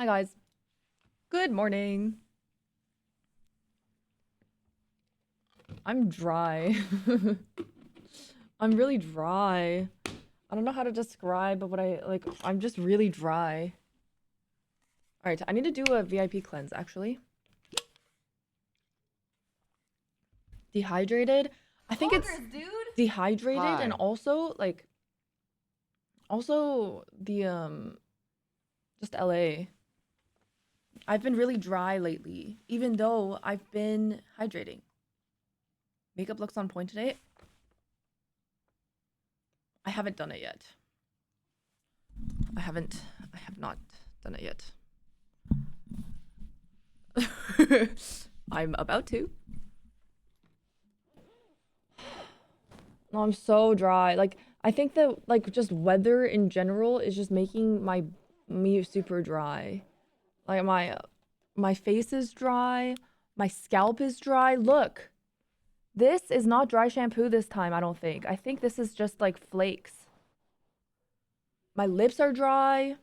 Hi guys. Good morning. I'm dry. I'm really dry. I don't know how to describe what I like. I'm just really dry. All right, I need to do a VIP cleanse actually. Dehydrated. I think it's Bonkers, dude. dehydrated and Hi. also like the just LA. I've been really dry lately, even though I've been hydrating. Makeup looks on point today. I haven't done it yet. I have not done it yet. I'm about to. No, I'm so dry. Like, I think that, like, just weather in general is just making me super dry. Like, my face is dry. My scalp is dry. Look. This is not dry shampoo this time, I don't think. I think this is just, like, flakes. My lips are dry.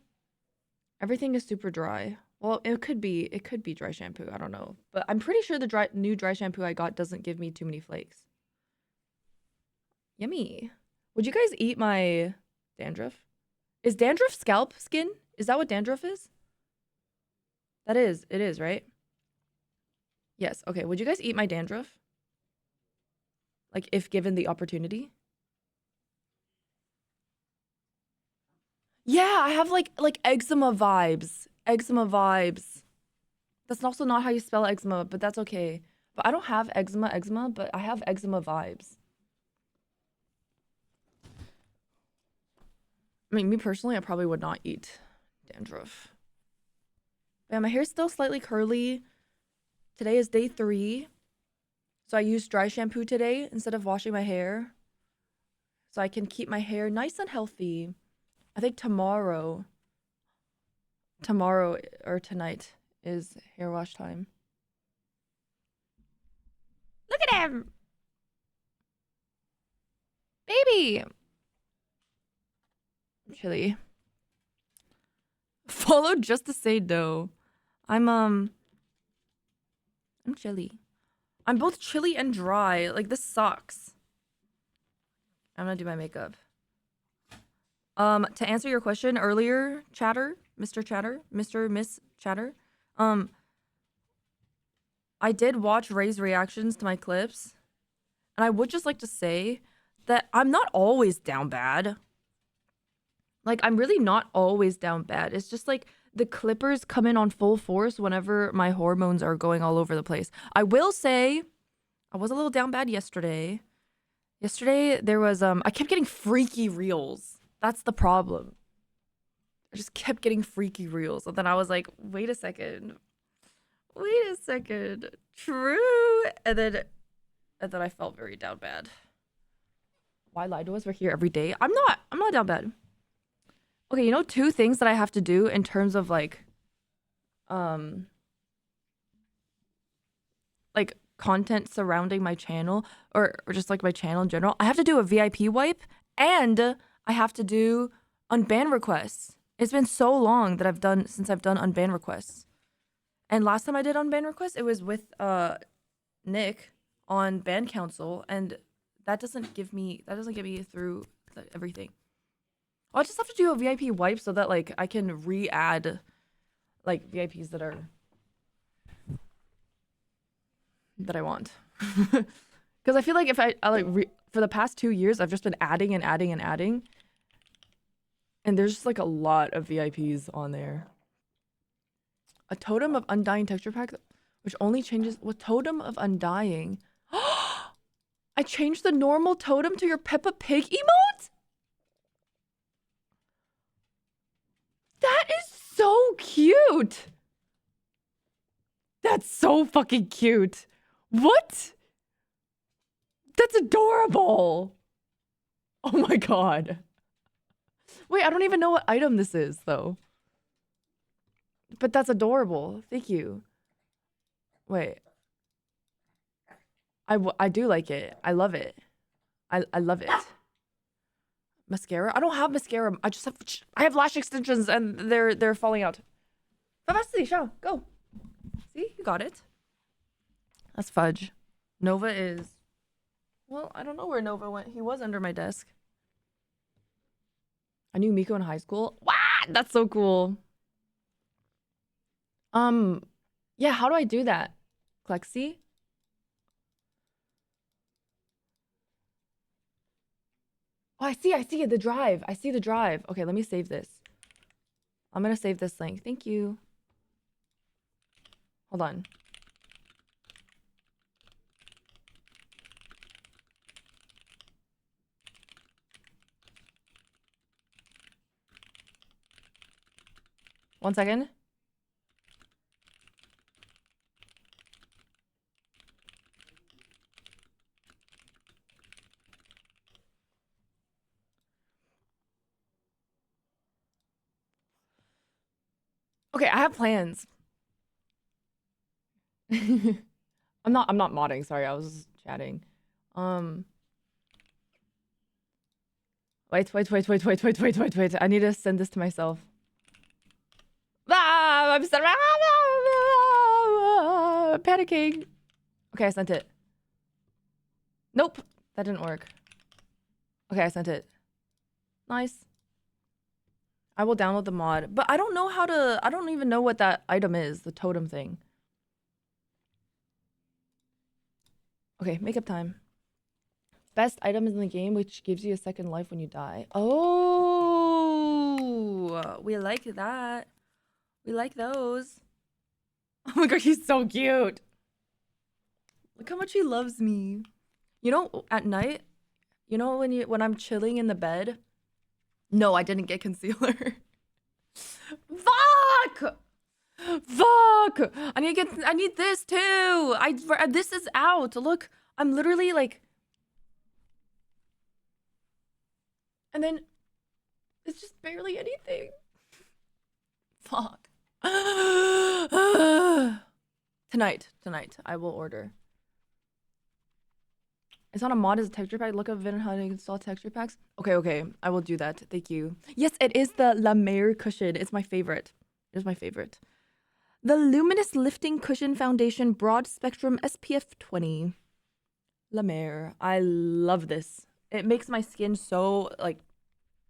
Everything is super dry. Well, it could be dry shampoo. I don't know. But I'm pretty sure the new dry shampoo I got doesn't give me too many flakes. Yummy. Would you guys eat my dandruff? Is dandruff scalp skin? Is that what dandruff is? It is, right? Yes. Okay. Would you guys eat my dandruff? Like, if given the opportunity? Yeah, I have like eczema vibes. Eczema vibes. That's also not how you spell eczema, but that's okay. But I don't have eczema, but I have eczema vibes. I mean, me personally, I probably would not eat dandruff. Yeah, my hair's still slightly curly. Today is day 3. So I used dry shampoo today instead of washing my hair. So I can keep my hair nice and healthy. I think tomorrow or tonight is hair wash time. Look at him! Baby! Chilly. Follow just to say no. I'm chilly. I'm both chilly and dry. Like, this sucks. I'm gonna do my makeup. To answer your question earlier, Chatter, Mr. Chatter, Miss Chatter, I did watch Ray's reactions to my clips, and I would just like to say that I'm not always down bad. Like, I'm really not always down bad. It's just like the clippers come in on full force whenever my hormones are going all over the place. I will say I was a little down bad yesterday. Yesterday there was I kept getting freaky reels. That's the problem. I just kept getting freaky reels. And then I was like, wait a second. Wait a second. True. And then I felt very down bad. Why lie to us? We're here every day. I'm not down bad. Okay, you know 2 things that I have to do in terms of like content surrounding my channel or just like my channel in general. I have to do a VIP wipe and I have to do unban requests. It's been so long that I've done unban requests. And last time I did unban requests, it was with Nick on Ban Council, and that doesn't get me through everything. I'll just have to do a VIP wipe so that like I can re-add like VIPs that I want. Because I feel like if I for the past 2 years, I've just been adding and adding and adding. And there's just like a lot of VIPs on there. A totem of undying texture pack, which only changes with totem of undying. I changed the normal totem to your Peppa Pig emote? That is so cute. That's so fucking cute. What? That's adorable. Oh my god. Wait, I don't even know what item this is, though. But that's adorable. Thank you. Wait. I do like it. I love it. I love it. Mascara? I don't have mascara. I have lash extensions and they're falling out. Vivacity, show, go. See, you got it. That's fudge. Nova is... Well, I don't know where Nova went. He was under my desk. I knew Miko in high school. Wow, that's so cool. Yeah, how do I do that? Klexi? Oh, I see the drive. I see the drive. Okay, let me save this. I'm gonna save this link. Thank you. Hold on. One second. Okay, I have plans. I'm not modding, sorry, I was chatting. Wait. I need to send this to myself. I'm panicking. Okay, I sent it. Nope, that didn't work. Okay, I sent it. Nice. I will download the mod, but I don't know how to... I don't even know what that item is, the totem thing. Okay, makeup time. Best item is in the game, which gives you a second life when you die. Oh, we like that. We like those. Oh my god, he's so cute. Look how much he loves me. You know, at night, you know when I'm chilling in the bed? No, I didn't get concealer. Fuck! Fuck! I need this too. This is out. Look, I'm literally like... And then it's just barely anything. Fuck. Tonight, I will order. It's not a mod, it's a texture pack. Look up video how to install texture packs. Okay, I will do that. Thank you. Yes, it is the La Mer cushion. It's my favorite. It is my favorite. The Luminous Lifting Cushion Foundation Broad Spectrum SPF 20. La Mer. I love this. It makes my skin so, like,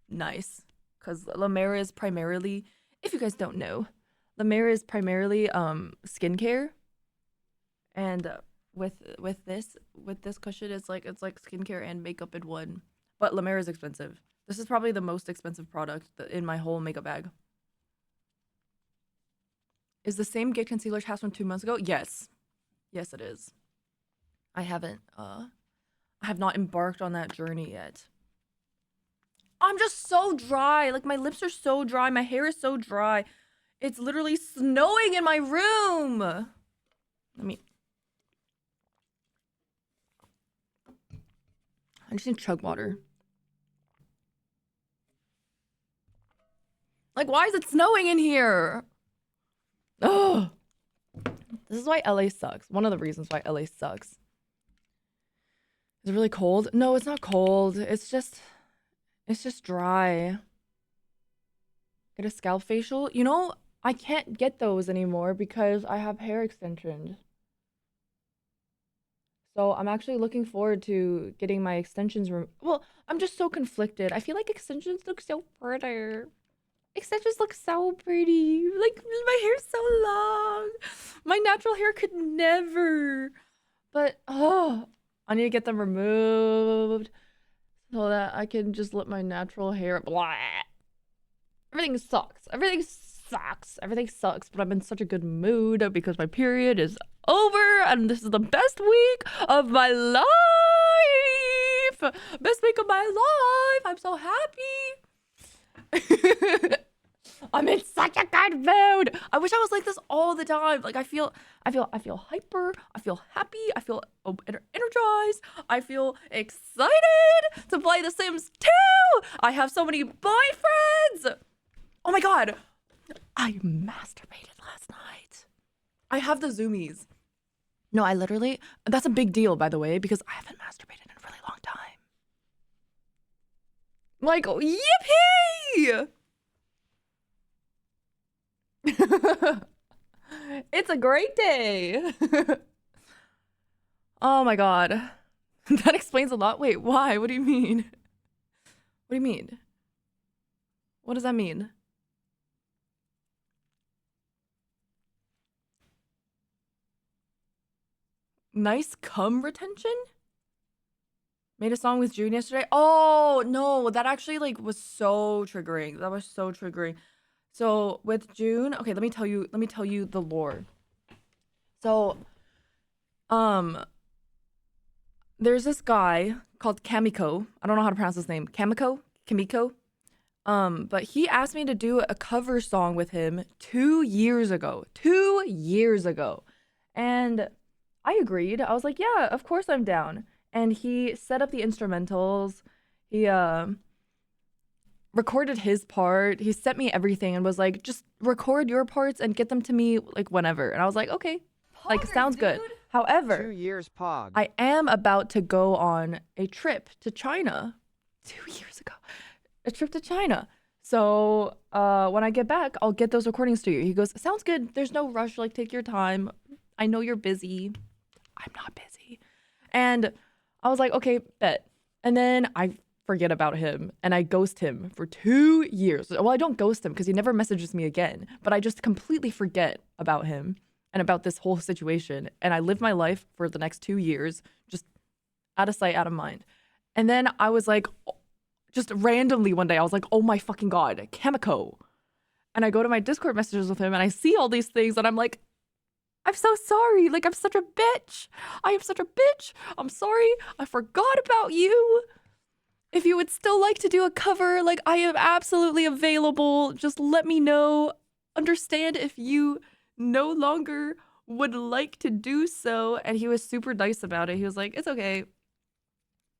nice. Because La Mer is primarily, if you guys don't know, La Mer is primarily skincare. And with this cushion, it's like skincare and makeup in one. But La Mer is expensive. This is probably the most expensive product in my whole makeup bag. Is the same Get Concealer Task from 2 months ago? Yes. Yes, it is. I have not embarked on that journey yet. I'm just so dry. Like, my lips are so dry. My hair is so dry. It's literally snowing in my room. I just need to chug water. Like, why is it snowing in here? Oh, this is why LA sucks. One of the reasons why LA sucks. Is it really cold? No, it's not cold. It's just dry. Get a scalp facial? You know, I can't get those anymore because I have hair extensions. So I'm actually looking forward to getting my extensions well, I'm just so conflicted. I feel like extensions look so pretty. Extensions look so pretty. Like, my hair's so long. My natural hair could never. But, oh, I need to get them removed so that I can just let my natural hair... Blah. Everything sucks. Everything sucks. Everything sucks, but I'm in such a good mood because my period is over and this is the best week of my life. Best week of my life. I'm so happy. I'm in such a good mood. I wish I was like this all the time. Like, I feel hyper. I feel happy. I feel energized. I feel excited to play The Sims 2. I have so many boyfriends. Oh my god. I masturbated last night. I have the zoomies. No, I literally... That's a big deal, by the way, because I haven't masturbated in a really long time. Like, yippee! It's a great day. Oh my god. That explains a lot. Wait, why? What do you mean? What do you mean? What does that mean? Nice cum retention? Made a song with June yesterday. Oh no, that actually like was so triggering. That was so triggering. So with June, okay, let me tell you the lore. So there's this guy called Kamiko. I don't know how to pronounce his name. Kamiko? But he asked me to do a cover song with him 2 years ago. 2 years ago. And I agreed. I was like, yeah, of course I'm down. And he set up the instrumentals. He recorded his part. He sent me everything and was like, just record your parts and get them to me like whenever. And I was like, okay, like sounds good. However, 2 years pog. I am about to go on a trip to China 2 years ago. A trip to China. So when I get back, I'll get those recordings to you. He goes, sounds good. There's no rush. Like, take your time. I know you're busy. I'm not busy. And I was like, okay, bet. And then I forget about him and I ghost him for 2 years. Well, I don't ghost him because he never messages me again, but I just completely forget about him and about this whole situation. And I live my life for the next 2 years, just out of sight, out of mind. And then I was like, just randomly one day, I was like, oh my fucking God, Kamiko. And I go to my Discord messages with him and I see all these things and I'm like, I'm so sorry. Like, I'm such a bitch. I am such a bitch. I'm sorry. I forgot about you. If you would still like to do a cover, like, I am absolutely available. Just let me know. Understand if you no longer would like to do so. And he was super nice about it. He was like, it's okay.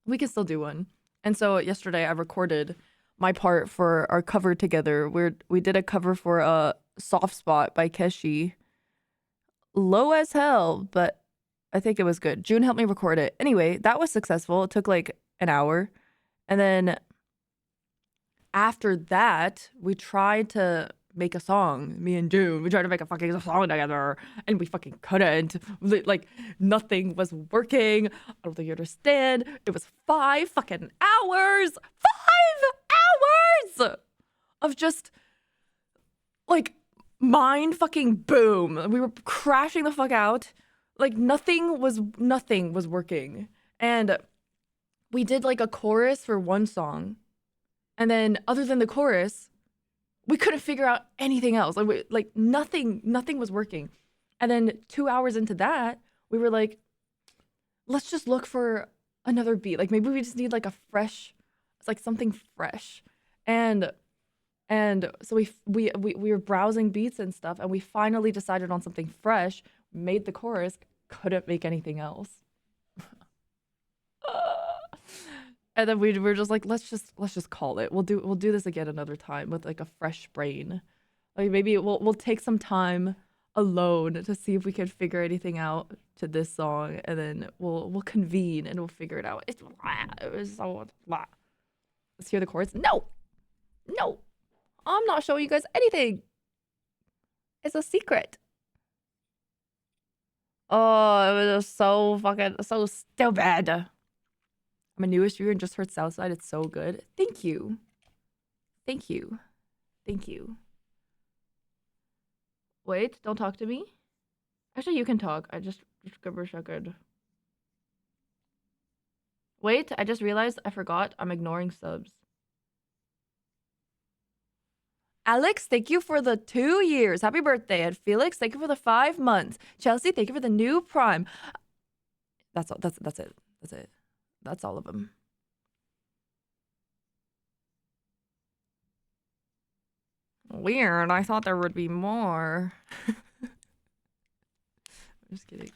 We can still do one. And so yesterday I recorded my part for our cover together. We did a cover for a Soft Spot by Keshi. Low as hell, but I think it was good. June helped me record it. Anyway, that was successful. It took like an hour. And then after that, we tried to make a song, me and June. We tried to make a fucking song together and we fucking couldn't. Like, nothing was working. I don't think you understand. It was 5 fucking hours. 5 hours of just like mind fucking boom. We were crashing the fuck out. Like nothing was working. And we did like a chorus for one song. And then other than the chorus, we couldn't figure out anything else. Like nothing was working. And then 2 hours into that, we were like, let's just look for another beat. Like maybe we just need like a fresh, it's like something fresh. And so we were browsing beats and stuff, and we finally decided on something fresh, made the chorus, couldn't make anything else. And then we were just like, let's just call it. We'll do this again another time with like a fresh brain. Like maybe we'll take some time alone to see if we can figure anything out to this song, and then we'll convene and we'll figure it out. It was so blah. Let's hear the chorus. No, I'm not showing you guys anything. It's a secret. Oh, it was so fucking so stupid. I'm a newest viewer and just heard Southside. It's so good. Thank you. Wait, don't talk to me. Actually, you can talk. I just gibberish good. Wait, I just realized I forgot. I'm ignoring subs. Alex, thank you for the 2 years. Happy birthday. And Felix, thank you for the 5 months. Chelsea, thank you for the new Prime. That's all. That's it. That's all of them. Weird. I thought there would be more. I'm just kidding.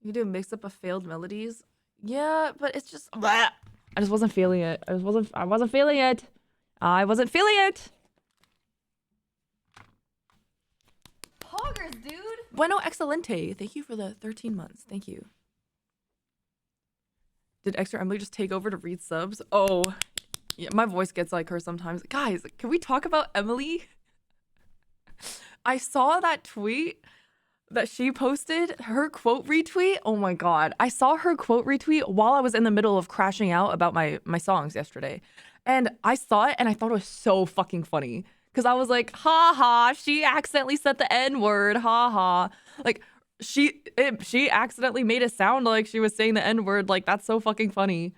You do a mix up of failed melodies? Yeah, but it's just blah. I just wasn't feeling it. I wasn't feeling it. Poggers, dude. Bueno excelente. Thank you for the 13 months. Thank you. Did Extra Emily just take over to read subs? Oh, yeah, my voice gets like her sometimes. Guys, can we talk about Emily? I saw that tweet that she posted, her quote retweet. Oh my God. I saw her quote retweet while I was in the middle of crashing out about my songs yesterday. And I saw it and I thought it was so fucking funny. Cause I was like, ha ha, she accidentally said the N-word, ha ha. Like she accidentally made it sound like she was saying the N-word. Like that's so fucking funny.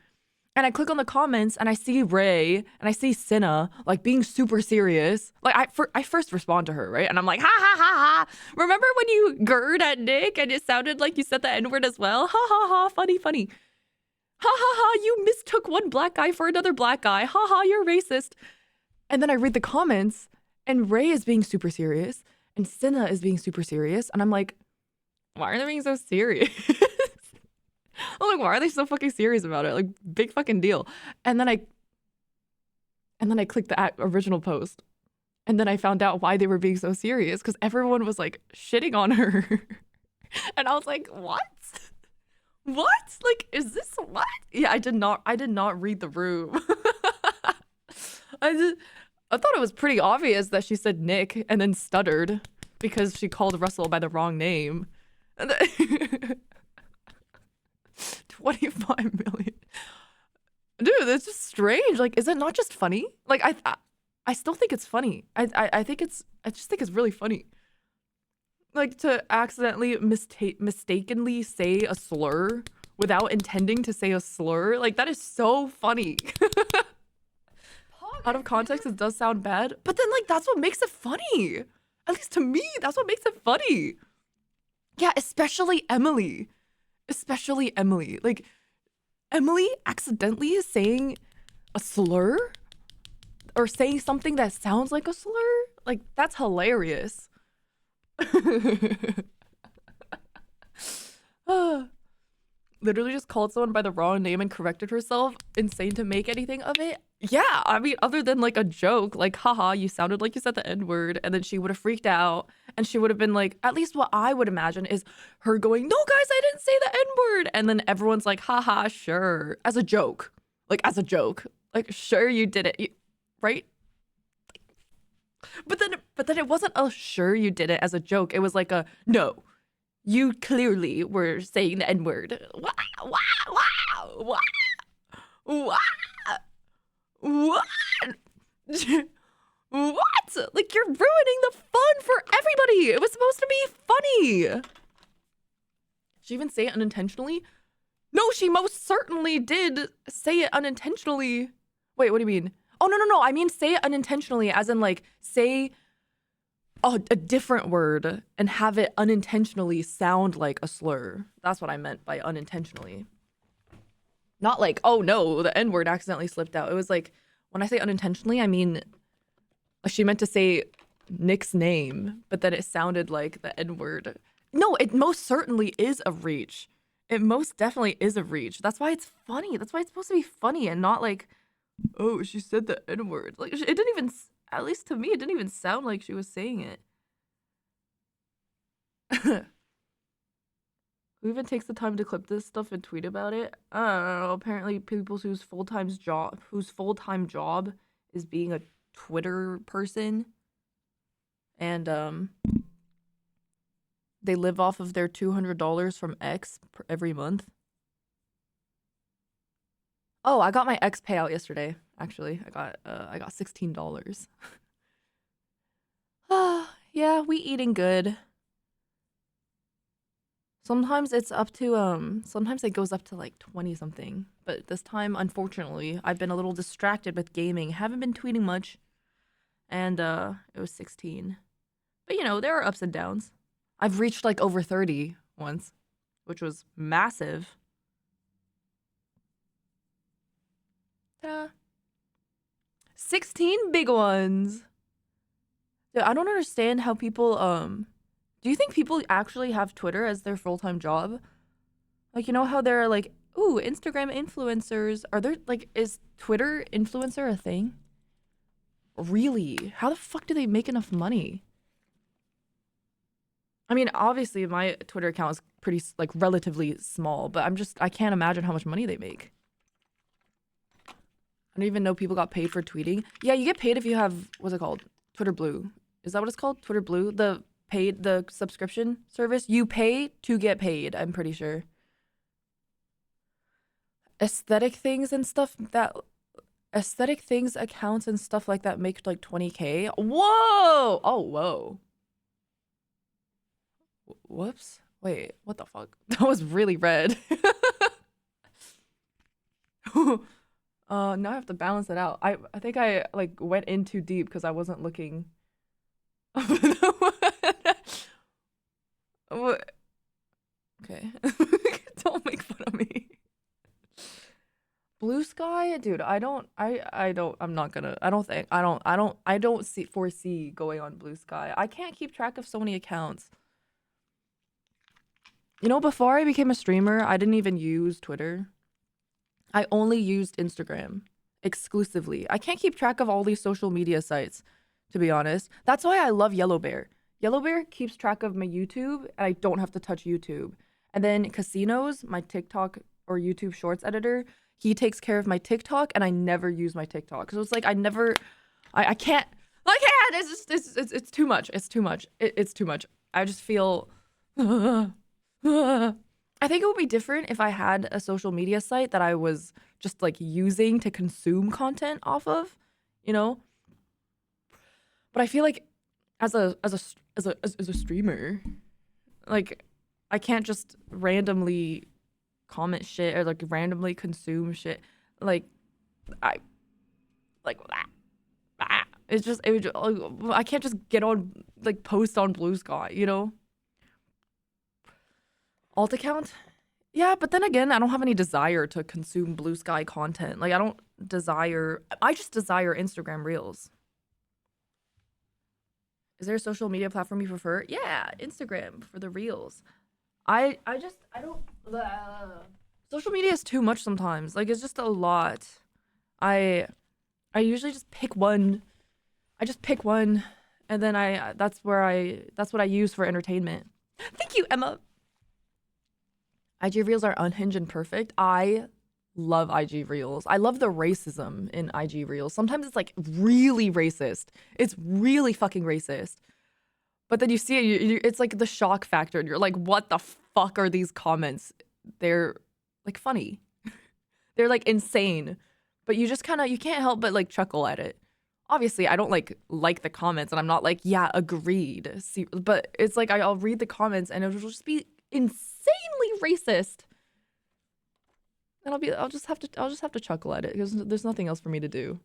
And I click on the comments and I see Ray and I see Cinna like being super serious. Like I first respond to her, right? And I'm like, ha ha ha ha. Remember when you gird at Nick and it sounded like you said the N-word as well? Ha ha ha, funny, funny. Ha ha ha, you mistook one black guy for another black guy. Ha ha, you're racist. And then I read the comments and Ray is being super serious and Cinna is being super serious. And I'm like, why are they being so serious? I'm like, why are they so fucking serious about it? Like, big fucking deal. And then I clicked the original post. And then I found out why they were being so serious because everyone was like shitting on her. And I was like, what? What? Like, is this what? Yeah, I did not read the room. I thought it was pretty obvious that she said Nick and then stuttered because she called Russell by the wrong name. And then 25 million. Dude, that's just strange. Like, is it not just funny? Like, I still think it's funny. I just think it's really funny. Like, to accidentally mistakenly say a slur without intending to say a slur. Like, that is so funny. Out of context, it does sound bad. But then, like, that's what makes it funny. At least to me, that's what makes it funny. Yeah, especially Emily. Especially Emily. Like, Emily accidentally is saying a slur or saying something that sounds like a slur. Like, that's hilarious. Literally just called someone by the wrong name and corrected herself. Insane to make anything of it. Yeah, I mean, other than like a joke, like, haha, you sounded like you said the N-word, and then she would have freaked out, and she would have been like, at least what I would imagine is her going, no, guys, I didn't say the N-word, and then everyone's like, haha, sure, as a joke. Like, as a joke. Like, sure, you did it, right? But then it wasn't a sure you did it as a joke. It was like a, no, you clearly were saying the N-word. Wow, wow, wow, wow, wow. What? What? Like, you're ruining the fun for everybody. It was supposed to be funny. She even say it unintentionally? No, she most certainly did say it unintentionally. Wait, what do you mean? Oh, no. I mean, say it unintentionally, as in, like, say a different word and have it unintentionally sound like a slur. That's what I meant by unintentionally. Not like, oh no, the N-word accidentally slipped out. It was like, when I say unintentionally, I mean, she meant to say Nick's name, but then it sounded like the N-word. No, it most certainly is a reach. It most definitely is a reach. That's why it's funny. That's why it's supposed to be funny and not like, oh, she said the N-word. Like, it didn't even, at least to me, it didn't even sound like she was saying it. Who even takes the time to clip this stuff and tweet about it? I don't know. Apparently, people whose full-time job is being a Twitter person, and they live off of their $200 from X every month. Oh, I got my X payout yesterday. Actually, I got $16. Yeah, we eating good. Sometimes it's up to, sometimes it goes up to like 20 something. But this time, unfortunately, I've been a little distracted with gaming. Haven't been tweeting much. And, it was 16. But, you know, there are ups and downs. I've reached like over 30 once, which was massive. Ta-da. 16 big ones. Dude, I don't understand how people, do you think people actually have Twitter as their full-time job? Like, you know how they're like, ooh, Instagram influencers. Are there, like, is Twitter influencer a thing? Really? How the fuck do they make enough money? I mean, obviously, my Twitter account is pretty, like, relatively small, but I can't imagine how much money they make. I don't even know people got paid for tweeting. Yeah, you get paid if you have, what's it called? Twitter Blue Is that what it's called? Twitter Blue, the subscription service. You pay to get paid. I'm pretty sure. Aesthetic things and stuff that aesthetic things accounts and stuff like that make like 20K. Whoa! Oh, whoa. Whoops. Wait, what the fuck? That was really red. Now I have to balance it out. I think I like went in too deep because I wasn't looking. What? Okay. Don't make fun of me. Blue sky, dude. I'm not gonna. I don't foresee going on blue sky. I can't keep track of so many accounts. You know, before I became a streamer, I didn't even use Twitter. I only used Instagram exclusively. I can't keep track of all these social media sites, to be honest. That's why I love Yellow Bear. Yellow Bear keeps track of my YouTube, and I don't have to touch YouTube. And then Casinos, my TikTok or YouTube Shorts editor, he takes care of my TikTok, and I never use my TikTok. So it's like I can't. It's too much. It's too much. It's too much. I just feel. I think it would be different if I had a social media site that I was just like using to consume content off of, you know. But I feel like as a streamer, like I can't just randomly comment shit or like randomly consume shit. Like I like it's just I can't just get on like post on Blue Sky, you know. Alt account? Yeah, but then again, I don't have any desire to consume blue sky content. Like, I just desire Instagram Reels. Is there a social media platform you prefer? Yeah, Instagram for the Reels. I don't, social media is too much sometimes. Like, it's just a lot. I usually just pick one. I just pick one, and then that's what I use for entertainment. Thank you, Emma. IG Reels are unhinged and perfect. I love IG Reels. I love the racism in IG Reels. Sometimes it's like really racist. It's really fucking racist. But then you see it, it's like the shock factor. And you're like, what the fuck are these comments? They're like funny. They're like insane. But you just kind of, you can't help but like chuckle at it. Obviously, I don't like the comments and I'm not like, yeah, agreed. See, but it's like I'll read the comments and it'll just be insanely racist, and I'll just have to chuckle at it because there's nothing else for me to do.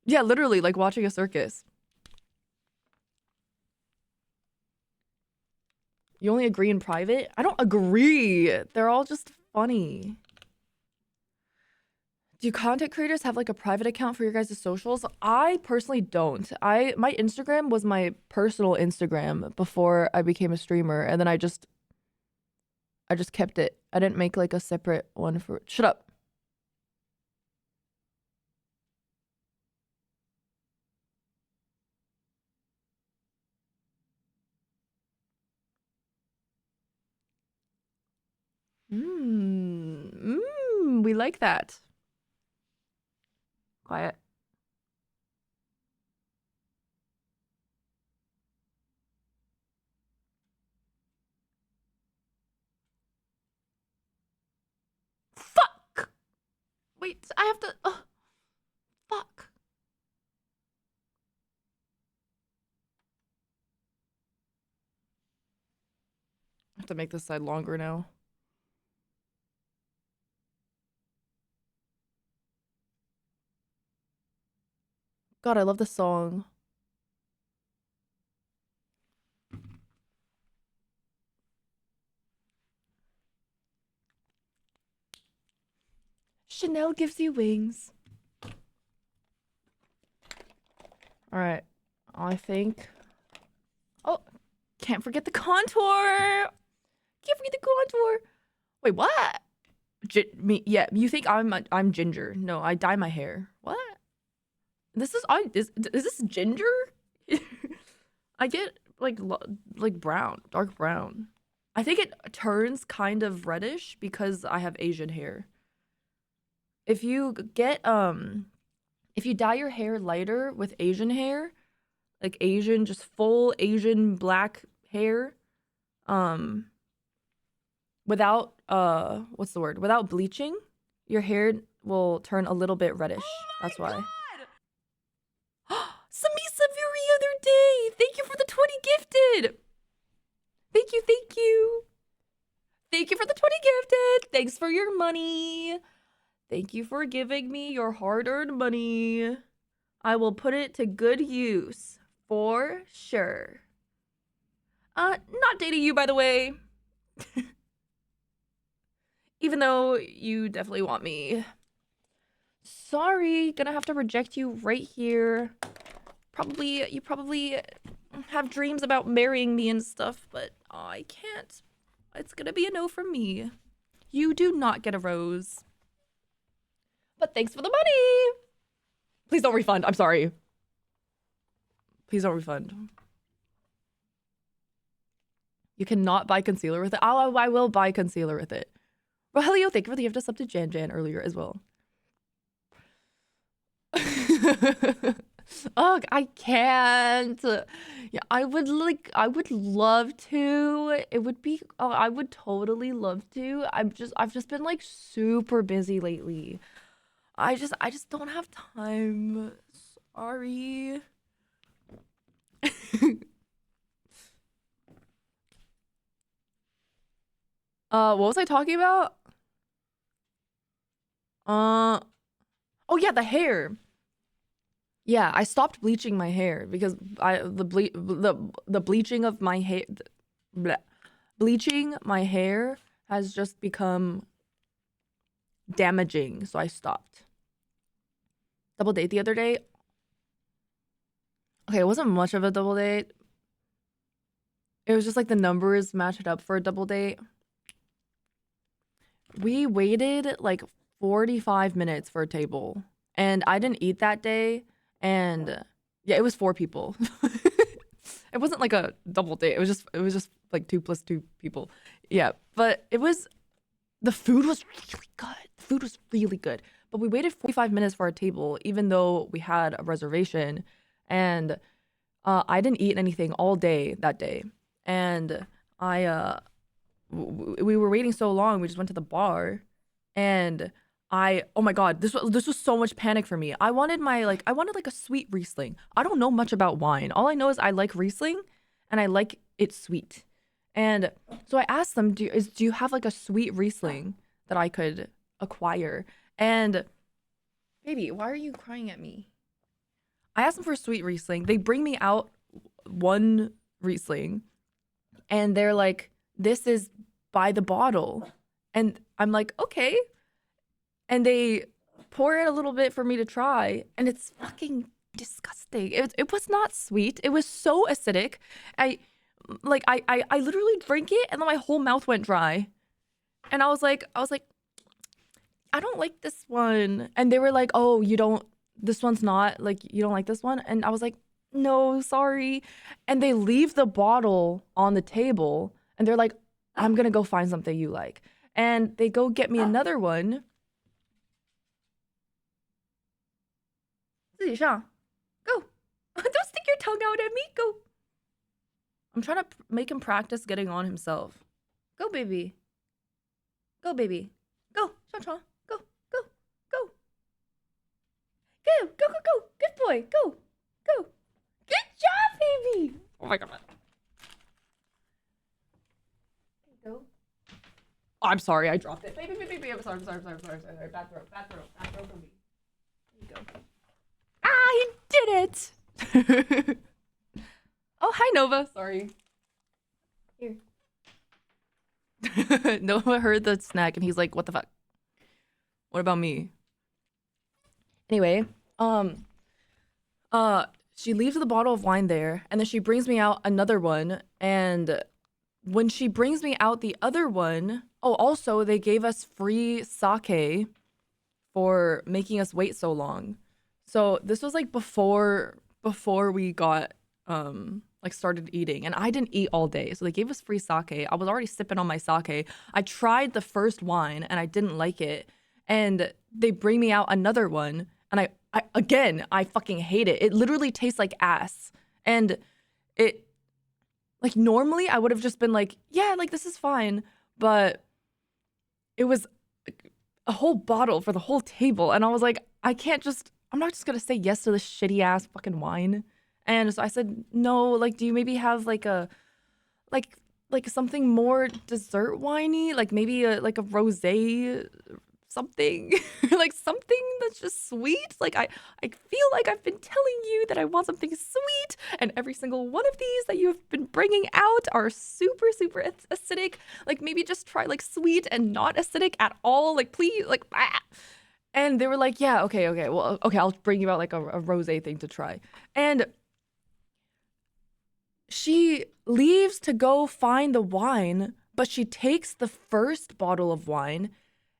Yeah, literally like watching a circus. You only agree in private? I don't agree. They're all just funny. Do content creators have like a private account for your guys' socials? I personally don't. My Instagram was my personal Instagram before I became a streamer, and then I just kept it. I didn't make like a separate one for. Shut up. We like that. Quiet. Fuck! Wait, I have to. Fuck. I have to make this side longer now. God, I love this song. Chanel gives you wings. All right. I think. Oh, can't forget the contour. Can't forget the contour. Wait, what? Yeah, you think I'm ginger? No, I dye my hair. What? Is this ginger? I get like brown, dark brown. I think it turns kind of reddish because I have Asian hair. If you get if you dye your hair lighter with Asian hair, like Asian, just full Asian black hair, without what's the word? Without bleaching, your hair will turn a little bit reddish. That's why. Samisa every other day. Thank you for the 20 gifted. Thank you, thank you. Thank you for the 20 gifted. Thanks for your money. Thank you for giving me your hard-earned money. I will put it to good use for sure. Not dating you, by the way. Even though you definitely want me. Sorry, gonna have to reject you right here. You probably have dreams about marrying me and stuff, but I can't. It's gonna be a no from me. You do not get a rose. But thanks for the money. Please don't refund. I'm sorry. Please don't refund. You cannot buy concealer with it. Oh, I will buy concealer with it. Rogelio, thank you for the gift of sub to Jan Jan earlier as well. Ugh, I can't. Yeah, I would love to. It would be, oh, I would totally love to. I've just been like super busy lately. I just don't have time. Sorry. What was I talking about? Oh yeah, the hair. Yeah, I stopped bleaching my hair because the bleaching of my hair, bleaching my hair has just become damaging, so I stopped. Double date the other day. Okay, it wasn't much of a double date. It was just like the numbers matched up for a double date. We waited like 45 minutes for a table, and I didn't eat that day. And yeah, it was 4 people. It wasn't like a double date. It was just like 2 + 2 people. Yeah, but the food was really good. The food was really good. But we waited 45 minutes for our table, even though we had a reservation. And I didn't eat anything all day that day. And we were waiting so long, we just went to the bar. And oh my god, this was so much panic for me. I wanted like a sweet Riesling. I don't know much about wine. All I know is I like Riesling and I like it sweet. And so I asked them, do you have like a sweet Riesling that I could acquire? And baby, why are you crying at me? I asked them for a sweet Riesling. They bring me out one Riesling and they're like, this is by the bottle. And I'm like, okay. And they pour it a little bit for me to try, and it's fucking disgusting. It was not sweet. It was so acidic. I literally drank it, and then my whole mouth went dry. And I was like, I don't like this one. And they were like, oh, this one's not, like, you don't like this one? And I was like, no, sorry. And they leave the bottle on the table, and they're like, I'm gonna go find something you like. And they go get me another one. 自己上 Go. Don't stick your tongue out at me. Go. I'm trying to make him practice getting on himself. Go, baby. Go, baby. Go. 上床 Go. Go. Go. Go. Go, go, go. Good boy. Go. Go. Good job, baby. Oh my god. Go. Oh, I'm sorry. I dropped it. Baby. I'm sorry. Bad throw for me. There you go. Ah, he did it! Oh, hi, Nova. Sorry. Here. Nova heard the snack and he's like, what the fuck? What about me? Anyway, she leaves the bottle of wine there, and then she brings me out another one, and when she brings me out the other one, oh, also, they gave us free sake for making us wait so long. So this was like before we got like started eating, and I didn't eat all day. So they gave us free sake. I was already sipping on my sake. I tried the first wine and I didn't like it. And they bring me out another one, and I fucking hate it. It literally tastes like ass. And it, like, normally I would have just been like, yeah, like, this is fine. But it was a whole bottle for the whole table. And I was like, I'm not just gonna say yes to this shitty ass fucking wine. And so I said, no, like, do you maybe have like a, like, something more dessert winey? Like maybe like a rosé something, like something that's just sweet. Like I feel like I've been telling you that I want something sweet, and every single one of these that you've been bringing out are super acidic. Like maybe just try like sweet and not acidic at all. Like please, like ah. And they were like, yeah, okay, well, okay, I'll bring you out like a rosé thing to try. And she leaves to go find the wine, but she takes the first bottle of wine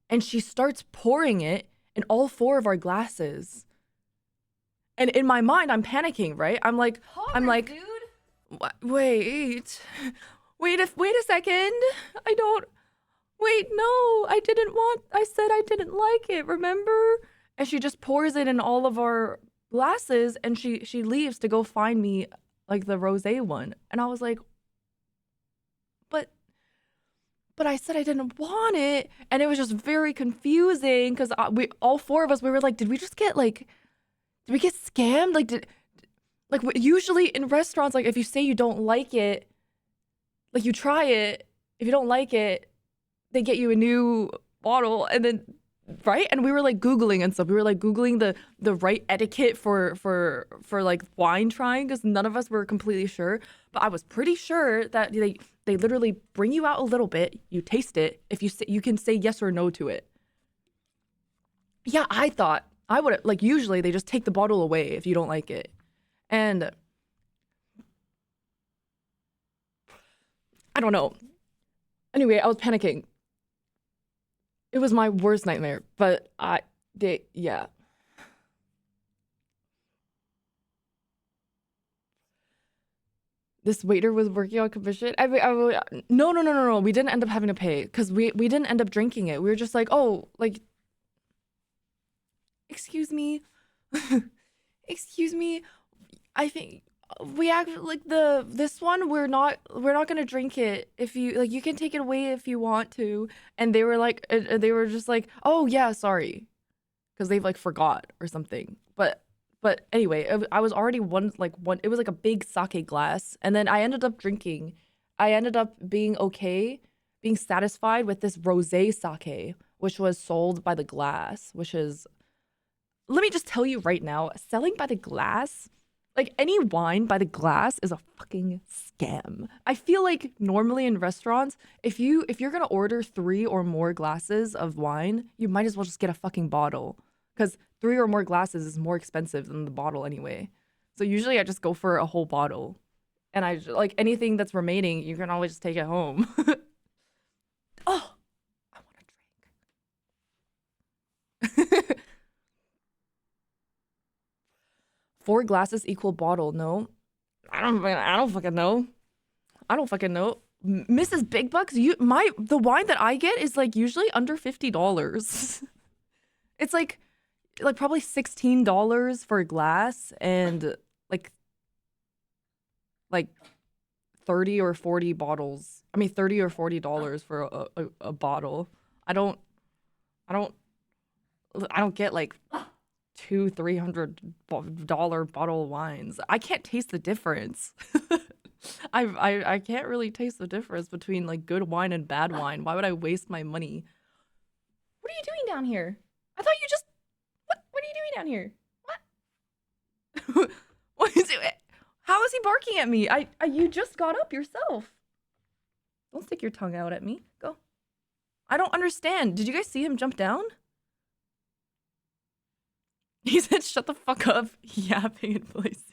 and she starts pouring it in all 4 of our glasses. And in my mind, I'm panicking, right? I'm like, dude. Wait, wait a second. No, I said I didn't like it, remember? And she just pours it in all of our glasses and she leaves to go find me like the rosé one. And I was like, but I said I didn't want it. And it was just very confusing because we all 4 of us, we were like, did we get scammed? Like usually in restaurants, like if you say you don't like it, like you try it, if you don't like it, they get you a new bottle and then, right? And we were like Googling and stuff. We were like Googling the right etiquette for like wine trying because none of us were completely sure. But I was pretty sure that they literally bring you out a little bit, you taste it. If you can say yes or no to it. Yeah, I thought I would like usually they just take the bottle away if you don't like it. And I don't know. Anyway, I was panicking. It was my worst nightmare, but yeah. This waiter was working on commission. No. We didn't end up having to pay because we didn't end up drinking it. We were just like, oh, like, excuse me, excuse me. I think we act like this one we're not gonna drink it if you like you can take it away if you want to. And they were like they were just like, oh yeah, sorry, because they've like forgot or something. But anyway, I was already one it was like a big sake glass, and then I ended up drinking. I ended up being okay, being satisfied with this rosé sake, which was sold by the glass, which is, let me just tell you right now, selling by the glass, like any wine by the glass is a fucking scam. I feel like normally in restaurants, if you're gonna order 3 or more glasses of wine, you might as well just get a fucking bottle. Because 3 or more glasses is more expensive than the bottle anyway. So usually I just go for a whole bottle. And I like anything that's remaining, you can always just take it home. Oh, I want a drink. 4 glasses equal bottle. No, I don't fucking know. I don't fucking know. Mrs. Big Bucks, the wine that I get is like usually under $50. It's like probably $16 for a glass and like 30 or 40 bottles. I mean $30 or $40 for a bottle. I don't get like $200-$300 bottle of wines. I can't taste the difference. I can't really taste the difference between like good wine and bad wine. Why would I waste my money? What are you doing down here? I thought you just what are you doing down here? What? What is it? How is he barking at me? You just got up yourself. Don't stick your tongue out at me. Go. I don't understand. Did you guys see him jump down? He said, shut the fuck up, yapping in places.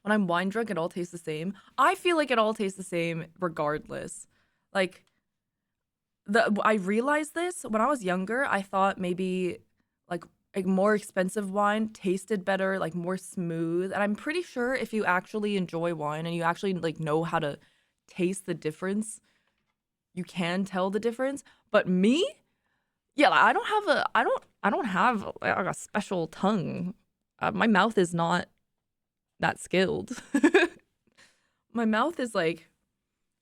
When I'm wine drunk, it all tastes the same. I feel like it all tastes the same regardless. Like, I realized this when I was younger. I thought maybe like more expensive wine tasted better, like more smooth. And I'm pretty sure if you actually enjoy wine and you actually like know how to taste the difference, you can tell the difference. But me, yeah, I don't have like a special tongue. My mouth is not that skilled. My mouth is like,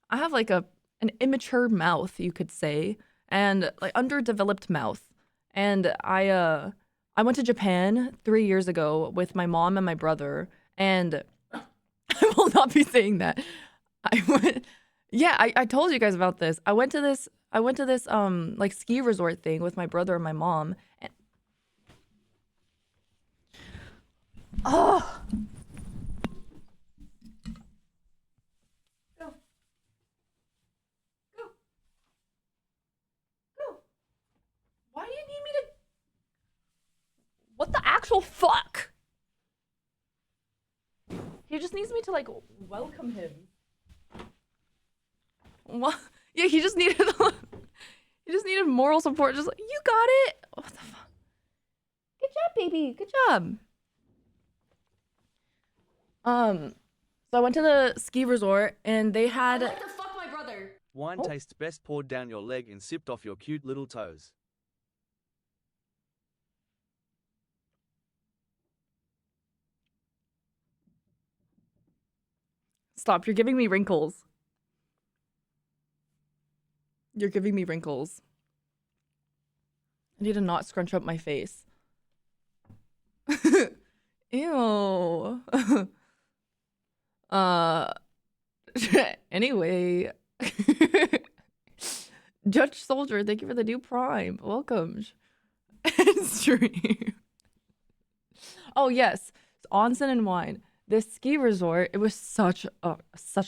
I have like an immature mouth, you could say, and like underdeveloped mouth. And I went to Japan 3 years ago with my mom and my brother, and I will not be saying that. I went, yeah, I told you guys about this. I went to this like ski resort thing with my brother and my mom. And oh, go, go, go. Why do you need me to? What the actual fuck? He just needs me to like welcome him. What? Yeah, he just needed he just needed moral support. Just like, you got it. What the fuck? Good job, baby. Good job. So I went to the ski resort and they had. I like to fuck my brother. Wine tastes best poured down your leg and sipped off your cute little toes. Stop! You're giving me wrinkles. You're giving me wrinkles. I need to not scrunch up my face. Ew. Anyway. Judge Soldier, thank you for the new Prime. Welcome. Stream. Oh yes, onsen and wine. This ski resort, it was such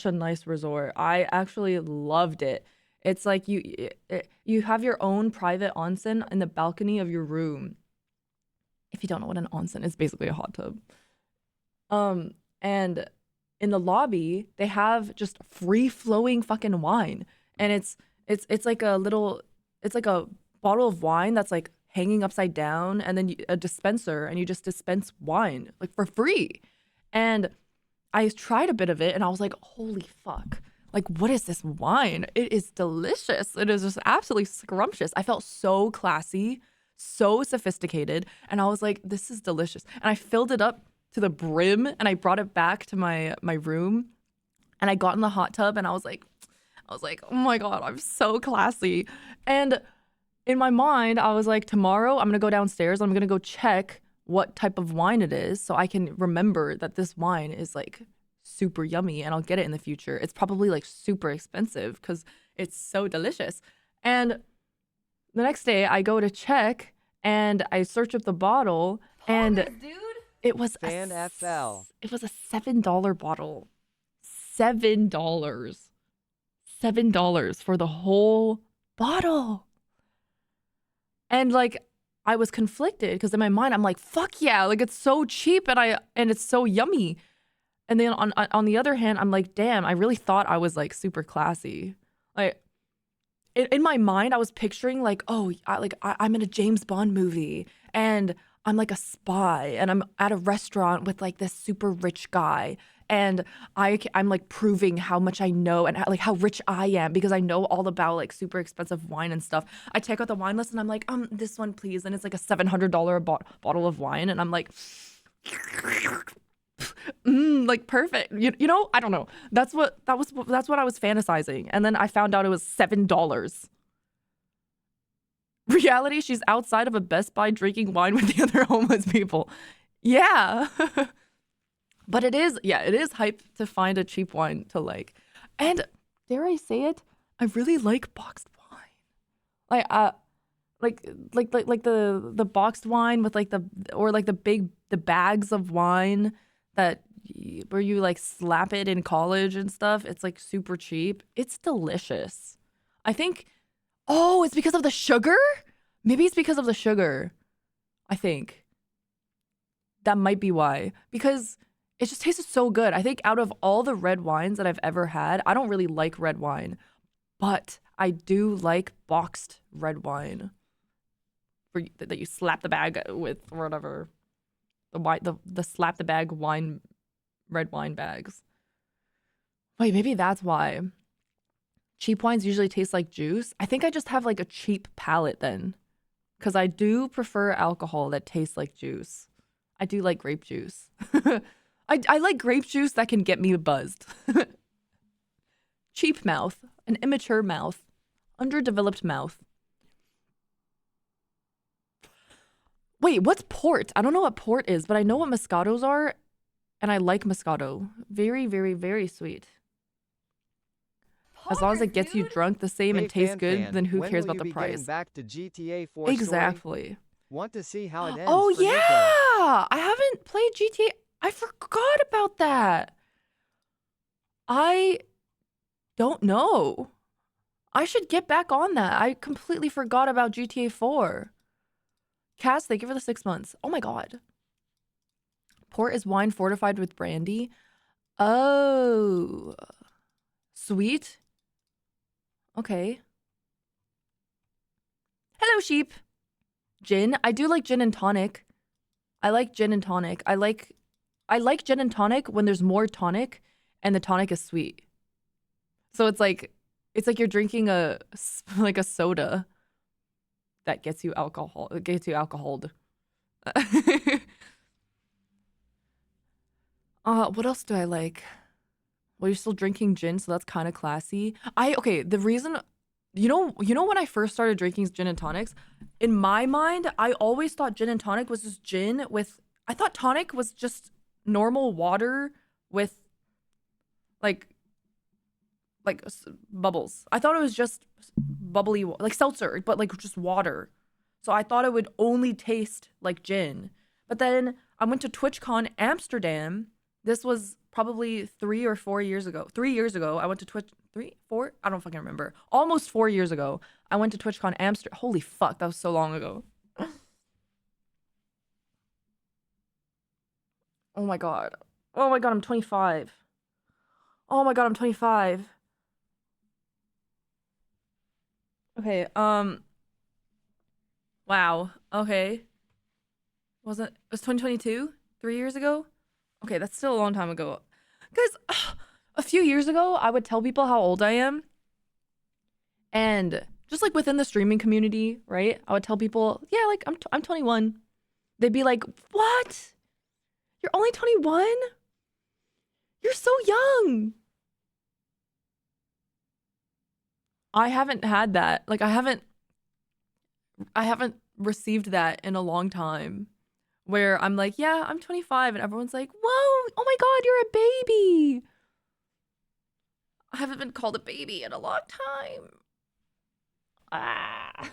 a nice resort. I actually loved it. It's like you have your own private onsen in the balcony of your room. If you don't know what an onsen is, basically a hot tub. And in the lobby, they have just free flowing fucking wine. And it's like a little, it's like a bottle of wine that's like hanging upside down, and then a dispenser, and you just dispense wine like for free. And I tried a bit of it and I was like, holy fuck. Like, what is this wine? It is delicious. It is just absolutely scrumptious. I felt so classy, so sophisticated. And I was like, this is delicious. And I filled it up to the brim and I brought it back to my room. And I got in the hot tub and I was like, oh my God, I'm so classy. And in my mind, I was like, tomorrow I'm gonna go downstairs. I'm gonna go check what type of wine it is so I can remember that this wine is like super yummy and I'll get it in the future. It's probably like super expensive because it's so delicious. And the next day I go to check and I search up the bottle and it was FanFL. It was a $7 bottle. $7. $7 for the whole bottle. And like I was conflicted because in my mind I'm like, fuck yeah, like it's so cheap and it's so yummy. And then on the other hand, I'm like, damn, I really thought I was like super classy. Like in my mind, I was picturing like, oh, I'm in a James Bond movie and I'm like a spy and I'm at a restaurant with like this super rich guy. And I'm like proving how much I know and how rich I am because I know all about like super expensive wine and stuff. I check out the wine list and I'm like, this one please. And it's like a $700 bottle of wine. And I'm like, like perfect. You know, I don't know. That's what I was fantasizing. And then I found out it was $7. Reality, she's outside of a Best Buy drinking wine with the other homeless people. Yeah. But it is hype to find a cheap wine to like. And dare I say it, I really like boxed wine. Like the boxed wine with like the bags of wine that where you like slap it in college and stuff. It's like super cheap. It's delicious. I think it's because of the sugar? Maybe it's because of the sugar. I think that might be why. Because it just tasted so good. I think out of all the red wines that I've ever had, I don't really like red wine, but I do like boxed red wine that you slap the bag with or whatever. The slap the bag red wine bags. Wait, maybe that's why. Cheap wines usually taste like juice. I think I just have like a cheap palate then, because I do prefer alcohol that tastes like juice. I do like grape juice. I like grape juice that can get me buzzed. Cheap mouth, an immature mouth, underdeveloped mouth. Wait, what's port? I don't know what port is, but I know what Moscatos are, and I like Moscato. Very, very, very sweet. As long as it gets you drunk the same and tastes good, then who cares about the price? Back to GTA 4 Exactly. Story? Want to see how it ends? Oh for Nico. yeah, I haven't played GTA. I forgot about that. I don't know. I should get back on that. I completely forgot about GTA 4. Cass, thank you for the 6 months. Oh my god. Port is wine fortified with brandy. Oh. Sweet. Okay. Hello, sheep. Gin. I do like gin and tonic. I like gin and tonic. I like gin and tonic when there's more tonic and the tonic is sweet. So it's like you're drinking a soda that gets you alcohol. It gets you alcoholed. What else do I like? Well, you're still drinking gin, so that's kind of classy. Okay, the reason, you know when I first started drinking gin and tonics, in my mind, I always thought gin and tonic was just gin with, I thought tonic was just normal water with like bubbles. I thought it was just bubbly, like seltzer, but like just water. So I thought it would only taste like gin. But then I went to TwitchCon Amsterdam. This was probably 3 or 4 years ago. 3 years ago, I went to 4? I don't fucking remember. Almost 4 years ago, I went to TwitchCon Amsterdam. Holy fuck, that was so long ago. Oh my god. Oh my god, I'm 25. Oh my god, I'm 25. Okay, wow. Okay. It was 2022? 3 years ago? Okay, that's still a long time ago. Guys, a few years ago, I would tell people how old I am. And just like within the streaming community, right? I would tell people, yeah, like I'm 21. They'd be like, "What? You're only 21? You're so young." I haven't had that. Like I haven't received that in a long time. Where I'm like, yeah, I'm 25, and everyone's like, whoa, oh my god, you're a baby. I haven't been called a baby in a long time. Ah.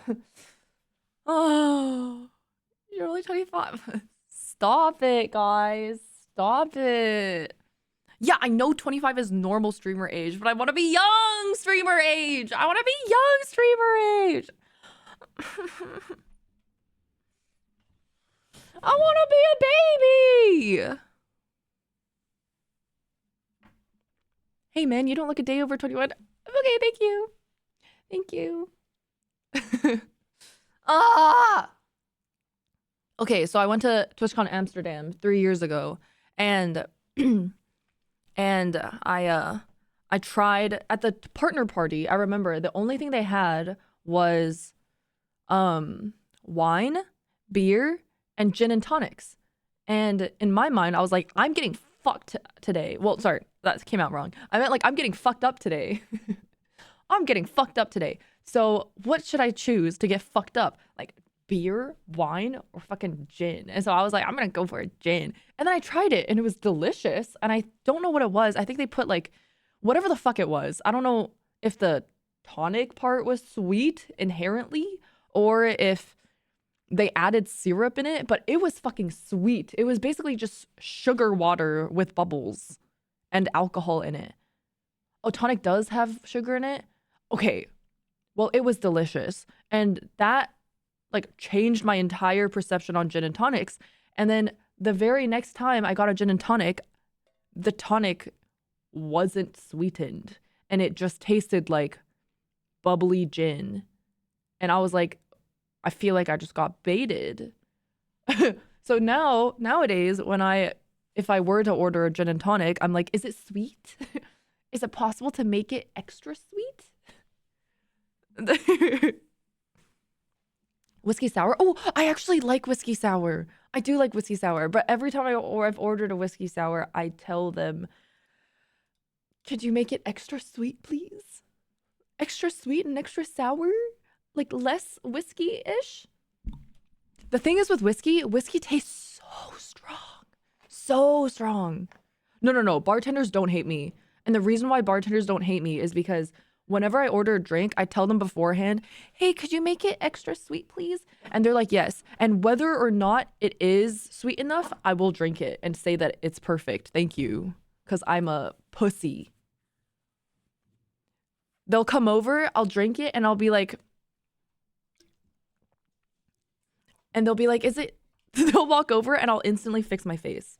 Oh, you're only 25. Stop it, guys. Stop it. Yeah, I know 25 is normal streamer age, but I want to be young streamer age. I want to be young streamer age. I want to be a baby. Hey, man, you don't look a day over 21. Okay, thank you. Thank you. Okay, so I went to TwitchCon Amsterdam 3 years ago, and I tried at the partner party. I remember the only thing they had was wine, beer, and gin and tonics. And in my mind, I was like, I'm getting fucked today. Well, sorry, that came out wrong. I meant like, I'm getting fucked up today. I'm getting fucked up today. So what should I choose to get fucked up? Like beer, wine, or fucking gin? And so I was like, I'm gonna go for a gin. And then I tried it and it was delicious. And I don't know what it was. I think they put like whatever the fuck it was. I don't know if the tonic part was sweet inherently or if they added syrup in it, but it was fucking sweet. It was basically just sugar water with bubbles and alcohol in it. Oh, tonic does have sugar in it? Okay. Well, it was delicious. And that like changed my entire perception on gin and tonics. And then the very next time I got a gin and tonic, the tonic wasn't sweetened and it just tasted like bubbly gin. And I was like, I feel like I just got baited. So nowadays, if I were to order a gin and tonic, I'm like, is it sweet? Is it possible to make it extra sweet? Whiskey sour? Oh, I actually like whiskey sour. I do like whiskey sour, but every time I've ordered a whiskey sour, I tell them, could you make it extra sweet, please? Extra sweet and extra sour? Like less whiskey-ish? The thing is with whiskey tastes so strong. So strong. No. Bartenders don't hate me. And the reason why bartenders don't hate me is because whenever I order a drink, I tell them beforehand, hey, could you make it extra sweet, please? And they're like, yes. And whether or not it is sweet enough, I will drink it and say that it's perfect. Thank you. Because I'm a pussy. They'll come over, I'll drink it, and I'll be like, and they'll be like, is it? They'll walk over and I'll instantly fix my face.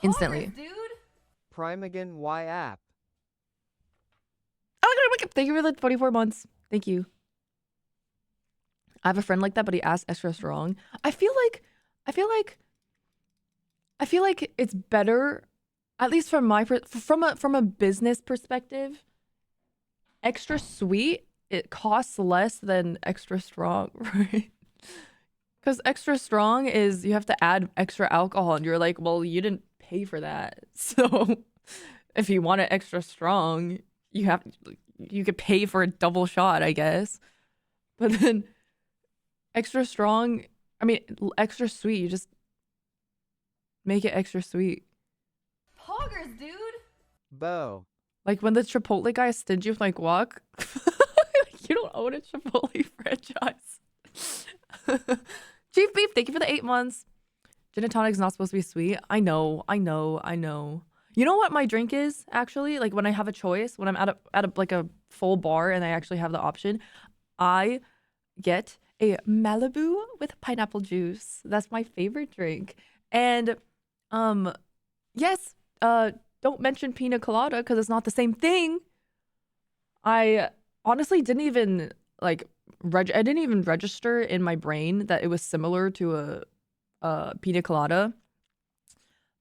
Instantly. Poggers, dude. Primegan Y app. Oh, thank you for the 24 months. Thank you. I have a friend like that, but he asked extra strong. I feel like it's better, at least from my from a business perspective. Extra sweet, it costs less than extra strong, right? Because extra strong is you have to add extra alcohol, and you're like, well, you didn't pay for that. So if you want it extra strong, you could pay for a double shot, I guess. But then extra strong, I mean, extra sweet, you just make it extra sweet. Poggers, dude. Bo. Like when the Chipotle guy is stingy with my guac. You don't own a Chipotle franchise. Chief Beef, thank you for the 8 months. Gin and tonic is not supposed to be sweet. I know. You know what my drink is, actually? Like when I have a choice, when I'm at a like a full bar and I actually have the option, I get a Malibu with pineapple juice. That's my favorite drink. And yes, don't mention pina colada because it's not the same thing. I honestly didn't even like I didn't even register in my brain that it was similar to a pina colada.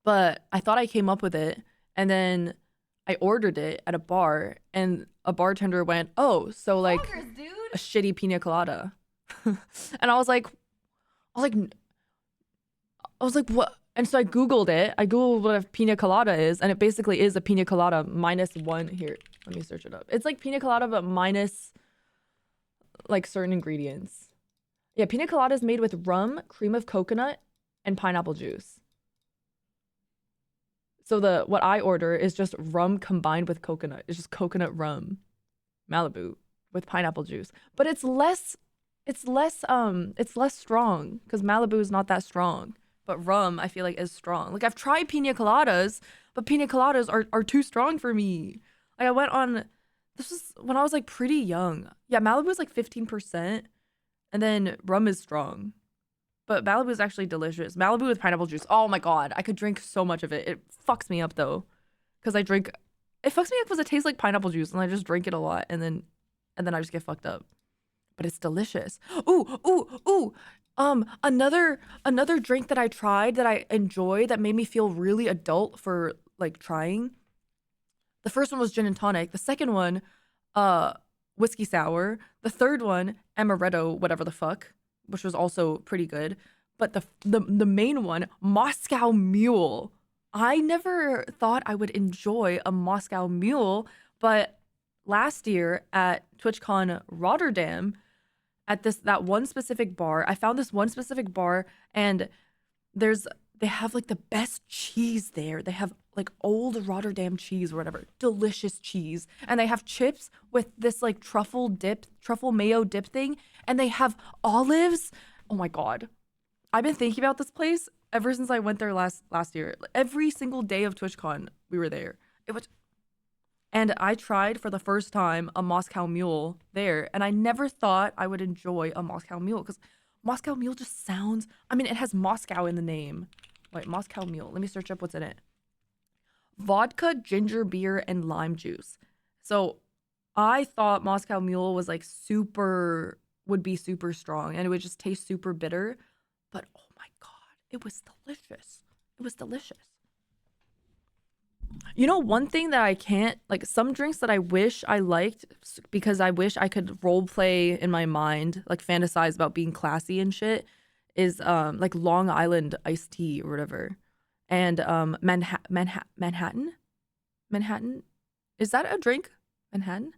But I thought I came up with it, and then I ordered it at a bar, and a bartender went, "Oh, so like Poggers, dude. a shitty pina colada." And I was like, what? And so I Googled it. I Googled what a pina colada is, and it basically is a pina colada minus one. Here, let me search it up. It's like pina colada, but minus like certain ingredients. Yeah, pina colada is made with rum, cream of coconut, and pineapple juice. So what I order is just rum combined with coconut. It's just coconut rum, Malibu with pineapple juice. But it's less strong because Malibu is not that strong. But rum, I feel like, is strong. Like I've tried pina coladas, but pina coladas are too strong for me. Like I went on, this was when I was like pretty young. Yeah, Malibu is like 15%, and then rum is strong. But Malibu is actually delicious. Malibu with pineapple juice. Oh my god, I could drink so much of it. It fucks me up though, because it fucks me up because it tastes like pineapple juice, and I just drink it a lot, and then I just get fucked up. But it's delicious. Ooh. Another drink that I tried that I enjoyed that made me feel really adult for like trying. The first one was gin and tonic. The second one, whiskey sour. The third one, amaretto, whatever the fuck, which was also pretty good. But the main one, Moscow Mule. I never thought I would enjoy a Moscow Mule, but last year at TwitchCon Rotterdam, at that one specific bar, I found this one specific bar, and they have like the best cheese there. They have like old Rotterdam cheese or whatever, delicious cheese, and they have chips with this like truffle mayo dip thing, and they have olives. Oh my god, I've been thinking about this place ever since I went there last year. Every single day of TwitchCon, we were there. And I tried for the first time a Moscow Mule there, and I never thought I would enjoy a Moscow Mule because Moscow Mule just sounds, I mean, it has Moscow in the name. Wait, Moscow Mule. Let me search up what's in it. Vodka, ginger beer, and lime juice. So I thought Moscow Mule was like would be super strong, and it would just taste super bitter. But oh my god, it was delicious. It was delicious. You know, one thing that I can't, like some drinks that I wish I liked because I wish I could role play in my mind, like fantasize about being classy and shit, is like Long Island iced tea or whatever. And Manhattan? Manhattan? Is that a drink? Manhattan?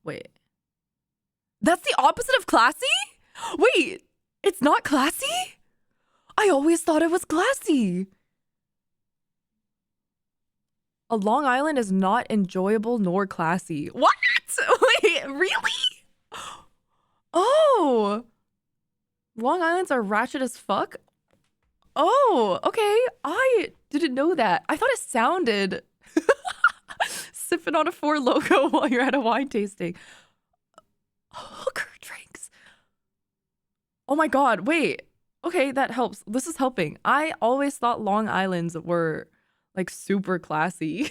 Wait. That's the opposite of classy? Wait, it's not classy? I always thought it was classy. A Long Island is not enjoyable nor classy. What? Wait, really? Oh. Long Islands are ratchet as fuck? Oh, okay. I didn't know that. I thought it sounded sipping on a Four Loko while you're at a wine tasting. Hooker drinks. Oh my god, wait. Okay, that helps. This is helping. I always thought Long Islands were like super classy.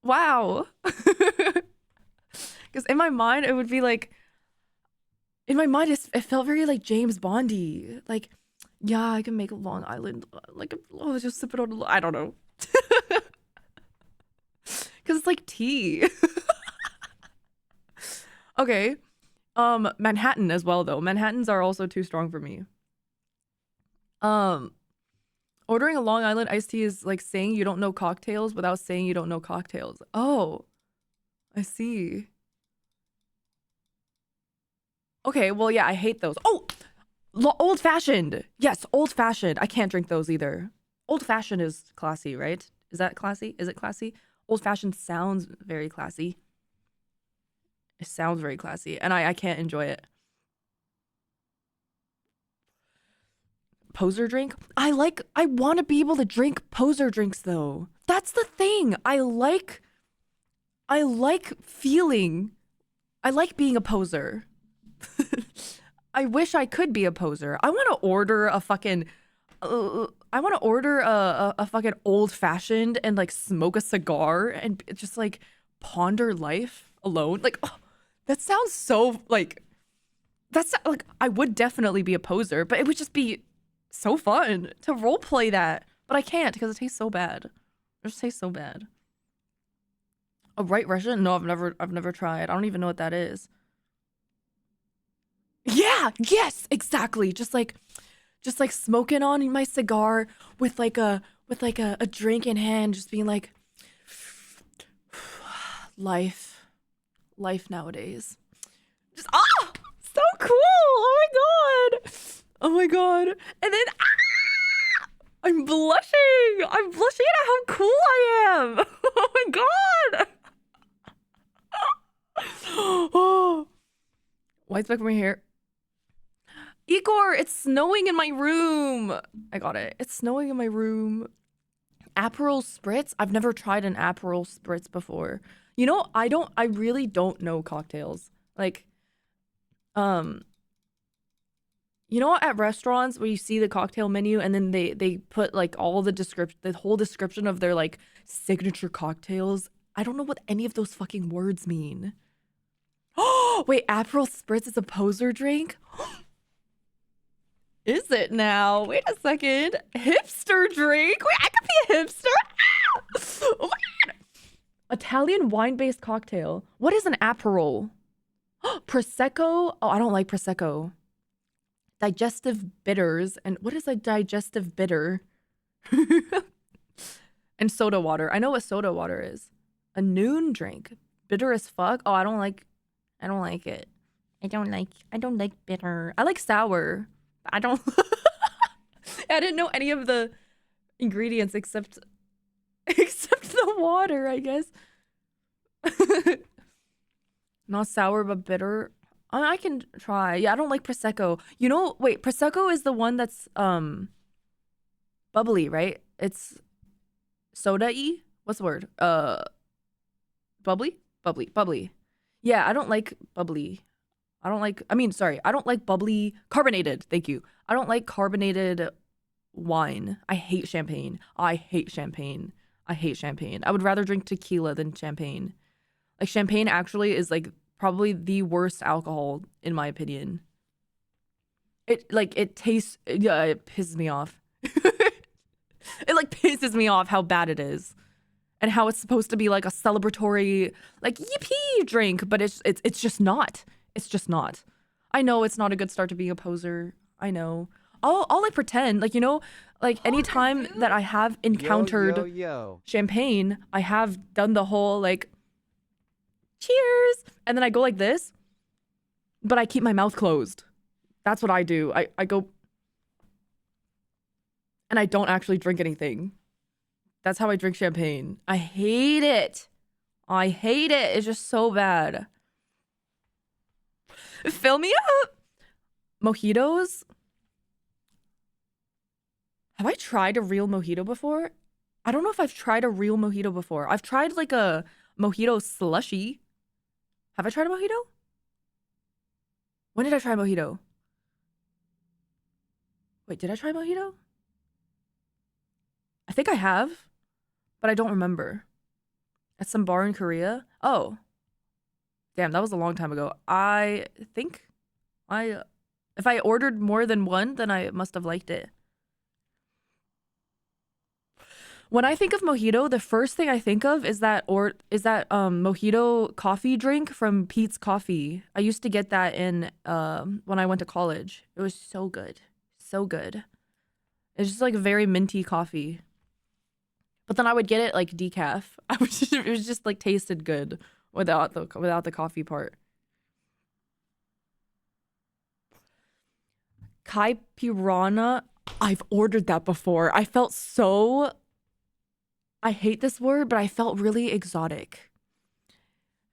Wow. Because in my mind, it would be like, in my mind, it felt very like James Bondy. Like, yeah, I can make a Long Island, like, oh, just sip it on, I don't know. Because it's like tea. Okay. Manhattan as well, though. Manhattans are also too strong for me. Ordering a Long Island iced tea is like saying you don't know cocktails without saying you don't know cocktails. Oh, I see. Okay, well, yeah, I hate those. Oh, old fashioned. Yes, old fashioned. I can't drink those either. Old fashioned is classy, right? Is that classy? Is it classy? Old fashioned sounds very classy. It sounds very classy, and I can't enjoy it. Poser drink? I want to be able to drink poser drinks though. That's the thing. I like feeling, I like being a poser. I wish I could be a poser. I want to order a fucking a fucking old fashioned and like smoke a cigar and just like ponder life alone. Like, oh, that sounds so like, that's like, I would definitely be a poser, but it would just be so fun to role play that. But I can't because it tastes so bad. It just tastes so bad. A White Russian? No, I've never tried. I don't even know what that is. Yeah, yes, exactly. Just like smoking on my cigar with like a drink in hand, just being like, life nowadays. Just so cool. Oh my god. And then I'm blushing at how cool I am. Oh my god. Oh, white speck in my hair. Igor, it's snowing in my room. I got it. It's snowing in my room. Aperol Spritz? I've never tried an Aperol Spritz before. You know, I really don't know cocktails. Like, you know, at restaurants where you see the cocktail menu and then they put like all the whole description of their like signature cocktails. I don't know what any of those fucking words mean. Oh, wait, Aperol Spritz is a poser drink? Is it now? Wait a second. Hipster drink? Wait, I could be a hipster? Ah! Oh my god. Italian wine-based cocktail. What is an Aperol? Prosecco? Oh, I don't like Prosecco. Digestive bitters. And what is a digestive bitter? And soda water. I know what soda water is. A noon drink. Bitter as fuck? Oh, I don't like it. I don't like bitter. I like sour. I don't I didn't know any of the ingredients except the water, I guess. Not sour but bitter. I can try. Yeah, I don't like Prosecco. You know, wait, Prosecco is the one that's bubbly, right? It's soda-y? What's the word? Bubbly? Bubbly. Yeah, I don't like bubbly. I don't like bubbly, carbonated. Thank you. I don't like carbonated wine. I hate champagne. I would rather drink tequila than champagne. Like, champagne actually is like probably the worst alcohol in my opinion. It tastes, yeah, it pisses me off. It like pisses me off how bad it is. And how it's supposed to be like a celebratory, like, yippee drink, but it's just not. It's just not. I know it's not a good start to being a poser. I know. I'll like pretend, like, you know, like anytime dude. that I have encountered Yo. champagne, I have done the whole like cheers, and then I go like this, but I keep my mouth closed. That's what I do. I go and I don't actually drink anything. That's how I drink champagne. I hate it. I hate it. It's just so bad. Fill me up. Mojitos. Have I tried a real mojito before? I don't know if I've tried a real mojito before. I've tried like a mojito slushy. Have I tried a mojito? When did I try mojito? Wait, did I try mojito? I think I have, but I don't remember. At some bar in Korea. Oh. Damn, that was a long time ago. I think if I ordered more than one, then I must have liked it. When I think of mojito, the first thing I think of is that mojito coffee drink from Pete's Coffee. I used to get that in when I went to college. It was so good. So good. It's just like a very minty coffee. But then I would get it like decaf. It was just like tasted good without the coffee part. Kai Piranha, I've ordered that before. I felt so, I hate this word, but I felt really exotic.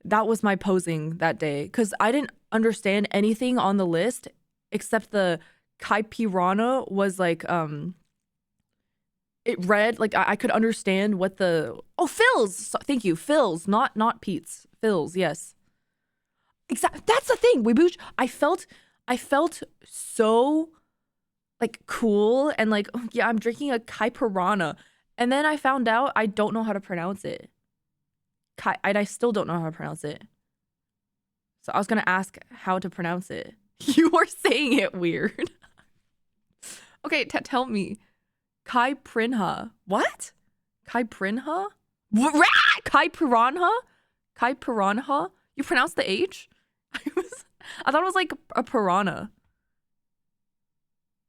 That was my posing that day because I didn't understand anything on the list except the Kai Piranha was like it read like I could understand what the Phil's. Thank you, Phil's, not Pete's. Phil's, yes. Exactly. That's the thing. I felt so like cool and like, oh, yeah, I'm drinking a Kai Piranha, and then I found out I don't know how to pronounce it. And I still don't know how to pronounce it. So I was gonna ask how to pronounce it. You are saying it weird. Okay, tell me. Kai Prinha. What? Kai Prinha? Kai Piranha? Kai Piranha? You pronounce the H? I thought it was like a piranha.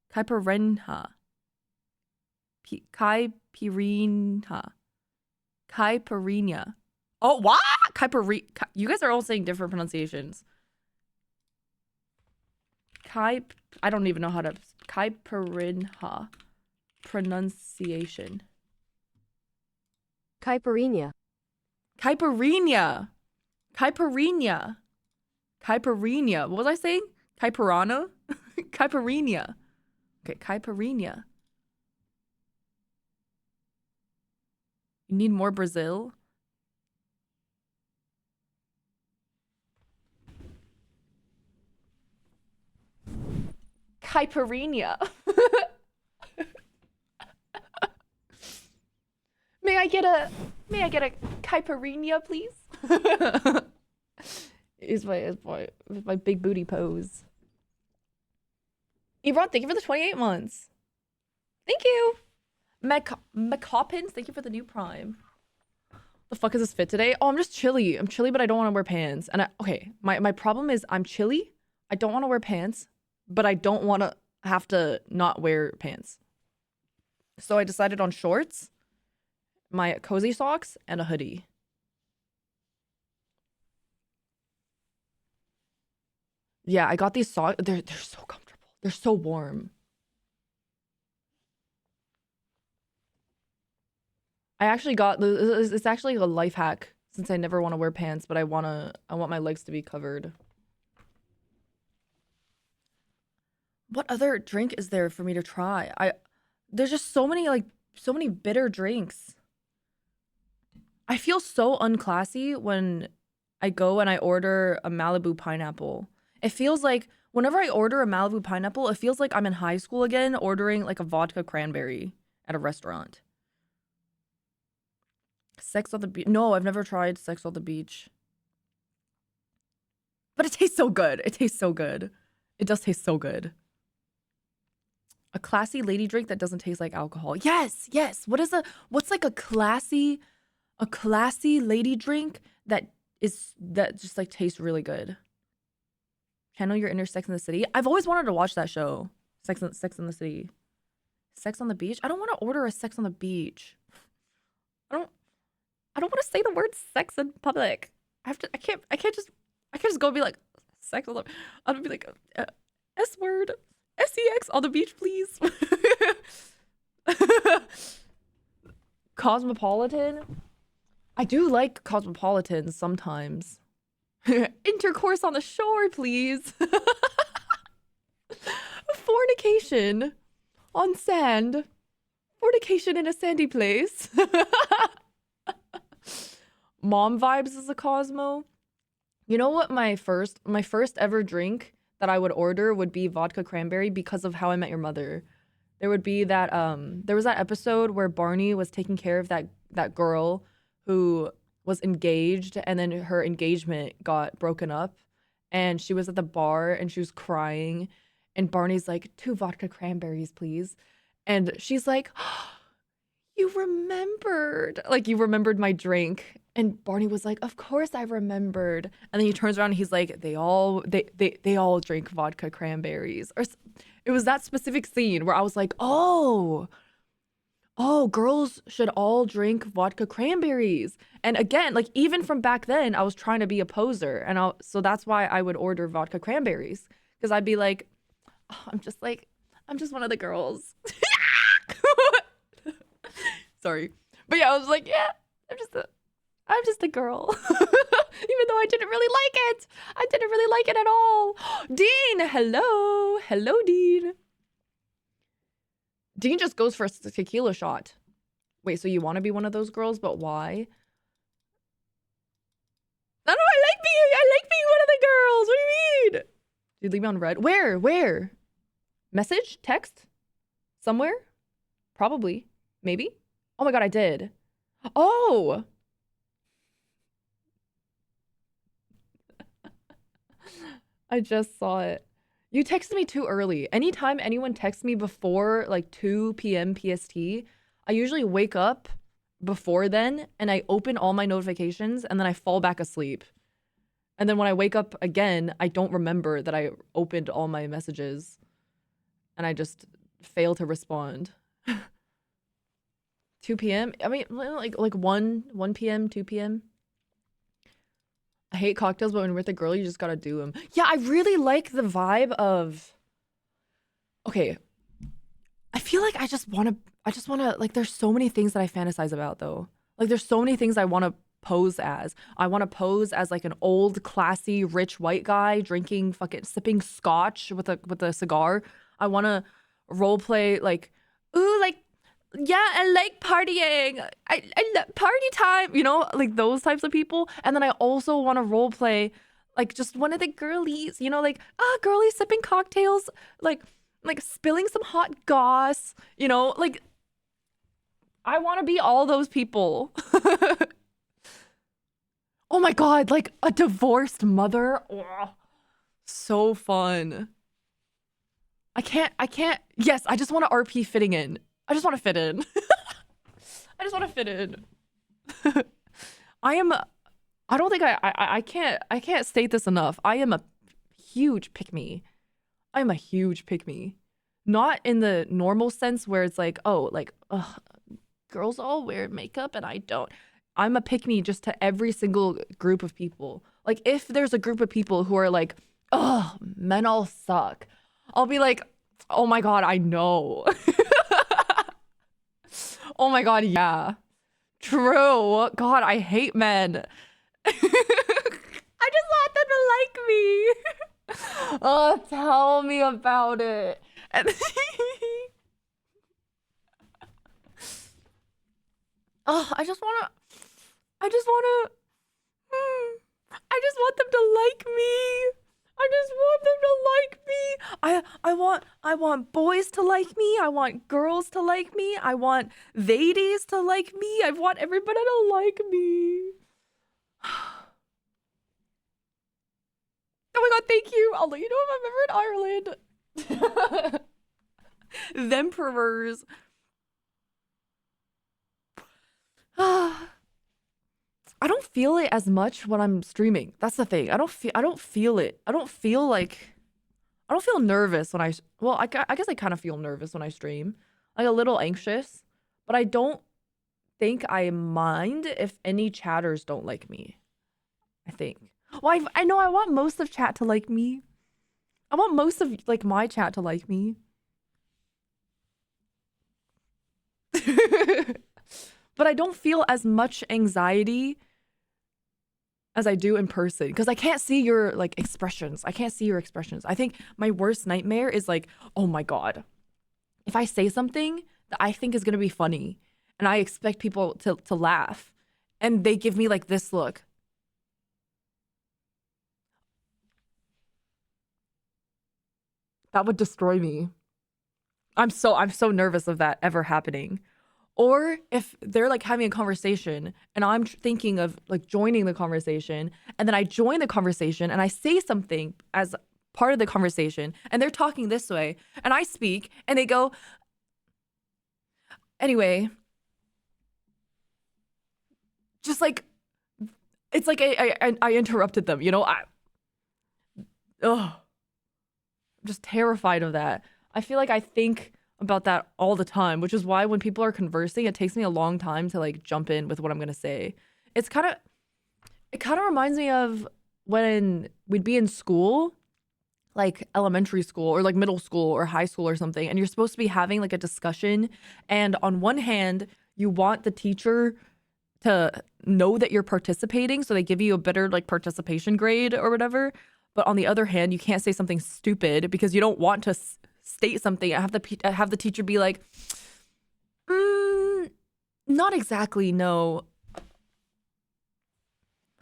Kai Piranha. Kai Pirinha. Kai Pirina. Oh, what? You guys are all saying different pronunciations. I don't even know how to. Kai Pirinha. Pronunciation. Caipirinha. Caipirinha. Caipirinha. Caipirinha. What was I saying? Caipiranha? Caipirinha. Okay, caipirinha. You need more Brazil? Caipirinha. May I get a caipirinha, please? is my big booty pose. Ebron, thank you for the 28 months. Thank you. McCoppins, thank you for the new prime. The fuck is this fit today? Oh, I'm just chilly. I'm chilly, but I don't want to wear pants. And okay, my problem is I'm chilly. I don't want to wear pants, but I don't want to have to not wear pants. So I decided on shorts, my cozy socks, and a hoodie. Yeah, I got these socks. They're so comfortable. They're so warm. I actually got it's actually a life hack since I never want to wear pants, but I want my legs to be covered. What other drink is there for me to try? There's just so many bitter drinks. I feel so unclassy when I go and I order a Malibu pineapple. It feels like whenever I order a Malibu pineapple, it feels like I'm in high school again ordering like a vodka cranberry at a restaurant. Sex on the beach. No, I've never tried sex on the beach. But it tastes so good. It tastes so good. It does taste so good. A classy lady drink that doesn't taste like alcohol. Yes. What's like a classy lady drink that just like tastes really good? Channel your inner Sex in the City. I've always wanted to watch that show. Sex in the City. Sex on the Beach? I don't want to order a Sex on the Beach. I don't want to say the word sex in public. I can't just go be like sex on the, I'll be like S word. SEX on the beach, please. Cosmopolitan. I do like cosmopolitans sometimes. Intercourse on the shore, please. Fornication on sand. Fornication in a sandy place. Mom vibes as a Cosmo. You know what my first ever drink that I would order would be vodka cranberry because of How I Met Your Mother. There would be that there was that episode where Barney was taking care of that girl who was engaged, and then her engagement got broken up, and she was at the bar and she was crying, and Barney's like, 2 vodka cranberries, please. And she's like, oh, you remembered my drink. And Barney was like, of course I remembered. And then he turns around and he's like, they all drink vodka cranberries. Or it was that specific scene where I was like, oh, girls should all drink vodka cranberries. And again, like even from back then, I was trying to be a poser. And so that's why I would order vodka cranberries. Because I'd be like, oh, I'm just one of the girls. Sorry. But yeah, I was like, yeah, I'm just a girl. Even though I didn't really like it. I didn't really like it at all. Dean, hello. Hello, Dean. Dean just goes for a tequila shot. Wait, so you want to be one of those girls, but why? No, I like being one of the girls. What do you mean? You leave me on red. Where? Message? Text? Somewhere? Probably. Maybe? Oh my god, I did. Oh! I just saw it. You texted me too early. Anytime anyone texts me before like 2 p.m. PST, I usually wake up before then and I open all my notifications and then I fall back asleep. And then when I wake up again, I don't remember that I opened all my messages and I just fail to respond. 2 p.m.? I mean, like 1 p.m., 2 p.m. I hate cocktails, but when you're with a girl, you just gotta do them. Yeah, I really like the vibe of... Okay. I feel like I just wanna, like, there's so many things that I fantasize about, though. Like, there's so many things I wanna pose as. I wanna pose as, like, an old, classy, rich white guy sipping scotch with a cigar. I wanna roleplay, like, ooh, like, yeah, I like partying. I love party time, you know, like those types of people. And then I also want to role play like just one of the girlies, you know, like girlies sipping cocktails, like spilling some hot goss, you know, like I want to be all those people. Oh my god, like a divorced mother. Oh, so fun. I can't. Yes, I just want to RP fitting in. I just want to fit in. I just want to fit in. I can't state this enough. I am a huge pick-me. I am a huge pick-me. Not in the normal sense where it's like, oh, like, ugh, girls all wear makeup and I don't. I'm a pick-me just to every single group of people. Like, if there's a group of people who are like, oh, men all suck, I'll be like, oh my god, I know. Oh my god, yeah. True. God, I hate men. I just want them to like me. Oh, tell me about it. Oh, I just want them to like me. I just want them to like me. I want boys to like me. I want girls to like me. I want ladies to like me. I want everybody to like me. Oh my god, thank you. I'll let you know if I'm ever in Ireland. Them Emperors. I don't don't feel it as much when I'm streaming. That's the thing. I don't feel it. I don't feel nervous when I guess I kind of feel nervous when I stream. Like a little anxious, but I don't think I mind if any chatters don't like me. I think. Well, I know I want most of chat to like me. I want most of like my chat to like me. But I don't feel as much anxiety as I do in person because I can't see your like expressions. I can't see your expressions. I think my worst nightmare is like, oh my God, if I say something that I think is going to be funny and I expect people to laugh and they give me like this look. That would destroy me. I'm so nervous of that ever happening. Or if they're like having a conversation and I'm thinking of like joining the conversation and then I join the conversation and I say something as part of the conversation and they're talking this way and I speak and they go, anyway, just like, it's like I interrupted them, you know? I'm just terrified of that. I feel like I think about that all the time, which is why when people are conversing, it takes me a long time to like jump in with what I'm going to say. It kind of reminds me of when we'd be in school, like elementary school or like middle school or high school or something, and you're supposed to be having like a discussion. And on one hand, you want the teacher to know that you're participating, so they give you a better like participation grade or whatever. But on the other hand, you can't say something stupid because you don't want to state something. I have the teacher be like, not exactly, no.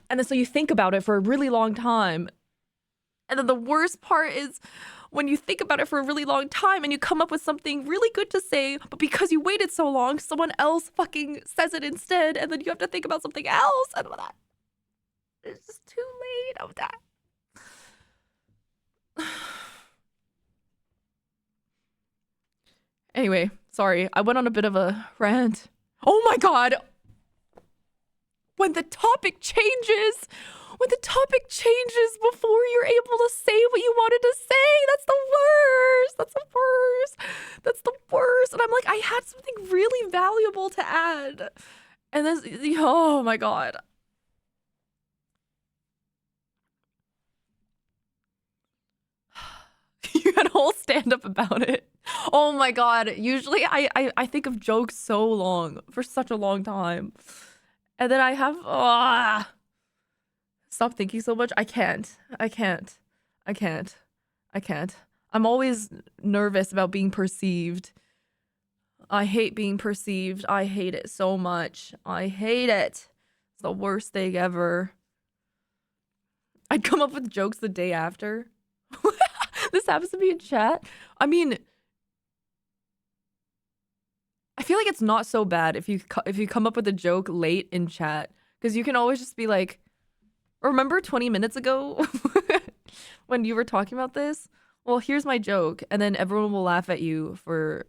And then so you think about it for a really long time. And then the worst part is when you think about it for a really long time and you come up with something really good to say, but because you waited so long, someone else fucking says it instead, and then you have to think about something else. And that, it's just too late of that. Anyway, sorry. I went on a bit of a rant. Oh my God. When the topic changes before you're able to say what you wanted to say, that's the worst. That's the worst. And I'm like, I had something really valuable to add. And this, oh my God. You had a whole stand-up about it. Oh my God. Usually I think of jokes for such a long time. And then I have, stop thinking so much. I can't. I'm always nervous about being perceived. I hate being perceived. I hate it so much. I hate it. It's the worst thing ever. I'd come up with jokes the day after. This happens to be in chat. I mean, I feel like it's not so bad if you come up with a joke late in chat, because you can always just be like, remember 20 minutes ago when you were talking about this? Well, here's my joke, and then everyone will laugh at you for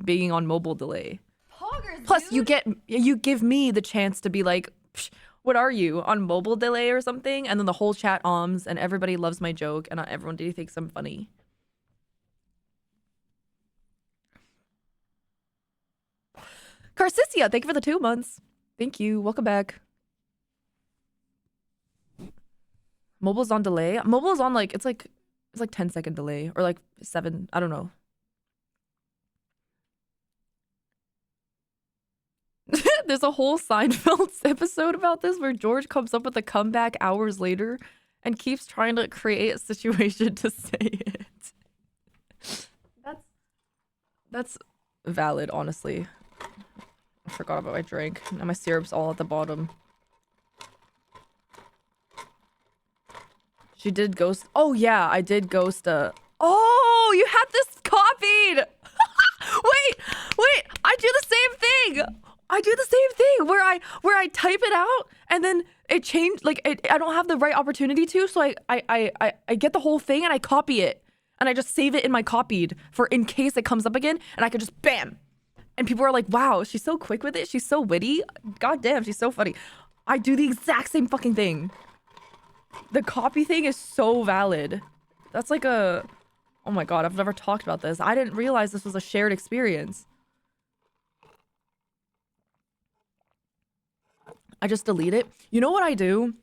being on mobile delay. Poggers, Plus, dude. you give me the chance to be like, what are you, on mobile delay or something? And then the whole chat ums and everybody loves my joke and everyone thinks I'm funny. Carcicia, thank you for the 2 months. Thank you. Welcome back. Mobile's on delay. Mobile's on like, it's like 10-second delay or like 7. I don't know. There's a whole Seinfeld episode about this where George comes up with a comeback hours later and keeps trying to create a situation to say it. That's valid, honestly. I forgot about my drink. Now my syrup's all at the bottom. She did ghost. Oh yeah, I did ghost Oh, you had this copied. Wait, I do the same thing. Where I type it out and then it changed, like I don't have the right opportunity to, so I get the whole thing and I copy it and I just save it in my copied for in case it comes up again, and I could just bam. And people are like, wow, she's so quick with it. She's so witty. God damn, she's so funny. I do the exact same fucking thing. The copy thing is so valid. That's like a... Oh my god, I've never talked about this. I didn't realize this was a shared experience. I just delete it. You know what I do?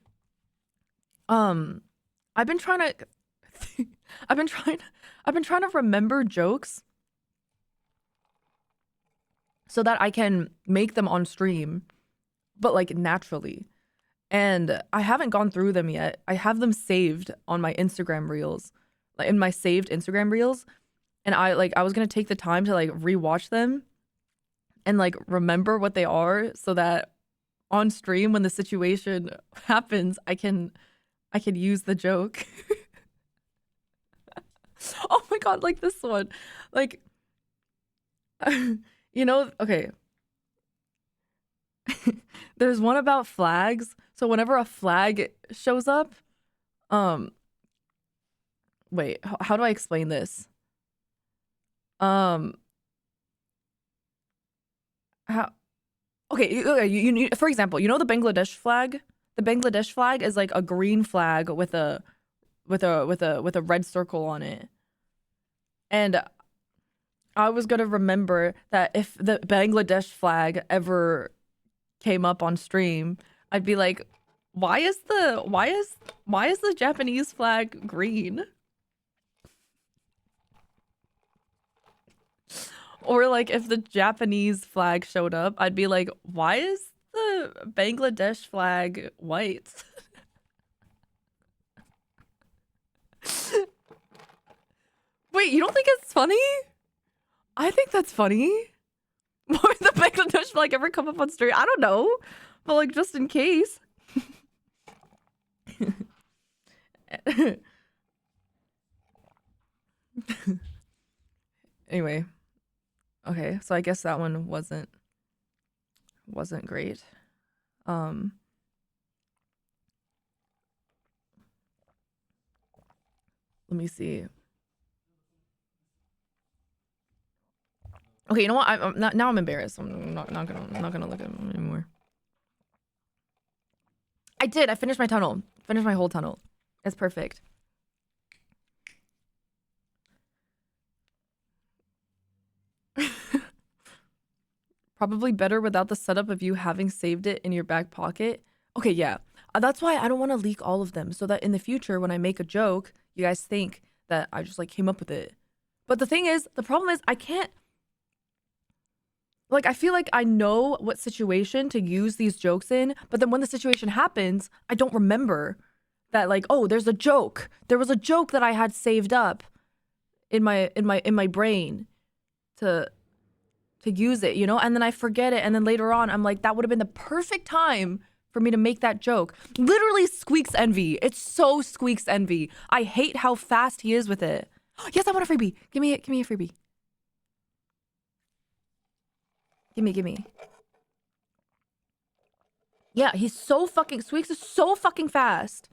I've been trying to I've been trying to remember jokes so that I can make them on stream, but like naturally. And I haven't gone through them yet. I have them saved on my Instagram reels, like in my saved Instagram reels. And I was going to take the time to like rewatch them and like remember what they are so that on stream when the situation happens, I can use the joke. Oh my god, like this one. Like you know, okay. There's one about flags. So whenever a flag shows up, wait, how do I explain this? How okay, you for example, you know the Bangladesh flag? The Bangladesh flag is like a green flag with a red circle on it. And I was gonna remember that if the Bangladesh flag ever came up on stream, I'd be like, why is the Japanese flag green? Or like if the Japanese flag showed up, I'd be like, why is the Bangladesh flag white? Wait, you don't think it's funny? I think that's funny. Why would the Bangladesh flag ever come up on stream? I don't know. But like just in case. Anyway. Okay, so I guess that one wasn't great. Let me see. Okay, you know what? I'm not, now I'm embarrassed. I'm not gonna look at them anymore. I did. I finished my tunnel. Finished my whole tunnel. It's perfect. Probably better without the setup of you having saved it in your back pocket. Okay, yeah. That's why I don't want to leak all of them so that in the future when I make a joke, you guys think that I just like came up with it. But the thing is, the problem is I can't, like, I feel like I know what situation to use these jokes in, but then when the situation happens, I don't remember that, like, oh, there's a joke. There was a joke that I had saved up in my brain to use it, you know? And then I forget it, and then later on I'm like, that would have been the perfect time for me to make that joke. Literally Squeak's envy. It's so Squeak's envy. I hate how fast he is with it. Yes, I want a freebie. Give me a freebie. Give me. Yeah, he's so fucking... Squeaks is so fucking fast.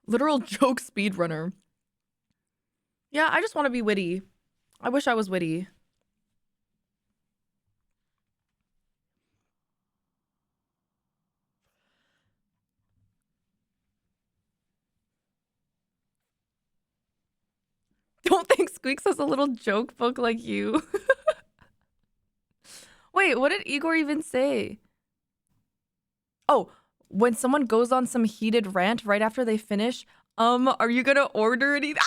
Literal joke speedrunner. Yeah, I just want to be witty. I wish I was witty. Don't think Squeaks has a little joke book like you. Wait, what did Igor even say? Oh, when someone goes on some heated rant right after they finish, are you gonna order anything? Ah!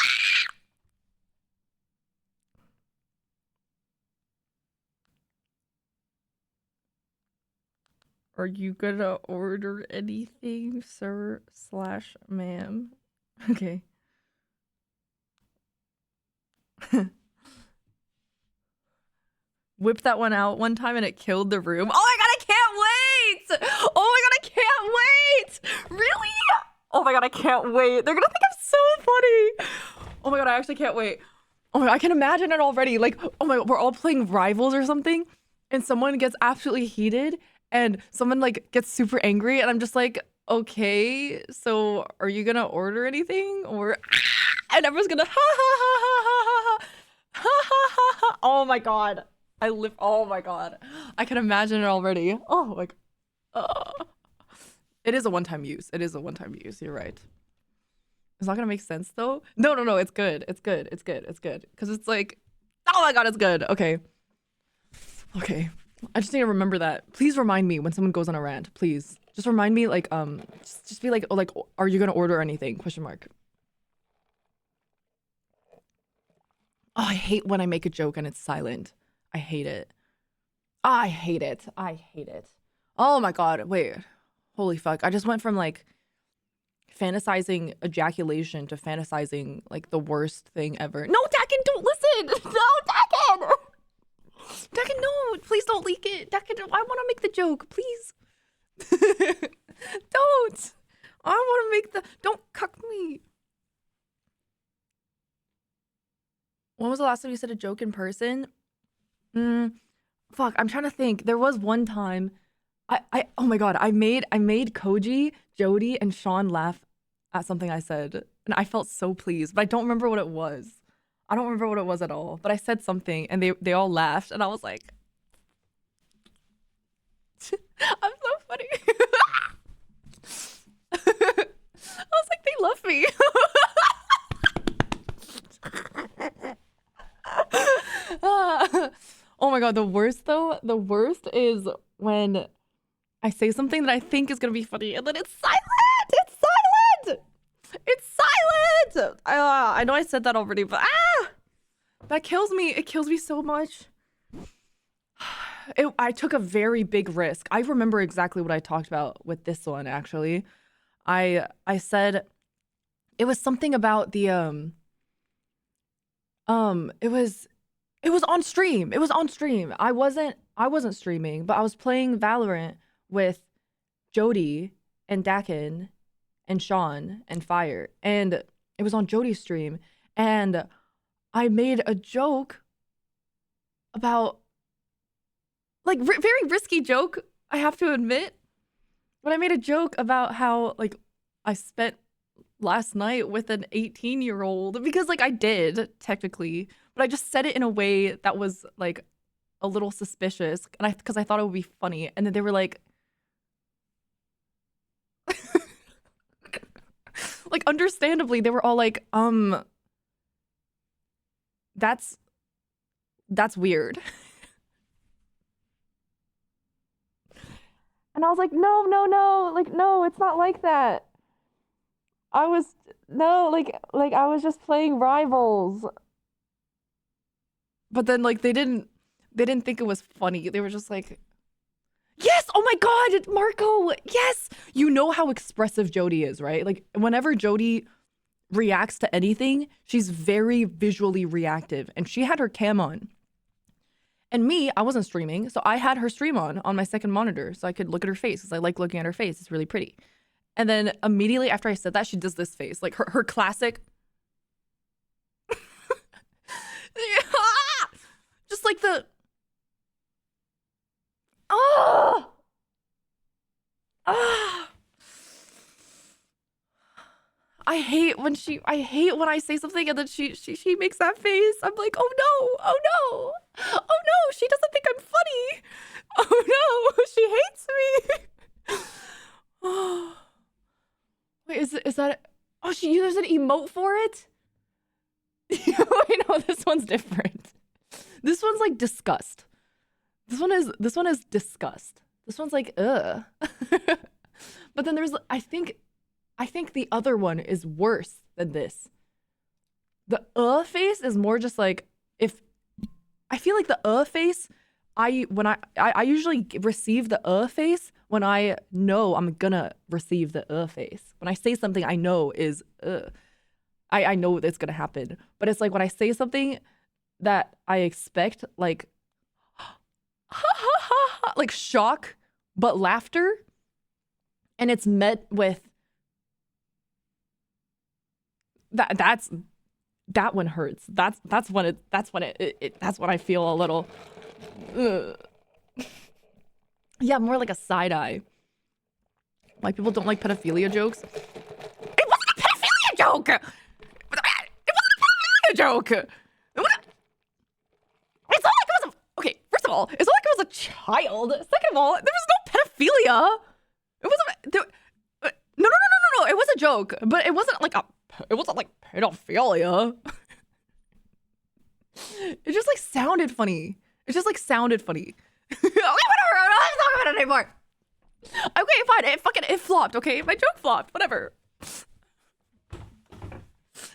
Are you gonna order anything, sir/ma'am? Okay. Whipped that one out one time and it killed the room. Oh my god, I can't wait! Oh my god, I can't wait! Really? Oh my god, I can't wait. They're gonna think I'm so funny. Oh my god, I actually can't wait. Oh my god, I can imagine it already. Like, oh my god, we're all playing Rivals or something, and someone gets absolutely heated, and someone like gets super angry, and I'm just like, okay, so are you gonna order anything? Or and everyone's gonna ha ha ha ha ha ha ha ha ha ha. Oh my god. Oh my god. I can imagine it already. Oh my god. It is a one-time use. It is a one-time use. You're right. It's not gonna make sense though. No, no, no. It's good. It's good. It's good. It's good. Because it's like, oh my god, it's good. Okay. Okay. I just need to remember that. Please remind me when someone goes on a rant. Please. Just remind me, like, just be like, are you gonna order anything? Question mark. Oh, I hate when I make a joke and it's silent. I hate it. I hate it. I hate it. Oh my god. Wait. Holy fuck. I just went from like fantasizing ejaculation to fantasizing like the worst thing ever. No, Dakin, don't listen. No, Dakin. Dakin, no. Please don't leak it. Dakin, I want to make the joke. Please. Don't. I want to make the... Don't cuck me. When was the last time you said a joke in person? Fuck, I'm trying to think. There was one time oh my god, I made Koji, Jody, and Sean laugh at something I said, and I felt so pleased, but I don't remember what it was. I don't remember what it was at all, but I said something and they all laughed and I was like, I'm so funny. I was like, they love me. Oh my god, the worst though, the worst is when I say something that I think is gonna be funny and then it's silent. It's silent. It's silent. I know I said that already, but that kills me. It kills me so much. I took a very big risk. I remember exactly what I talked about with this one actually. I said it was something about the it was on stream. It was on stream. I wasn't streaming, but I was playing Valorant with Jody and Dakin and Sean and Fire, and it was on Jody's stream, and I made a joke about like very risky joke, I have to admit, but I made a joke about how like I spent last night with an 18-year-old because like I did technically, but I just said it in a way that was like a little suspicious, and because I thought it would be funny, and then they were like like understandably they were all like that's weird. And I was like, no, like no, it's not like that. I was I was just playing Rivals. But then like they didn't think it was funny. They were just like, yes, oh my god, Marco, yes. You know how expressive Jody is, right? Like whenever Jody reacts to anything, she's very visually reactive, and she had her cam on. And me, I wasn't streaming, so I had her stream on my second monitor so I could look at her face, because I like looking at her face. It's really pretty. And then immediately after I said that, she does this face, like her classic just like the I hate when I say something and then she makes that face. I'm like, oh no, oh no, oh no, she doesn't think I'm funny. Oh no, she hates me. Oh, wait, is that? Oh, she uses an emote for it. Wait, no, this one's different. This one's like disgust. This one is disgust. This one's like ugh. But then there's I think the other one is worse than this. The face is more just like, if I feel like the face, I usually receive the face when I know I'm gonna receive the face. When I say something I know is I know it's gonna happen. But it's like when I say something that I expect, like like shock but laughter, and it's met with that one hurts. That's when I feel a little yeah, more like a side eye. Like people don't like pedophilia jokes. It wasn't a pedophilia joke. It wasn't a pedophilia joke. It's all, it's not like I was a child. Second of all, there was no pedophilia. It wasn't. No. It was a joke, but it wasn't like pedophilia. It just like sounded funny. It just like sounded funny. Okay, whatever. I'm not talking about it anymore. Okay, fine. It flopped. Okay, my joke flopped. Whatever.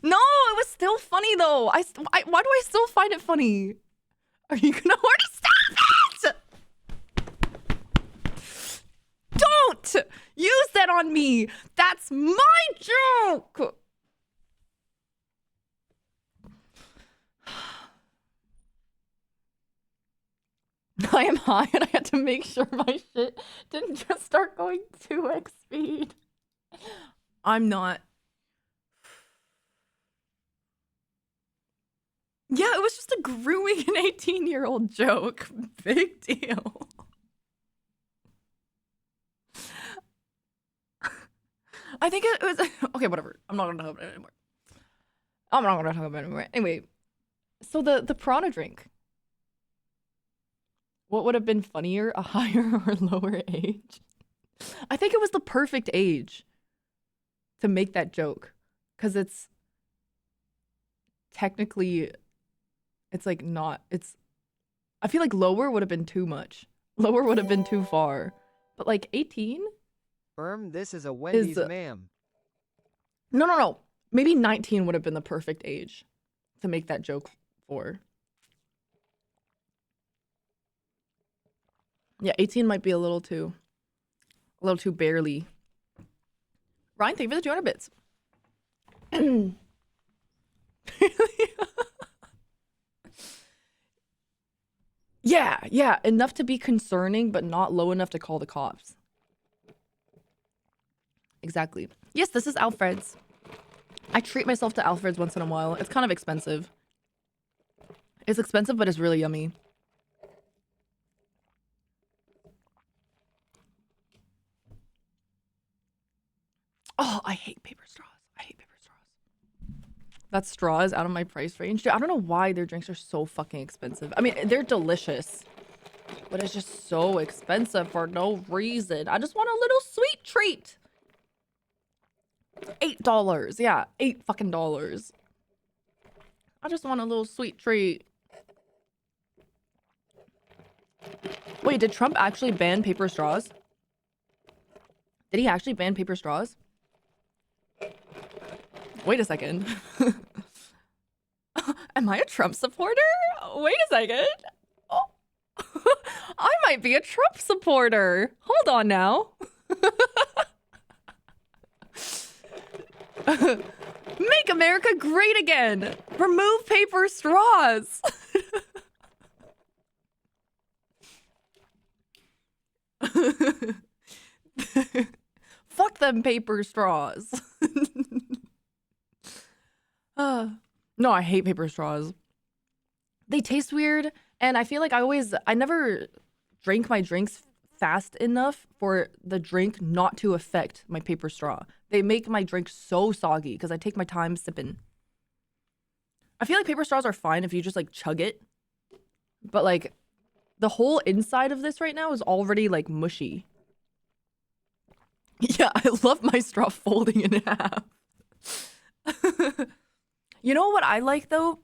No, it was still funny though. Why do I still find it funny? Are you gonna already stop it? Don't use that on me. That's my joke. I am high and I had to make sure my shit didn't just start going 2x speed. I'm not. Yeah, it was just a grooming an 18-year-old joke. Big deal. I think it was okay, whatever. I'm not gonna talk about it anymore. Anyway, so the piranha drink. What would have been funnier, a higher or lower age? I think it was the perfect age to make that joke. Because it's technically, it's like not, it's, I feel like lower would have been too much. Lower would have been too far. But like 18? This is a Wendy's, ma'am. No. Maybe 19 would have been the perfect age to make that joke for. Yeah, 18 might be a little too barely. Ryan, thank you for the 200 bits. Yeah, enough to be concerning, but not low enough to call the cops. Exactly. Yes, this is Alfred's. I treat myself to Alfred's once in a while. It's kind of expensive. It's expensive, but it's really yummy. Oh, I hate paper straws. I hate paper straws. That straw is out of my price range. Dude, I don't know why their drinks are so fucking expensive. I mean, they're delicious, but it's just so expensive for no reason. I just want a little sweet treat. $8. Yeah, $8 fucking dollars. I just want a little sweet treat. Wait, did Trump actually ban paper straws? Did he actually ban paper straws? Wait a second. Am I a Trump supporter? Wait a second. Oh. I might be a Trump supporter. Hold on now. Make America great again. Remove paper straws. Fuck them paper straws. No, I hate paper straws. They taste weird, and I feel like I never drink my drinks fast enough for the drink not to affect my paper straw. They make my drink so soggy because I take my time sipping. I feel like paper straws are fine if you just like chug it, but like the whole inside of this right now is already like mushy. Yeah, I love my straw folding in half. You know what I like though?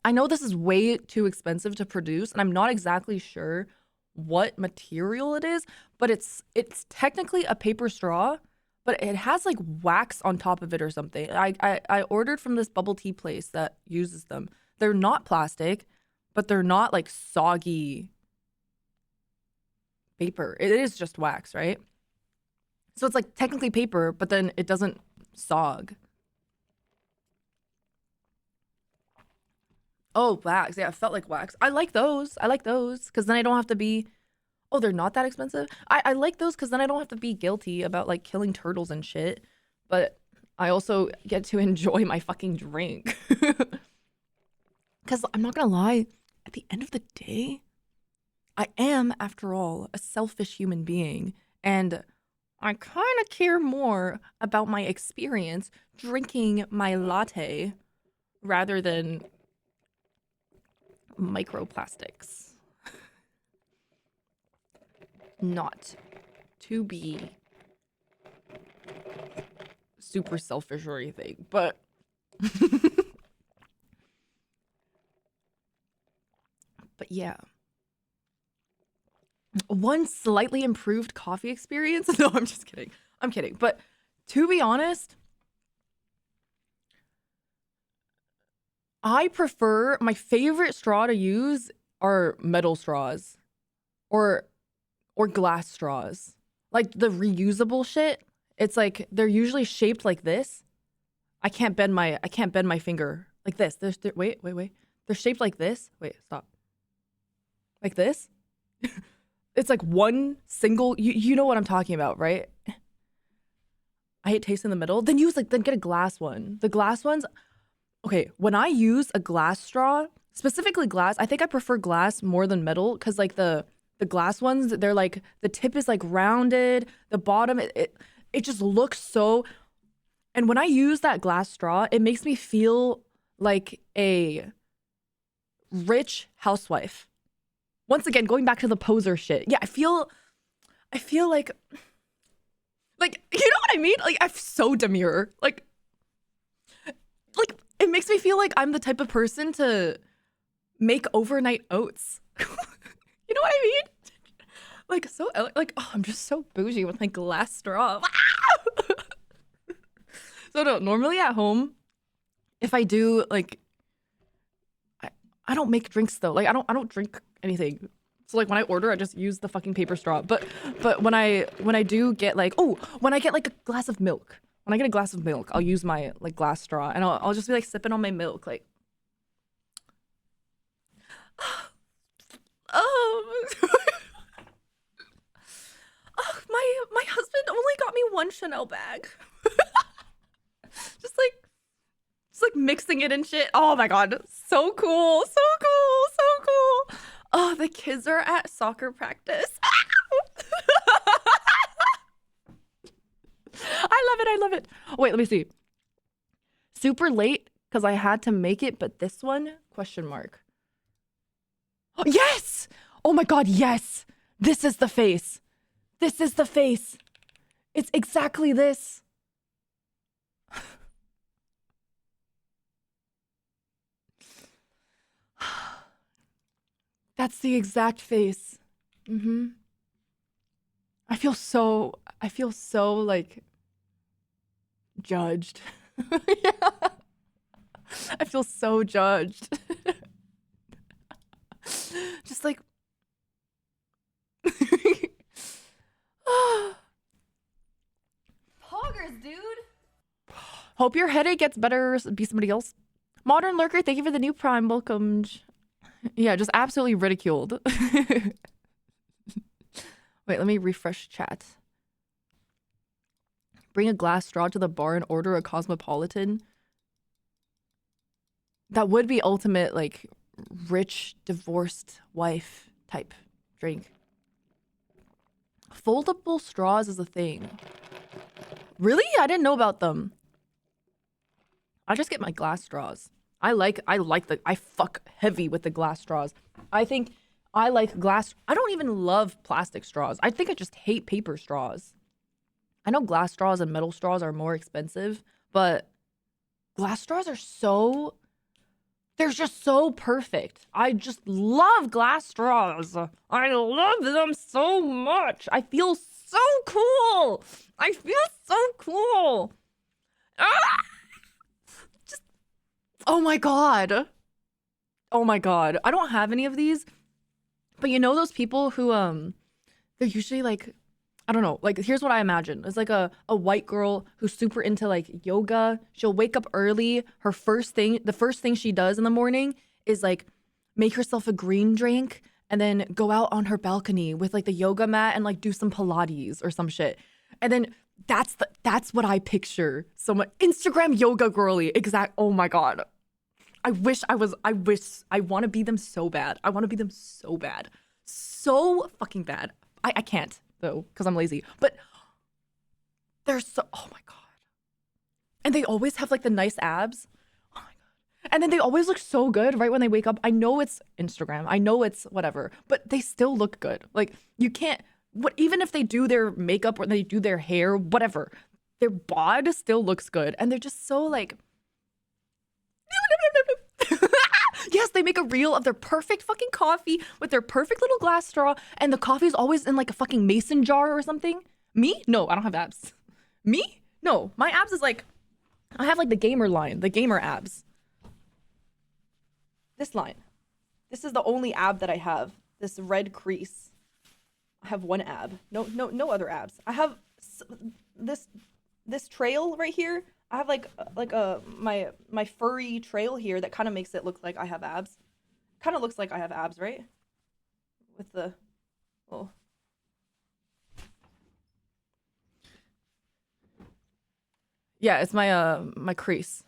I know this is way too expensive to produce, and I'm not exactly sure what material it is, but it's technically a paper straw, but it has like wax on top of it or something. I ordered from this bubble tea place that uses them. They're not plastic, but they're not like soggy paper. It is just wax, right? So it's like technically paper, but then it doesn't sog. Oh, wax. Yeah, it felt like wax. I like those. Because then I don't have to be... Oh, they're not that expensive? I like those because then I don't have to be guilty about, like, killing turtles and shit. But I also get to enjoy my fucking drink. Because I'm not gonna lie, at the end of the day, I am, after all, a selfish human being. And I kind of care more about my experience drinking my latte rather than... microplastics. Not to be super selfish or anything, but but yeah. One slightly improved coffee experience. No, I'm just kidding. I'm kidding. But to be honest, I prefer, my favorite straw to use are metal straws or glass straws. Like the reusable shit. It's like they're usually shaped like this. I can't bend my finger like this. Wait. They're shaped like this. Wait, stop. Like this. It's like one single, you know what I'm talking about, right? I hate tasting the middle. Then get a glass one. The glass ones, okay, when I use a glass straw, specifically glass, I think I prefer glass more than metal because like the glass ones, they're like, the tip is like rounded, the bottom, it just looks so, and when I use that glass straw, it makes me feel like a rich housewife. Once again, going back to the poser shit. Yeah, I feel like you know what I mean? Like I'm so demure. Like it makes me feel like I'm the type of person to make overnight oats. You know what I mean? Like like, oh, I'm just so bougie with my glass straw. So no, normally at home, if I do like, I don't make drinks though. Like I don't drink anything. So like when I order, I just use the fucking paper straw. But when I do get like, when I get like a glass of milk, when I get a glass of milk, I'll use my like glass straw and I'll just be like sipping on my milk like, oh, my husband only got me one Chanel bag. just like mixing it and shit. Oh my god, so cool. Oh, the kids are at soccer practice. I love it. Wait, let me see. Super late because I had to make it, but this one? Question mark. Oh, yes! Oh my god, yes! This is the face. It's exactly this. That's the exact face. I feel so like judged. Yeah. I feel so judged. Just like Poggers, dude. hope your headache gets better. Be somebody else. Modern Lurker, thank you for the new Prime. Welcome. Yeah, just absolutely ridiculed. Wait, let me refresh chat. Bring a glass straw to the bar and order a cosmopolitan. That would be ultimate, like, rich, divorced wife type drink. Foldable straws is a thing. Really? I didn't know about them. I just get my glass straws. I fuck heavy with the glass straws. I think I like glass. I don't even love plastic straws. I think I just hate paper straws. I know glass straws and metal straws are more expensive, but glass straws are they're just so perfect. I just love glass straws. I love them so much. I feel so cool. Ah! Oh my god. I don't have any of these. But you know those people who they're usually like, I don't know, like here's what I imagine. It's like a white girl who's super into like yoga. She'll wake up early. The first thing she does in the morning is like make herself a green drink and then go out on her balcony with like the yoga mat and like do some Pilates or some shit. And then that's what I picture. Someone Instagram yoga girly. Oh my god. I want to be them so bad. So fucking bad. I can't though, because I'm lazy. But they're so, oh my god. And they always have like the nice abs. Oh my god. And then they always look so good right when they wake up. I know it's Instagram. I know it's whatever, but they still look good. Like you can't what, even if they do their makeup or they do their hair, whatever, their bod still looks good. And they're just so like, yes, they make a reel of their perfect fucking coffee with their perfect little glass straw, and the coffee is always in like a fucking mason jar or something. Me? No, I don't have abs. Me? No, my abs is like, I have like the gamer line, the gamer abs. This line. This is the only ab that I have. This red crease. I have one ab. No other abs. I have this trail right here. I have like my furry trail here that kind of makes it look like I have abs. Kind of looks like I have abs, right? With the little. Yeah, it's my crease.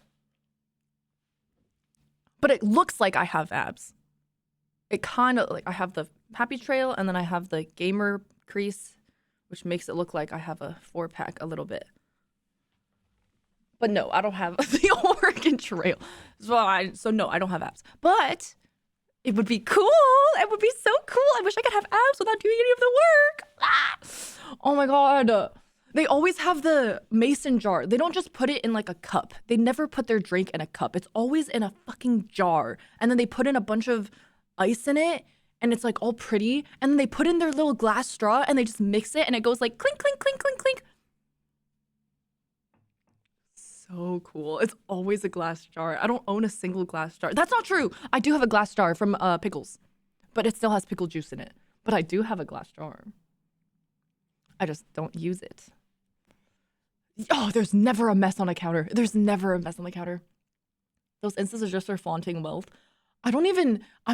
But it looks like I have abs. It kind of like I have the happy trail and then I have the gamer crease, which makes it look like I have a 4-pack a little bit. But no, I don't have the Oregon Trail. So no, I don't have abs. But it would be cool. It would be so cool. I wish I could have abs without doing any of the work. Ah! Oh my God. They always have the mason jar. They don't just put it in like a cup. They never put their drink in a cup. It's always in a fucking jar. And then they put in a bunch of ice in it and it's like all pretty. And then they put in their little glass straw and they just mix it and it goes like clink, clink, clink, clink, clink. So cool. It's always a glass jar. I don't own a single glass jar. That's not true. I do have a glass jar from Pickles, but it still has pickle juice in it. But I do have a glass jar. I just don't use it. Oh, there's never a mess on a counter. There's never a mess on the counter. Those instances just are flaunting wealth. I'm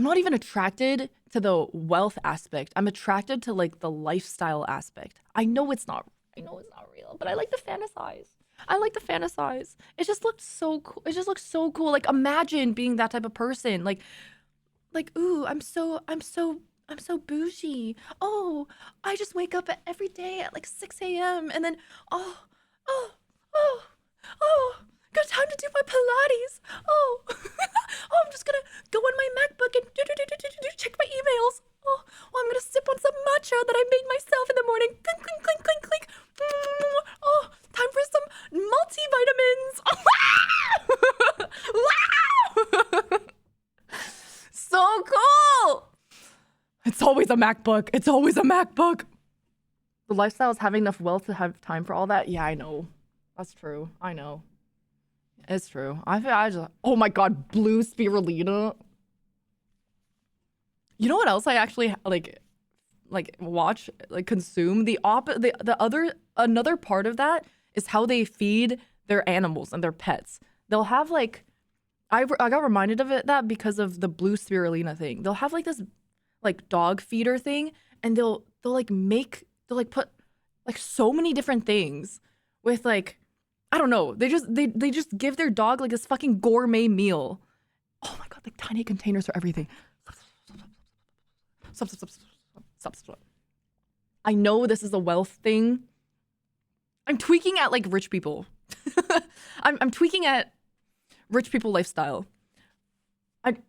not even attracted to the wealth aspect. I'm attracted to like the lifestyle aspect. I know it's not real, but I like to fantasize. It just looks so cool. It just looks so cool. Like imagine being that type of person. Like, ooh, I'm so bougie. Oh, I just wake up every day at like 6 a.m. and then oh, got time to do my Pilates. Oh, I'm just gonna go on my MacBook and check my emails. Oh, I'm gonna sip on some matcha that I made myself in the morning. Clink, clink, clink, clink, clink. Oh, time for some multivitamins. Wow! So cool. It's always a MacBook. It's always a MacBook. The lifestyle is having enough wealth to have time for all that. Yeah, I know. That's true. I know. It's true. I just, oh my God, blue spirulina. You know what else I actually like watch, like consume? Another part of that is how they feed their animals and their pets. They'll have like, I got reminded of that because of the blue spirulina thing. They'll have like this like dog feeder thing and they'll put like so many different things with like, I don't know. They just give their dog like this fucking gourmet meal. Oh my God, like tiny containers for everything. Stop. I know this is a wealth thing. I'm tweaking at like rich people. I'm tweaking at rich people lifestyle. Okay.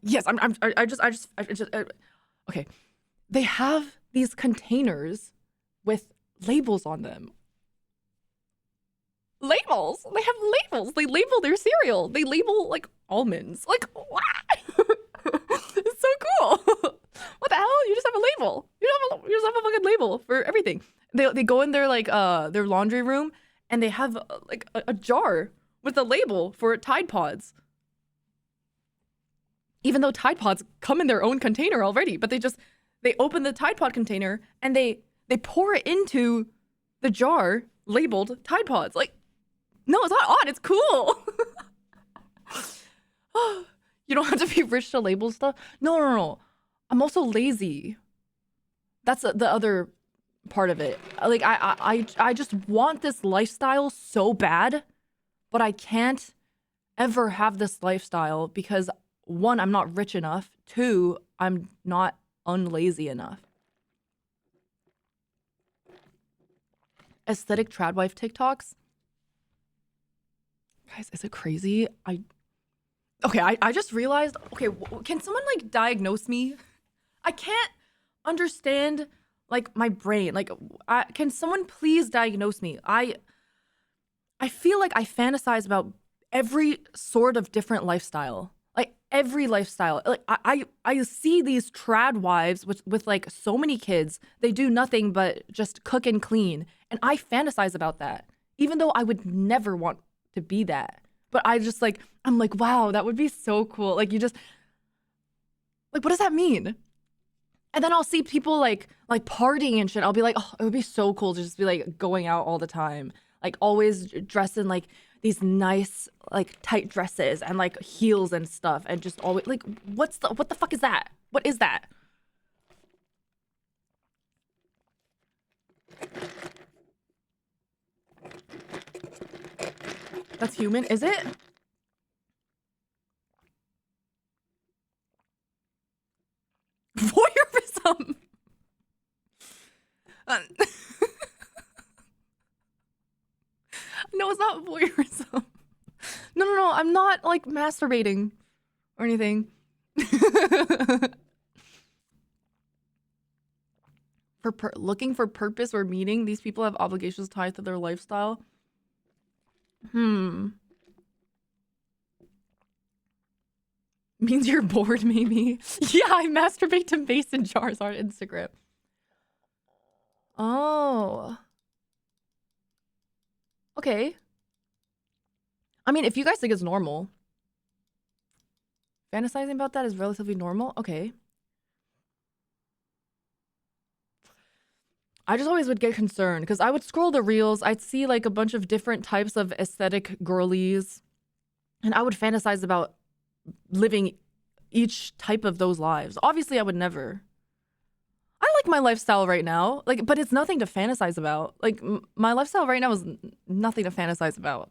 They have these containers with labels on them. Labels. They have labels. They label their cereal. They label like almonds. Like what? It's so cool. What the hell? You just have a label. You just have a fucking label for everything. They go in their like their laundry room and they have like a jar with a label for Tide Pods. Even though Tide Pods come in their own container already, but they open the Tide Pod container and they pour it into the jar labeled Tide Pods. Like, no, it's not odd. It's cool. You don't have to be rich to label stuff. No. I'm also lazy. That's the other part of it. Like, I just want this lifestyle so bad, but I can't ever have this lifestyle because 1, I'm not rich enough. 2, I'm not unlazy enough. Aesthetic tradwife TikToks. Guys, is it crazy? I just realized, okay, can someone like diagnose me? I can't understand like my brain. Like, can someone please diagnose me? I feel like I fantasize about every sort of different lifestyle. Like every lifestyle. Like I see these trad wives with like so many kids. They do nothing but just cook and clean. And I fantasize about that. Even though I would never want to be that. But I'm like, wow, that would be so cool. Like you just like, what does that mean? And then I'll see people like partying and shit. I'll be like, oh, it would be so cool to just be like going out all the time. Like always dressed in like these nice like tight dresses and like heels and stuff, and just always like what the fuck is that? What is that? That's human, is it? Voyeurism. No, it's not voyeurism. No. I'm not like masturbating or anything. Looking for purpose or meaning, these people have obligations tied to their lifestyle. Means you're bored, maybe. Yeah, I masturbate to mason jars on Instagram. Oh. Okay. I mean, if you guys think it's normal, fantasizing about that is relatively normal. Okay. I just always would get concerned because I would scroll the reels. I'd see like a bunch of different types of aesthetic girlies, and I would fantasize about living each type of those lives. Obviously, I would never. I like my lifestyle right now, like, but it's nothing to fantasize about. Like, my lifestyle right now is nothing to fantasize about.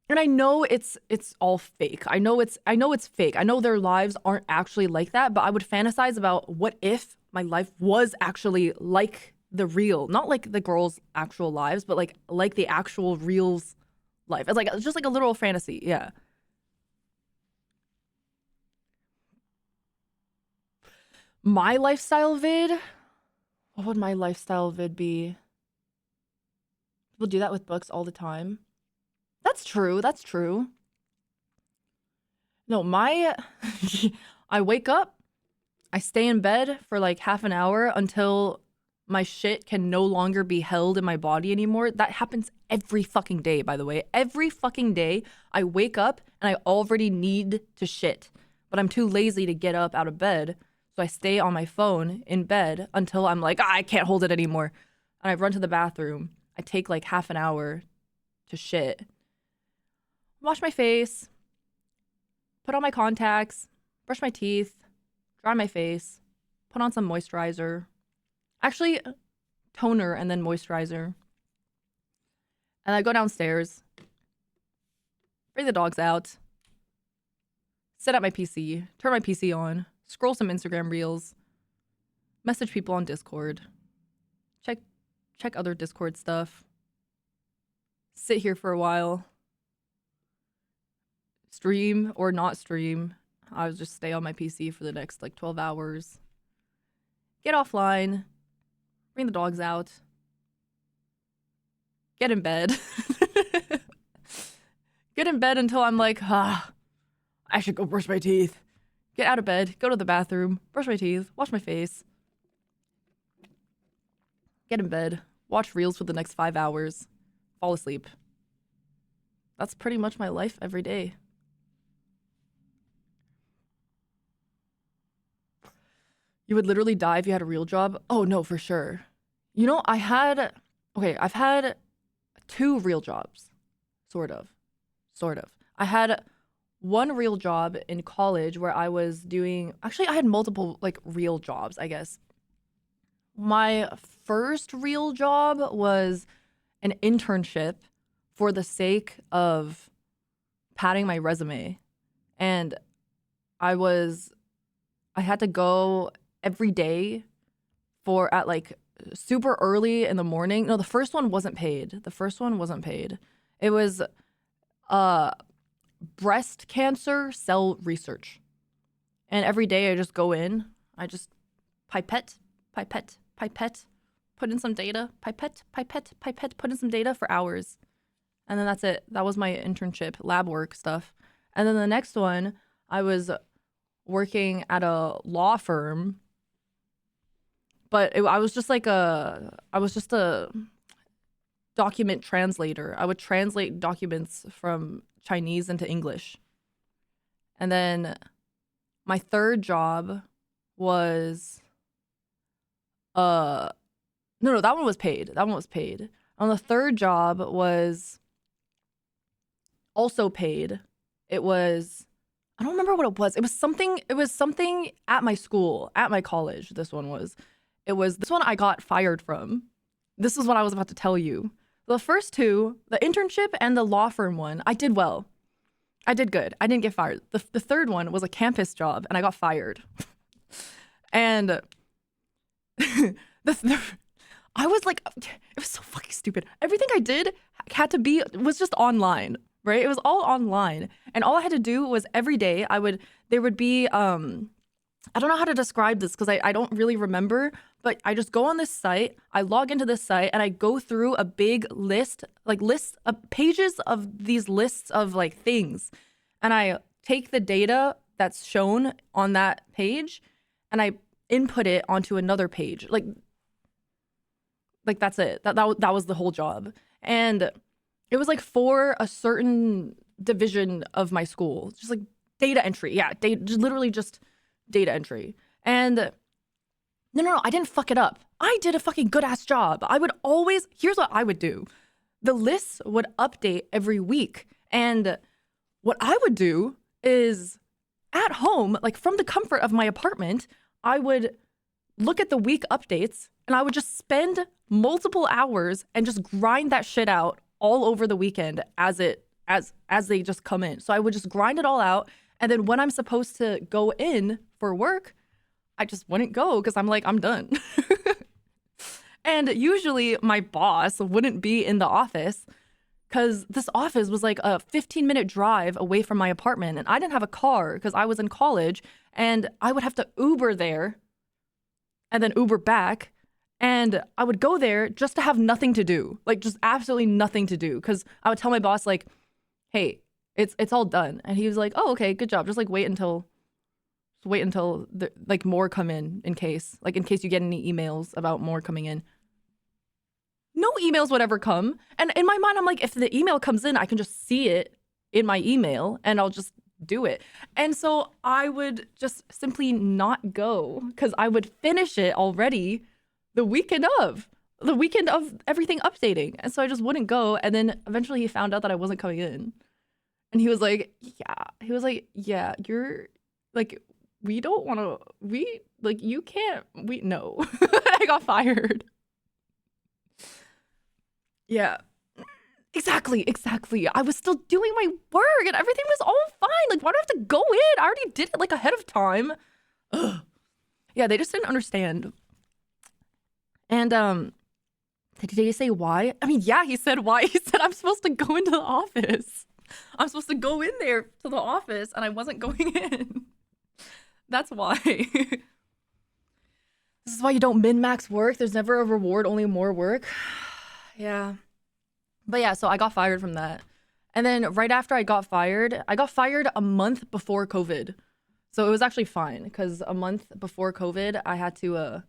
And I know it's all fake. I know it's fake. I know their lives aren't actually like that, but I would fantasize about what if my life was actually like the real, not like the girls' actual lives, but like the actual real's life. It's just like a literal fantasy. Yeah. My lifestyle vid? What would my lifestyle vid be? People do that with books all the time. That's true. That's true. No, I wake up, I stay in bed for like half an hour until my shit can no longer be held in my body anymore. That happens every fucking day, by the way. Every fucking day, I wake up and I already need to shit, but I'm too lazy to get up out of bed. So I stay on my phone in bed until I'm like, I can't hold it anymore. And I run to the bathroom. I take like half an hour to shit. Wash my face, put on my contacts, brush my teeth, dry my face, put on some moisturizer. Actually, toner and then moisturizer. And I go downstairs, bring the dogs out, set up my PC, turn my PC on, scroll some Instagram reels, message people on Discord, check other Discord stuff, sit here for a while, stream or not stream. I would just stay on my PC for the next like 12 hours, get offline, bring the dogs out, get in bed. Get in bed until I'm like, I should go brush my teeth. Get out of bed, go to the bathroom, brush my teeth, wash my face. Get in bed, watch reels for the next 5 hours, fall asleep. That's pretty much my life every day. You would literally die if you had a real job? Oh, no, for sure. You know, I've had 2 real jobs. Sort of. I had one real job in college where I was doing, actually, I had multiple like real jobs, I guess. My first real job was an internship for the sake of padding my resume. And I had to go every day at like super early in the morning. No, the first one wasn't paid. It was breast cancer cell research. And every day I just go in, I just pipette, put in some data, pipette, put in some data for hours. And then that's it. That was my internship, lab work stuff. And then the next one, I was working at a law firm, but I was just a document translator. I would translate documents from Chinese into English. And then my third job was no, that one was paid. And the third job was also paid. It was, I don't remember what it was. It was something at my school, at my college. This one was. It was this one I got fired from. This is what I was about to tell you. The first two, the internship and the law firm one, I did well. I did good. I didn't get fired. The third one was a campus job, and I got fired. And I was like, it was so fucking stupid. Everything I did was just online, right? It was all online. And all I had to do was every day there would be, I don't know how to describe this because I don't really remember, but I just go on this site, I log into this site, and I go through a big list of pages of these lists of like things. And I take the data that's shown on that page and I input it onto another page. Like that's it. That was the whole job. And it was like for a certain division of my school, just like data entry. Yeah, literally just data entry. And no, I didn't fuck it up. I did a fucking good ass job. Here's what I would do. The lists would update every week. And what I would do is at home, like from the comfort of my apartment, I would look at the week updates and I would just spend multiple hours and just grind that shit out all over the weekend as they just come in. So I would just grind it all out. And then when I'm supposed to go in for work, I just wouldn't go because I'm like, I'm done. And usually my boss wouldn't be in the office because this office was like a 15-minute drive away from my apartment. And I didn't have a car because I was in college and I would have to Uber there and then Uber back. And I would go there just to have nothing to do, like just absolutely nothing to do. Because I would tell my boss like, hey, it's all done. And he was like, oh, okay, good job. Just like wait until like more come in case you get any emails about more coming in. No emails would ever come. And in my mind, I'm like, if the email comes in, I can just see it in my email and I'll just do it. And so I would just simply not go because I would finish it already the weekend of everything updating. And so I just wouldn't go. And then eventually he found out that I wasn't coming in. And he was like, yeah, you're like, you can't, no. I got fired. Yeah, exactly. I was still doing my work and everything was all fine. Like, why do I have to go in? I already did it like ahead of time. Ugh. Yeah, they just didn't understand. And did he say why? I mean, yeah, he said why. He said I'm supposed to go into the office. I'm supposed to go in there to the office and I wasn't going in. That's why. This is why you don't min-max work. There's never a reward, only more work. Yeah. But yeah, so I got fired from that. And then right after I got fired a month before COVID. So it was actually fine because a month before COVID, I had to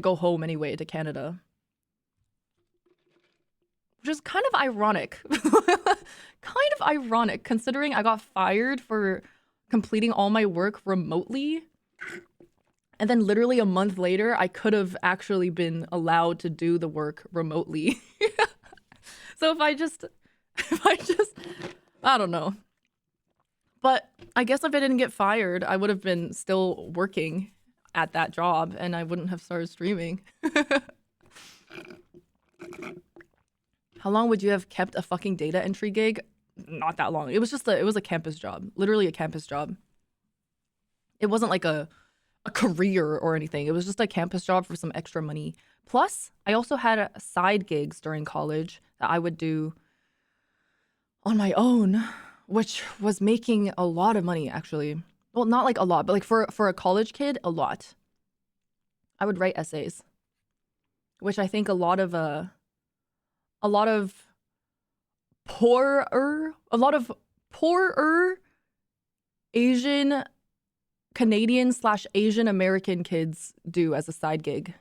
go home anyway to Canada. Which is kind of ironic. Kind of ironic considering I got fired for completing all my work remotely. And then literally a month later, I could have actually been allowed to do the work remotely. So if I just, I don't know. But I guess if I didn't get fired, I would have been still working at that job and I wouldn't have started streaming. How long would you have kept a fucking data entry gig? Not that long. It was a campus job, literally a campus job. It wasn't like a career or anything. It was just a campus job for some extra money. Plus, I also had side gigs during college that I would do on my own, which was making a lot of money actually. Well, not like a lot, but like for a college kid, a lot. I would write essays, which I think a lot of poorer Asian Canadian / Asian American kids do as a side gig.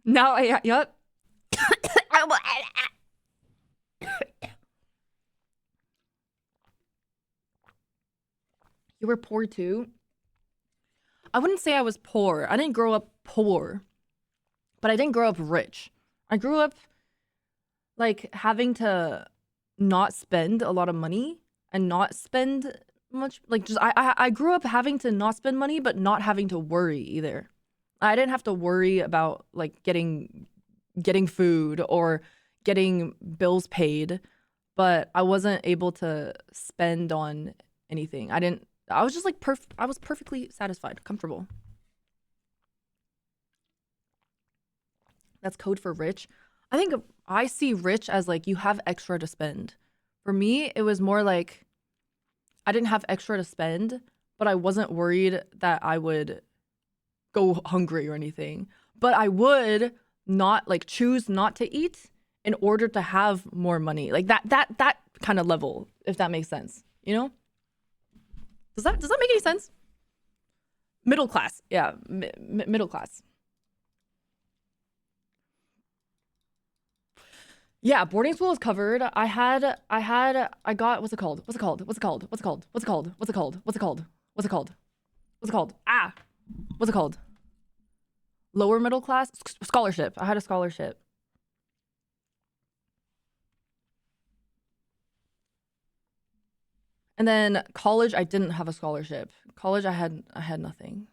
Now, yep. You were poor too? I wouldn't say I was poor. I didn't grow up poor, but I didn't grow up rich. I grew up like having to not spend a lot of money and not spend much. Like just I grew up having to not spend money, but not having to worry either. I didn't have to worry about like getting food or getting bills paid, but I wasn't able to spend on anything. I was just like I was perfectly satisfied, comfortable. That's code for rich. I think I see rich as like you have extra to spend. For me, it was more like I didn't have extra to spend, but I wasn't worried that I would go hungry or anything. But I would not like choose not to eat in order to have more money. Like that kind of level, if that makes sense. You know? Does that make any sense? Middle class. Yeah, middle class. Yeah, boarding school is covered. I got what's it called? Ah. What's it called? Lower middle class? Scholarship. I had a scholarship. And then college, I didn't have a scholarship. College, I had nothing.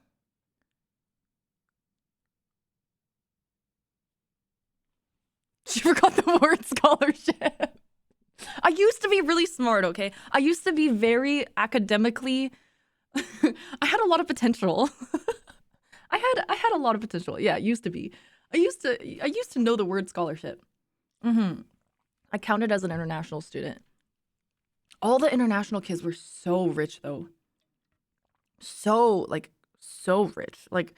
She forgot the word scholarship. I used to be really smart, okay? I used to be very academically I had a lot of potential. I had a lot of potential. Yeah, used to be. I used to know the word scholarship. I counted as an international student. All the international kids were so rich though. So rich. Like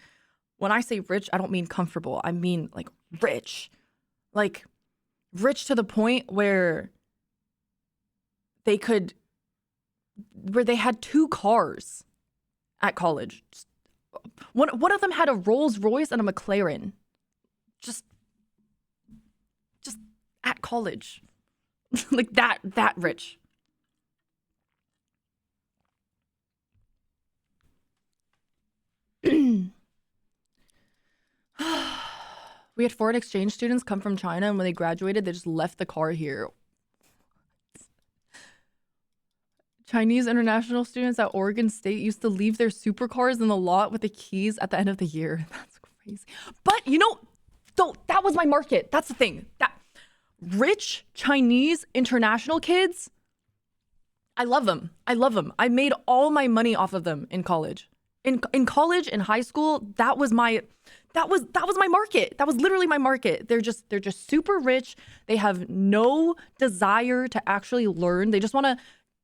when I say rich, I don't mean comfortable. I mean like rich. Like rich to the point where they had 2 cars at college. One of them had a Rolls Royce and a McLaren. Just at college. Like that rich. We had foreign exchange students come from China, and when they graduated, they just left the car here. Chinese international students at Oregon State used to leave their supercars in the lot with the keys at the end of the year. That's crazy. But you know, that was my market. That's the thing. That rich Chinese international kids, I love them. I made all my money off of them in college. In college, in high school, that was my market. That was literally my market. They're just super rich. They have no desire to actually learn. They just want to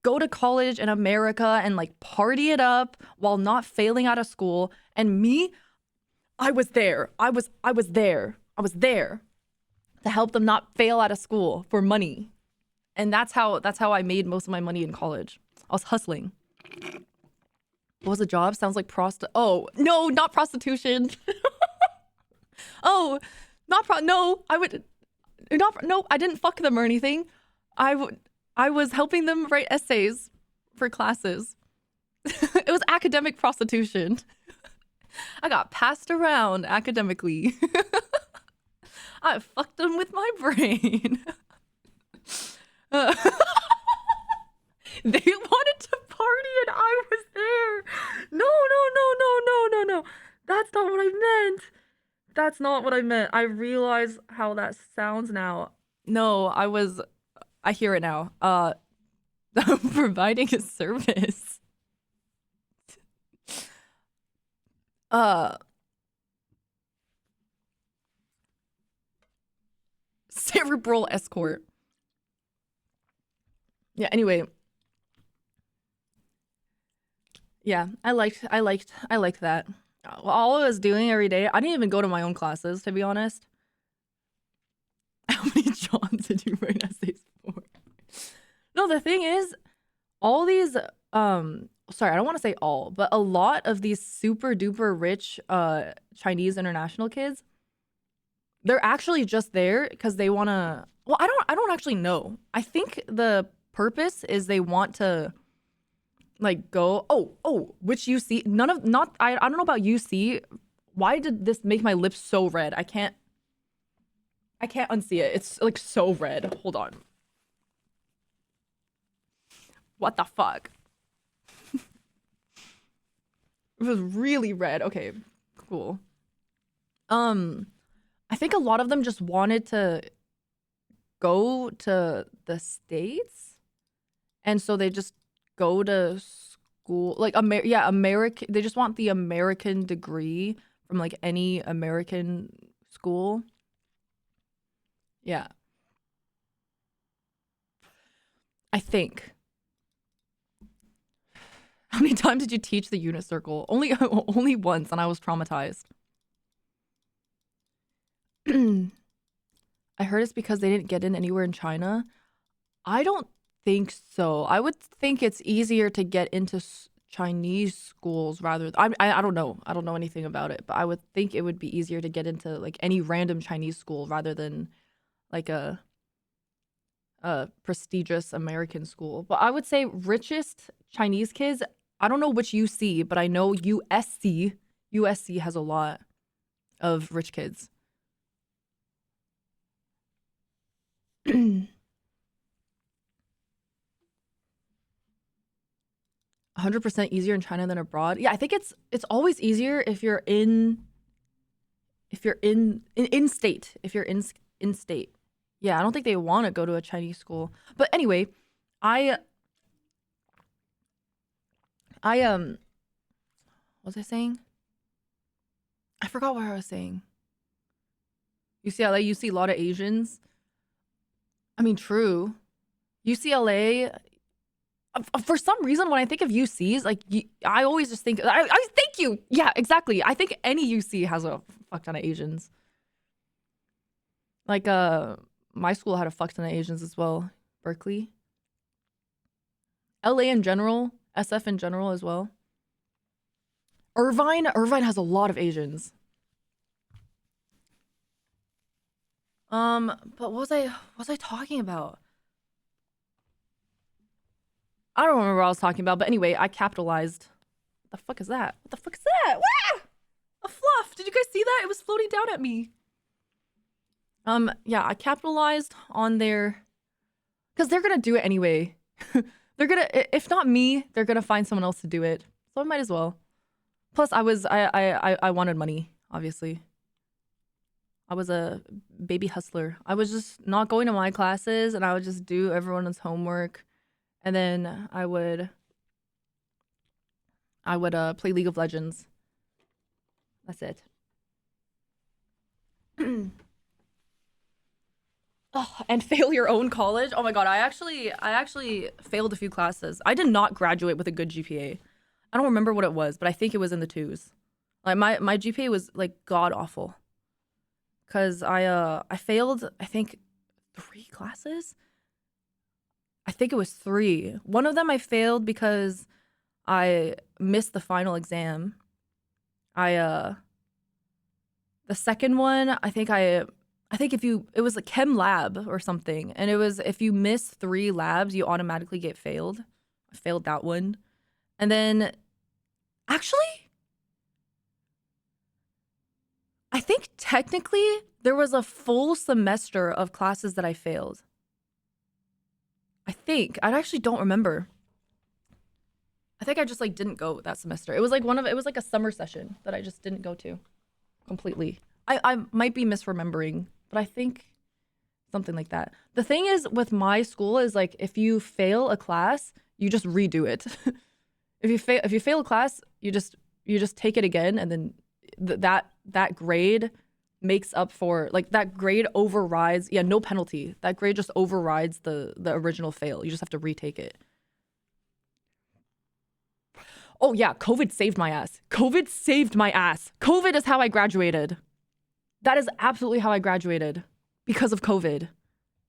go to college in America and like party it up while not failing out of school. And me, I was there. I was there to help them not fail out of school for money. And that's how I made most of my money in college. I was hustling. What was the job? Sounds like oh, no, not prostitution. Oh, no, I didn't fuck them or anything. I was helping them write essays for classes. It was academic prostitution. I got passed around academically. I fucked them with my brain. They wanted to party and I was there. No. That's not what I meant. That's not what I meant. I realize how that sounds now. No, I hear it now. Providing a service. Cerebral escort. Yeah, anyway. Yeah, I liked that. All I was doing every day, I didn't even go to my own classes, to be honest. How many Johns did you write essays for? No, the thing is, all these sorry, I don't want to say all, but a lot of these super duper rich Chinese international kids, they're actually just there because they want to, well, I don't actually know. I think the purpose is they want to like go, which UC, I don't know about UC. Why did this make my lips so red? I can't unsee it. It's like so red. Hold on. What the fuck? It was really red. Okay, cool. I think a lot of them just wanted to go to the States. And so they just go to school, like American. They just want the American degree from like any American school. Yeah. I think. How many times did you teach the unit circle? Only once, and I was traumatized. I heard it's because they didn't get in anywhere in China. I don't think so. I would think it's easier to get into Chinese schools rather. I don't know. I don't know anything about it, but I would think it would be easier to get into like any random Chinese school rather than like a prestigious American school. But I would say richest Chinese kids. I don't know which UC, but I know USC. USC has a lot of rich kids. 100% easier in China than abroad. Yeah, I think it's always easier if you're in state. If you're in state. Yeah, I don't think they want to go to a Chinese school. But anyway, I what was I saying? I forgot what I was saying. UCLA, you see a lot of Asians. I mean, true. UCLA, for some reason, when I think of UCs, like I always just think, I thank you. Yeah, exactly. I think any UC has a fuck ton of Asians. Like, my school had a fuck ton of Asians as well. Berkeley. LA in general, SF in general as well. Irvine has a lot of Asians. But what was I talking about? I don't remember what I was talking about, but anyway, I capitalized. What the fuck is that? What the fuck is that? Wah! A fluff. Did you guys see that? It was floating down at me. Yeah, I capitalized on their, because they're gonna do it anyway. They're gonna, if not me, they're gonna find someone else to do it. So I might as well. Plus, I wanted money, obviously. I was a baby hustler. I was just not going to my classes, and I would just do everyone's homework, and then I would play League of Legends. That's it. Oh, and fail your own college. Oh my god, I actually failed a few classes. I did not graduate with a good GPA. I don't remember what it was, but I think it was in the 2s. Like my GPA was like god awful. Cause I failed, I think 3 classes. I think it was 3. One of them I failed because I missed the final exam. The second one, I think it was a chem lab or something, and it was if you miss 3 labs, you automatically get failed. I failed that one. And then actually, I think technically there was a full semester of classes that I failed. I actually don't remember. I think I just like didn't go that semester. It was like it was like a summer session that I just didn't go to completely. I might be misremembering, but I think something like that. The thing is with my school is like if you fail a class, you just redo it. If you fail a class, you just take it again, and then that grade makes up for, like, that grade overrides. Yeah, no penalty. That grade just overrides the original fail. You just have to retake it. Oh yeah, COVID saved my ass. COVID saved my ass. COVID is how I graduated. That is absolutely how I graduated, because of COVID.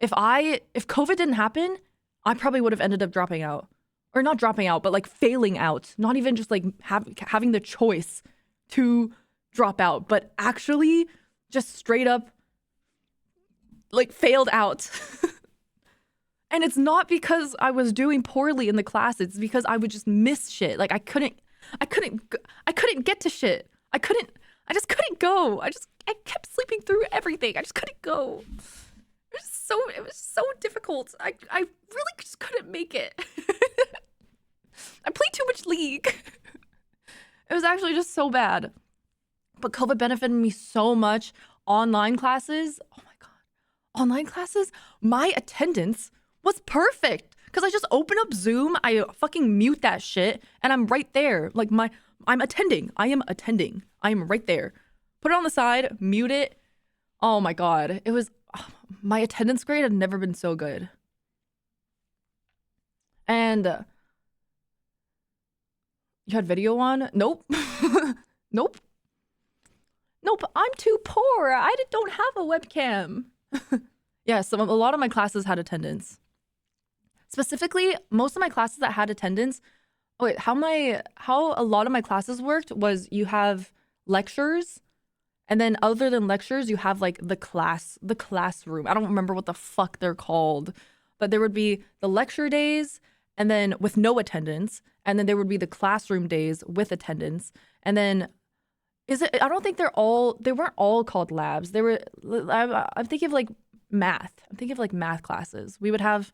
If COVID didn't happen, I probably would have ended up dropping out. Or not dropping out, but like failing out. Not even just like having the choice to drop out, but actually just straight up like failed out. And it's not because I was doing poorly in the class. It's because I would just miss shit. Like I couldn't get to shit. I just couldn't go. I kept sleeping through everything. I just couldn't go. It was so difficult. I really just couldn't make it. I played too much League. It was actually just so bad. But COVID benefited me so much. Online classes, oh my God. Online classes, my attendance was perfect. Because I just open up Zoom, I fucking mute that shit, and I'm right there. Like I'm attending. I am attending. I am right there. Put it on the side, mute it. Oh my God. It was, my attendance grade had never been so good. And you had video on? Nope. Nope. Nope. I'm too poor. I don't have a webcam. Yeah, so a lot of my classes had attendance. Specifically, most of my classes that had attendance. Oh wait, how a lot of my classes worked was you have lectures, and then other than lectures, you have like the classroom. I don't remember what the fuck they're called, but there would be the lecture days, and then with no attendance, and then there would be the classroom days with attendance, and then I don't think they weren't all called labs. They were. I'm thinking of like math. I'm thinking of like math classes. We would have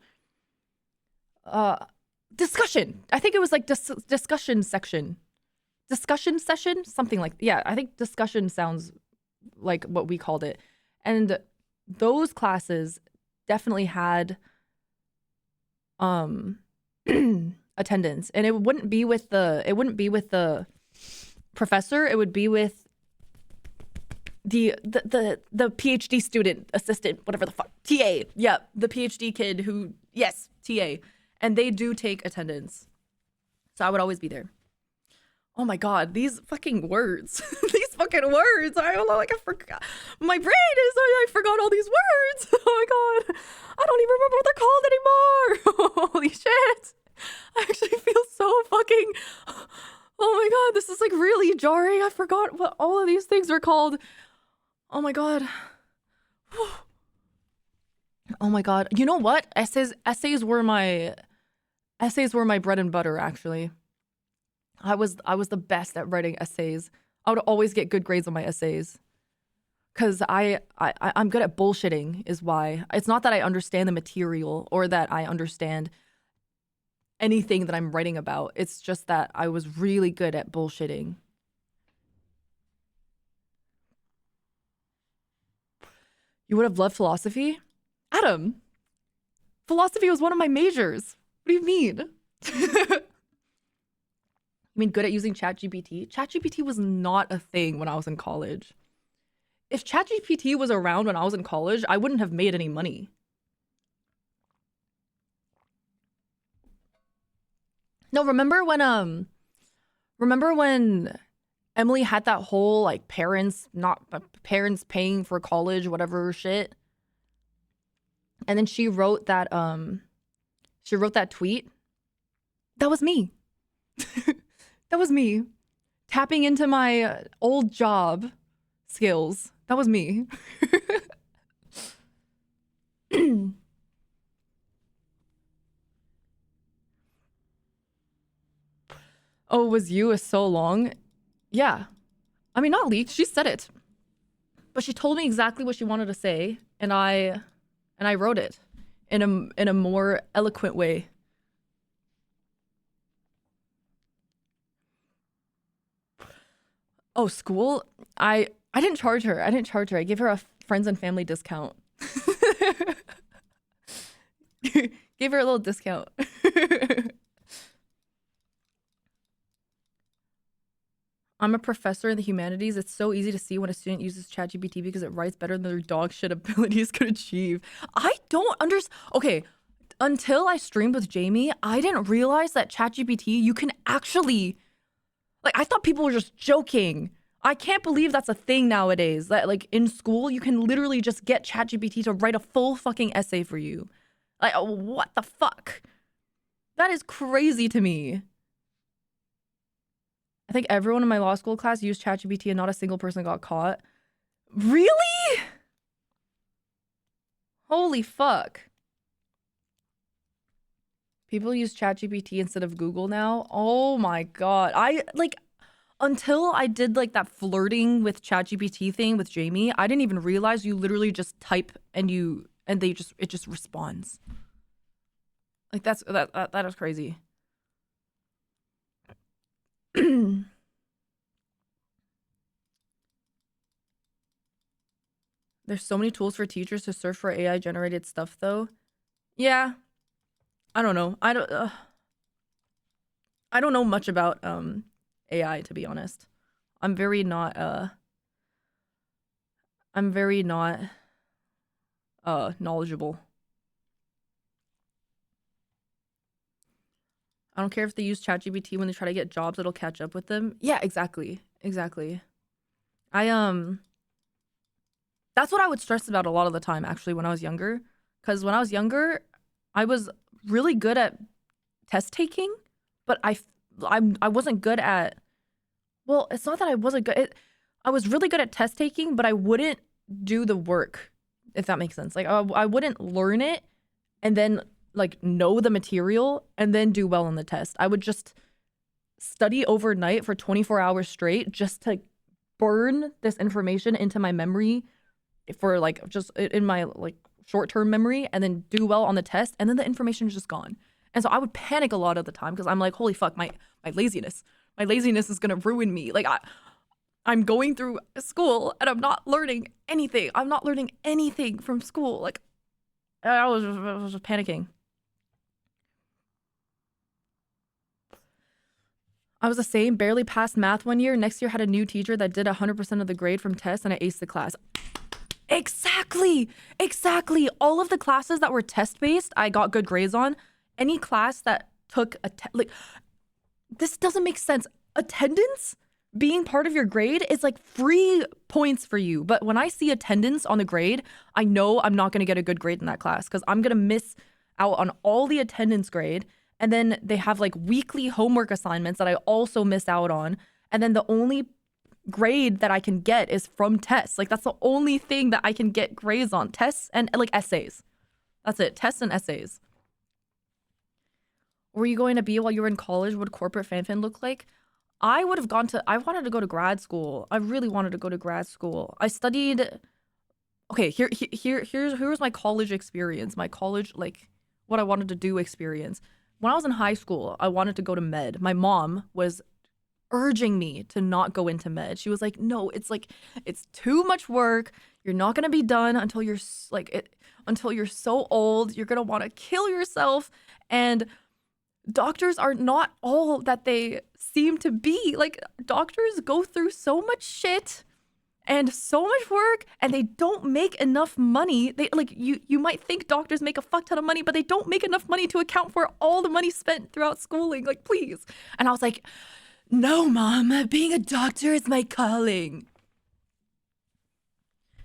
discussion. I think it was like discussion section. Discussion session? Something like, yeah, I think discussion sounds like what we called it. And those classes definitely had attendance. And it wouldn't be with the professor, it would be with the PhD student assistant, whatever the fuck, TA. Yeah, the PhD kid who, yes, TA. And they do take attendance. So I would always be there. Oh my God, these fucking words. These fucking words. I don't know, like I forgot. My brain is, I forgot all these words. Oh my God. I don't even remember what they're called anymore. Holy shit. I actually feel so fucking, oh my God, this is like really jarring. I forgot what all of these things are called. Oh my God. Oh my God. You know what? Essays were my bread and butter, actually. I was the best at writing essays. I would always get good grades on my essays. Cause I'm good at bullshitting is why. It's not that I understand the material or that I understand anything that I'm writing about. It's just that I was really good at bullshitting. You would have loved philosophy? Adam, philosophy was one of my majors. What do you mean? You mean good at using ChatGPT? ChatGPT was not a thing when I was in college. If ChatGPT was around when I was in college, I wouldn't have made any money. No, remember when Emily had that whole like parents paying for college, whatever shit? And then she wrote that tweet. That was me. That was me. Tapping into my old job skills. That was me. Oh, was you a so long? Yeah. I mean, not leaked. She said it. But she told me exactly what she wanted to say, and I wrote it in a more eloquent way. Oh, school? I didn't charge her. I gave her a friends and family discount. Gave her a little discount. I'm a professor in the humanities. It's so easy to see when a student uses ChatGPT because it writes better than their dog shit abilities could achieve. I don't understand. Okay, until I streamed with Jamie, I didn't realize that ChatGPT, you can actually, like, I thought people were just joking. I can't believe that's a thing nowadays. That, like, in school, you can literally just get ChatGPT to write a full fucking essay for you. Like, what the fuck? That is crazy to me. I think everyone in my law school class used ChatGPT and not a single person got caught. Really? Holy fuck. People use ChatGPT instead of Google now. Oh my god. Until I did like that flirting with ChatGPT thing with Jamie, I didn't even realize you literally just type and it just responds. Like that is crazy. There's so many tools for teachers to search for AI generated stuff though. Yeah. I don't know. I don't know much about AI, to be honest. I'm very not knowledgeable. I don't care if they use ChatGPT when they try to get jobs, it'll catch up with them. Yeah, exactly. Exactly. That's what I would stress about a lot of the time, actually, when I was younger. Because when I was younger, I was really good at test taking, but I wasn't good at, well, it's not that I wasn't good. I was really good at test taking, but I wouldn't do the work, if that makes sense. Like, I wouldn't learn it and then, like, know the material and then do well on the test. I would just study overnight for 24 hours straight just to burn this information into my memory for, like, just in my, like, short-term memory, and then do well on the test, and then the information is just gone. And so I would panic a lot of the time because I'm like, holy fuck, my laziness is gonna ruin me. Like, I'm going through school and I'm not learning anything. I'm not learning anything from school. Like, I was just panicking. I was the same, barely passed math one year. Next year had a new teacher that did 100% of the grade from tests, and I aced the class. Exactly. All of the classes that were test-based, I got good grades on. Any class that took like, this doesn't make sense. Attendance being part of your grade is like free points for you. But when I see attendance on the grade, I know I'm not going to get a good grade in that class because I'm going to miss out on all the attendance grade. And then they have like weekly homework assignments that I also miss out on. And then the only grade that I can get is from tests. Like, that's the only thing that I can get grades on. Tests and like essays. That's it. Tests and essays. Were you going to be while you were in college? What corporate fanfan look like? I wanted to go to grad school. I really wanted to go to grad school. I studied, okay, here's my college experience. My college, like, what I wanted to do experience. When I was in high school, I wanted to go to med. My mom was urging me to not go into med. She was like, no, it's too much work. You're not going to be done until you're until you're so old. You're going to want to kill yourself. And doctors are not all that they seem to be. Like, doctors go through so much shit and so much work, and they don't make enough money. They, like, you might think doctors make a fuck ton of money, but they don't make enough money to account for all the money spent throughout schooling. Like, please. And I was like, no, Mom, being a doctor is my calling.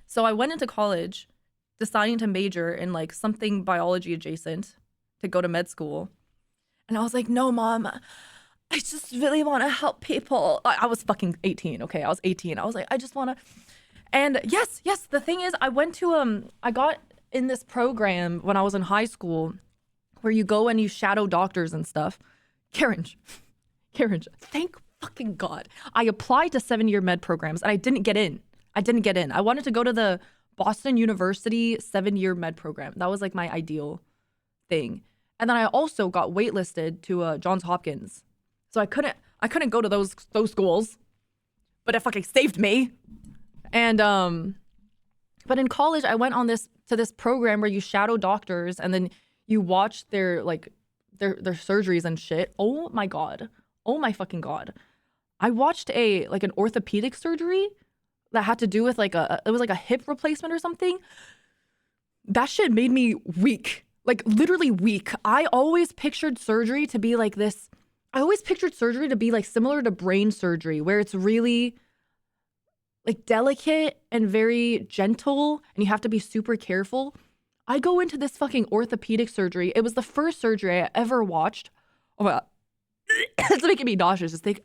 So I went into college deciding to major in like something biology adjacent to go to med school. And I was like, no, Mom, I just really want to help people. I was fucking 18, okay? I was 18. I was like, I just want to. And yes, the thing is, I went to, I got in this program when I was in high school where you go and you shadow doctors and stuff. Karen, thank fucking God. I applied to 7-year med programs and I didn't get in. I wanted to go to the Boston University 7-year med program. That was like my ideal thing. And then I also got waitlisted to Johns Hopkins. So I couldn't go to those schools, but it fucking saved me. And but in college I went on this program where you shadow doctors and then you watch their surgeries and shit. Oh my God. Oh my fucking God. I watched an orthopedic surgery that had to do with it was like a hip replacement or something. That shit made me weak. Like literally weak. I always pictured surgery to be like this. I always pictured surgery to be like similar to brain surgery, where it's really like delicate and very gentle and you have to be super careful. I go into this fucking orthopedic surgery. It was the first surgery I ever watched. Oh my God. It's making me nauseous. It's making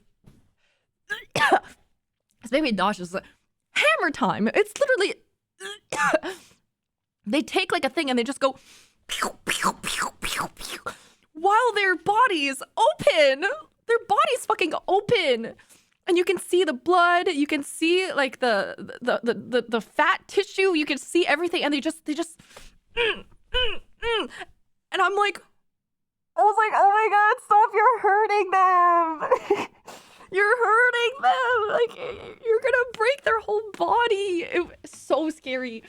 me nauseous. Like, hammer time. It's literally they take like a thing and they just go pew, pew, pew, pew, pew, while their bodies open. Their bodies fucking open. And you can see the blood, you can see like the fat tissue, you can see everything, and they just and I'm like, I was like, oh my God, stop, you're hurting them. You're hurting them. Like, you're gonna break their whole body. It was so scary.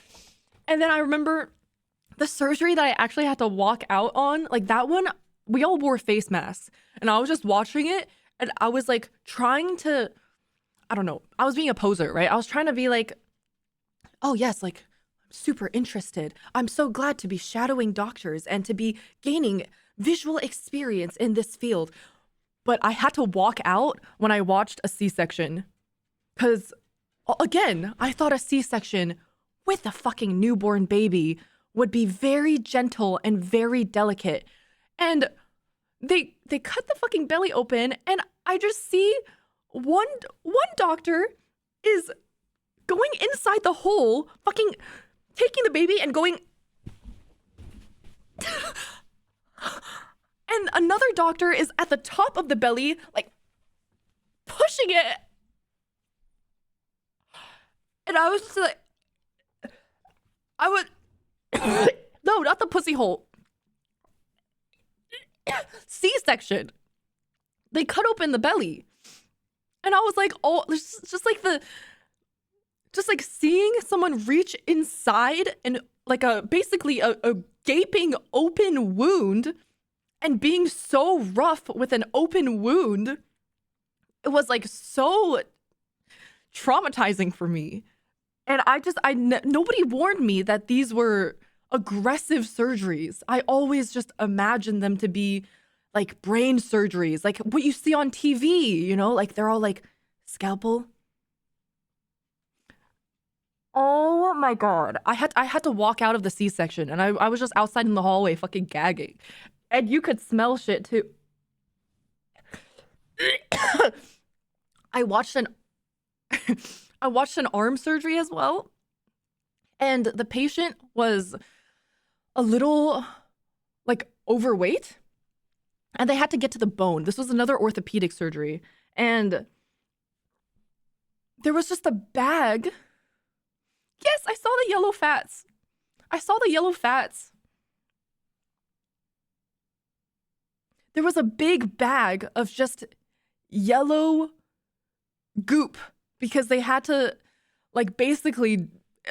And then I remember the surgery that I actually had to walk out on, like that one, we all wore face masks. And I was just watching it, and I was like trying to, I don't know, I was being a poser, right? I was trying to be like, oh yes, like I'm super interested. I'm so glad to be shadowing doctors and to be gaining visual experience in this field. But I had to walk out when I watched a C-section. Because, again, I thought a C-section with a fucking newborn baby would be very gentle and very delicate. And they cut the fucking belly open, and I just see one doctor is going inside the hole, fucking taking the baby and going... And another doctor is at the top of the belly, like, pushing it. And I was just like... I would... No, not the pussy hole. C-section. They cut open the belly. And I was like, oh, just like seeing someone reach inside and like basically a gaping open wound and being so rough with an open wound. It was like so traumatizing for me. And nobody warned me that these were aggressive surgeries. I always just imagined them to be like brain surgeries, like what you see on TV, you know, like they're all like scalpel. Oh my God. I had to walk out of the C-section, and I was just outside in the hallway fucking gagging. And you could smell shit too. I watched an arm surgery as well. And the patient was a little like overweight, and they had to get to the bone. This was another orthopedic surgery. And there was just a bag. Yes, I saw the yellow fats. I saw the yellow fats. There was a big bag of just yellow goop because they had to, like, basically,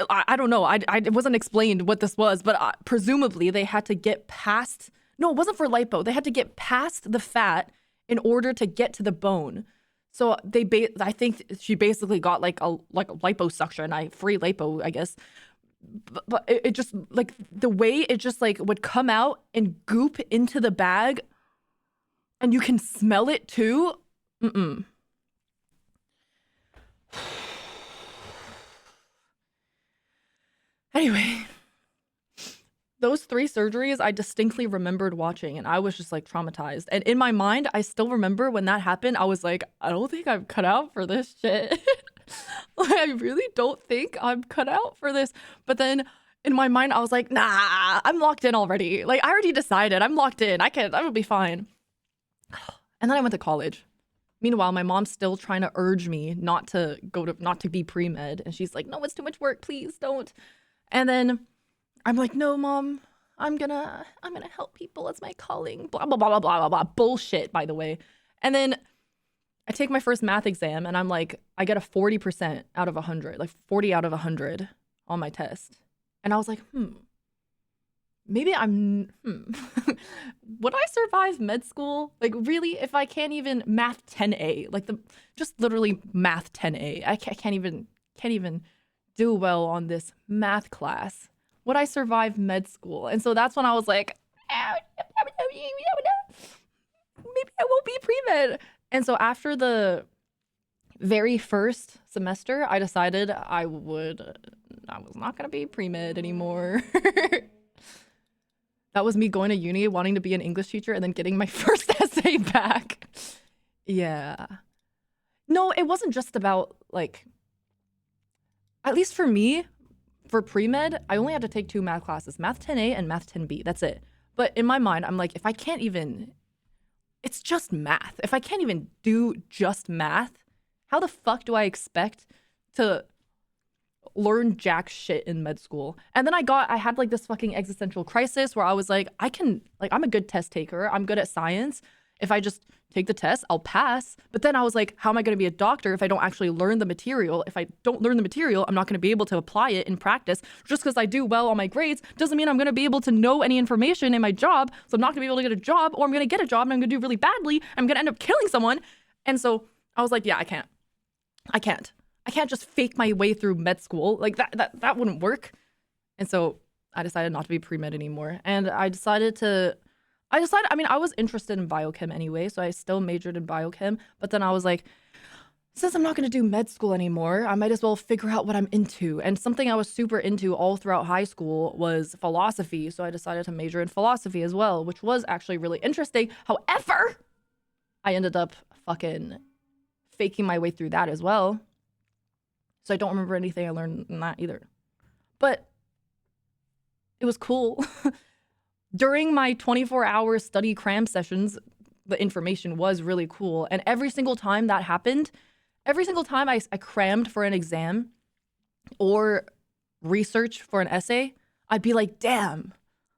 I don't know. It wasn't explained what this was, but presumably they had to get past. No, it wasn't for lipo. They had to get past the fat in order to get to the bone. So I think she basically got like a liposuction, free lipo, I guess. But it just, like, the way it just like would come out and goop into the bag, and you can smell it too. Anyway, those 3 surgeries I distinctly remembered watching, and I was just like traumatized. And in my mind, I still remember when that happened, I was like, I don't think I'm cut out for this shit. Like, I really don't think I'm cut out for this. But then in my mind, I was like, nah, I'm locked in already. Like, I already decided I'm locked in. I will be fine. And then I went to college. Meanwhile, my mom's still trying to urge me not to be pre-med. And she's like, no, it's too much work. Please don't. And then I'm like, no, Mom, I'm gonna help people. It's my calling. Blah, blah, blah, blah, blah, blah, blah. Bullshit, by the way. And then I take my first math exam, and I'm like, I get a 40% out of 100, like 40 out of 100 on my test. And I was like, maybe I'm would I survive med school? Like really, if I can't even math 10A, like just literally math 10A. I can't even do well on this math class. Would I survive med school? And so that's when I was like, maybe I won't be pre-med. And so after the very first semester, I decided I was not gonna be pre-med anymore. That was me going to uni, wanting to be an English teacher, and then getting my first essay back. Yeah. No, it wasn't just about, like, at least for me, for pre-med, I only had to take 2 math classes, math 10A and math 10B. That's it. But in my mind, I'm like, if I can't even, it's just math. If I can't even do just math, how the fuck do I expect to learn jack shit in med school? And then I had like this fucking existential crisis where I was like, I'm a good test taker. I'm good at science. If I just take the test, I'll pass. But then I was like, how am I going to be a doctor if I don't actually learn the material? If I don't learn the material, I'm not going to be able to apply it in practice. Just because I do well on my grades doesn't mean I'm going to be able to know any information in my job. So I'm not going to be able to get a job, or I'm going to get a job and I'm going to do really badly. I'm going to end up killing someone. And so I was like, yeah, I can't just fake my way through med school. Like that wouldn't work. And so I decided not to be pre-med anymore. And I was interested in biochem anyway, so I still majored in biochem. But then I was like, since I'm not going to do med school anymore, I might as well figure out what I'm into. And something I was super into all throughout high school was philosophy. So I decided to major in philosophy as well, which was actually really interesting. However, I ended up fucking faking my way through that as well. So I don't remember anything I learned in that either. But it was cool. During my 24-hour study cram sessions, the information was really cool. And every single time that happened, every single time I crammed for an exam or research for an essay, I'd be like, damn,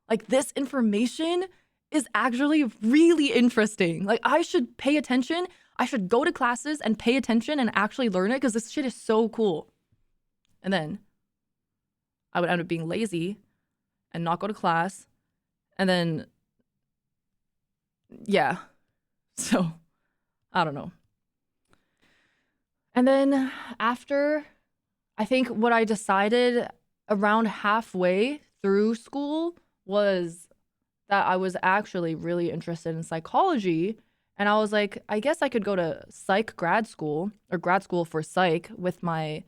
like this information is actually really interesting. Like I should pay attention. I should go to classes and pay attention and actually learn it because this shit is so cool. And then I would end up being lazy and not go to class. And then, yeah, so I don't know. And then after, I think what I decided around halfway through school was that I was actually really interested in psychology. And I was like, I guess I could go to psych grad school or grad school for psych with my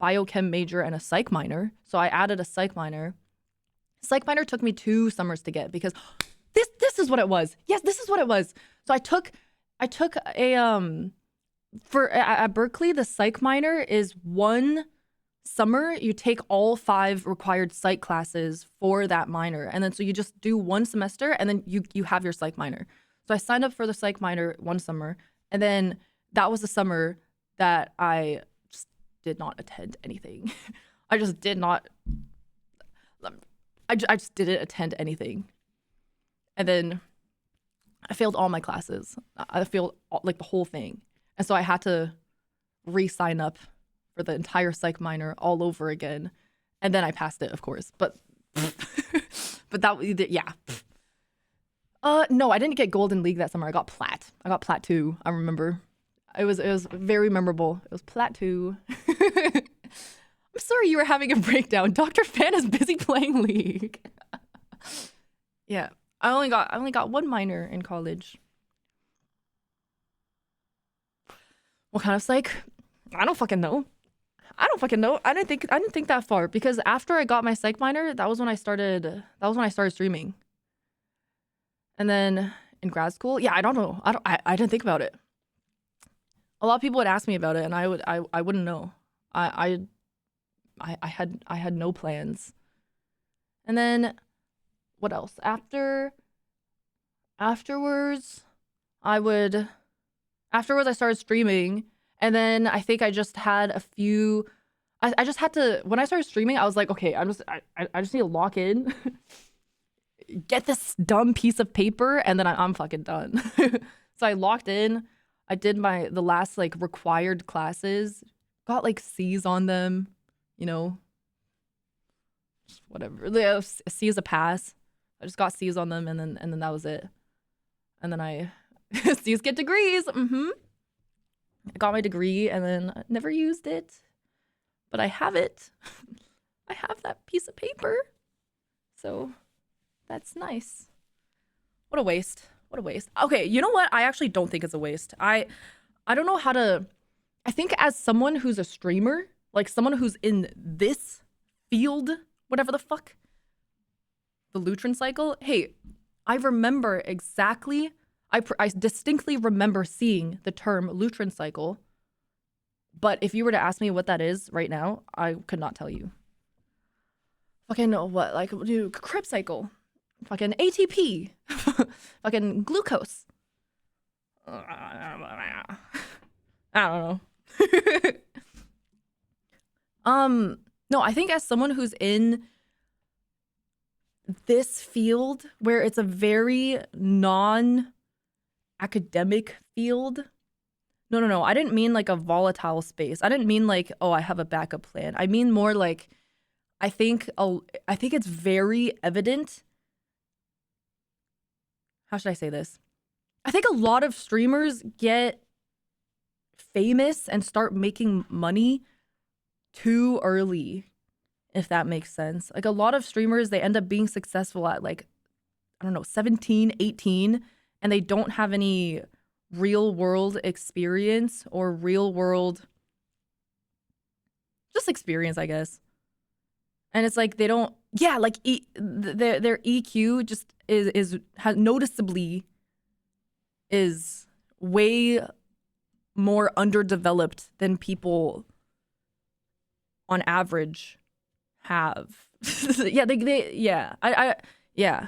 biochem major and a psych minor. So I added a psych minor. Psych minor took me 2 summers to get because this is what it was. Yes, this is what it was. So I took a at Berkeley, the psych minor is 1 summer. You take all 5 required psych classes for that minor, and then so you just do 1 semester, and then you have your psych minor. So I signed up for the psych minor 1 summer, and then that was the summer that I just did not attend anything. I just did not. I just didn't attend anything. And then I failed all my classes. I failed like the whole thing. And so I had to re-sign up for the entire psych minor all over again. And then I passed it, of course. But yeah. No, I didn't get gold in league that summer. I got plat. I got plat 2. I remember. It was very memorable. It was plat 2. I'm sorry you were having a breakdown. Dr. Fan is busy playing League. Yeah, I only got 1 minor in college. What kind of psych? I don't fucking know. I didn't think that far because after I got my psych minor, that was when I started streaming. And then in grad school, yeah, I don't know. I didn't think about it. A lot of people would ask me about it, and I wouldn't know. I had no plans. And then what else? Afterwards I started streaming, and then I think I just had a few I just had to, when I started streaming, I was like, okay, I just need to lock in, get this dumb piece of paper, and then I'm fucking done. So I locked in. I did the last like required classes, got like C's on them, you know, just whatever. A C is a pass. I just got C's on them, and then that was it. And then I C's get degrees. I got my degree and then I never used it, but I have it. I have that piece of paper, so that's nice. What a waste. What a waste. Okay, you know what? I actually don't think it's a waste. I don't know how to. I think as someone who's a streamer, like someone who's in this field, whatever the fuck, the Lutrin cycle. Hey, I remember exactly. I distinctly remember seeing the term Lutrin cycle, but if you were to ask me what that is right now, I could not tell you. Fucking what? Like, dude, Krebs cycle, fucking ATP, fucking glucose. I don't know. No, I think as someone who's in this field where it's a very non-academic field. No. I didn't mean like a volatile space. I didn't mean like, oh, I have a backup plan. I mean more like, I think it's very evident. How should I say this? I think a lot of streamers get famous and start making money too early, if that makes sense. Like a lot of streamers, they end up being successful at like, I don't know, 17, 18, and they don't have any real world experience or real world just experience, I guess. And it's like they don't, yeah, like their EQ just has noticeably is way more underdeveloped than people on average have. Yeah, yeah.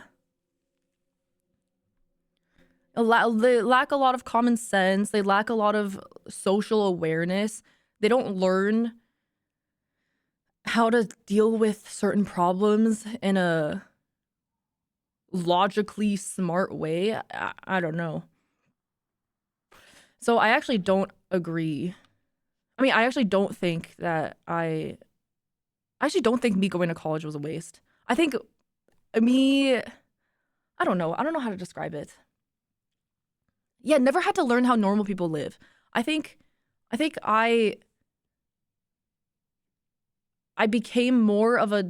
They lack a lot of common sense. They lack a lot of social awareness. They don't learn how to deal with certain problems in a logically smart way. I don't know. So I actually don't agree. I mean, I actually don't think that I actually don't think me going to college was a waste. I think me, I don't know how to describe it. Yeah, never had to learn how normal people live. I think I became more of a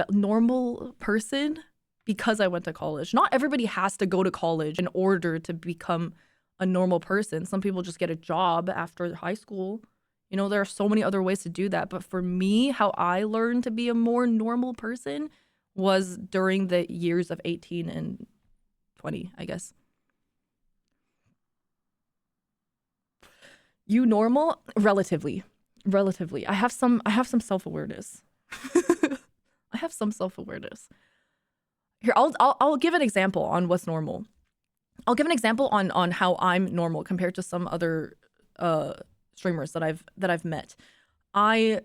normal person because I went to college. Not everybody has to go to college in order to become a normal person. Some people just get a job after high school. You know, there are so many other ways to do that. But for me, how I learned to be a more normal person was during the years of 18 and 20, I guess. You normal? Relatively. I have some self-awareness. I have some self-awareness. Here, I'll give an example on what's normal. I'll give an example on how I'm normal compared to some other streamers that I've met. I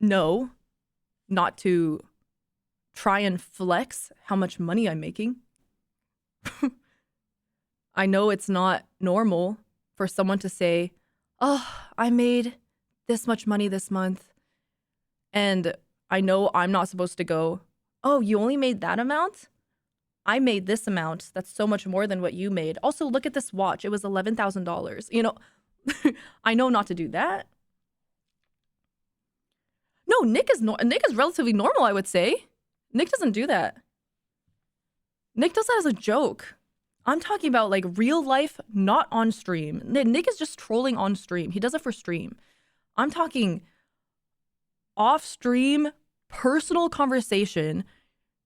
know not to try and flex how much money I'm making. I know it's not normal for someone to say, "Oh, I made this much money this month." And I know I'm not supposed to go, "Oh, you only made that amount? I made this amount. That's so much more than what you made. Also, look at this watch. It was $11,000. You know, I know not to do that. No, Nick is relatively normal, I would say. Nick doesn't do that. Nick does that as a joke. I'm talking about like real life, not on stream. Nick is just trolling on stream. He does it for stream. I'm talking off stream, personal conversation.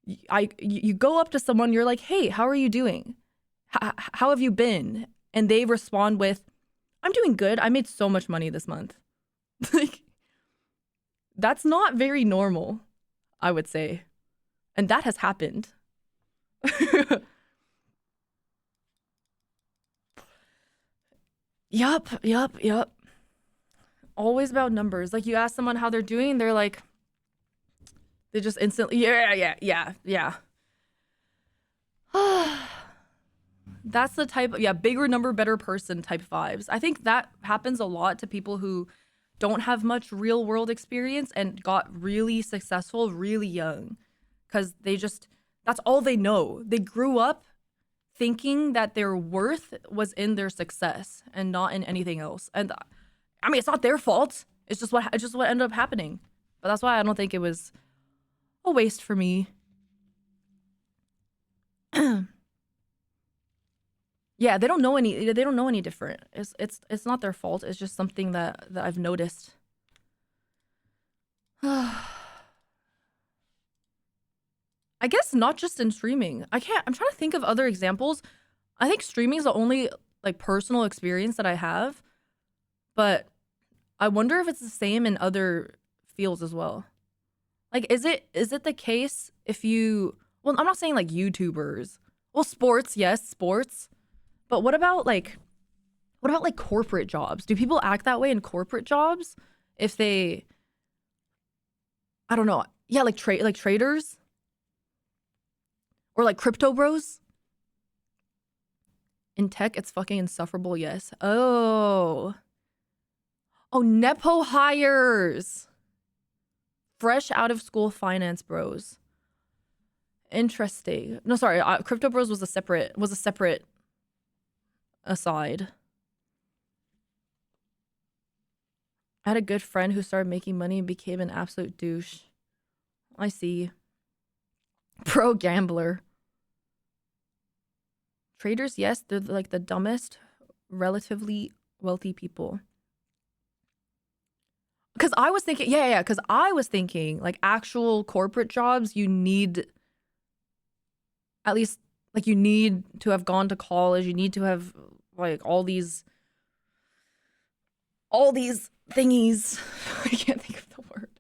You go up to someone, you're like, "Hey, how are you doing? How have you been?" And they respond with, "I'm doing good. I made so much money this month." Like, that's not very normal, I would say. And that has happened. Yup. Always about numbers. Like, you ask someone how they're doing, they're like, they just instantly, yeah. That's the type of, bigger number, better person type vibes. I think that happens a lot to people who don't have much real world experience and got really successful really young. Because That's all they know. They grew up thinking that their worth was in their success and not in anything else. And I mean, it's not their fault. It's just what ended up happening. But that's why I don't think it was a waste for me. Yeah, they don't know any different. It's not their fault. It's just something that I've noticed. I guess not just in streaming. I'm trying to think of other examples. I think streaming is the only like personal experience that I have, but I wonder if it's the same in other fields as well. Like, is it the case if you, well, I'm not saying like YouTubers. Well, sports, yes, sports. But what about like corporate jobs? Do people act that way in corporate jobs? If they, I don't know. Yeah, like traders? Or like crypto bros? In tech, it's fucking insufferable, yes. Oh, Nepo hires. Fresh out of school finance bros. Interesting. No, sorry. Crypto bros was a separate aside. I had a good friend who started making money and became an absolute douche. I see. Pro gambler. Traders, yes, they're like the dumbest, relatively wealthy people. Because I was thinking, yeah. Because I was thinking, like, actual corporate jobs, you need, at least, like, you need to have gone to college. You need to have, like, all these thingies. I can't think of the word.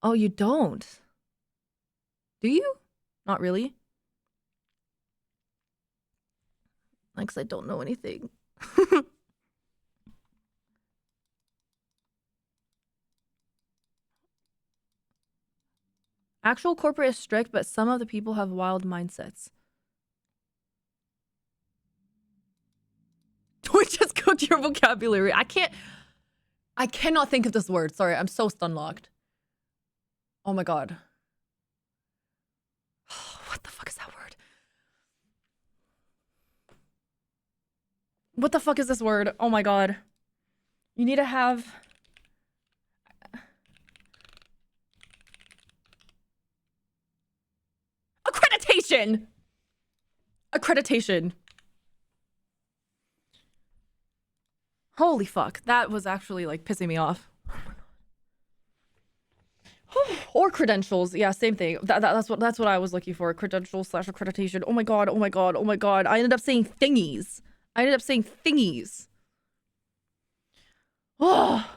Oh, you don't? Do you? Not really. Like, 'cause I don't know anything. Actual corporate is strict, but some of the people have wild mindsets. Twitch has cooked your vocabulary. I cannot think of this word. Sorry, I'm so stun locked. Oh my god. What the fuck is that word? What the fuck is this word? Oh my god. You need to have... Accreditation! Accreditation. Holy fuck. That was actually, like, pissing me off. Or credentials. Yeah, same thing. That's what I was looking for. Credentials / accreditation. Oh my god, oh my god, oh my god. I ended up saying thingies. Oh.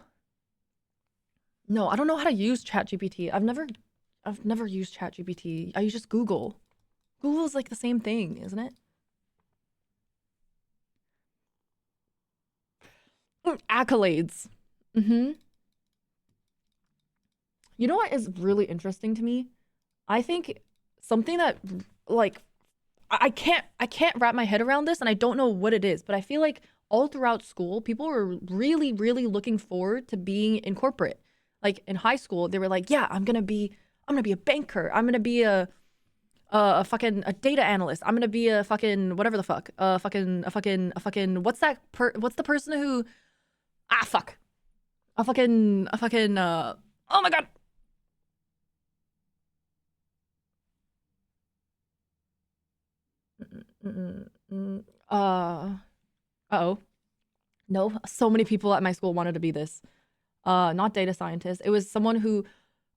No, I don't know how to use ChatGPT. I've never used ChatGPT. I use just Google. Google is like the same thing, isn't it? Accolades. You know what is really interesting to me? I think something that, like, I can't wrap my head around this, and I don't know what it is, but I feel like all throughout school, people were really, really looking forward to being in corporate. Like in high school, they were like, yeah, I'm gonna be a banker. I'm gonna be a data analyst. I'm gonna be a fucking whatever the fuck. A fucking what's the person who fuck. Oh my god. Uh-oh. No, so many people at my school wanted to be this. Not data scientist. It was someone who,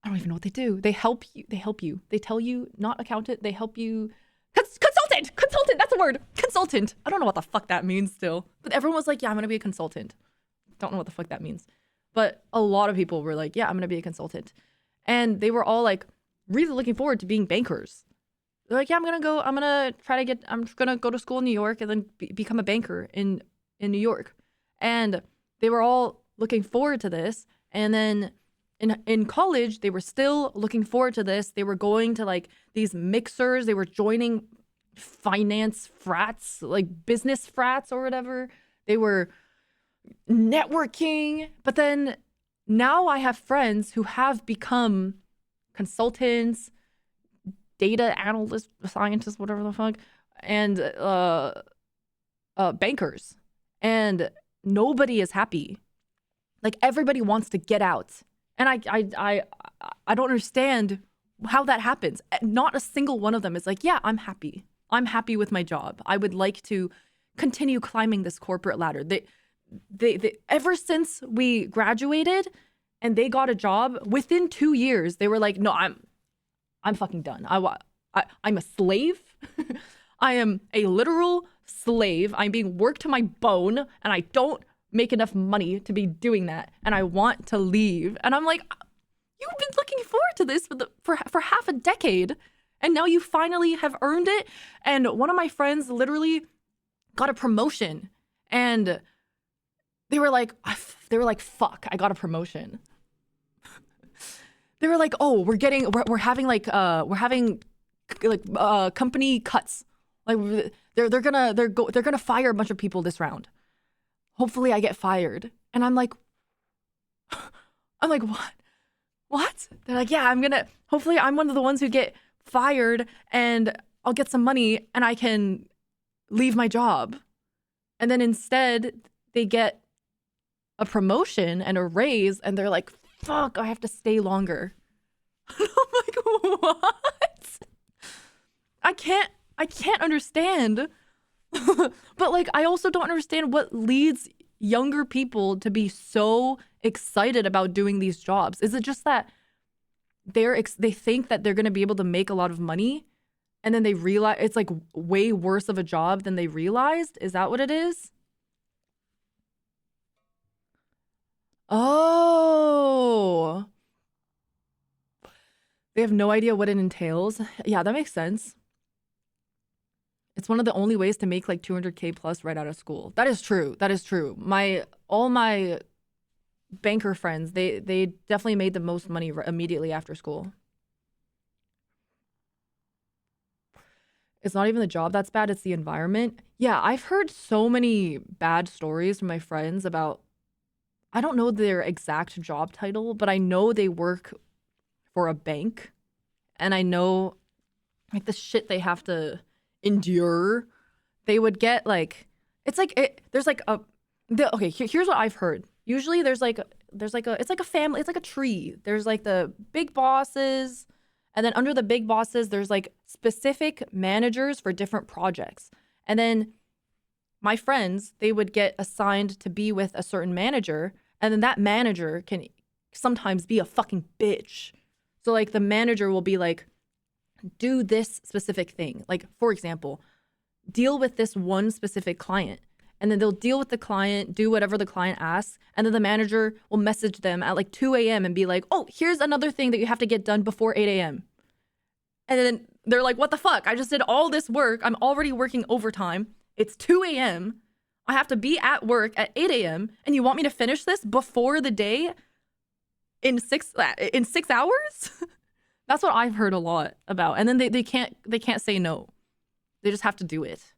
I don't even know what they do. They help you. They tell you, not accountant. They help you. Consultant! That's a word. Consultant. I don't know what the fuck that means still. But everyone was like, yeah, I'm going to be a consultant. Don't know what the fuck that means. But a lot of people were like, yeah, I'm going to be a consultant. And they were all like really looking forward to being bankers. They're like, yeah, I'm going to go to school in New York and then become a banker in New York. And they were all looking forward to this. And then in college, they were still looking forward to this. They were going to like these mixers. They were joining finance frats, like business frats or whatever. They were networking. But then now I have friends who have become consultants, data analyst, scientists, whatever the fuck, and bankers, and nobody is happy. Like everybody wants to get out, and I don't understand how that happens. Not a single one of them is like, yeah, I'm happy. I'm happy with my job. I would like to continue climbing this corporate ladder. They ever since we graduated and they got a job, within 2 years they were like, no, I'm fucking done. I'm a slave. I am a literal slave. I'm being worked to my bone, and I don't make enough money to be doing that, and I want to leave. And I'm like, you've been looking forward to this for half a decade, and now you finally have earned it. And one of my friends literally got a promotion, and they were like, fuck, I got a promotion. They were like, oh, we're having company cuts. Like they're gonna fire a bunch of people this round. Hopefully I get fired. And I'm like, what? What? They're like, yeah, hopefully I'm one of the ones who get fired, and I'll get some money and I can leave my job. And then instead they get a promotion and a raise, and they're like, fuck, I have to stay longer. I'm like, what? I can't understand. But like, I also don't understand what leads younger people to be so excited about doing these jobs. Is it just that they think that they're going to be able to make a lot of money, and then they realize it's like way worse of a job than they realized? Is that what it is? Oh, they have no idea what it entails. Yeah, that makes sense. It's one of the only ways to make like 200K plus right out of school. That is true. That is true. All my banker friends, they definitely made the most money immediately after school. It's not even the job that's bad, it's the environment. Yeah, I've heard so many bad stories from my friends about, I don't know their exact job title, but I know they work for a bank, and I know like the shit they have to endure. They would get like, it's like there's like here's what I've heard. Usually it's like a family, it's like a tree. There's like the big bosses, and then under the big bosses there's like specific managers for different projects. And then my friends, they would get assigned to be with a certain manager, and then that manager can sometimes be a fucking bitch. So like the manager will be like, do this specific thing. Like, for example, deal with this one specific client. And then they'll deal with the client, do whatever the client asks. And then the manager will message them at like 2 a.m. and be like, oh, here's another thing that you have to get done before 8 a.m. And then they're like, what the fuck? I just did all this work. I'm already working overtime. It's 2 a.m. I have to be at work at 8 a.m. And you want me to finish this before the day in 6 hours? That's what I've heard a lot about. And then they can't say no. They just have to do it.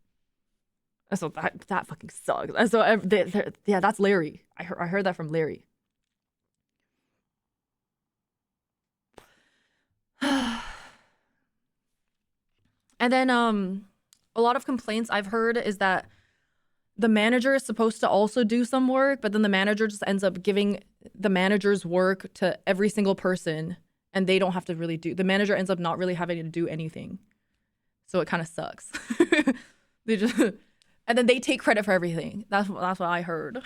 And so that fucking sucks. And so yeah, that's Larry. I heard that from Larry. And then a lot of complaints I've heard is that the manager is supposed to also do some work, but then the manager just ends up giving the manager's work to every single person, and they don't have to really do. The manager ends up not really having to do anything. So it kind of sucks. They just, and then they take credit for everything. That's what I heard.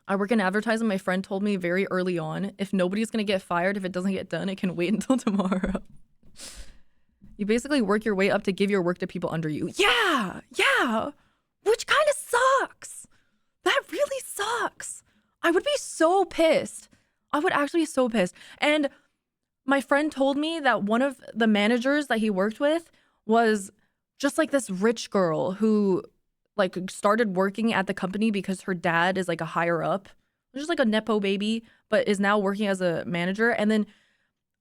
I work in advertising. My friend told me very early on, if nobody's going to get fired, if it doesn't get done, it can wait until tomorrow. You basically work your way up to give your work to people under you. Yeah. Which kind of sucks. That really sucks. I would be so pissed. I would actually be so pissed. And my friend told me that one of the managers that he worked with was just like this rich girl who like started working at the company because her dad is like a higher up, just like a Nepo baby, but is now working as a manager. And then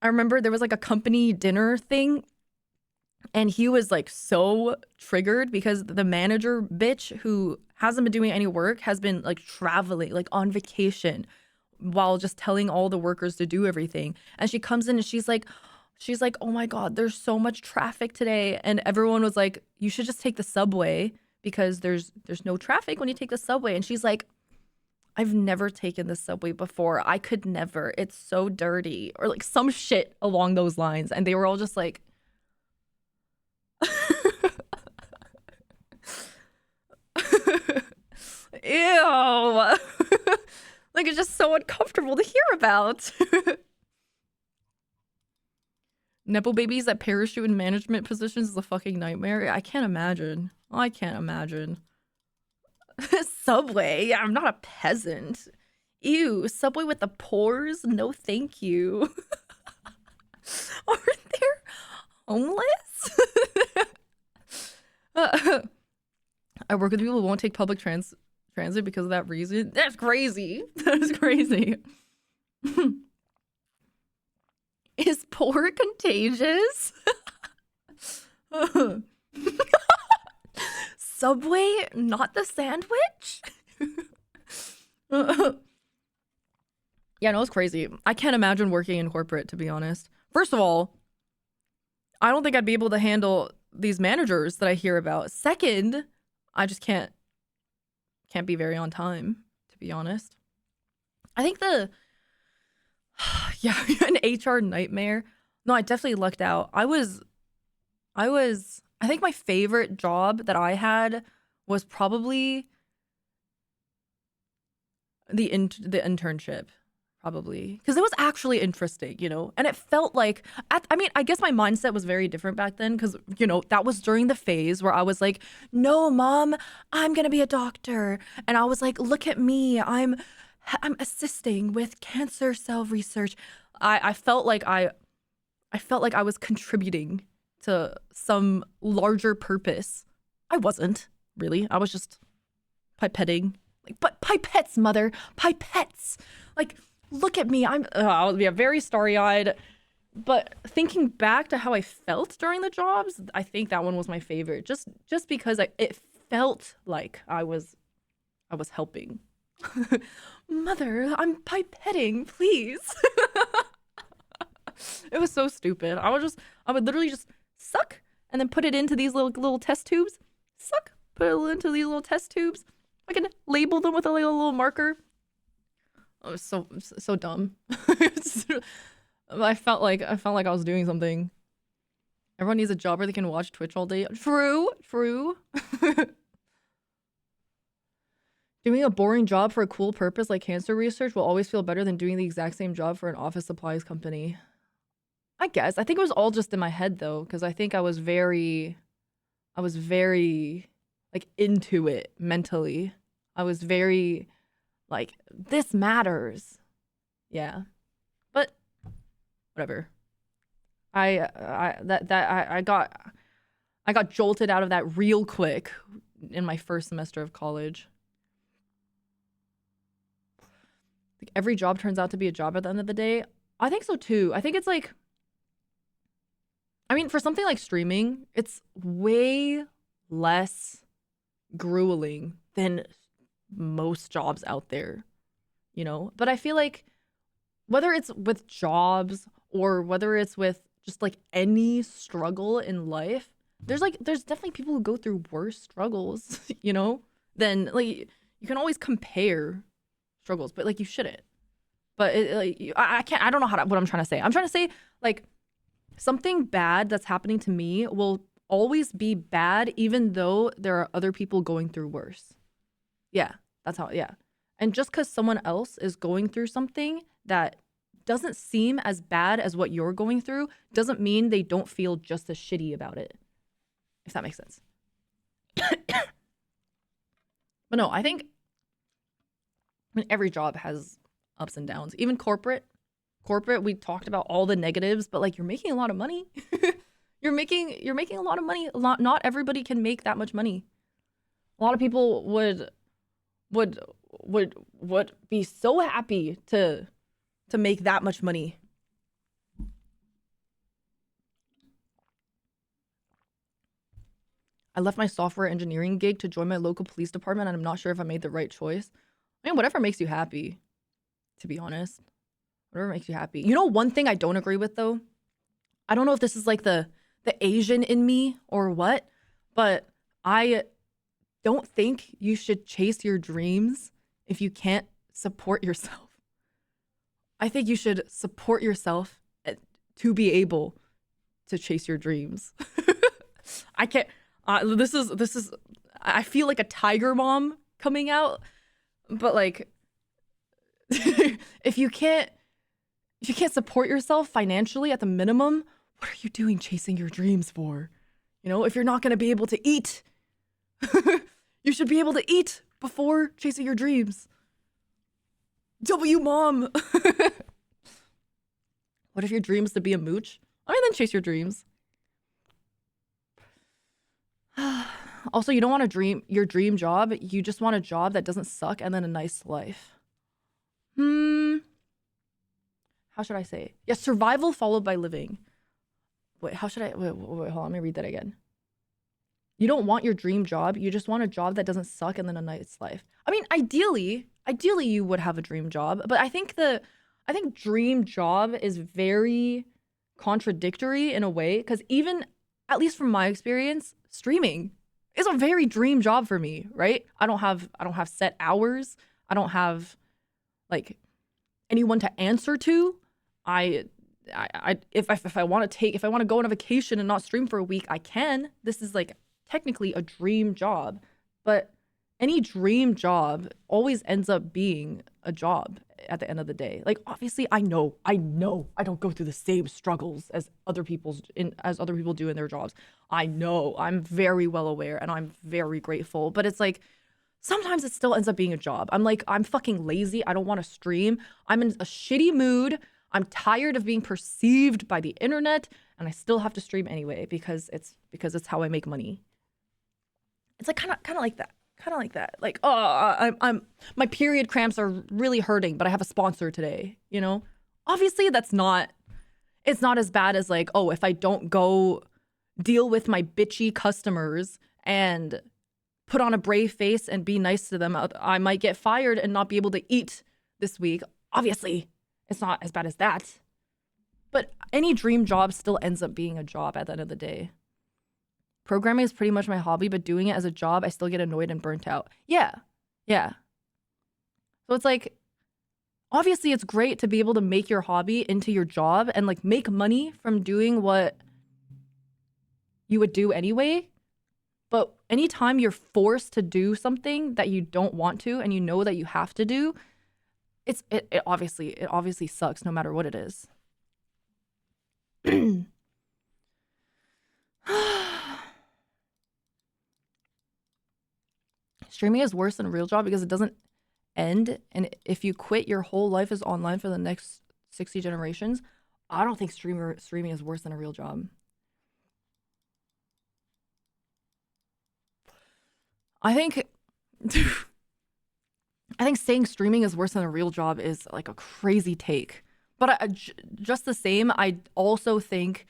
I remember there was like a company dinner thing, and he was like so triggered because the manager bitch who hasn't been doing any work has been like traveling, like on vacation while just telling all the workers to do everything. And she comes in and she's like, oh my God, there's so much traffic today. And everyone was like, you should just take the subway because there's no traffic when you take the subway. And she's like, I've never taken the subway before. I could never. It's so dirty. Or like some shit along those lines. And they were all just like, ew. Like, it's just so uncomfortable to hear about. Nepo babies that parachute in management positions is a fucking nightmare. I can't imagine. I can't imagine. Subway? I'm not a peasant. Ew, Subway with the pores? No thank you. Aren't there homeless? I work with people who won't take public transit because of that reason. That's crazy. That is crazy. Is poor contagious? Subway, not the sandwich? Yeah, no, it's crazy. I can't imagine working in corporate, to be honest. First of all, I don't think I'd be able to handle these managers that I hear about. Second, I just can't be very on time, to be honest. I think yeah, an HR nightmare. No, I definitely lucked out. I think my favorite job that I had was probably the internship, probably, because it was actually interesting, you know, and it felt like, I mean, I guess my mindset was very different back then because, you know, that was during the phase where I was like, no, mom, I'm going to be a doctor. And I was like, look at me. I'm assisting with cancer cell research. I felt like I was contributing to some larger purpose. I wasn't really. I was just pipetting. Like, but pipettes, mother, pipettes. Like, look at me. I'll be very starry-eyed. But thinking back to how I felt during the jobs, I think that one was my favorite. Just because it felt like I was helping. Mother, I'm pipetting, please. It was so stupid. I would literally just suck and then put it into these little test tubes. Suck, put it into these little test tubes. I can label them with a little marker. Oh, it was so dumb. I felt like I was doing something. Everyone needs a job where they can watch Twitch all day. True. Doing a boring job for a cool purpose like cancer research will always feel better than doing the exact same job for an office supplies company. I guess. I think it was all just in my head though, because I think I was very like into it mentally. I was very like, this matters. Yeah. But whatever. I got jolted out of that real quick in my first semester of college. Like, every job turns out to be a job at the end of the day. I think so too. I think it's like, I mean, for something like streaming, it's way less grueling than most jobs out there, you know? But I feel like whether it's with jobs or whether it's with just like any struggle in life, there's definitely people who go through worse struggles, you know? Then like you can always compare struggles, but like you shouldn't. But I don't know what I'm trying to say. I'm trying to say like something bad that's happening to me will always be bad even though there are other people going through worse. Yeah, that's how, yeah. And just because someone else is going through something that doesn't seem as bad as what you're going through doesn't mean they don't feel just as shitty about it. If that makes sense. But no, I mean, every job has ups and downs. Even corporate, we talked about all the negatives, but like you're making a lot of money. You're making a lot of money. Not everybody can make that much money. A lot of people would be so happy to make that much money. I left my software engineering gig to join my local police department, and I'm not sure if I made the right choice. I mean, whatever makes you happy, to be honest. Whatever makes you happy. You know, one thing I don't agree with though, I don't know if this is like the Asian in me or what, but I don't think you should chase your dreams if you can't support yourself. I think you should support yourself to be able to chase your dreams. I can't. This is. I feel like a tiger mom coming out, but like, if you can't support yourself financially at the minimum, what are you doing chasing your dreams for? You know, if you're not gonna be able to eat, you should be able to eat before chasing your dreams. W mom. What if your dream is to be a mooch? I mean, then chase your dreams. Also, you don't want your dream job. You just want a job that doesn't suck and then a nice life. How should I say? Yeah, survival followed by living. Wait, how should I? Wait, hold on. Let me read that again. You don't want your dream job. You just want a job that doesn't suck and then a nice life. I mean, ideally you would have a dream job, but I think dream job is very contradictory in a way, because even, at least from my experience, streaming is a very dream job for me, right? I don't have set hours. I don't have like anyone to answer to. If I want to go on a vacation and not stream for a week, I can. This is like technically a dream job, but any dream job always ends up being a job at the end of the day. Like, obviously, I know I don't go through the same struggles as other people do in their jobs. I know, I'm very well aware, and I'm very grateful. But it's like, sometimes it still ends up being a job. I'm like, I'm fucking lazy. I don't want to stream. I'm in a shitty mood. I'm tired of being perceived by the internet, and I still have to stream anyway because it's how I make money. It's like kind of like that. Kind of like that. Like, oh, my period cramps are really hurting, but I have a sponsor today, you know? Obviously, it's not as bad as like, oh, if I don't go deal with my bitchy customers and put on a brave face and be nice to them, I might get fired and not be able to eat this week. Obviously, it's not as bad as that. But any dream job still ends up being a job at the end of the day. Programming is pretty much my hobby, but doing it as a job, I still get annoyed and burnt out. Yeah. So it's like, obviously it's great to be able to make your hobby into your job and like make money from doing what you would do anyway. But anytime you're forced to do something that you don't want to and you know that you have to do, it obviously sucks no matter what it is. Streaming is worse than a real job because it doesn't end. And if you quit, your whole life is online for the next 60 generations. I don't think streaming is worse than a real job. I think saying streaming is worse than a real job is like a crazy take. But just the same, I also think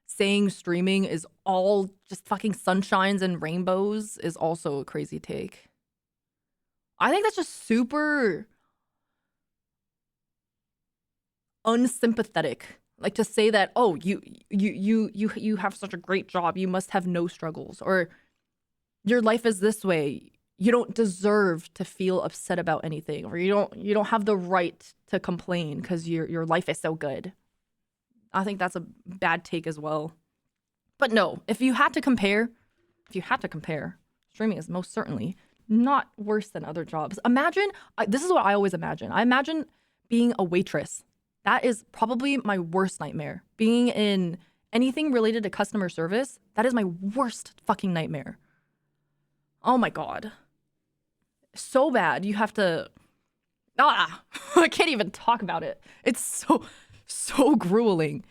saying streaming is all just fucking sunshines and rainbows is also a crazy take. I think that's just super unsympathetic. Like to say that, oh, you have such a great job, you must have no struggles, or your life is this way. You don't deserve to feel upset about anything, or you don't have the right to complain because your life is so good. I think that's a bad take as well. But no, if you had to compare, streaming is most certainly not worse than other jobs. Imagine, this is what I always imagine. I imagine being a waitress. That is probably my worst nightmare. Being in anything related to customer service, that is my worst fucking nightmare. Oh my God. So bad. You have to, I can't even talk about it. It's so grueling.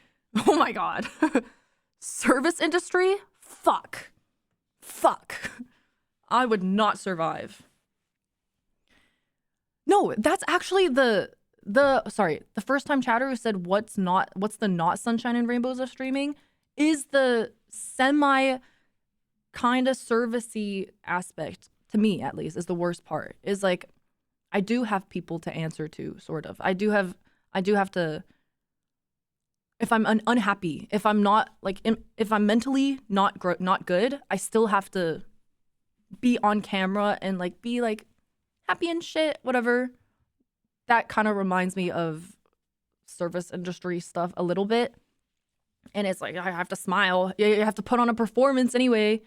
Oh my God. Service industry? Fuck. I would not survive. No, that's actually the first time chatter who said what's the not sunshine and rainbows of streaming is the semi kind of servicey aspect, to me at least, is the worst part. Is like, I do have people to answer to, sort of. I do have to, if I'm unhappy, if I'm not like, if I'm mentally not good, I still have to be on camera and like be like happy and shit, whatever. That kind of reminds me of service industry stuff a little bit. And it's like, I have to smile. You have to put on a performance anyway.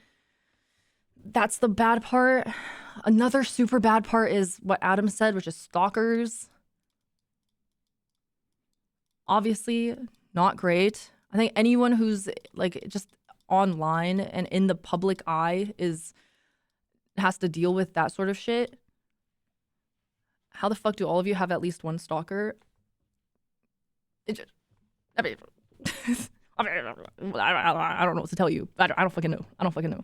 That's the bad part. Another super bad part is what Adam said, which is stalkers. Obviously, not great. I think anyone who's like just online and in the public eye has to deal with that sort of shit. How the fuck do all of you have at least one stalker? I don't know what to tell you. I don't fucking know. I don't fucking know.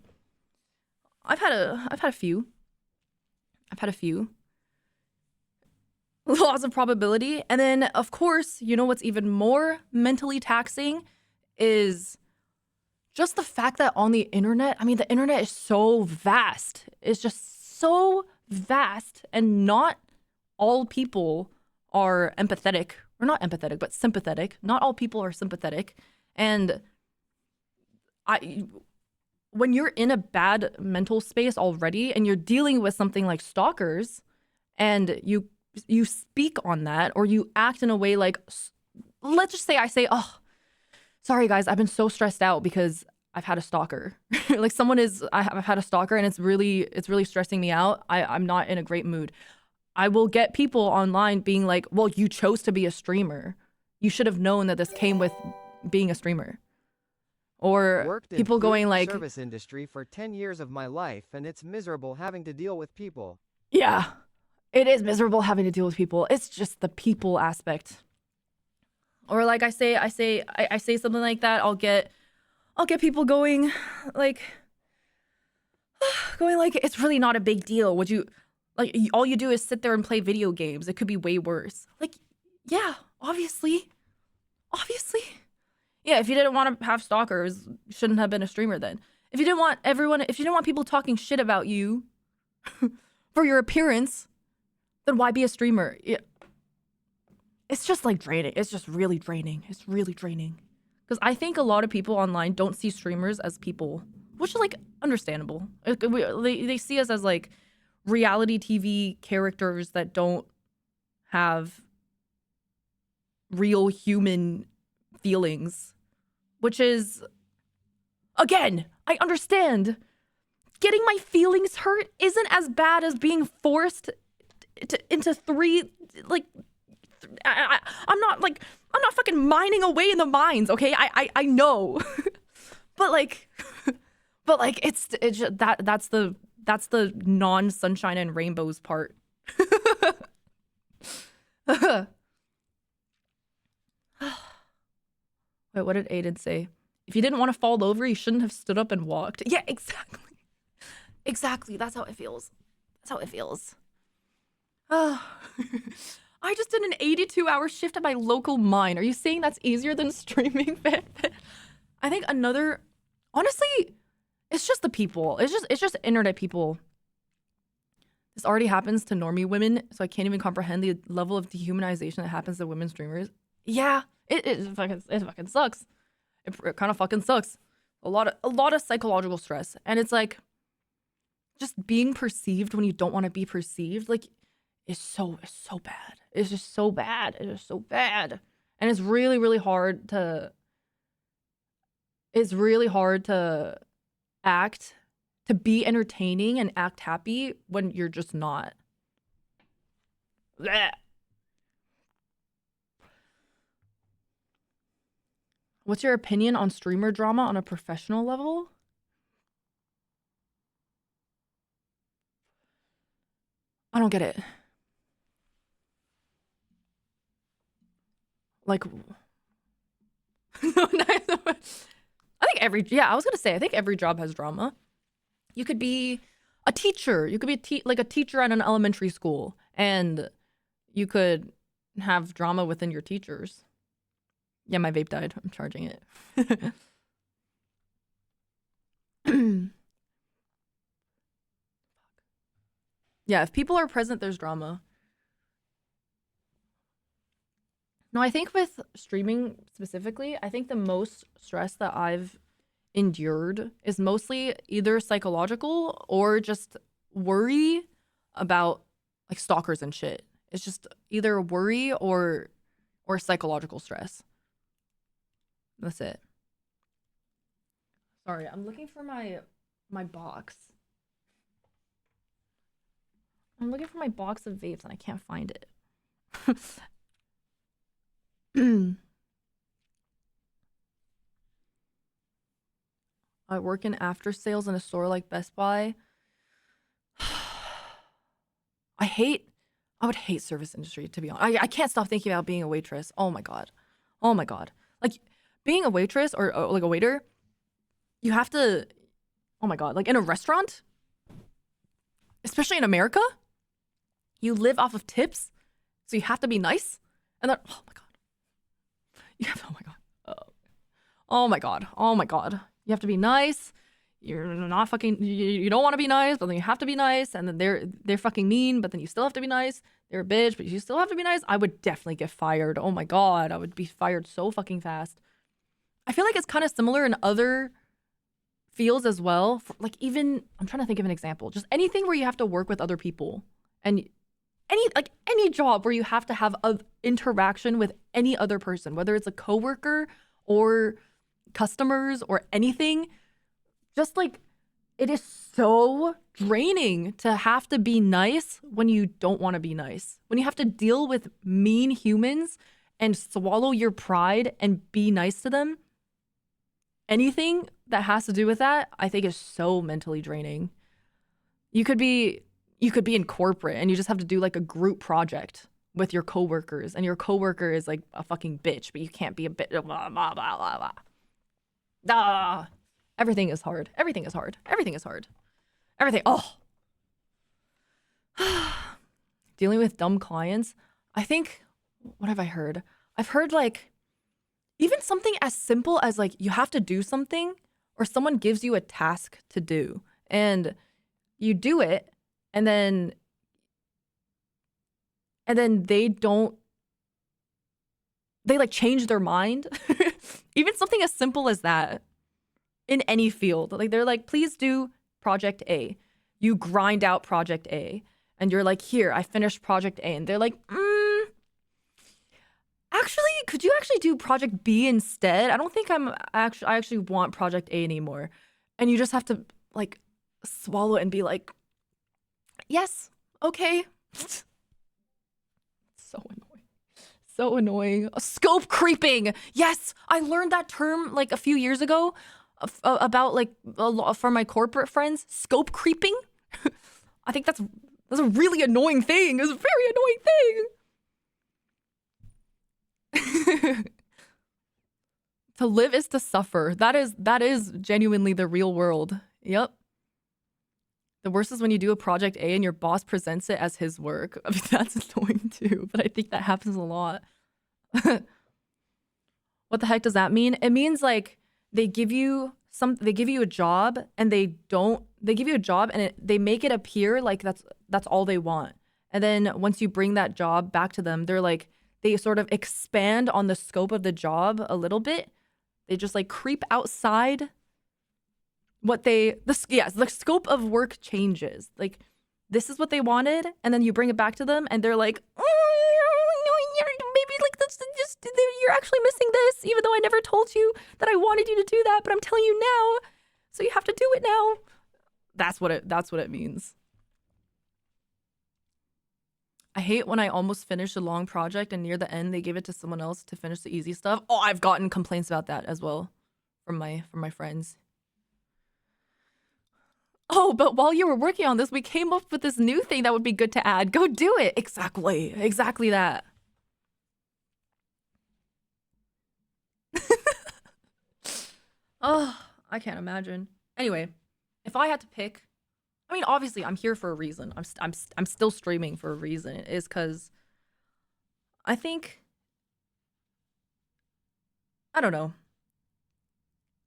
I've had a few. Laws of probability. And then, of course, you know what's even more mentally taxing is just the fact that on the internet, I mean, the internet is so vast. It's just so vast, and not all people are empathetic, or not empathetic, but sympathetic. Not all people are sympathetic. And when you're in a bad mental space already and you're dealing with something like stalkers, and you speak on that, or you act in a way like, let's just say I say, oh, sorry guys, I've been so stressed out because I've had a stalker. Like I've had a stalker and it's really stressing me out. I'm not in a great mood. I will get people online being like, well, you chose to be a streamer. You should have known that this came with being a streamer. Or Worked in people food going like, service industry for 10 years of my life, and it's miserable having to deal with people. yeah, it is miserable having to deal with people. It's just the people aspect. Or like I say something like that, I'll get people going like, it's really not a big deal. Would you, like, all you do is sit there and play video games. It could be way worse. Like, yeah, obviously. Yeah, if you didn't want to have stalkers, you shouldn't have been a streamer then. If you didn't want people talking shit about you for your appearance, then why be a streamer? Yeah. It's just like draining. It's just really draining. It's really draining. Because I think a lot of people online don't see streamers as people, which is like understandable. They see us as like reality TV characters that don't have real human feelings, which is, again, I understand. Getting my feelings hurt isn't as bad as being forced into three, like, I'm not fucking mining away in the mines, okay? I know. but like it's just, that's the non-sunshine and rainbows part. Wait, what did Aiden say? If you didn't want to fall over, you shouldn't have stood up and walked. Yeah, exactly. Exactly. That's how it feels. Oh. I just did an 82-hour shift at my local mine. Are you saying that's easier than streaming fanfan? I think honestly, it's just the people. It's just internet people. This already happens to normie women, so I can't even comprehend the level of dehumanization that happens to women streamers. Yeah, it fucking sucks. It kind of fucking sucks. A lot of psychological stress, and it's like just being perceived when you don't want to be perceived. Like, it's so bad. It's just so bad. It is so bad, and it's really, really hard to. It's really hard to act, to be entertaining and act happy when you're just not. Blech. What's your opinion on streamer drama on a professional level? I don't get it. Like, I think every job has drama. You could be a teacher. You could be a teacher at an elementary school, and you could have drama within your teachers. Yeah, my vape died. I'm charging it. Yeah, if people are present, there's drama. No, I think with streaming specifically, I think the most stress that I've endured is mostly either psychological or just worry about like stalkers and shit. It's just either worry or psychological stress. That's it. Sorry, I'm looking for my box. I'm looking for my box of vapes and I can't find it. I work in after sales in a store like Best Buy. I would hate service industry, to be honest. I can't stop thinking about being a waitress. Oh my God. Oh my God. Like being a waitress or like a waiter, you have to, oh my God, like in a restaurant, especially in America, you live off of tips. So you have to be nice. And then, oh my God. Oh my God. Oh my God. Oh my God. You have to be nice. You're not fucking, you don't want to be nice, but then you have to be nice. And then they're fucking mean, but then you still have to be nice. They're a bitch, but you still have to be nice. I would definitely get fired. Oh my God. I would be fired so fucking fast. I feel like it's kind of similar in other fields as well. Like even, I'm trying to think of an example. Just anything where you have to work with other people. And any job where you have to have an interaction with any other person, whether it's a coworker or customers or anything, just like it is so draining to have to be nice when you don't want to be nice. When you have to deal with mean humans and swallow your pride and be nice to them. Anything that has to do with that, I think is so mentally draining. You could be in corporate and you just have to do like a group project with your coworkers and your coworker is like a fucking bitch, but you can't be a bitch. Blah, blah, blah, blah, blah. Ah, everything is hard. Everything is hard. Everything is hard. Everything. Oh. Dealing with dumb clients. I think, what have I heard? I've heard like, even something as simple as like you have to do something or someone gives you a task to do and you do it and then they like change their mind. Even something as simple as that in any field. Like they're like, please do project A. You grind out project A and you're like, here, I finished project A. And they're like, actually, could you actually do project B instead? I don't think I actually want project A anymore. And you just have to like swallow it and be like, yes, okay. So annoying. So annoying. Scope creeping. Yes, I learned that term like a few years ago about like for my corporate friends. Scope creeping. I think that's a really annoying thing. It's a very annoying thing. To live is to suffer. That is genuinely the real world. Yep. The worst is when you do a project A and your boss presents it as his work. I mean, that's annoying too, but I think that happens a lot. What the heck does that mean? It means like they give you a job and they give you a job and they make it appear like that's all they want. And then once you bring that job back to them, they sort of expand on the scope of the job a little bit. They just like creep outside the scope of work changes. Like this is what they wanted, and then you bring it back to them, and they're like, maybe like that's just you're actually missing this, even though I never told you that I wanted you to do that, but I'm telling you now, so you have to do it now. That's what it means. I hate when I almost finish a long project and near the end they give it to someone else to finish the easy stuff. Oh, I've gotten complaints about that as well from my friends. Oh, but while you were working on this, we came up with this new thing that would be good to add. Go do it. Exactly that. Oh, I can't imagine. Anyway, if I had to pick, I mean, obviously, I'm here for a reason. I'm still streaming for a reason. It is because I think, I don't know.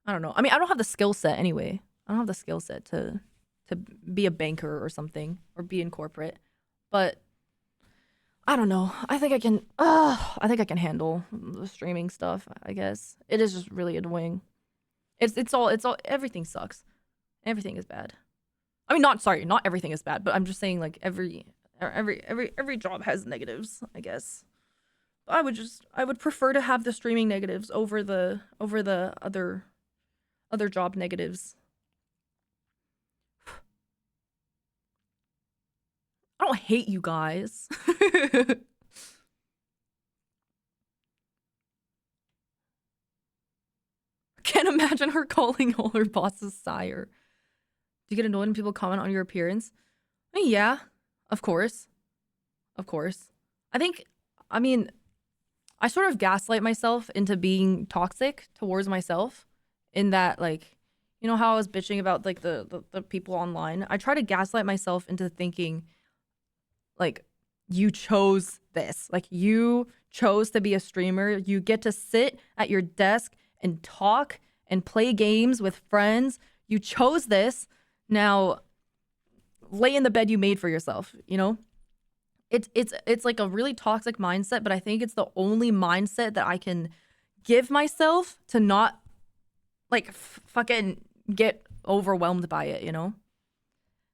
I mean, I don't have the skill set anyway. I don't have the skill set to be a banker or something or be in corporate. But I don't know. I think I can handle the streaming stuff, I guess. It is just really annoying. It's all everything sucks. Everything is bad. I mean, not everything is bad, but I'm just saying like every job has negatives, I guess. I would prefer to have the streaming negatives over the other job negatives. I don't hate you guys. Can't imagine her calling all her bosses sire. Do you get annoyed when people comment on your appearance? I mean, yeah, of course. Of course. I mean, I sort of gaslight myself into being toxic towards myself in that, like, you know how I was bitching about, like, the people online? I try to gaslight myself into thinking, like, you chose this. Like, you chose to be a streamer. You get to sit at your desk and talk and play games with friends. You chose this. Now, lay in the bed you made for yourself, you know? It's like a really toxic mindset, but I think it's the only mindset that I can give myself to not, like, fucking get overwhelmed by it, you know?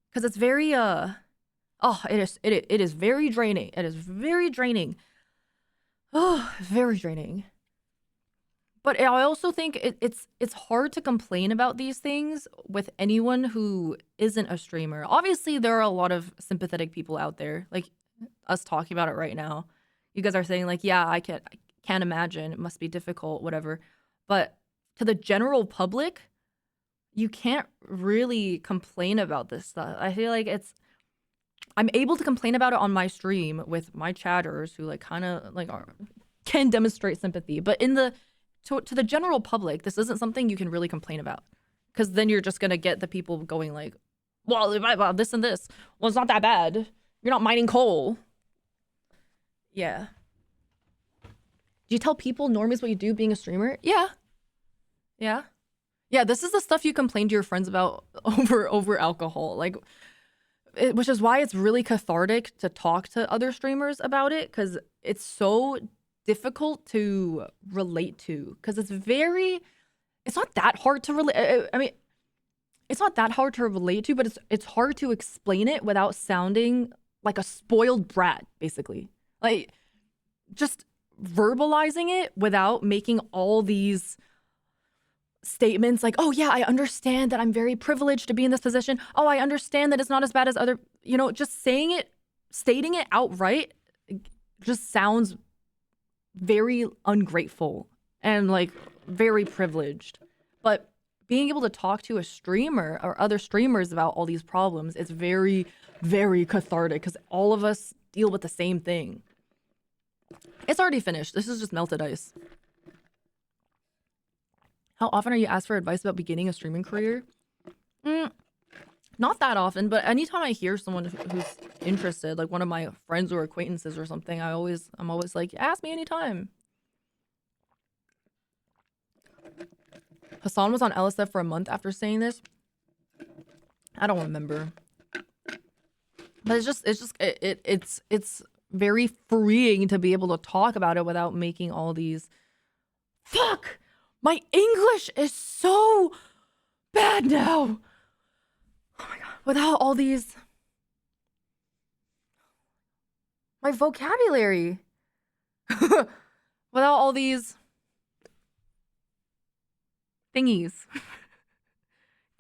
Because it's very, it is very draining. It is very draining. Oh, very draining. But I also think it's hard to complain about these things with anyone who isn't a streamer. Obviously, there are a lot of sympathetic people out there, like us talking about it right now. You guys are saying like, yeah, I can't imagine. It must be difficult, whatever. But to the general public, you can't really complain about this stuff. I feel like I'm able to complain about it on my stream with my chatters who like kind of like can demonstrate sympathy. But to the general public, this isn't something you can really complain about, because then you're just gonna get the people going like, well, this and this. Well, it's not that bad. You're not mining coal. Yeah. Do you tell people normies what you do being a streamer? Yeah. Yeah. Yeah, this is the stuff you complain to your friends about over alcohol. Like, which is why it's really cathartic to talk to other streamers about it, because it's so difficult to relate to, because it's not that hard to relate. I mean, it's not that hard to relate to, but it's hard to explain it without sounding like a spoiled brat, basically. Like, just verbalizing it without making all these statements like, oh yeah, I understand that I'm very privileged to be in this position. Oh, I understand that it's not as bad as other, you know, just stating it outright just sounds very ungrateful and like very privileged. But being able to talk to a streamer or other streamers about all these problems is very, very cathartic, because all of us deal with the same thing. It's already finished. This is just melted ice. How often are you asked for advice about beginning a streaming career? Not that often, but anytime I hear someone who's interested, like one of my friends or acquaintances or something, I'm always like, ask me anytime. Hassan was on LSF for a month after saying this. I don't remember. But it's very freeing to be able to talk about it without making all these, fuck, my English is so bad now. Oh my god, without all these, my vocabulary, without all these thingies,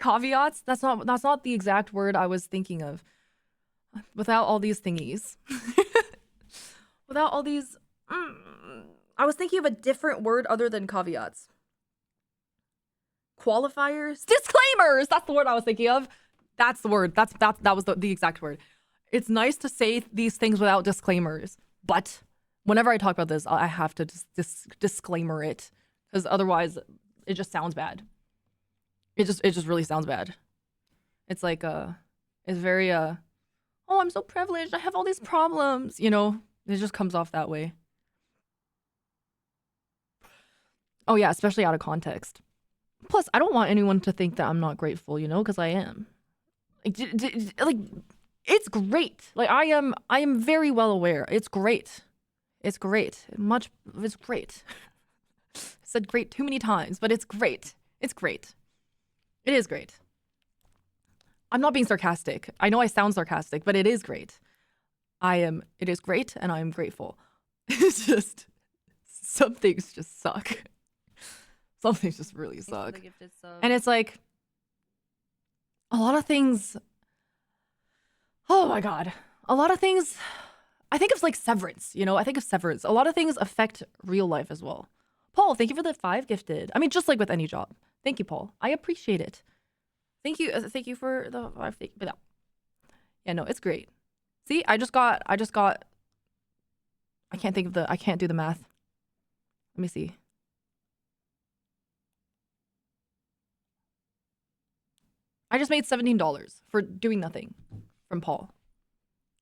caveats. That's not the exact word I was thinking of. Without all these thingies, without all these, I was thinking of a different word other than caveats. Qualifiers, disclaimers. That's the word I was thinking of. That's the word. That was the exact word. It's nice to say these things without disclaimers, but whenever I talk about this, I have to disclaimer it, because otherwise it just sounds bad. It just really sounds bad. It's like it's very oh, I'm so privileged, I have all these problems, you know. It just comes off that way. Oh yeah, especially out of context. Plus, I don't want anyone to think that I'm not grateful, you know, because I am. Like, It's great. Like I am very well aware. It's great. It's great. It's great. I said great too many times, but it's great. It's great. It is great. I'm not being sarcastic. I know I sound sarcastic, but it is great. It is great and I am grateful. It's just, some things just suck. Some things just really suck. And it's like, a lot of things, oh my God. A lot of things, I think of like Severance, you know? I think of Severance. A lot of things affect real life as well. Paul, thank you for the 5 gifted. I mean, just like with any job. Thank you, Paul. I appreciate it. Thank you for the 5. Yeah, no, it's great. See, I can't do the math. Let me see. I just made $17 for doing nothing from Paul.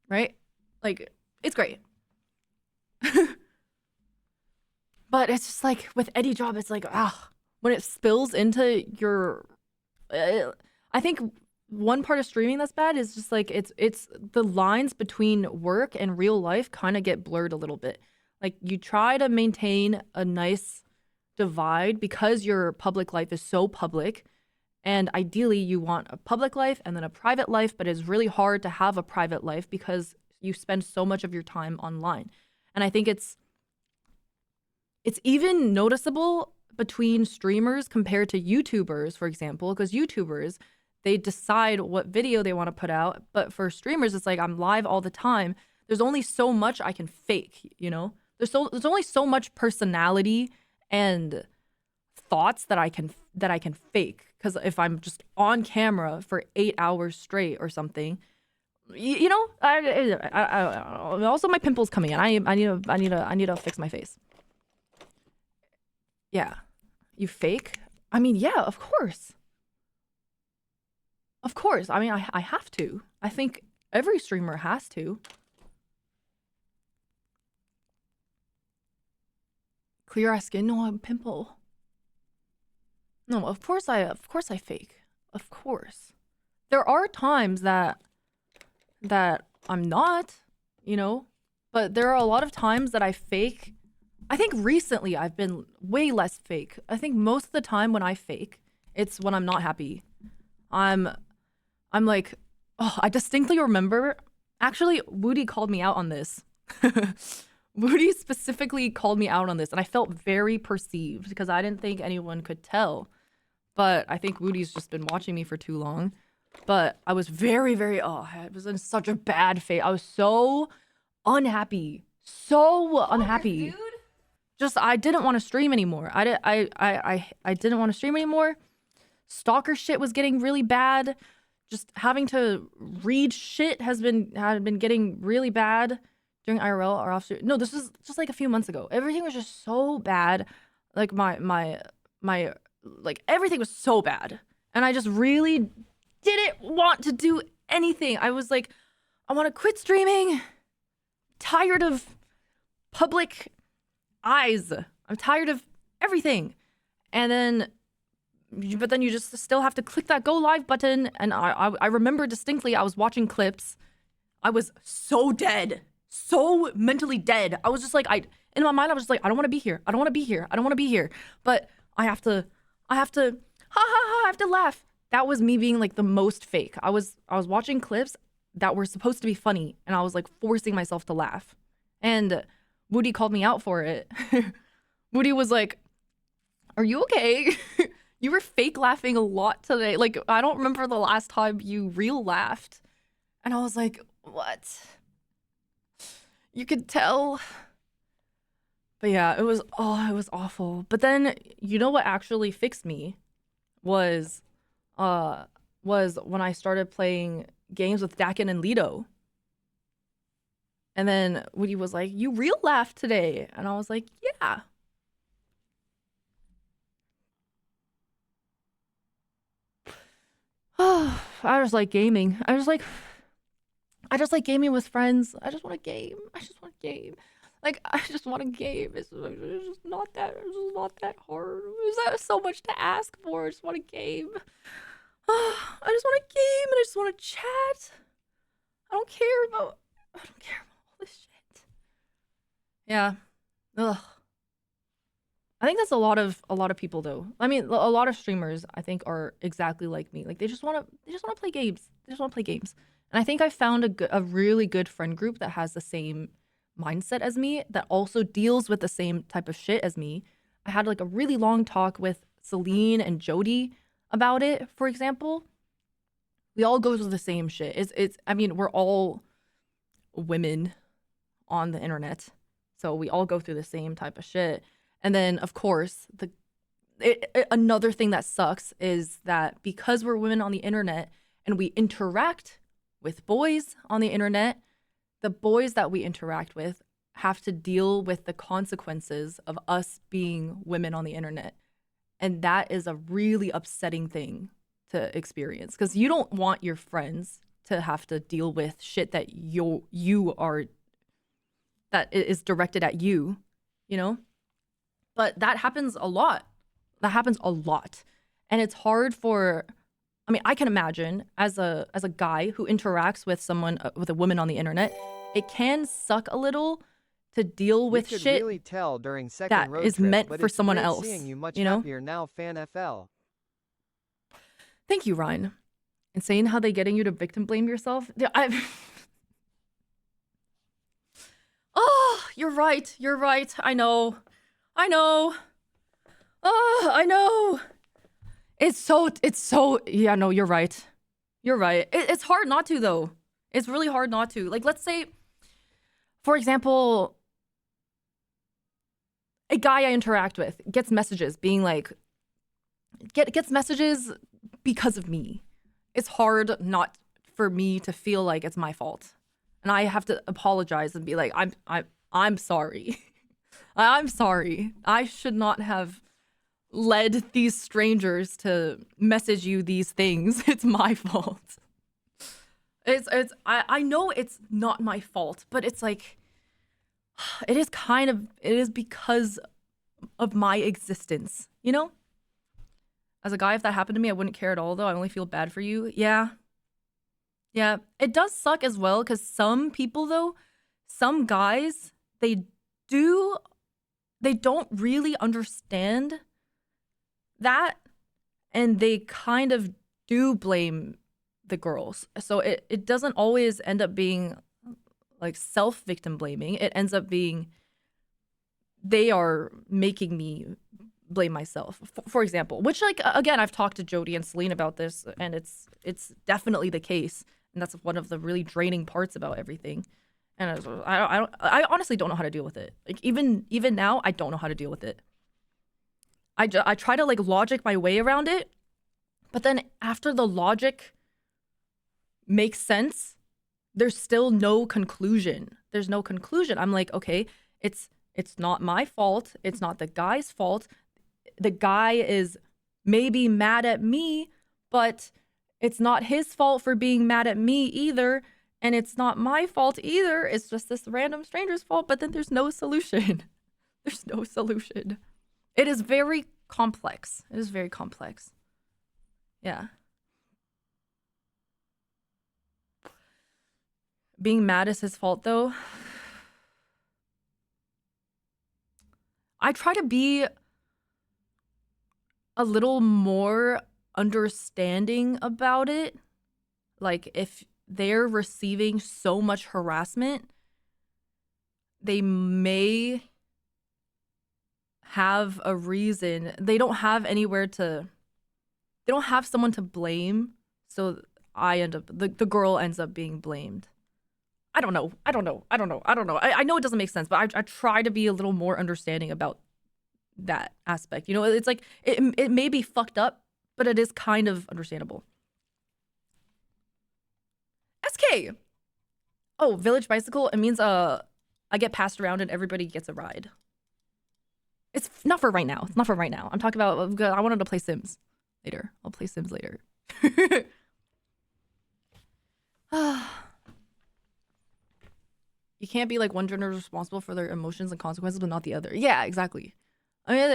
Right? Like, it's great. But it's just like with any job, it's like, when it spills into your, I think one part of streaming that's bad is just like, it's the lines between work and real life kind of get blurred a little bit. Like you try to maintain a nice divide because your public life is so public. And ideally you want a public life and then a private life, but it's really hard to have a private life because you spend so much of your time online. And I think it's even noticeable between streamers compared to YouTubers, for example, because YouTubers, they decide what video they want to put out. But for streamers, it's like, I'm live all the time. There's only so much I can fake, you know? There's only so much personality and thoughts that I can fake. Because if I'm just on camera for 8 hours straight or something, you know, I also my pimples coming in. I need to fix my face. Yeah. You fake? I mean, yeah, of course. Of course. I mean, I have to. I think every streamer has to. Clear our skin? No, I'm pimple. No, of course I fake. Of course. There are times that I'm not, you know, but there are a lot of times that I fake. I think recently I've been way less fake. I think most of the time when I fake, it's when I'm not happy. I'm like, oh, I distinctly remember, actually, Woody called me out on this. Woody specifically called me out on this, and I felt very perceived because I didn't think anyone could tell. But I think Woody's just been watching me for too long. But I was very, very, I was in such a bad phase. I was so unhappy. So unhappy. Dude. Just, I didn't want to stream anymore. I didn't want to stream anymore. Stalker shit was getting really bad. Just having to read shit had been getting really bad during IRL or off. No, this was just like a few months ago. Everything was just so bad. Like my like everything was so bad. And I just really didn't want to do anything. I was like, I want to quit streaming. Tired of public eyes. I'm tired of everything. And then, but then you just still have to click that go live button. And I remember distinctly, I was watching clips. I was so dead, so mentally dead. I was just like, in my mind, I was just like, I don't want to be here. I don't want to be here. I don't want to be here. But I have to, I have to laugh. That was me being like the most fake. I was watching clips that were supposed to be funny, and I was like forcing myself to laugh. And Woody called me out for it. Woody was like, are you okay? You were fake laughing a lot today. Like, I don't remember the last time you real laughed. And I was like, what? You could tell. But yeah, it was awful. But then, you know what actually fixed me was when I started playing games with Dakin and Lido. And then Woody was like, you real laughed today. And I was like, yeah. I just like gaming. I just like gaming with friends. I just want a game. Like, I just want a game. It's just not that hard. Is that so much to ask for? I just want a game. I just want a game and I just want to chat. don't care about all this shit. Yeah. Ugh. I think that's a lot of people though. I mean, a lot of streamers I think are exactly like me. Like they just want to play games. They just want to play games. And I think I found a really good friend group that has the same mindset as me, that also deals with the same type of shit as me. I had like a really long talk with Celine and Jody about it, for example. We all go through the same shit. It's I mean, we're all women on the internet. So we all go through the same type of shit. And then of course, another thing that sucks is that because we're women on the internet and we interact with boys on the internet, the boys that we interact with have to deal with the consequences of us being women on the internet. And that is a really upsetting thing to experience, because you don't want your friends to have to deal with shit that that is directed at you, you know? But that happens a lot. That happens a lot. And it's hard for, I mean, I can imagine as a guy who interacts with someone, with a woman on the internet, it can suck a little to deal with we could shit really tell during second that road is trip, meant but for it's someone great else. Seeing you much you know? happier now, FanFL. Thank you, Ryan. Insane how they getting you to victim blame yourself. Oh, you're right. You're right. I know. Oh, I know. It's so, yeah, no, you're right. You're right. It's hard not to, though. It's really hard not to. Like, let's say, for example, a guy I interact with gets messages being like, gets messages because of me. It's hard not for me to feel like it's my fault. And I have to apologize and be like, I'm sorry. I'm sorry. I should not have led these strangers to message you these things. It's my fault. I know it's not my fault, but it's like, it is because of my existence, you know? As a guy, if that happened to me, I wouldn't care at all, though. I only feel bad for you. Yeah. Yeah. It does suck as well, because some people, though, some guys, they don't really understand that, and they kind of do blame the girls. So it doesn't always end up being like self-victim blaming. It ends up being they are making me blame myself, for example, which, like, again, I've talked to Jody and Celine about this, and it's definitely the case, and that's one of the really draining parts about everything. And I honestly don't know how to deal with it. Like, even now, I don't know how to deal with it. I try to like logic my way around it, but then after the logic makes sense, there's still no conclusion. There's no conclusion. I'm like, okay, it's not my fault. It's not the guy's fault. The guy is maybe mad at me, but it's not his fault for being mad at me either. And it's not my fault either. It's just this random stranger's fault. But then there's no solution. There's no solution. It is very complex. It is very complex. Yeah. Being mad is his fault, though. I try to be a little more understanding about it. Like, if they're receiving so much harassment, they may have a reason. They don't have someone to blame. So the girl ends up being blamed. I don't know. I know it doesn't make sense, but I try to be a little more understanding about that aspect. You know, it's like, it may be fucked up, but it is kind of understandable. SK! Oh, Village Bicycle, it means I get passed around and everybody gets a ride. It's not for right now. It's not for right now. I'm talking about, I wanted to play Sims later. I'll play Sims later. You can't be like, one gender is responsible for their emotions and consequences, but not the other. Yeah, exactly. I mean,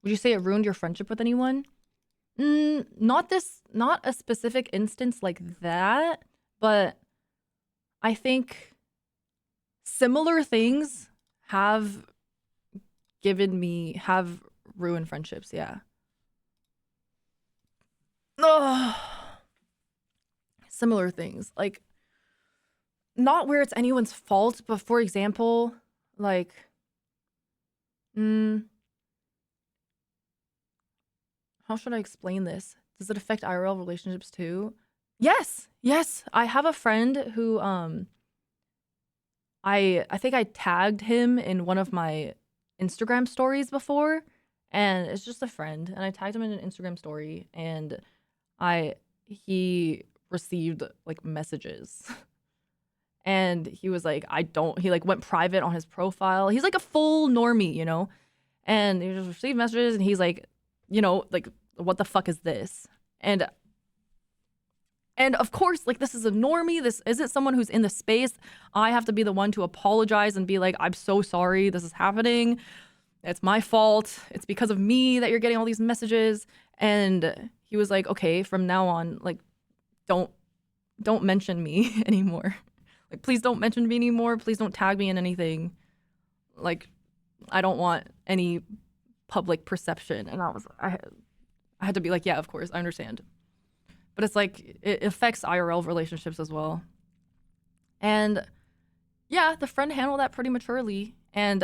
Would you say it ruined your friendship with anyone? Not a specific instance like that, but I think similar things have ruined friendships, yeah. Ugh. Similar things. Like, not where it's anyone's fault, but for example, like, how should I explain this? Does it affect IRL relationships too? Yes. I have a friend who I think I tagged him in one of my Instagram stories before, and it's just a friend, and I tagged him in an Instagram story, and he received like messages. And he was like, he like went private on his profile. He's like a full normie, you know? And he just received messages and he's like, you know, like, what the fuck is this? And of course, like, this is a normie. This isn't someone who's in the space. I have to be the one to apologize and be like, I'm so sorry this is happening. It's my fault. It's because of me that you're getting all these messages. And he was like, okay, from now on, like, don't mention me anymore. Like, please don't mention me anymore. Please don't tag me in anything. Like, I don't want any public perception. And I had to be like, yeah, of course, I understand. But it's like, it affects IRL relationships as well. And yeah, the friend handled that pretty maturely. And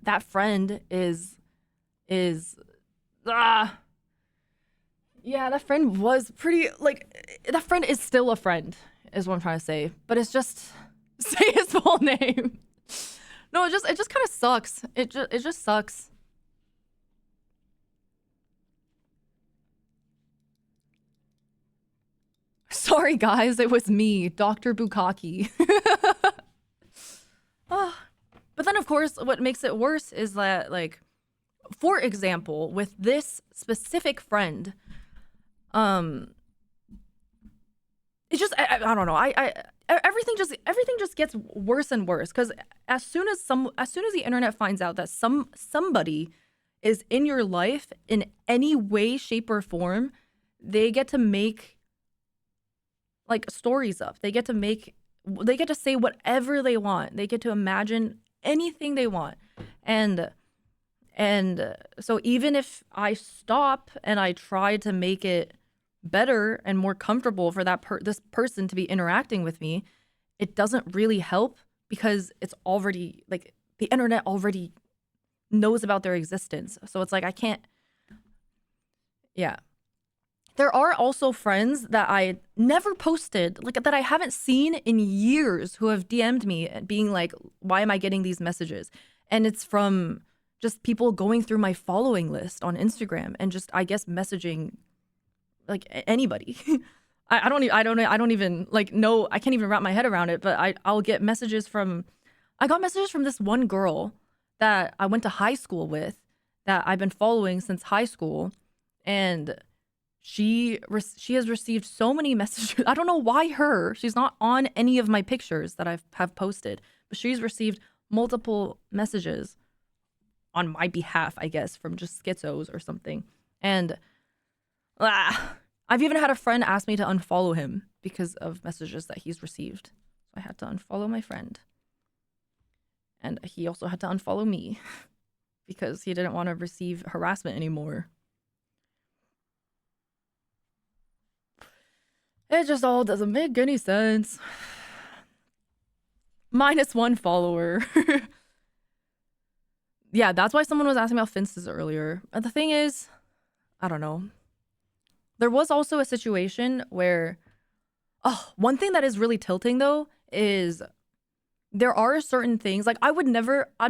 that friend is yeah, that friend was pretty, like, that friend is still a friend, is what I'm trying to say. But it's just, say his full name. No, it just kind of sucks. It just sucks. Sorry, guys, it was me, Dr. Bukaki. But then, of course, what makes it worse is that, like, for example, with this specific friend, it's just, I don't know. Everything just gets worse and worse, because as soon as the internet finds out that somebody is in your life in any way, shape, or form, they get to make like stories up. They get to say whatever they want. They get to imagine anything they want. And so even if I stop and I try to make it better and more comfortable for this person to be interacting with me, it doesn't really help, because it's already, like, the internet already knows about their existence. So it's like, I can't. Yeah. There are also friends that I never posted, like, that I haven't seen in years, who have DM'd me being like, why am I getting these messages? And it's from just people going through my following list on Instagram and just, I guess, messaging like anybody. I don't even like know. I can't even wrap my head around it. But I'll get messages from. I got messages from this one girl that I went to high school with, that I've been following since high school, and she has received so many messages. I don't know why her. She's not on any of my pictures that I have posted, but she's received multiple messages on my behalf, I guess, from just schizos or something. And I've even had a friend ask me to unfollow him because of messages that he's received. So I had to unfollow my friend. And he also had to unfollow me because he didn't want to receive harassment anymore. It just all doesn't make any sense. -1 follower. Yeah, that's why someone was asking about finces earlier. And the thing is, I don't know. There was also a situation where, one thing that is really tilting though is there are certain things, like, I'm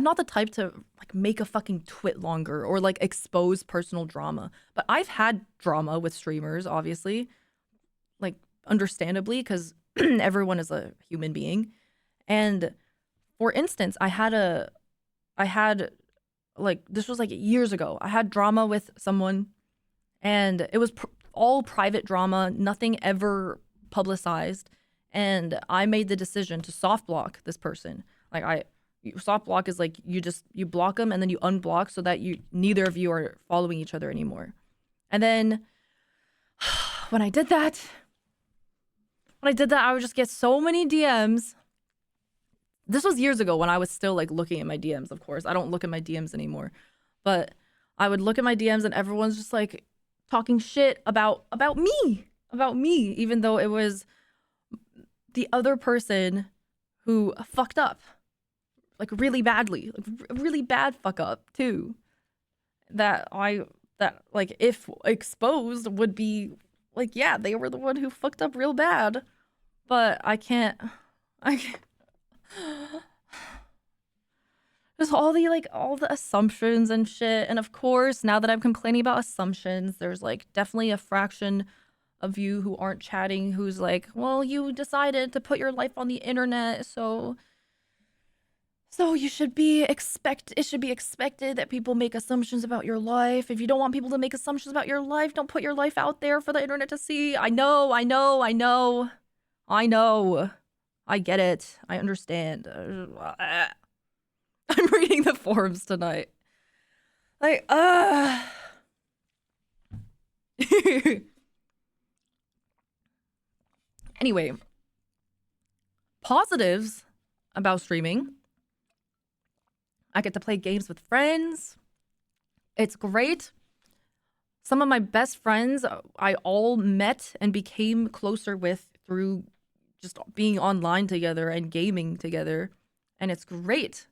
not the type to like make a fucking twit longer or like expose personal drama, but I've had drama with streamers, obviously, like, understandably, because everyone is a human being. And for instance, I had like, this was like years ago. I had drama with someone, and it was all private drama, nothing ever publicized. And I made the decision to soft block this person. Like, Soft block is like you block them and then you unblock so that neither of you are following each other anymore. And then when I did that, I would just get so many DMs. This was years ago when I was still like looking at my DMs, of course. I don't look at my DMs anymore. But I would look at my DMs and everyone's just like talking shit about me, even though it was the other person who fucked up. Like really badly, like really bad fuck up too. That like if exposed would be like, yeah, they were the one who fucked up real bad. But I can't. There's all the assumptions and shit. And of course, now that I'm complaining about assumptions, there's like definitely a fraction of you who aren't chatting who's like, well, you decided to put your life on the internet, so it should be expected that people make assumptions about your life. If you don't want people to make assumptions about your life, don't put your life out there for the internet to see. I know. I get it. I understand. I'm reading the forums tonight. Like, Anyway, positives about streaming. I get to play games with friends. It's great. Some of my best friends I all met and became closer with through just being online together and gaming together. And it's great.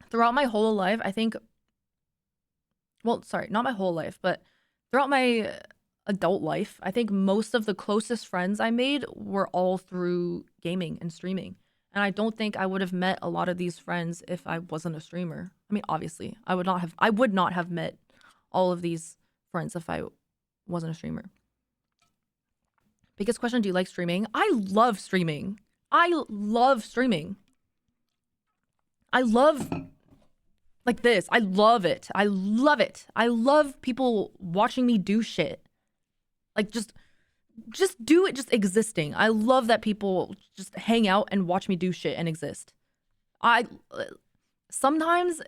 Throughout my whole life, I think, well, sorry, not my whole life, but throughout my adult life, I think most of the closest friends I made were all through gaming and streaming. And I don't think I would have met a lot of these friends if I wasn't a streamer. I mean, obviously, I would not have met all of these friends if I wasn't a streamer. Biggest question, do you like streaming? I love streaming. I love like this. I love it. I love people watching me do shit. Like just do it, just existing. I love that people just hang out and watch me do shit and exist. Sometimes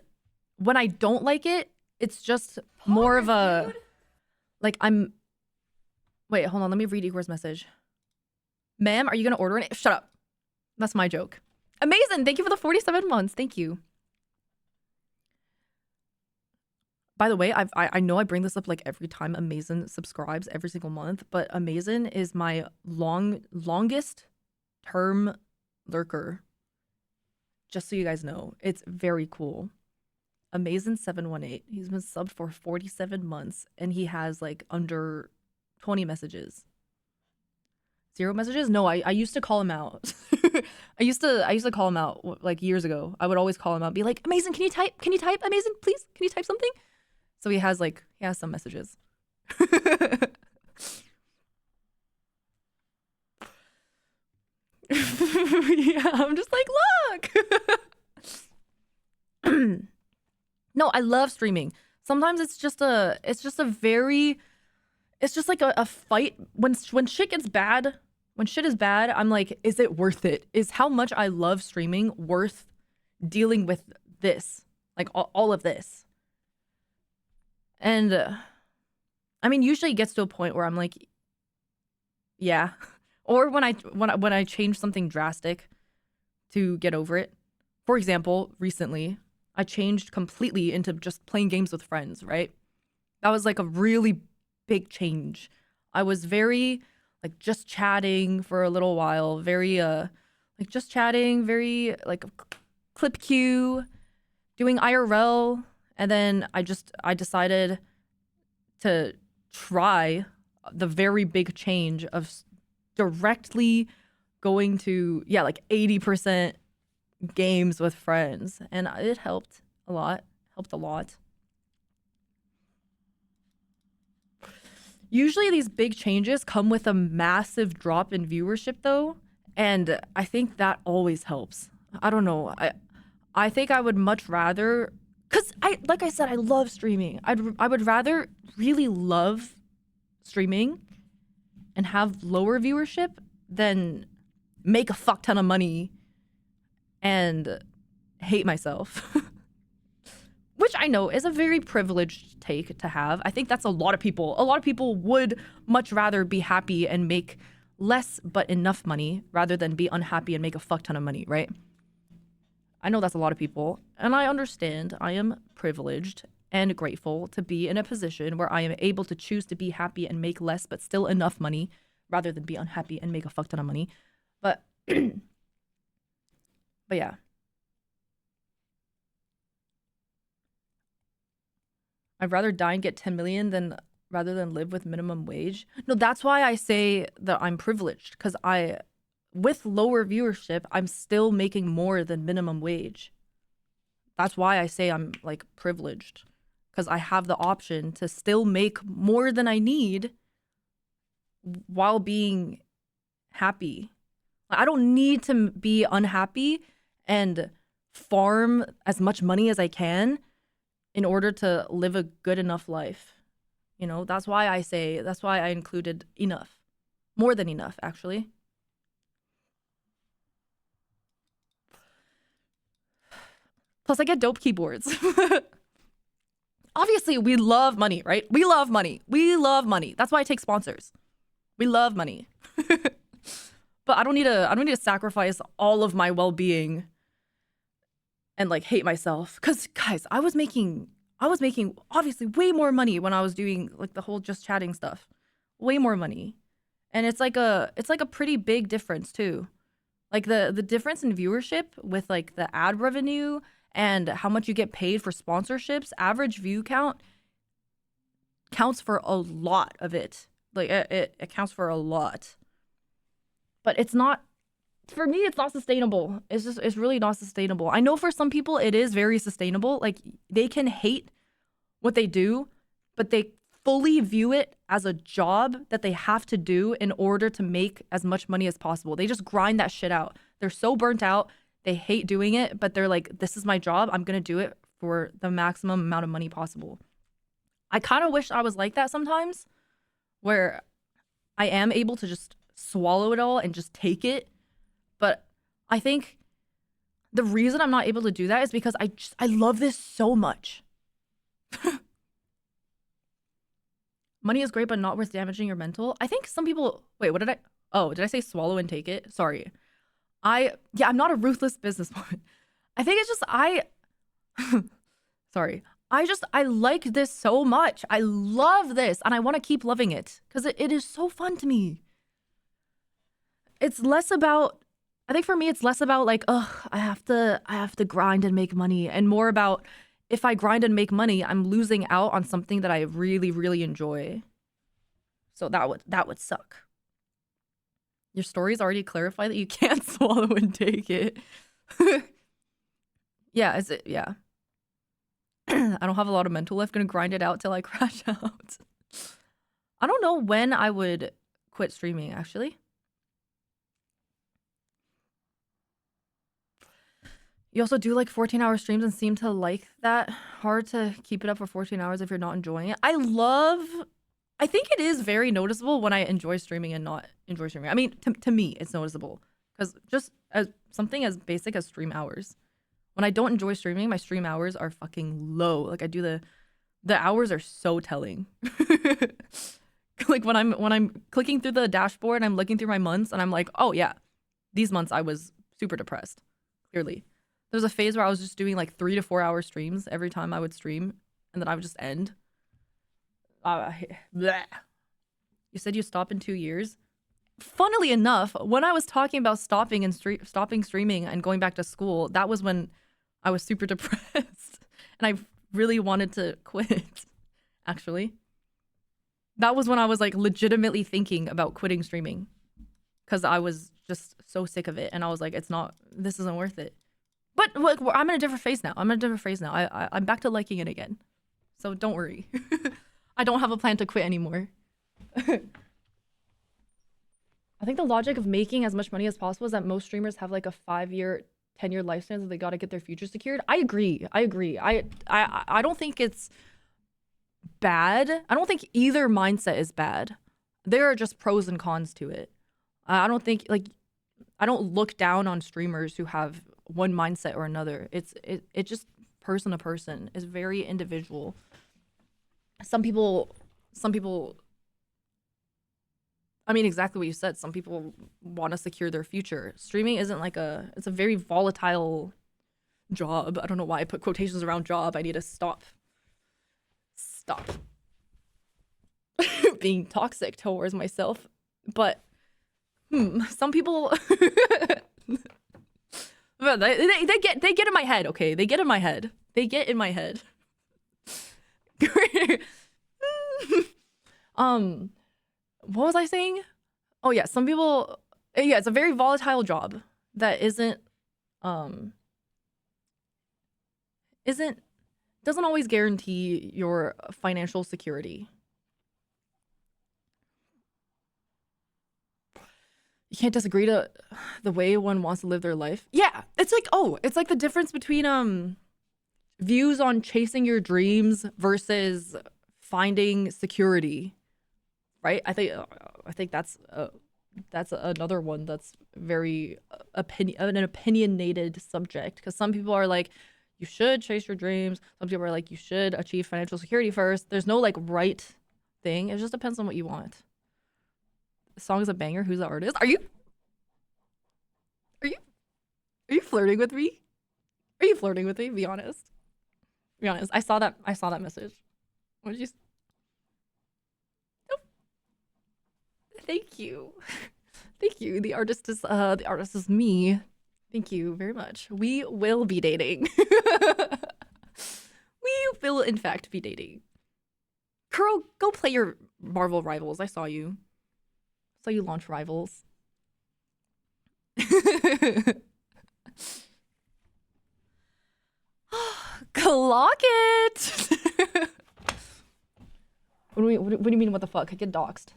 when I don't like it, it's just more of a, like wait, hold on. Let me read Igor's message. Ma'am, are you going to order it? Shut up. That's my joke. Amazing. Thank you for the 47 months. Thank you. By the way, I know I bring this up like every time Amazon subscribes every single month, but Amazon is my longest term lurker. Just so you guys know, it's very cool. Amazon 718. He's been subbed for 47 months and he has like under 20 messages. 0 messages? No, I used to call him out. I used to call him out like years ago. I would always call him out, be like, Amazon, can you type? Amazon, please? Can you type something? So he has some messages. Yeah, I'm just like, look. No, I love streaming. Sometimes it's just like a fight. When shit gets bad, when shit is bad, I'm like, is it worth it? Is how much I love streaming worth dealing with this? Like all of this? And I mean, usually it gets to a point where I'm like, yeah. Or when I change something drastic to get over it. For example, recently I changed completely into just playing games with friends, right? That was like a really big change. I was very like just chatting for a little while, very like just chatting, very like clip queue, doing IRL. And then I decided to try the very big change of directly going to, like 80% games with friends. And it helped a lot. Usually these big changes come with a massive drop in viewership though. And I think that always helps. I don't know. I think I would much rather, because like I said, I love streaming. I would rather really love streaming and have lower viewership than make a fuck ton of money and hate myself. Which I know is a very privileged take to have. I think that's a lot of people. A lot of people would much rather be happy and make less but enough money rather than be unhappy and make a fuck ton of money, right? I know that's a lot of people, and I understand. I am privileged and grateful to be in a position where I am able to choose to be happy and make less but still enough money rather than be unhappy and make a fuck ton of money. But but yeah. I'd rather die and get 10 million than rather than live with minimum wage. No, that's why I say that I'm privileged, because with lower viewership, I'm still making more than minimum wage. That's why I say I'm like privileged, because I have the option to still make more than I need while being happy. I don't need to be unhappy and farm as much money as I can in order to live a good enough life. You know, that's why I included enough. More than enough, actually. Plus, I get dope keyboards. Obviously, we love money, right? We love money. We love money. That's why I take sponsors. We love money. But I don't need to sacrifice all of my well-being and like hate myself. Cause guys, I was making obviously way more money when I was doing like the whole just chatting stuff. Way more money. And it's like a pretty big difference too. Like the difference in viewership with like the ad revenue and how much you get paid for sponsorships, average view count counts for a lot of it. Like it counts for a lot. But it's not, for me, it's not sustainable. It's really not sustainable. I know for some people it is very sustainable. Like they can hate what they do, but they fully view it as a job that they have to do in order to make as much money as possible. They just grind that shit out. They're so burnt out. They hate doing it, but they're like, this is my job. I'm going to do it for the maximum amount of money possible. I kind of wish I was like that sometimes, where I am able to just swallow it all and just take it. But I think the reason I'm not able to do that is because I love this so much. Money is great, but not worth damaging your mental. I think some people, wait, what did I say swallow and take it? Sorry. I'm not a ruthless businesswoman. I think it's just, sorry. I like this so much. I love this and I want to keep loving it because it is so fun to me. It's less about, I think for me, it's less about like, I have to grind and make money, and more about if I grind and make money, I'm losing out on something that I really, really enjoy. So that would suck. Your stories already clarify that you can't swallow and take it. Yeah, yeah. I don't have a lot of mental left. Gonna grind it out till I crash out. I don't know when I would quit streaming, actually. You also do like 14-hour streams and seem to like that. Hard to keep it up for 14 hours if you're not enjoying it. I think it is very noticeable when I enjoy streaming and not enjoy streaming. I mean, to me, it's noticeable. Because just as something as basic as stream hours. When I don't enjoy streaming, my stream hours are fucking low. Like I do the hours are so telling. Like when I'm clicking through the dashboard and I'm looking through my months and I'm like, oh yeah, these months I was super depressed. Clearly. There was a phase where I was just doing like 3 to 4 hour streams every time I would stream, and then I would just end. Bleh. You said you stop in 2 years. Funnily enough, when I was talking about stopping streaming and going back to school, that was when I was super depressed and I really wanted to quit. Actually, that was when I was like legitimately thinking about quitting streaming because I was just so sick of it, and I was like, this isn't worth it. But look, I'm in a different phase now. I'm back to liking it again. So don't worry. I don't have a plan to quit anymore. I think the logic of making as much money as possible is that most streamers have like a 5-year, 10-year lifespan, so they got to get their future secured. I agree. I don't think it's bad. I don't think either mindset is bad. There are just pros and cons to it. I don't think I don't look down on streamers who have one mindset or another. It just person to person is very individual. Some people I mean, exactly what you said. Some people want to secure their future. Streaming isn't like it's a very volatile job. I don't know why I put quotations around job. I need to stop being toxic towards myself. But some people they get in my head, okay? They get in my head. What was I saying? Oh yeah, some people, yeah, it's a very volatile job that doesn't always guarantee your financial security. You can't disagree to the way one wants to live their life. Yeah, it's like the difference between views on chasing your dreams versus finding security, right? I think that's another one that's very an opinionated subject, because some people are like, you should chase your dreams. Some people are like, you should achieve financial security first. There's no like right thing. It just depends on what you want. The song is a banger. Who's the artist? Are you flirting with me? Are you flirting with me? Be honest. Be honest. I saw that message. What did you? Nope. Thank you. Thank you. The artist is me. Thank you very much. We will be dating. We will in fact be dating. Kuro, go play your Marvel Rivals. I saw you. Saw you launch Rivals. Clock it. What do you mean? What the fuck? I get doxxed.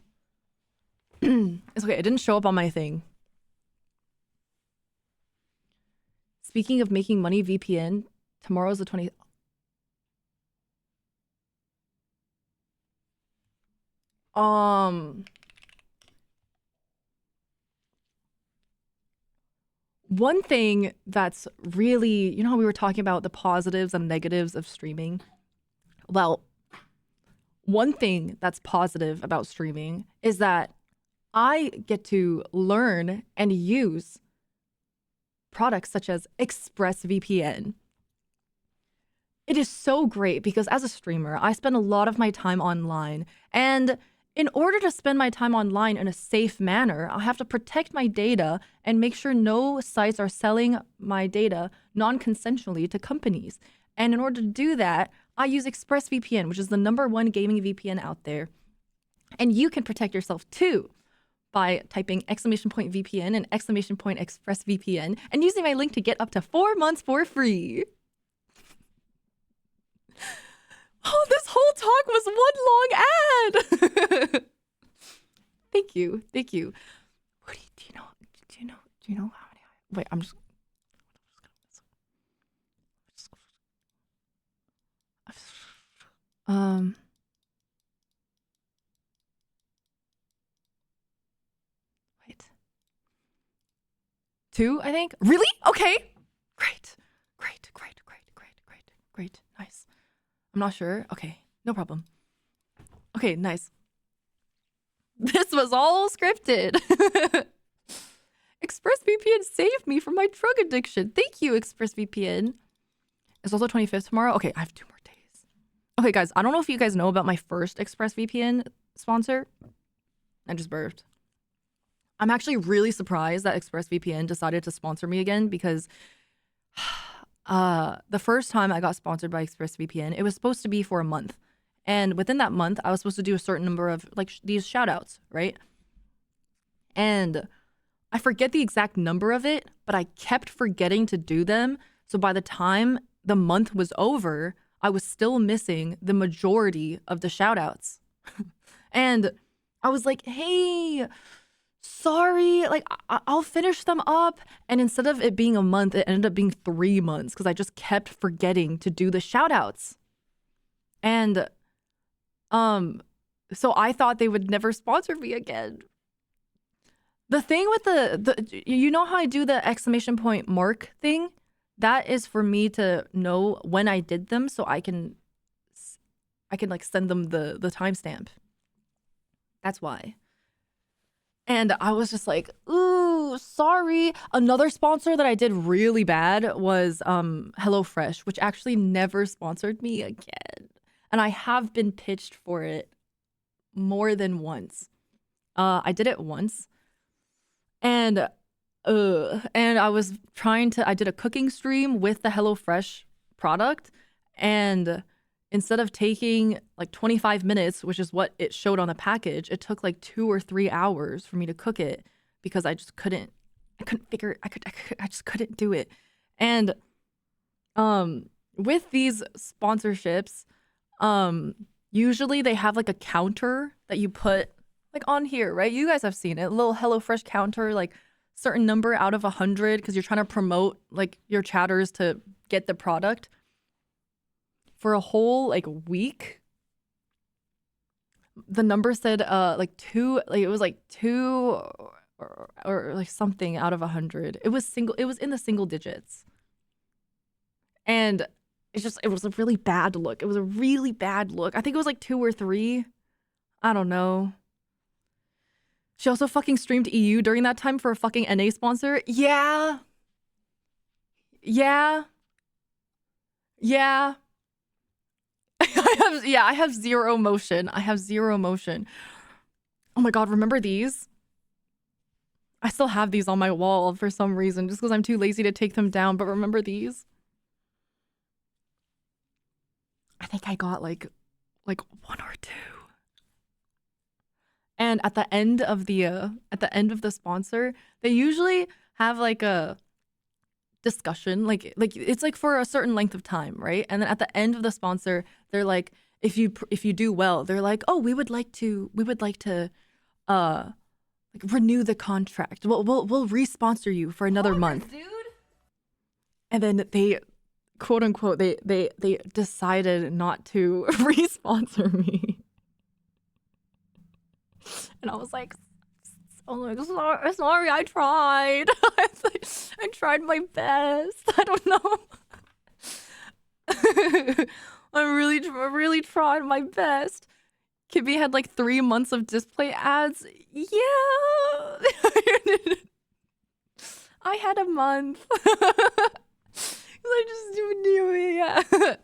It's okay. It didn't show up on my thing. Speaking of making money, VPN. Tomorrow's the 20th. One thing that's really, you know how we were talking about the positives and negatives of streaming? Well, one thing that's positive about streaming is that I get to learn and use products such as ExpressVPN. It is so great because as a streamer, I spend a lot of my time online, and in order to spend my time online in a safe manner, I have to protect my data and make sure no sites are selling my data non-consensually to companies. And in order to do that, I use ExpressVPN, which is the #1 gaming VPN out there. And you can protect yourself too by typing !VPN and !ExpressVPN and using my link to get up to 4 months for free. Oh, this whole talk was one long ad. Thank you. Woody, do you know how many? Wait, I'm just. Wait. 2, I think. Really? Okay. Great. Nice. I'm not sure. Okay, no problem. Okay, nice. This was all scripted. ExpressVPN saved me from my drug addiction. Thank you, ExpressVPN. It's also 25th tomorrow. Okay, I have 2 more days. Okay, guys, I don't know if you guys know about my first ExpressVPN sponsor. I just burped. I'm actually really surprised that ExpressVPN decided to sponsor me again, because the first time I got sponsored by ExpressVPN, it was supposed to be for a month. And within that month, I was supposed to do a certain number of like these shout outs, right? And I forget the exact number of it, but I kept forgetting to do them. So by the time the month was over, I was still missing the majority of the shout outs. And I was like, hey, sorry, like I'll finish them up. And instead of it being a month, it ended up being 3 months because I just kept forgetting to do the shout outs. And so I thought they would never sponsor me again. The thing with the you know how I do the !mark thing? that is for me to know when I did them so I can like send them the timestamp. That's why. And I was just like, ooh, sorry. Another sponsor that I did really bad was HelloFresh, which actually never sponsored me again. And I have been pitched for it more than once. I did it once. And I was I did a cooking stream with the HelloFresh product, and instead of taking like 25 minutes, which is what it showed on the package, it took like 2 or 3 hours for me to cook it because I just couldn't I just couldn't do it. And with these sponsorships, usually they have like a counter that you put like on here, right? You guys have seen it, a little HelloFresh counter, like certain number out of 100 because you're trying to promote like your chatters to get the product. For a whole like week, the number said like 2, like it was like 2 or like something out of 100. It was in the single digits. And it was a really bad look. It was a really bad look. I think it was like 2 or 3. I don't know. She also fucking streamed EU during that time for a fucking NA sponsor. Yeah. Yeah. Yeah. I have zero motion. I have zero motion. Oh my god, remember these? I still have these on my wall for some reason, just because I'm too lazy to take them down, but remember these? I think I got like 1 or 2. And at the end of the sponsor, they usually have like a discussion, like it's like for a certain length of time, right? And then at the end of the sponsor, they're like, if you do well, they're like, oh, we would like to like renew the contract. We'll re-sponsor you for another month. Dude. And then they quote unquote they decided not to re-sponsor me. And I was like, sorry, I tried. I tried my best. I don't know. I really tried my best. Kibby had like 3 months of display ads. Yeah. I had a month. I just knew it. Yeah.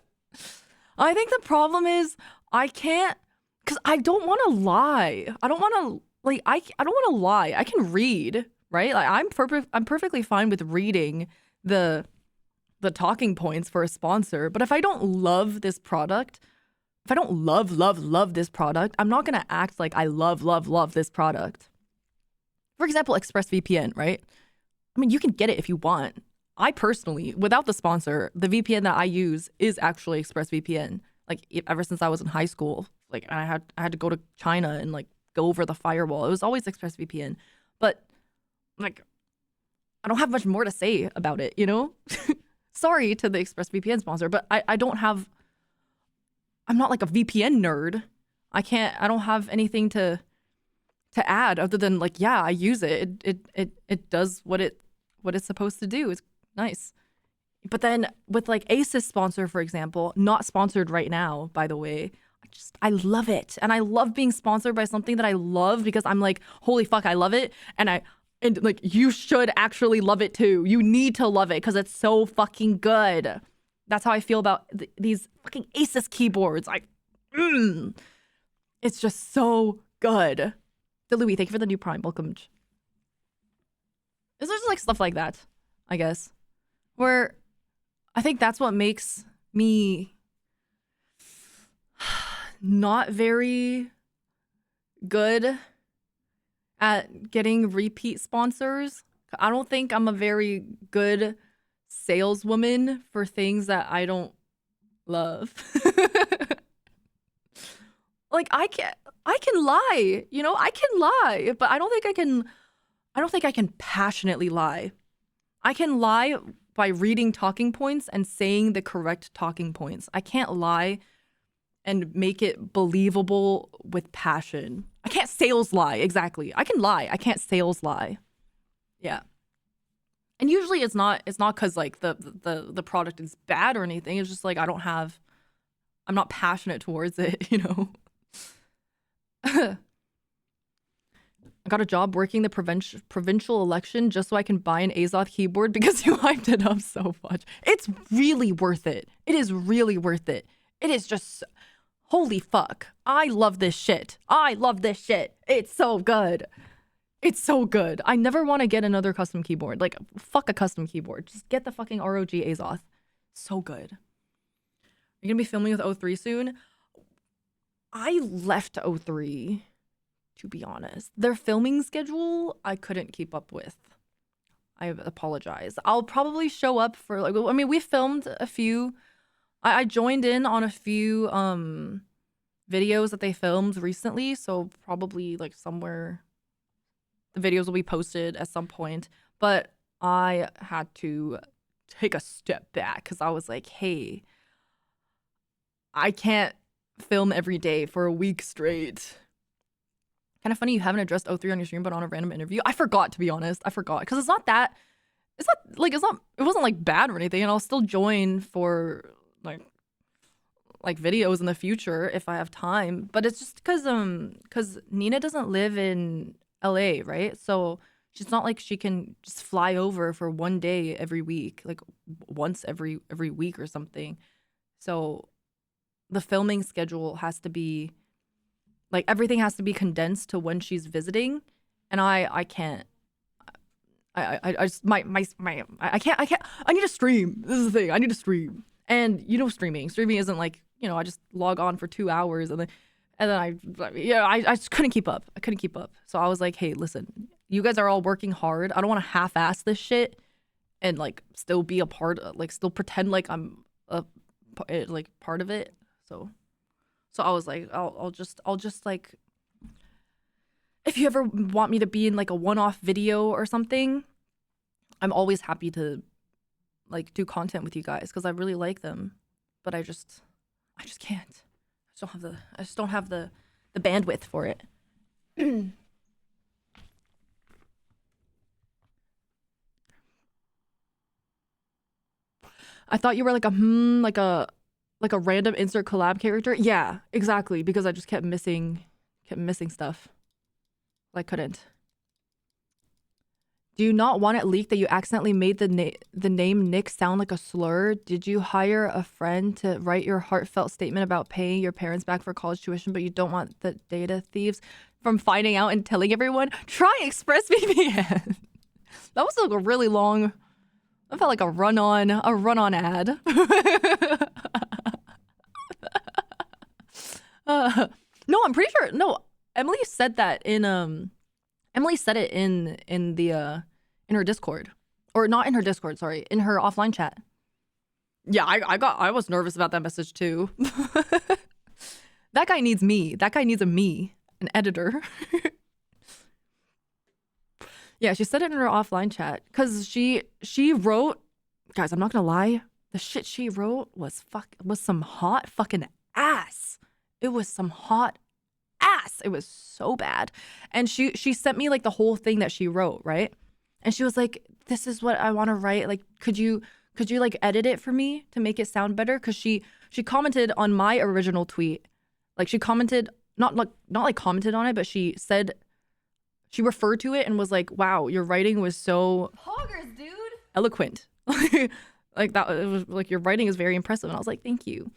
I think the problem is I can't, because I don't want to lie. I don't want to I don't want to lie. I can read, right? Like I'm perfectly fine with reading the talking points for a sponsor, but if I don't love this product, if I don't love this product, I'm not going to act like I love this product. For example, ExpressVPN, right? I mean, you can get it if you want. I personally, without the sponsor, the VPN that I use is actually ExpressVPN. Like ever since I was in high school, like I had to go to China and like go over the firewall. It was always ExpressVPN. But like I don't have much more to say about it, you know? Sorry to the ExpressVPN sponsor, but I don't have, I'm not like a VPN nerd. I don't have anything to add other than like, yeah, I use it. It does what it's supposed to do. It's nice. But then with like Asus sponsor, for example, not sponsored right now, by the way, I love it. And I love being sponsored by something that I love because I'm like, holy fuck, I love it. And like, you should actually love it too. You need to love it because it's so fucking good. That's how I feel about these fucking Asus keyboards. It's just so good. The Louis, thank you for the new Prime. Welcome. It's just like stuff like that, I guess. Where I think that's what makes me not very good at getting repeat sponsors. I don't think I'm a very good saleswoman for things that I don't love. Like I can lie, you know, I can lie, but I don't think I can passionately lie. I can lie by reading talking points and saying the correct talking points. I can't lie and make it believable with passion. I can't sales lie, exactly. I can lie, I can't sales lie. Yeah. And usually it's not because like the product is bad or anything. It's just like I'm not passionate towards it, you know. I got a job working the provincial election just so I can buy an Azoth keyboard because you hyped it up so much. It's really worth it. It is really worth it. It is just holy fuck. I love this shit. I love this shit. It's so good. It's so good. I never want to get another custom keyboard. Like, fuck a custom keyboard. Just get the fucking ROG Azoth. So good. You're gonna be filming with O3 soon? I left O3, to be honest. Their filming schedule, I couldn't keep up with. I apologize. I'll probably show up for, like, I mean, we filmed a few. I joined in on a few videos that they filmed recently, so probably, like, somewhere the videos will be posted at some point. But I had to take a step back because I was like, hey, I can't film every day for a week straight. Kind of funny you haven't addressed O3 on your stream, but on a random interview. I forgot, to be honest. I forgot because it wasn't like bad or anything, and I'll still join for like videos in the future if I have time. But it's just because Nina doesn't live in LA, right? So she's not like she can just fly over for one day every week, like once every week or something. So the filming schedule has to be like everything has to be condensed to when she's visiting, and I can't. I just I can't. I need to stream. This is the thing. I need to stream, and you know, streaming isn't like, you know, I just log on for 2 hours and then I just couldn't keep up. I couldn't keep up. So I was like, hey, listen, you guys are all working hard. I don't want to half-ass this shit and like still be a part, like still pretend like I'm a like part of it. So I was like, I'll just like, if you ever want me to be in like a one-off video or something, I'm always happy to like do content with you guys because I really like them. But I just can't. I just don't have the bandwidth for it. I thought you were like a random insert collab character. Yeah, exactly, because I just kept missing stuff. I couldn't. Do you not want it leaked that you accidentally made the name Nick sound like a slur? Did you hire a friend to write your heartfelt statement about paying your parents back for college tuition, but you don't want the data thieves from finding out and telling everyone? Try expressvpn. That was like a really long. I felt like a run-on ad. No, I'm pretty sure. No, Emily said that in Emily said it in her Discord, or not in her Discord. Sorry, in her offline chat. Yeah, I was nervous about that message too. That guy needs me. That guy needs an editor. Yeah, she said it in her offline chat because she wrote, guys, I'm not gonna lie, the shit she wrote was some hot fucking ass. It was some hot ass. It was so bad. And she sent me like the whole thing that she wrote, right? And she was like, this is what I want to write. Like, could you like edit it for me to make it sound better? Because she commented on my original tweet. Like, she commented, not like commented on it, but she said, she referred to it and was like, wow, your writing was so Poggers, dude. eloquent. Like that, it was like, your writing is very impressive. And I was like, thank you.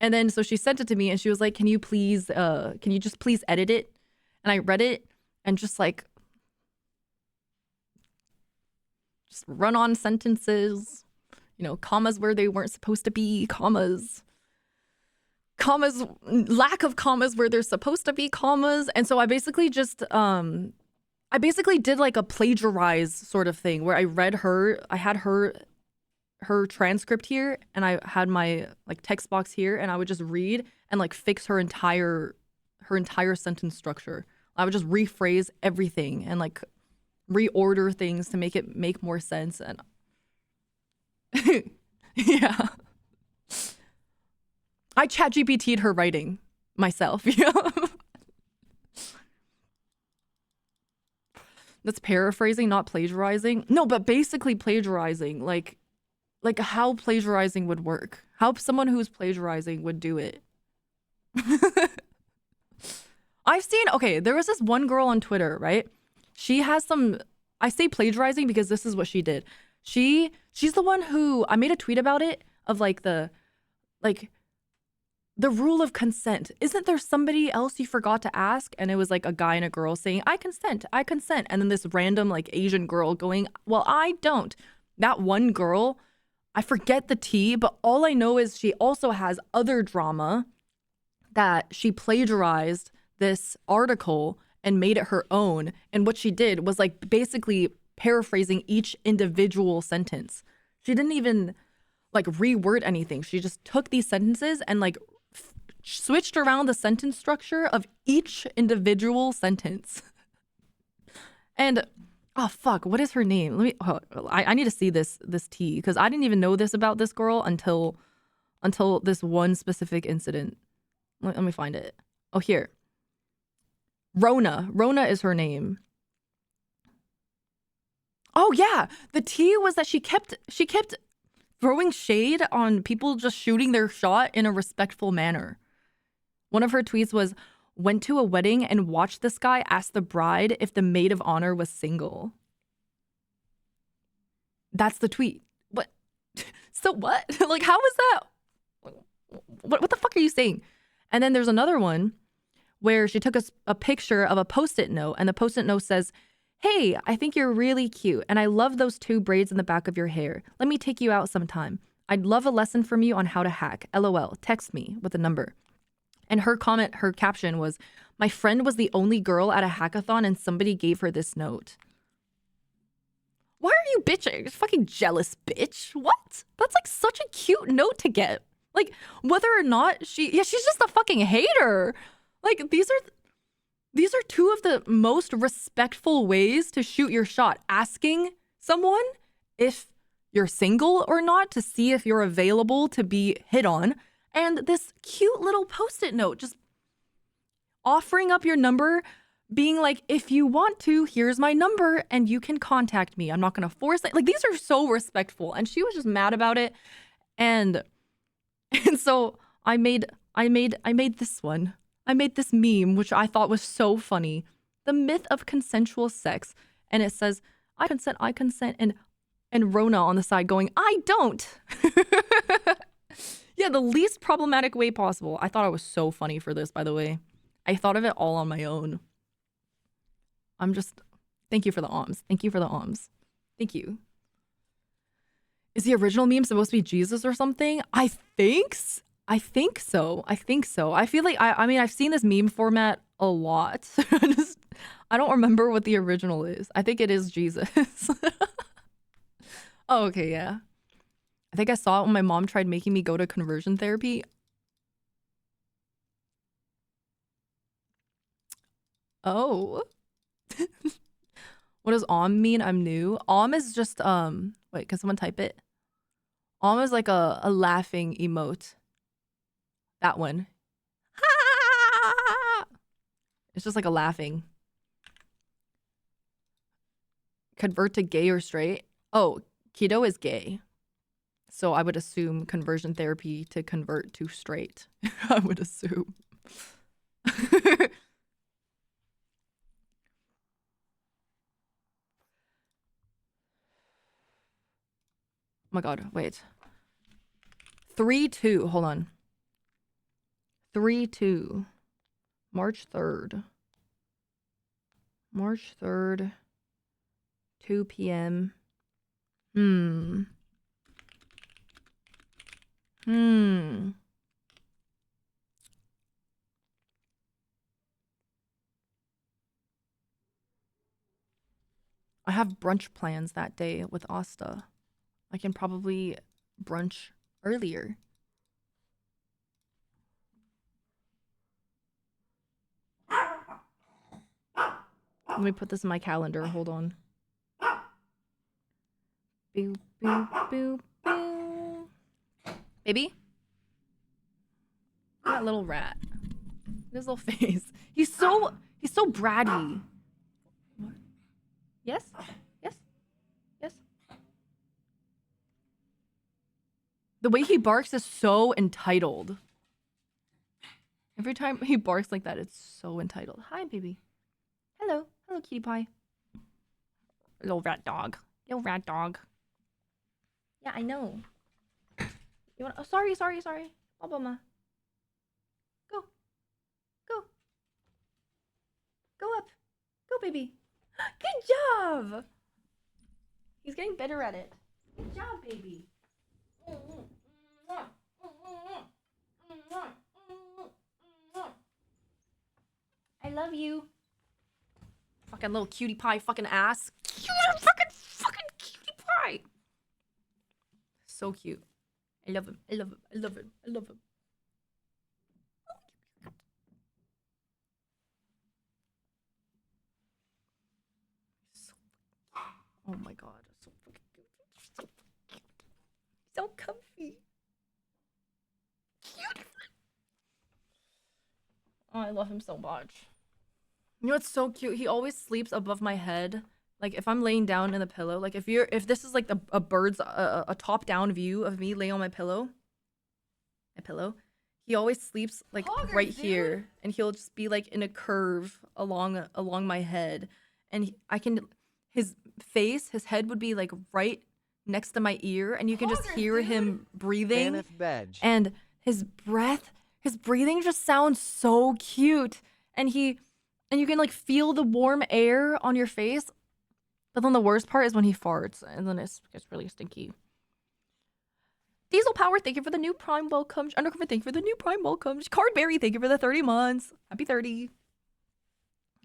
And then so she sent it to me and she was like, can you just please edit it? And I read it and just run on sentences, you know, commas where they weren't supposed to be, commas, lack of commas where there's supposed to be commas. And so I basically just, I basically did like a plagiarize sort of thing where I had her transcript here and I had my like text box here and I would just read and like fix her entire sentence structure. I would just rephrase everything and like reorder things to make it make more sense. And yeah, I chat GPT'd her writing myself. Yeah. That's paraphrasing, not plagiarizing. No, but basically plagiarizing. Like how plagiarizing would work. How someone who's plagiarizing would do it. I've seen, okay, there was this one girl on Twitter, right? She has some, I say plagiarizing because this is what she did. She's the one who, I made a tweet about it of like the rule of consent. Isn't there somebody else you forgot to ask? And it was like a guy and a girl saying, I consent. And then this random like Asian girl going, well, I don't. That one girl, I forget the tea, but all I know is she also has other drama that she plagiarized this article and made it her own. And what she did was like basically paraphrasing each individual sentence. She didn't even like reword anything. She just took these sentences and like switched around the sentence structure of each individual sentence. And oh fuck, what is her name? I need to see this tea because I didn't even know this about this girl until this one specific incident. Let me find it. Oh, here. Rona is her name. Oh yeah, the tea was that she kept throwing shade on people just shooting their shot in a respectful manner. One of her tweets was, went to a wedding and watched this guy ask the bride if the maid of honor was single. That's the tweet. What? So what? Like, how was that? What the fuck are you saying? And then there's another one where she took a picture of a Post-it note, and the Post-it note says, hey, I think you're really cute, and I love those 2 braids in the back of your hair. Let me take you out sometime. I'd love a lesson from you on how to hack. LOL. Text me with a number. And her caption was, my friend was the only girl at a hackathon and somebody gave her this note. Why are you bitching? Fucking jealous bitch. What? That's like such a cute note to get. Like, whether or not she's just a fucking hater. Like, these are 2 of the most respectful ways to shoot your shot. Asking someone if you're single or not to see if you're available to be hit on. And this cute little Post-it note, just offering up your number, being like, if you want to, here's my number and you can contact me. I'm not going to force it. Like, these are so respectful. And she was just mad about it. And so I made this one. I made this meme, which I thought was so funny. The myth of consensual sex. And it says, I consent. And Rona on the side going, I don't. Yeah, the least problematic way possible. I thought it was so funny for this, by the way. I thought of it all on my own. Thank you for the alms. Thank you for the alms. Thank you. Is the original meme supposed to be Jesus or something? I think so. I feel like, I mean, I've seen this meme format a lot. I don't remember what the original is. I think it is Jesus. Oh, okay, yeah. I think I saw it when my mom tried making me go to conversion therapy. Oh. What does mean? I'm new. Is just, wait, can someone type it? Is like a laughing emote. That one. It's just like a laughing. Convert to gay or straight? Oh, keto is gay. So I would assume conversion therapy to convert to straight. I would assume. Oh my god, wait. 3/2, hold on. 3/2. March 3rd. March 3rd. 2 p.m. I have brunch plans that day with Asta. I can probably brunch earlier. Let me put this in my calendar. Hold on. Boop, boop, boop, boop. Baby? That little rat. His little face. He's so bratty. What? Yes? Yes? Yes? The way he barks is so entitled. Every time he barks like that, it's so entitled. Hi, baby. Hello. Hello, cutie pie. Little rat dog. Little rat dog. Yeah, I know. You want? Oh, sorry. Obama. Go. Go. Go up. Go, baby. Good job. He's getting better at it. Good job, baby. I love you. Fucking little cutie pie fucking ass. Fucking cutie pie. So cute. I love him. I love him. I love him. I love him. Oh my god. So fucking cute. So cute. So comfy. Cute. Oh, I love him so much. You know what's so cute? He always sleeps above my head. Like if I'm laying down in the pillow, like if this is like a bird's a top down view of me laying on my pillow, he always sleeps like Poggers, right dude. here, and he'll just be like in a curve along my head, and I can his head would be like right next to my ear, and you can just Poggers, hear dude. him breathing, Fanif Bedge. and his breathing just sounds so cute, and you can like feel the warm air on your face. But then the worst part is when he farts, and then it gets really stinky. Diesel Power, thank you for the new Prime welcome. Undercover, thank you for the new Prime welcome. Cardberry, thank you for the 30 months. Happy 30.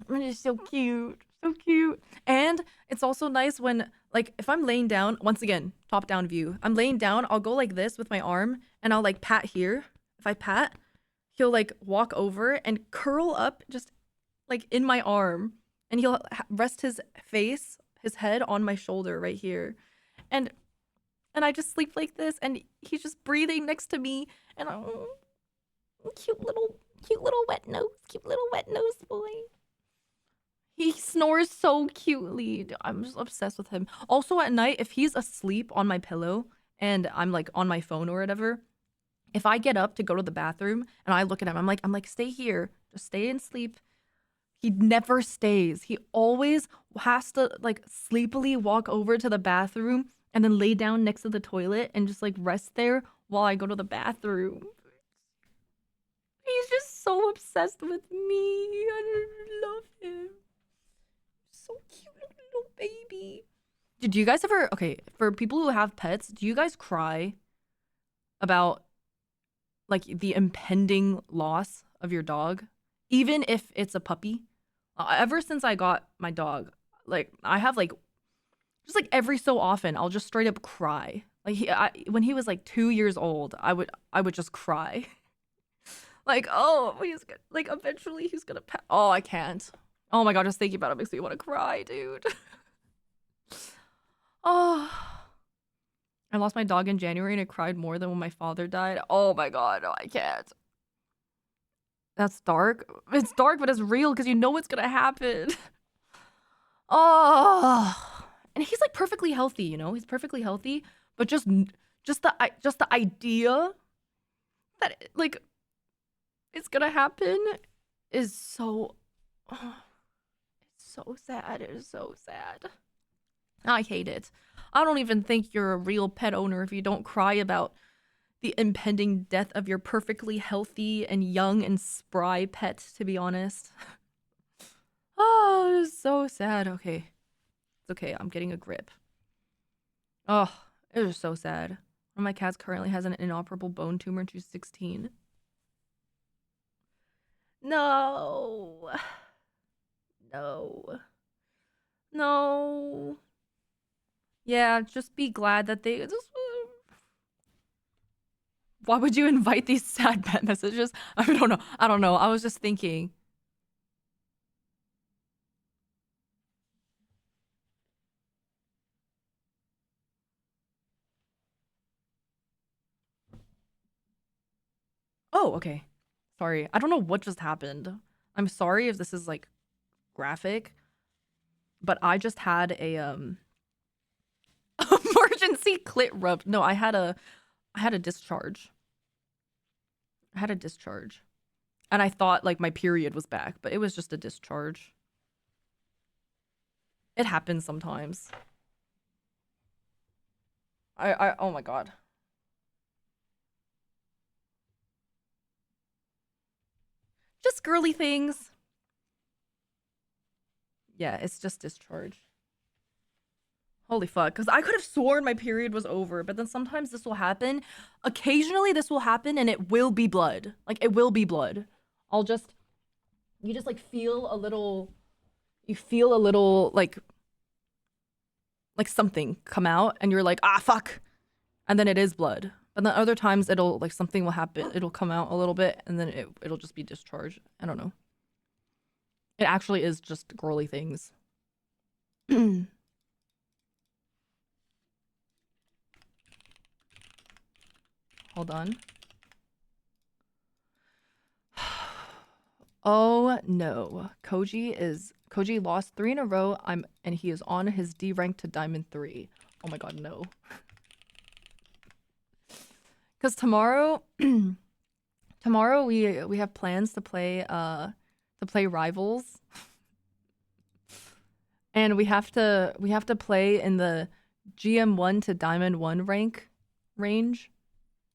It's so cute. So cute. And it's also nice when, like, if I'm laying down, once again, top down view. I'm laying down, I'll go like this with my arm, and I'll like pat here. If I pat, he'll like walk over and curl up just like in my arm, and he'll rest his head on my shoulder right here, and I just sleep like this, and he's just breathing next to me, and cute little wet nose boy. He snores so cutely. I'm just obsessed with him. Also at night, if he's asleep on my pillow and I'm like on my phone or whatever, if I get up to go to the bathroom and I look at him, I'm like, stay here, just stay and sleep. He never stays. He always has to like sleepily walk over to the bathroom and then lay down next to the toilet and just like rest there while I go to the bathroom. He's just so obsessed with me. I love him. So cute, little baby. Did you guys ever, okay, for people who have pets, do you guys cry about like the impending loss of your dog? Even if it's a puppy? Ever since I got my dog, like I have like just like every so often I'll just straight up cry. Like when he was like 2 years old, I would just cry. Like, oh, he's gonna, like eventually he's gonna oh, I can't. Oh my god, just thinking about it makes me want to cry, dude. Oh, I lost my dog in January and I cried more than when my father died. Oh my god, no, I can't. That's dark. It's dark, but it's real because you know what's gonna happen. Oh, and he's like perfectly healthy, you know. He's perfectly healthy, but just the idea that like it's gonna happen is so. It's so sad. It is so sad. I hate it. I don't even think you're a real pet owner if you don't cry about the impending death of your perfectly healthy and young and spry pet, to be honest. Oh, it's so sad. Okay. It's okay. I'm getting a grip. Oh, it was so sad. One of my cats currently has an inoperable bone tumor and she's 16. No. No. No. Yeah, just be glad that they just. Why would you invite these sad pet messages? I don't know. I don't know. I was just thinking. Oh, okay. Sorry. I don't know what just happened. I'm sorry if this is like graphic. but I just had a emergency clit rub. No, I had a discharge. I had a discharge. And I thought like my period was back, but it was just a discharge. It happens sometimes. Oh my god. Just girly things. Yeah, it's just discharge. Holy fuck, because I could have sworn my period was over, but then sometimes this will happen. Occasionally this will happen and it will be blood. Like, it will be blood. You just like feel a little, like something come out and you're like, ah, fuck. And then it is blood. But then other times it'll, like, something will happen. It'll come out a little bit and then it'll just be discharged. I don't know. It actually is just girly things. Hold on. Oh no. Koji lost 3 in a row. And he is on his D rank to Diamond 3. Oh my god, no. Cause tomorrow we have plans to play rivals. And we have to play in the GM1 to Diamond 1 range.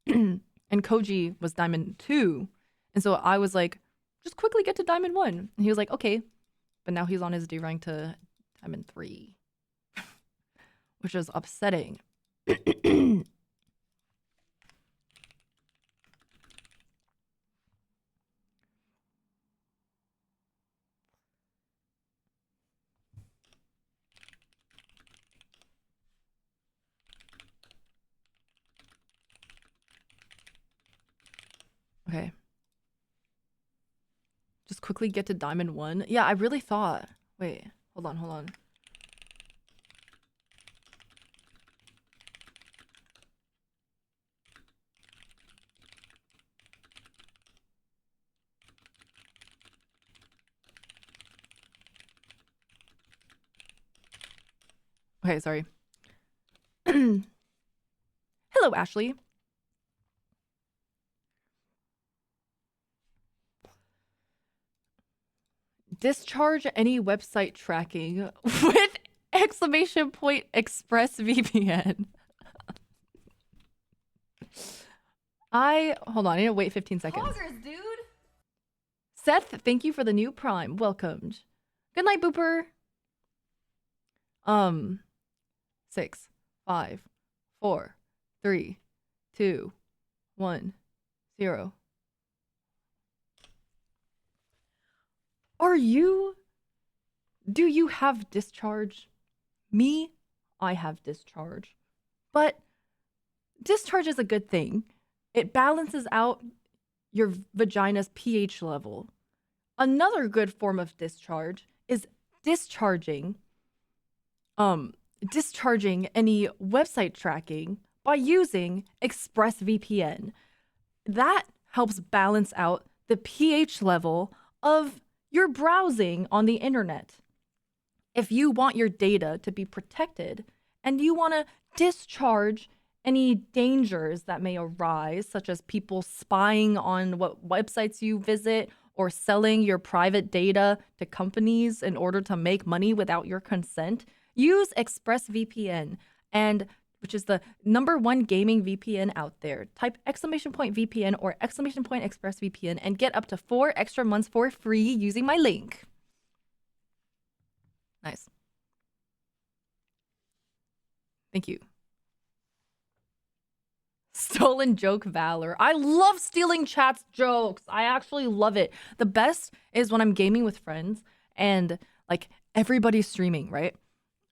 And Koji was Diamond 2. And so I was like, just quickly get to Diamond 1. And he was like, okay. But now he's on his D rank to Diamond 3. Which is upsetting. Okay. Just quickly get to Diamond 1. Yeah, I really thought. Wait, hold on. Okay, sorry. Hello, Ashley. Discharge any website tracking with expressvpn. Hold on, I need to wait 15 seconds. Poggers, dude. Seth, thank you for the new Prime. Welcomed. Good night, Booper. 6, 5, 4, 3, 2, 1, 0. Do you have discharge? Me, I have discharge. But discharge is a good thing. It balances out your vagina's pH level. Another good form of discharge is discharging any website tracking by using ExpressVPN. That helps balance out the pH level of your browsing on the internet. If you want your data to be protected and you want to discharge any dangers that may arise, such as people spying on what websites you visit or selling your private data to companies in order to make money without your consent, use ExpressVPN, which is the #1 gaming VPN out there. Type !VPN or !ExpressVPN and get up to 4 extra months for free using my link. Nice. Thank you. Stolen joke valor. I love stealing chat's jokes. I actually love it. The best is when I'm gaming with friends and like everybody's streaming, right?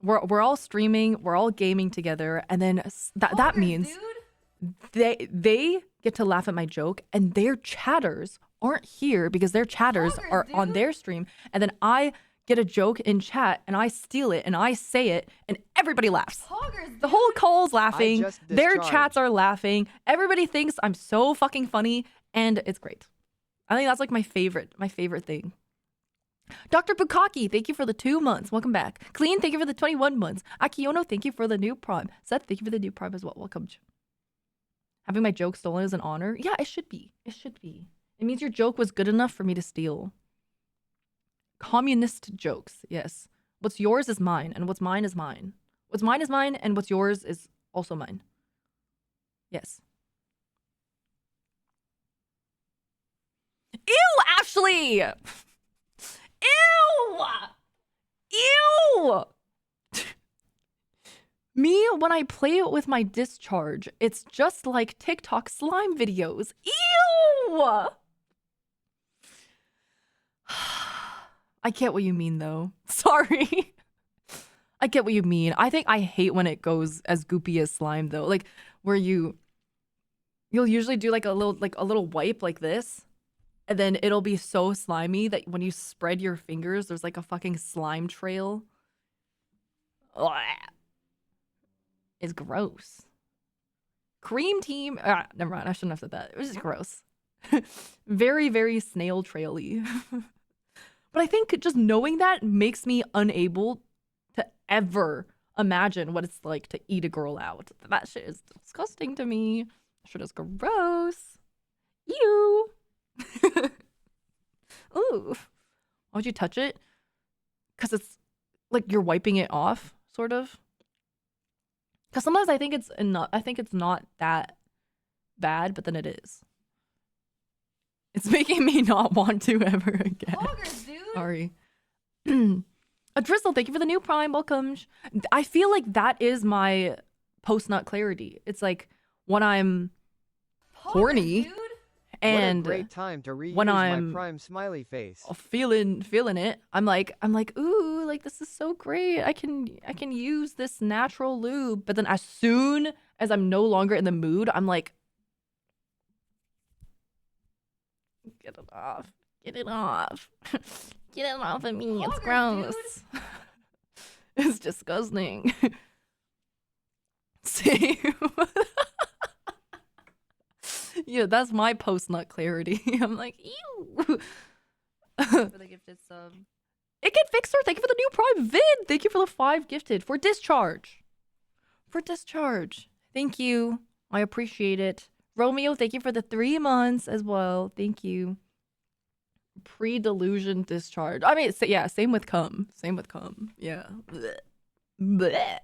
We're all streaming, we're all gaming together, and then that means they get to laugh at my joke, and their chatters aren't here because their chatters are on their stream, and then I get a joke in chat and I steal it and I say it and everybody laughs. The whole call's laughing, their chats are laughing, everybody thinks I'm so fucking funny, and it's great. I think that's like my favorite thing. Dr. Bukaki, thank you for the 2 months. Welcome back. Clean, thank you for the 21 months. Akiono, thank you for the new prime. Seth, thank you for the new prime as well. Welcome. Having my joke stolen is an honor. Yeah, it should be. It should be. It means your joke was good enough for me to steal. Communist jokes, yes. What's yours is mine, and what's mine is mine. What's mine is mine, and what's yours is also mine. Yes. Ew, Ashley! Ew! Ew! Me, when I play it with my discharge, it's just like TikTok slime videos. Ew! I get what you mean, though. Sorry. I get what you mean. I think I hate when it goes as goopy as slime, though. Like, where you'll usually do like a little wipe like this, and then it'll be so slimy that when you spread your fingers, there's like a fucking slime trail. Ugh. It's gross. Cream team. Never mind. I shouldn't have said that. It was just gross. Very, very snail traily. But I think just knowing that makes me unable to ever imagine what it's like to eat a girl out. That shit is disgusting to me. That shit is gross. Ew. Ooh. Why would you touch it? Because it's like you're wiping it off, sort of. Because sometimes I think it's not that bad, but then it is. It's making me not want to ever again. Poggers, dude. Sorry. A Drizzle, thank you for the new prime. Welcome. I feel like that is my post-nut clarity. It's like when I'm horny Dude. and what a great time to reuse when I'm my prime smiley face. feeling it, I'm like, ooh, like this is so great. I can use this natural lube. But then as soon as I'm no longer in the mood, I'm like, get it off. Get it off. Get it off of me. It's gross. It's disgusting. Same. Yeah, that's my post-nut clarity. I'm like, ew. For the gifted sub. It Get Fixer, thank you for the new prime. Vid, thank you for the 5 gifted. For discharge. Thank you. I appreciate it. Romeo, thank you for the 3 months as well. Thank you. Pre-delusion discharge. I mean, yeah, same with cum. Yeah. Blech. Blech.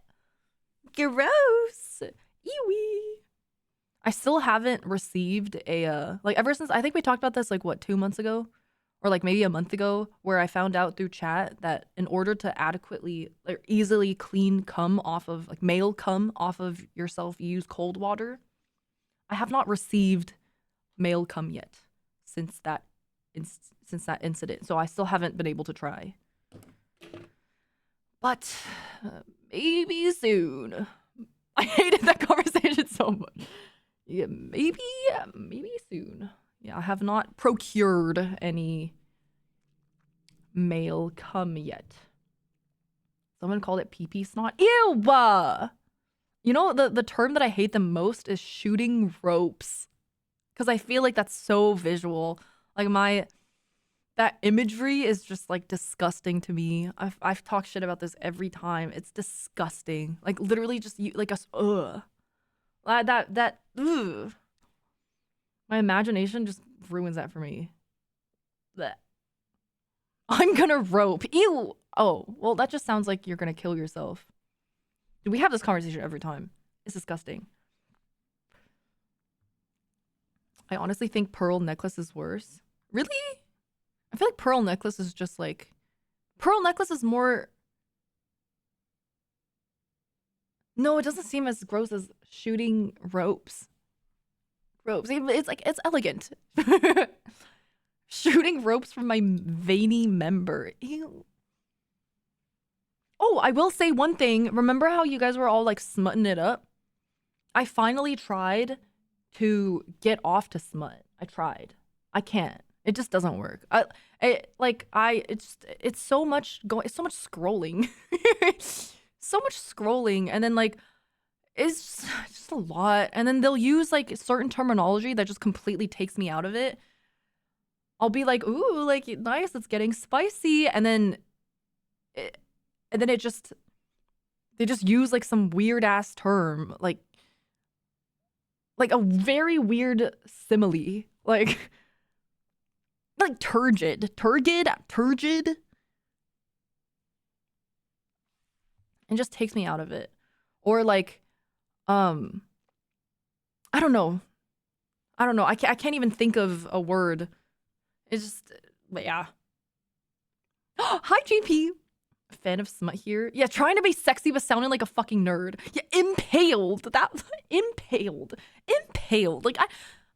Gross. Eewee. I still haven't received a, like, ever since, I think we talked about this, like, what, 2 months ago? Or, like, maybe a month ago, where I found out through chat that in order to adequately, like, easily clean cum off of, like, male cum off of yourself, you use cold water. I have not received male cum yet since that incident, so I still haven't been able to try. But maybe soon. I hated that conversation so much. Yeah, maybe soon. Yeah, I have not procured any male cum yet. Someone called it pee-pee snot. Ew! You know, the term that I hate the most is shooting ropes. Because I feel like that's so visual. Like that imagery is just like disgusting to me. I've talked shit about this every time. It's disgusting. Like literally just like us. Ugh. Ugh. My imagination just ruins that for me. Blech. I'm gonna rope. Ew. Oh, well, that just sounds like you're gonna kill yourself. We have this conversation every time. It's disgusting. I honestly think pearl necklace is worse. Really? I feel like pearl necklace is just like... Pearl necklace is more... No, it doesn't seem as gross as shooting ropes. It's like, it's elegant. Shooting ropes from my veiny member. Ew. Oh, I will say one thing. Remember how you guys were all like smutting it up? I finally tried to get off to smut. I tried. I can't. It just doesn't work. It's so much scrolling. So much scrolling, and then like it's just a lot. And then they'll use like certain terminology that just completely takes me out of it. I'll be like, ooh, like nice, it's getting spicy, and then it just they just use like some weird ass term, like a very weird simile, like turgid. It just takes me out of it. Or like, I don't know. I can't even think of a word. It's just, but yeah. Hi, GP. Fan of smut here. Yeah, trying to be sexy but sounding like a fucking nerd. Yeah, impaled. That impaled. Like I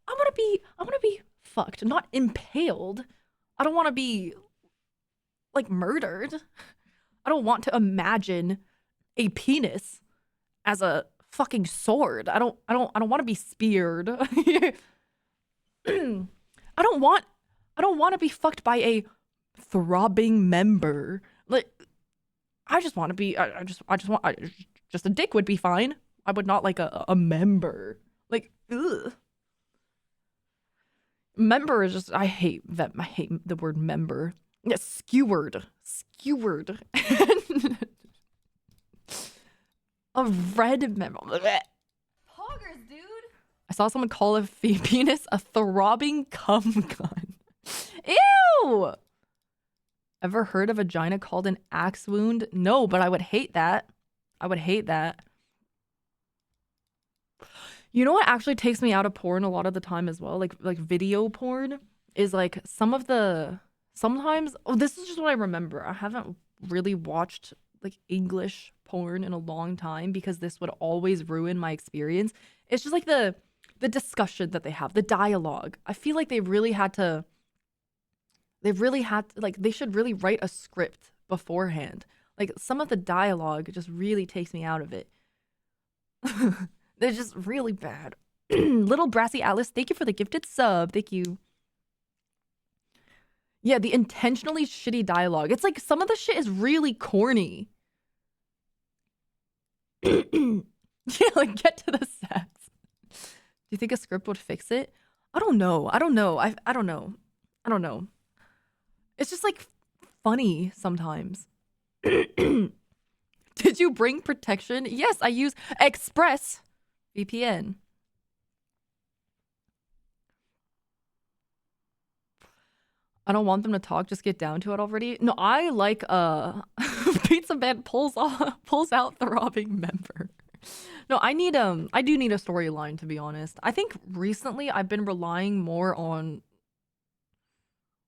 want to be fucked, not impaled. I don't want to be like murdered. I don't want to imagine a penis as a fucking sword. I don't want to be speared. I don't want to be fucked by a throbbing member. Like I just want to be just a dick would be fine. I would not like a member. Like ugh. Member is just I hate the word member. Yeah, skewered. A red member. Poggers, dude. I saw someone call a penis a throbbing cum gun. Ew! Ever heard of a vagina called an axe wound? No, but I would hate that. You know what actually takes me out of porn a lot of the time as well? Like video porn is like sometimes this is just what I remember. I haven't really watched like English porn in a long time because this would always ruin my experience. It's just like the discussion that they have, the dialogue. I feel like they should really write a script beforehand. Like some of the dialogue just really takes me out of it. They're just really bad. Little Brassy Alice, thank you for the gifted sub. Thank you. Yeah, the intentionally shitty dialogue. It's like some of the shit is really corny. Yeah, like get to the sex. Do you think a script would fix it? I don't know. I don't know. It's just like funny sometimes. Did you bring protection? Yes, I use expressvpn. I don't want them to talk, just get down to it already. No, I like Pizza Man pulls out the robbing member. No, I do need a storyline, to be honest. I think recently I've been relying more on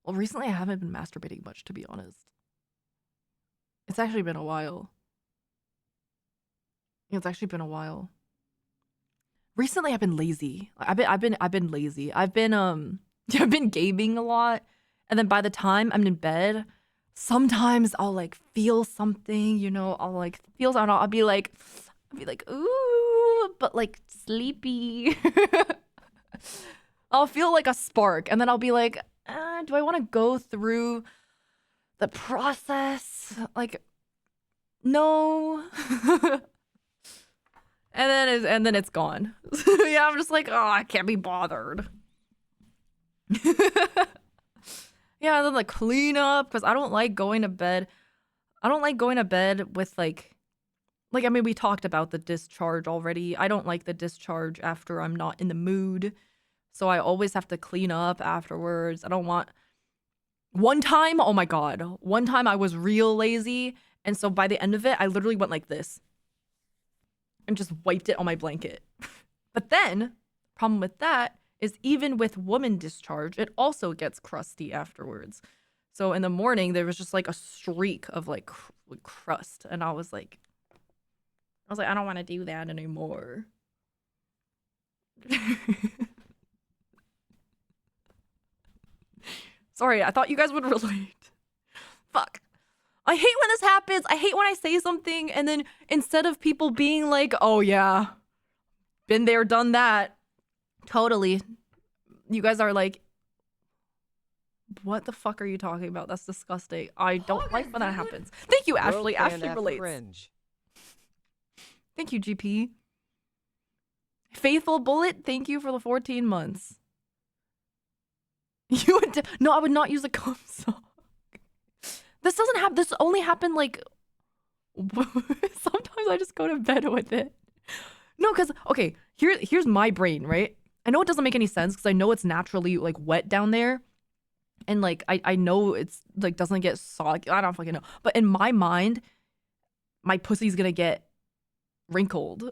recently I haven't been masturbating much, to be honest. It's actually been a while. Recently I've been lazy. I've been lazy. I've been gaming a lot. And then by the time I'm in bed, sometimes I'll like feel something, you know, I'll be like, ooh, but like sleepy. I'll feel like a spark and then I'll be like, do I want to go through the process? Like, no. and then it's gone. Yeah, I'm just like, oh, I can't be bothered. Yeah, then like clean up because I don't like going to bed. With like I mean, we talked about the discharge already. I don't like the discharge after I'm not in the mood. So I always have to clean up afterwards. I don't want one time, oh my god. One time I was real lazy, and so by the end of it, I literally went like this and just wiped it on my blanket. But then, problem with that is even with woman discharge, it also gets crusty afterwards. So in the morning, there was just like a streak of like crust. And I was like, I don't want to do that anymore. Sorry, I thought you guys would relate. Fuck. I hate when this happens. I hate when I say something and then instead of people being like, oh yeah, been there, done that. Totally. You guys are like, what the fuck are you talking about? That's disgusting. I don't like when that happens. Thank you, Ashley. Ashley relates. Fringe. Thank you, GP. Faithful Bullet, thank you for the 14 months. You would no, I would not use a cum sock. This doesn't happen. This only happened like sometimes I just go to bed with it. No, because okay, here's my brain, right? I know it doesn't make any sense because I know it's naturally like wet down there. And like I know it's like doesn't get soggy. I don't fucking know. But in my mind, my pussy's gonna get wrinkled.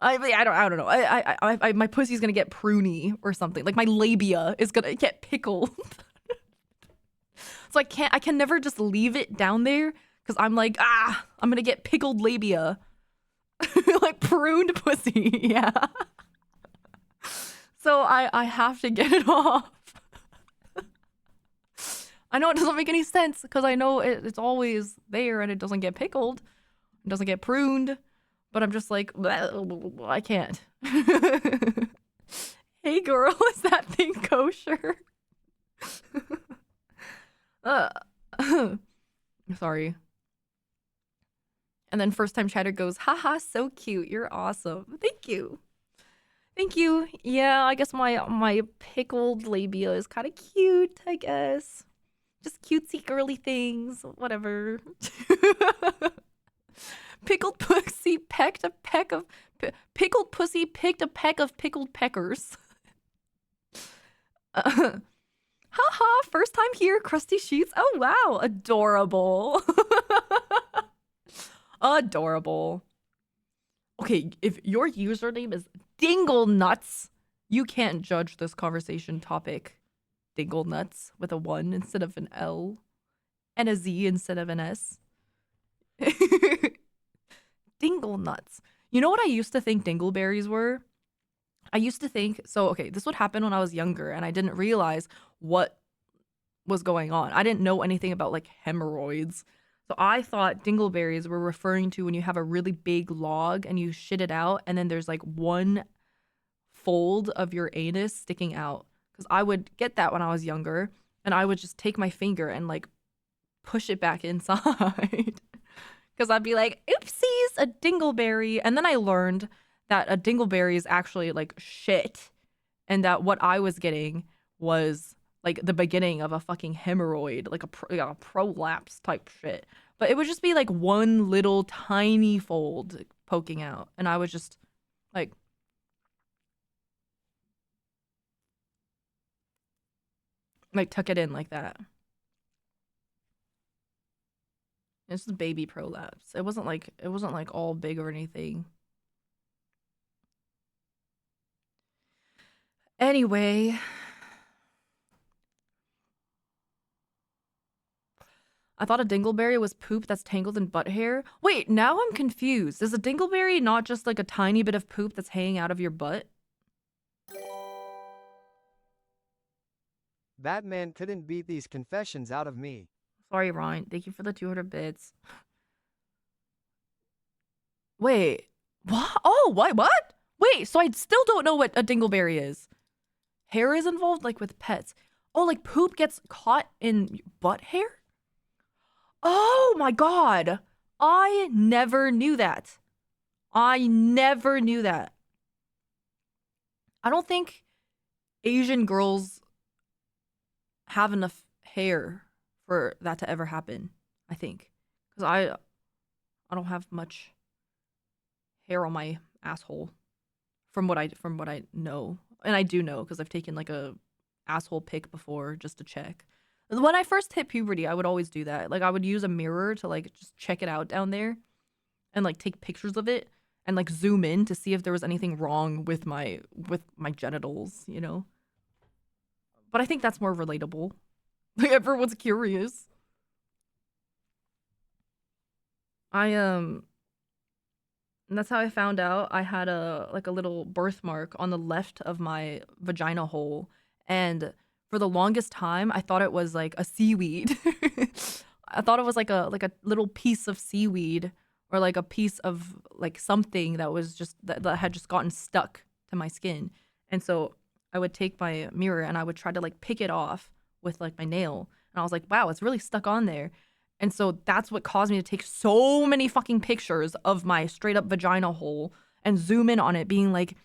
I don't know. My pussy's gonna get pruny or something. Like my labia is gonna get pickled. So I can never just leave it down there because I'm like, I'm gonna get pickled labia. Like pruned pussy. Yeah. So I have to get it off. I know it doesn't make any sense because I know it's always there and it doesn't get pickled. It doesn't get pruned. But I'm just like, I can't. Hey girl, is that thing kosher? Sorry. And then first time chatter goes, haha, so cute. You're awesome. Thank you. Thank you. Yeah, I guess my pickled labia is kind of cute, I guess. Just cutesy girly things. Whatever. Pickled pussy pecked a peck of pickled pussy picked a peck of pickled peckers. Haha, first time here, crusty sheets. Oh wow, adorable. Adorable. Okay, if your username is Dingle Nuts, you can't judge this conversation topic. Dingle Nuts with a 1 instead of an L and a Z instead of an S. Dingle nuts. You know what I used to think dingleberries were? I used to think, so okay, this would happen when I was younger and I didn't realize what was going on. I didn't know anything about like hemorrhoids. So I thought dingleberries were referring to when you have a really big log and you shit it out and then there's like one fold of your anus sticking out. Because I would get that when I was younger and I would just take my finger and like push it back inside. Because I'd be like, oopsies, a dingleberry. And then I learned that a dingleberry is actually like shit. And that what I was getting was like the beginning of a fucking hemorrhoid, like a prolapse type shit. But it would just be like one little tiny fold poking out. And I was just like tuck it in like that. It's just baby prolapse. It wasn't like all big or anything. Anyway, I thought a dingleberry was poop that's tangled in butt hair. Wait, now I'm confused. Is a dingleberry not just like a tiny bit of poop that's hanging out of your butt? Batman couldn't beat these confessions out of me. Sorry, Ryan. Thank you for the 200 bits. Wait, what? Oh, what? Wait, so I still don't know what a dingleberry is. Hair is involved, like with pets. Oh, like poop gets caught in butt hair? Oh my god. I never knew that. I never knew that. I don't think Asian girls have enough hair for that to ever happen, I think. Because I don't have much hair on my asshole from what I know. And I do know because I've taken like a asshole pic before just to check. When I first hit puberty, I would always do that. Like I would use a mirror to like just check it out down there and like take pictures of it and like zoom in to see if there was anything wrong with my genitals, you know? But I think that's more relatable. Like everyone's curious. And that's how I found out I had a little birthmark on the left of my vagina hole, and for the longest time I thought it was like a seaweed. I thought it was like a little piece of seaweed or like a piece of like something that was just that had just gotten stuck to my skin. And so I would take my mirror and I would try to like pick it off with like my nail, and I was like, wow, it's really stuck on there. And so that's what caused me to take so many fucking pictures of my straight up vagina hole and zoom in on it, being like,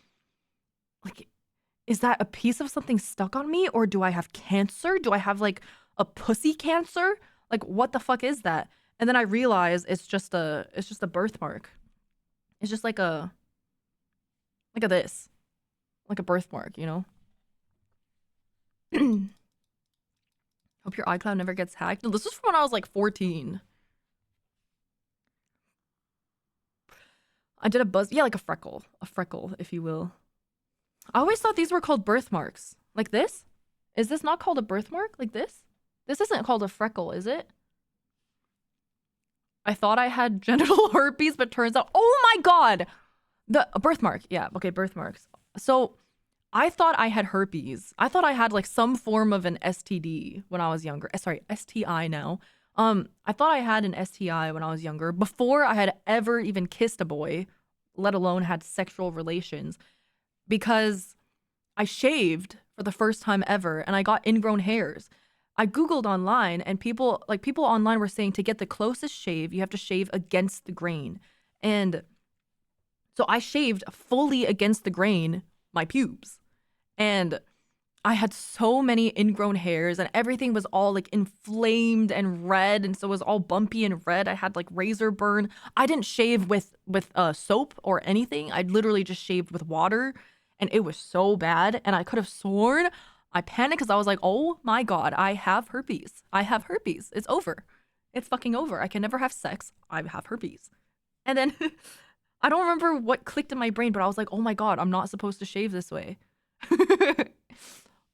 is that a piece of something stuck on me, or do I have cancer? Do I have like a pussy cancer? Like, what the fuck is that? And then I realize it's just a birthmark. It's just like a this, like a birthmark, you know? Hope your iCloud never gets hacked. No, this was from when I was like 14. I did a buzz, yeah, like a freckle, if you will. I always thought these were called birthmarks. Like this? Is this not called a birthmark? Like this? This isn't called a freckle, is it? I thought I had genital herpes, but turns out, oh my god! A birthmark, yeah, okay, birthmarks. So, I thought I had herpes. I thought I had like some form of an STD when I was younger. Sorry, STI now. I thought I had an STI when I was younger, before I had ever even kissed a boy, let alone had sexual relations, because I shaved for the first time ever and I got ingrown hairs. I Googled online and people online were saying to get the closest shave, you have to shave against the grain. And so I shaved fully against the grain, my pubes. And I had so many ingrown hairs and everything was all like inflamed and red. And so it was all bumpy and red. I had like razor burn. I didn't shave with soap or anything. I literally just shaved with water and it was so bad. And I could have sworn, I panicked because I was like, oh my God, I have herpes. I have herpes. It's over. It's fucking over. I can never have sex. I have herpes. And then I don't remember what clicked in my brain, but I was like, oh my God, I'm not supposed to shave this way.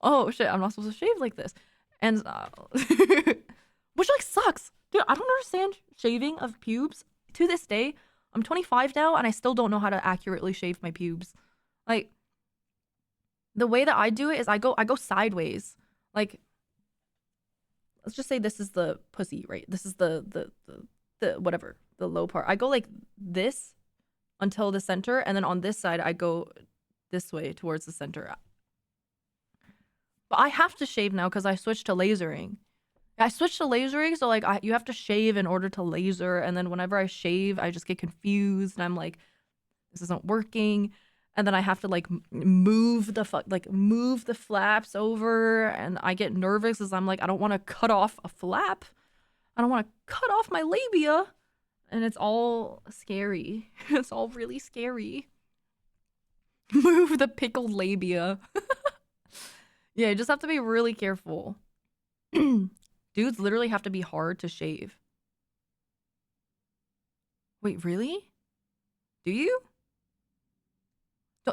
Oh shit, I'm not supposed to shave like this. And which like sucks. Dude, I don't understand shaving of pubes. To this day, I'm 25 now and I still don't know how to accurately shave my pubes. Like, the way that I do it is I go sideways. Like, let's just say this is the pussy, right? This is the whatever, the low part. I go like this until the center, and then on this side I go this way towards the center. But I have to shave now because I switched to lasering. I switched to lasering, so like you have to shave in order to laser, and then whenever I shave, I just get confused, and I'm like, this isn't working. And then I have to like move the flaps over, and I get nervous as I'm like, I don't want to cut off a flap. I don't want to cut off my labia, and it's all scary. It's all really scary. Move the pickled labia. Yeah, you just have to be really careful. Dudes literally have to be hard to shave. Wait, really? Do you?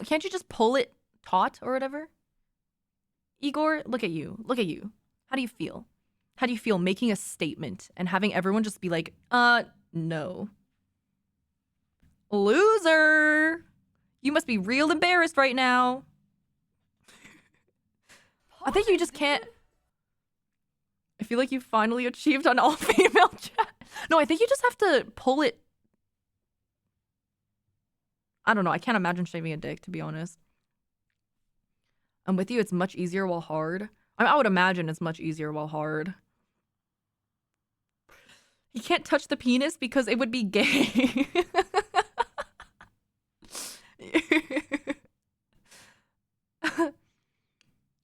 Can't you just pull it taut or whatever? Igor, look at you. Look at you. How do you feel? How do you feel making a statement and having everyone just be like, no. Loser! You must be real embarrassed right now. I think you just can't. I feel like you finally achieved an all-female chat. No, I think you just have to pull it. I don't know. I can't imagine shaving a dick, to be honest. I'm with you. It's much easier while hard. I would imagine it's much easier while hard. You can't touch the penis because it would be gay.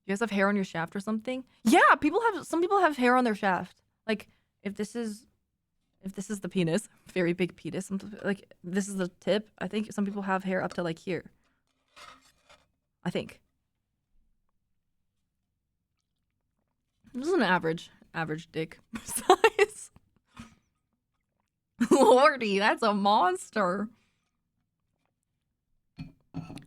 You guys have hair on your shaft or something? Yeah, some people have hair on their shaft. Like, if this is the penis, very big penis, like this is the tip, I think some people have hair up to like here. I think. This is an average dick size. Lordy, that's a monster.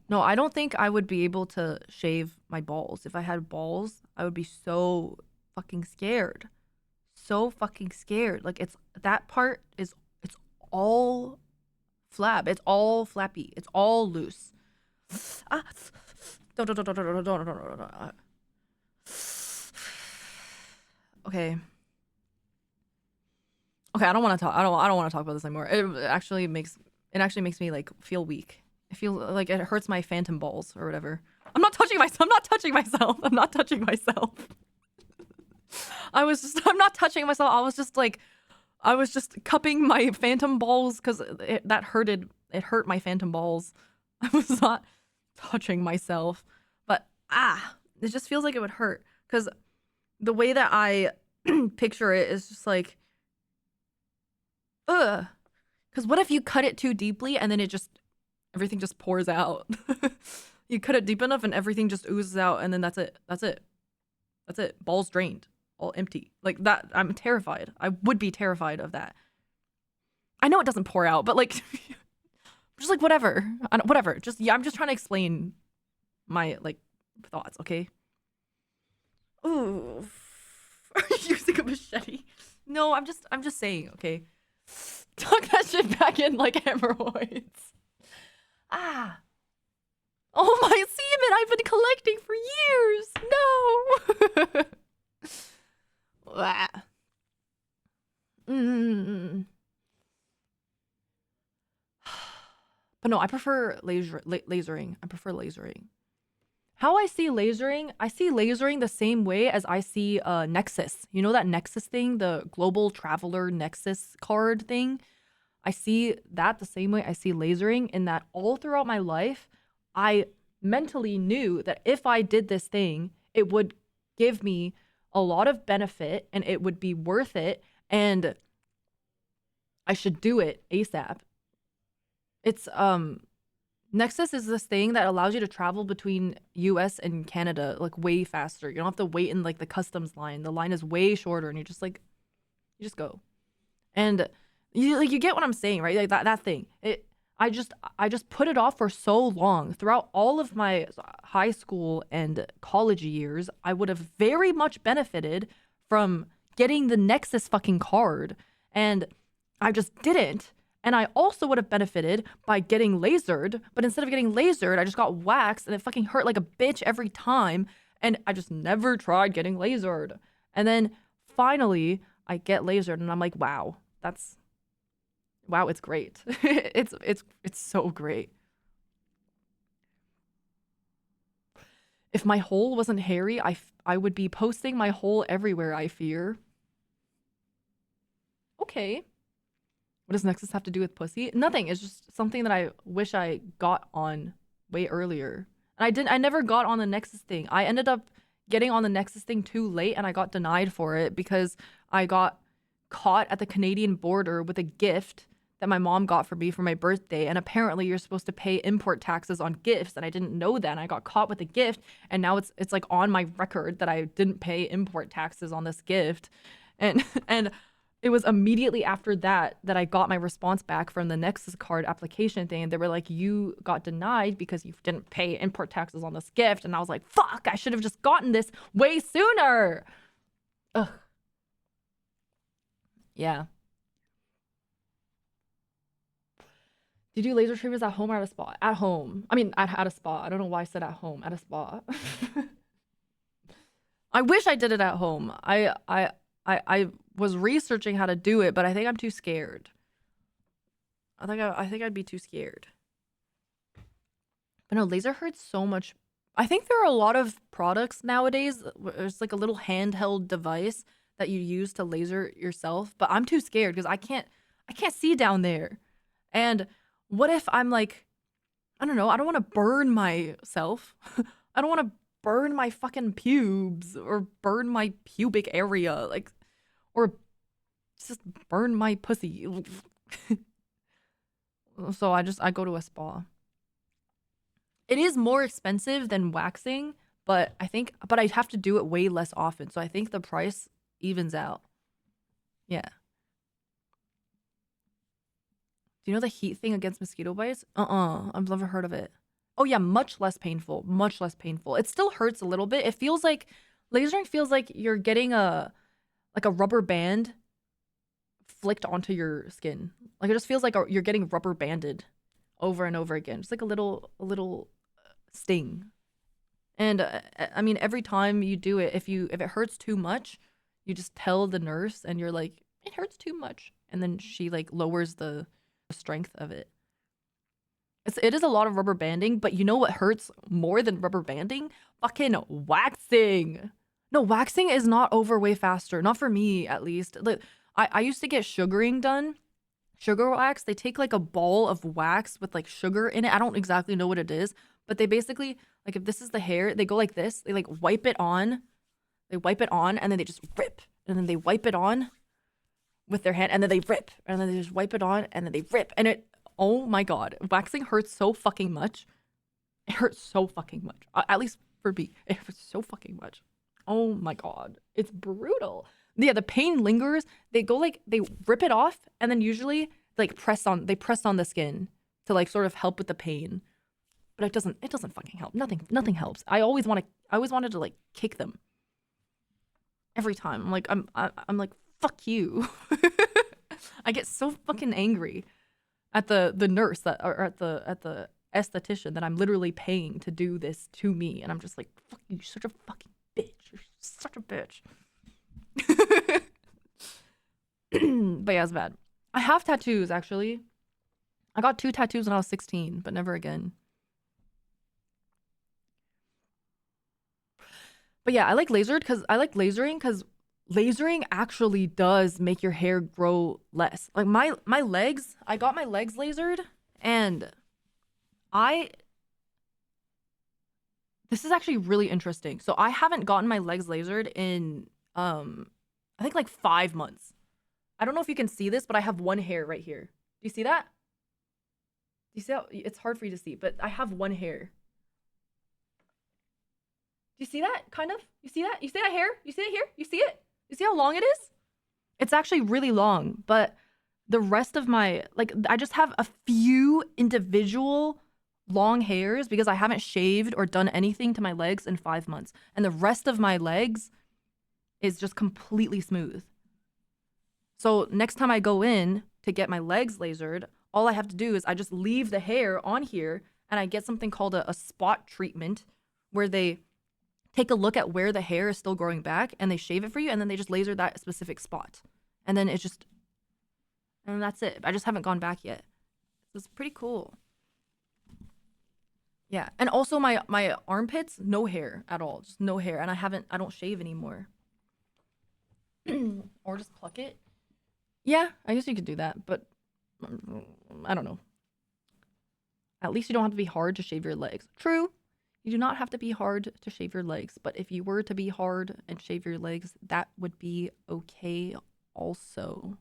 No, I don't think I would be able to shave my balls. If I had balls, I would be so fucking scared. So fucking scared. Like, that part is, it's all flab. It's all flappy. It's all loose. Ah. Okay. Okay, I don't want to talk. I don't want to talk about this anymore. It actually makes me like feel weak. I feel like it hurts my phantom balls or whatever. I'm not touching myself. I'm not touching myself. I'm not touching myself. I'm not touching myself. I was just cupping my phantom balls because that hurted. It hurt my phantom balls. I was not touching myself. But it just feels like it would hurt. Because the way that I picture it is just like, ugh. Because what if you cut it too deeply and then everything just pours out? You cut it deep enough and everything just oozes out, and then that's it. That's it. That's it. Balls drained. All empty. Like that, I'm terrified. I would be terrified of that. I know it doesn't pour out, but like, just like whatever. Whatever. I'm just trying to explain my like thoughts, okay? Ooh. Are you using a machete? No, I'm just saying, okay? Tuck that shit back in like hemorrhoids. Oh, my semen I've been collecting for years. No. But no, I prefer lasering. I prefer lasering. How I see lasering the same way as I see Nexus. You know that Nexus thing, the Global Traveler Nexus card thing? I see that the same way I see lasering, in that all throughout my life, I mentally knew that if I did this thing, it would give me a lot of benefit and it would be worth it, and I should do it ASAP. It's Nexus is this thing that allows you to travel between US and Canada like way faster. You don't have to wait in like the customs line. The line is way shorter and you just go. And you get what I'm saying, right? Like that thing. I just put it off for so long. Throughout all of my high school and college years, I would have very much benefited from getting the Nexus fucking card, and I just didn't. And I also would have benefited by getting lasered, but instead of getting lasered, I just got waxed and it fucking hurt like a bitch every time. And I just never tried getting lasered. And then finally I get lasered and I'm like, wow, it's great. it's so great. If my hole wasn't hairy, I would be posting my hole everywhere, I fear. Okay. What does Nexus have to do with pussy? Nothing. It's just something that I wish I got on way earlier. And I never got on the Nexus thing. I ended up getting on the Nexus thing too late and I got denied for it because I got caught at the Canadian border with a gift that my mom got for me for my birthday. And apparently you're supposed to pay import taxes on gifts. And I didn't know that. And I got caught with a gift. And now it's like on my record that I didn't pay import taxes on this gift. And it was immediately after that I got my response back from the Nexus card application thing. And they were like, you got denied because you didn't pay import taxes on this gift. And I was like, fuck, I should have just gotten this way sooner. Ugh. Yeah. Did you do laser treatments at home or at a spa? At home. I mean, at a spa. I don't know why I said at home. At a spa. I wish I did it at home. I was researching how to do it, but I think I'm too scared. I think I'd be too scared. But no, laser hurts so much. I think there are a lot of products nowadays. There's like a little handheld device that you use to laser yourself, but I'm too scared because I can't see down there. And what if I'm like, I don't know, I don't want to burn myself. I don't want to burn my fucking pubes or burn my pubic area, like, or just burn my pussy. So I go to a spa. It is more expensive than waxing, but I have to do it way less often. So I think the price evens out. Yeah. Do you know the heat thing against mosquito bites? I've never heard of it. Oh yeah, much less painful. Much less painful. It still hurts a little bit. It feels like lasering feels like you're getting a rubber band flicked onto your skin. Like it just feels like you're getting rubber banded over and over again. Just like a little sting. And I mean, every time you do it, if it hurts too much, you just tell the nurse and you're like, it hurts too much. And then she like lowers the strength of it. It is a lot of rubber banding, but you know what hurts more than rubber banding? Fucking waxing. No, waxing is not over way faster. Not for me, at least. I used to get sugaring done. Sugar wax. They take like a ball of wax with like sugar in it. I don't exactly know what it is, but they basically, like, if this is the hair, they go like this. They like wipe it on. They wipe it on, and then they just rip. And then they wipe it on with their hand, and then they rip. And then they just wipe it on, and then they rip. And it, oh my God, waxing hurts so fucking much. It hurts so fucking much. At least for me, it hurts so fucking much. Oh my God, it's brutal. Yeah, the pain lingers. They go like, they rip it off, and then usually like they press on the skin to like sort of help with the pain. But it doesn't fucking help. Nothing helps. I always wanted to like kick them. Every time. I'm like, fuck you. I get so fucking angry at the nurse that, or at the esthetician that I'm literally paying to do this to me, and I'm just like, fuck you, you're such a fucking bitch. You're such a bitch. But yeah, it's bad. I have tattoos, actually. I got 2 tattoos when I was 16, but never again. But yeah, I like lasering because lasering actually does make your hair grow less. Like my legs, I got my legs lasered, and this is actually really interesting. So I haven't gotten my legs lasered in I think like 5 months. I don't know if you can see this, but I have one hair right here. Do you see that? Do you see how it's hard for you to see, but I have one hair. Do you see that? Kind of? You see that? You see that hair? You see it here? You see it? You see how long it is? It's actually really long, but the rest of my, like, I just have a few individual long hairs because I haven't shaved or done anything to my legs in 5 months. And the rest of my legs is just completely smooth. So next time I go in to get my legs lasered, all I have to do is I just leave the hair on here, and I get something called a spot treatment, where they take a look at where the hair is still growing back, and they shave it for you, and then they just laser that specific spot. And then it's just, and that's it. I just haven't gone back yet. It's pretty cool. Yeah. And also my armpits, no hair at all. Just no hair. And I don't shave anymore. Or just pluck it. Yeah, I guess you could do that, but I don't know. At least you don't have to be hard to shave your legs. True. You do not have to be hard to shave your legs, but if you were to be hard and shave your legs, that would be okay also.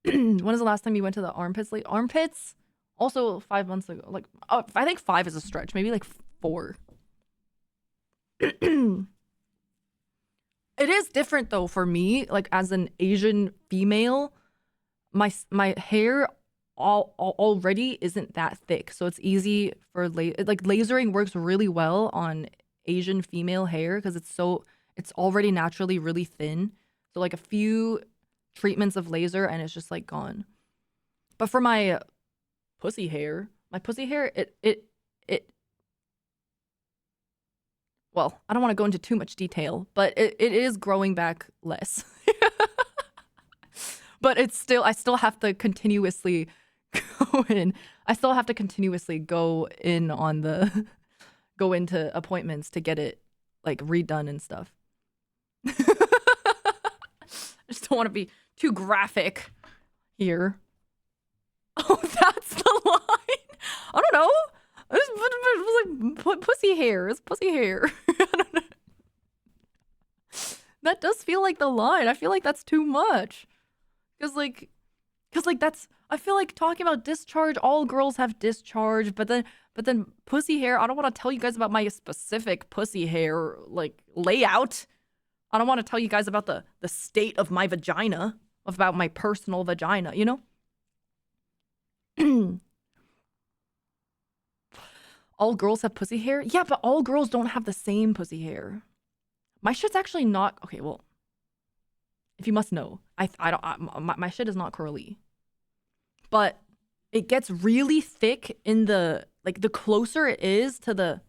When is the last time you went to the armpits? Like, armpits? Also 5 months ago. Like, I think 5 is a stretch. Maybe like 4. It is different though for me, like as an Asian female, my hair already isn't that thick, so it's easy for like lasering works really well on Asian female hair because it's already naturally really thin. So like a few treatments of laser and it's just like gone. But for my pussy hair, it well, I don't want to go into too much detail, but it is growing back less. But I still have to continuously go in. I still have to continuously go into appointments to get it like redone and stuff. I just don't want to be too graphic here. Oh, that's the line. I don't know. It was like pussy hair. It's pussy hair. I don't know. That does feel like the line. I feel like that's too much. Cause like that's, I feel like talking about discharge, all girls have discharge, but then pussy hair, I don't want to tell you guys about my specific pussy hair like layout. I don't want to tell you guys about the state of my vagina, about my personal vagina, you know? All girls have pussy hair? Yeah, but all girls don't have the same pussy hair. My shit's actually not, okay, well, if you must know, my shit is not curly. But it gets really thick in the, like the closer it is to the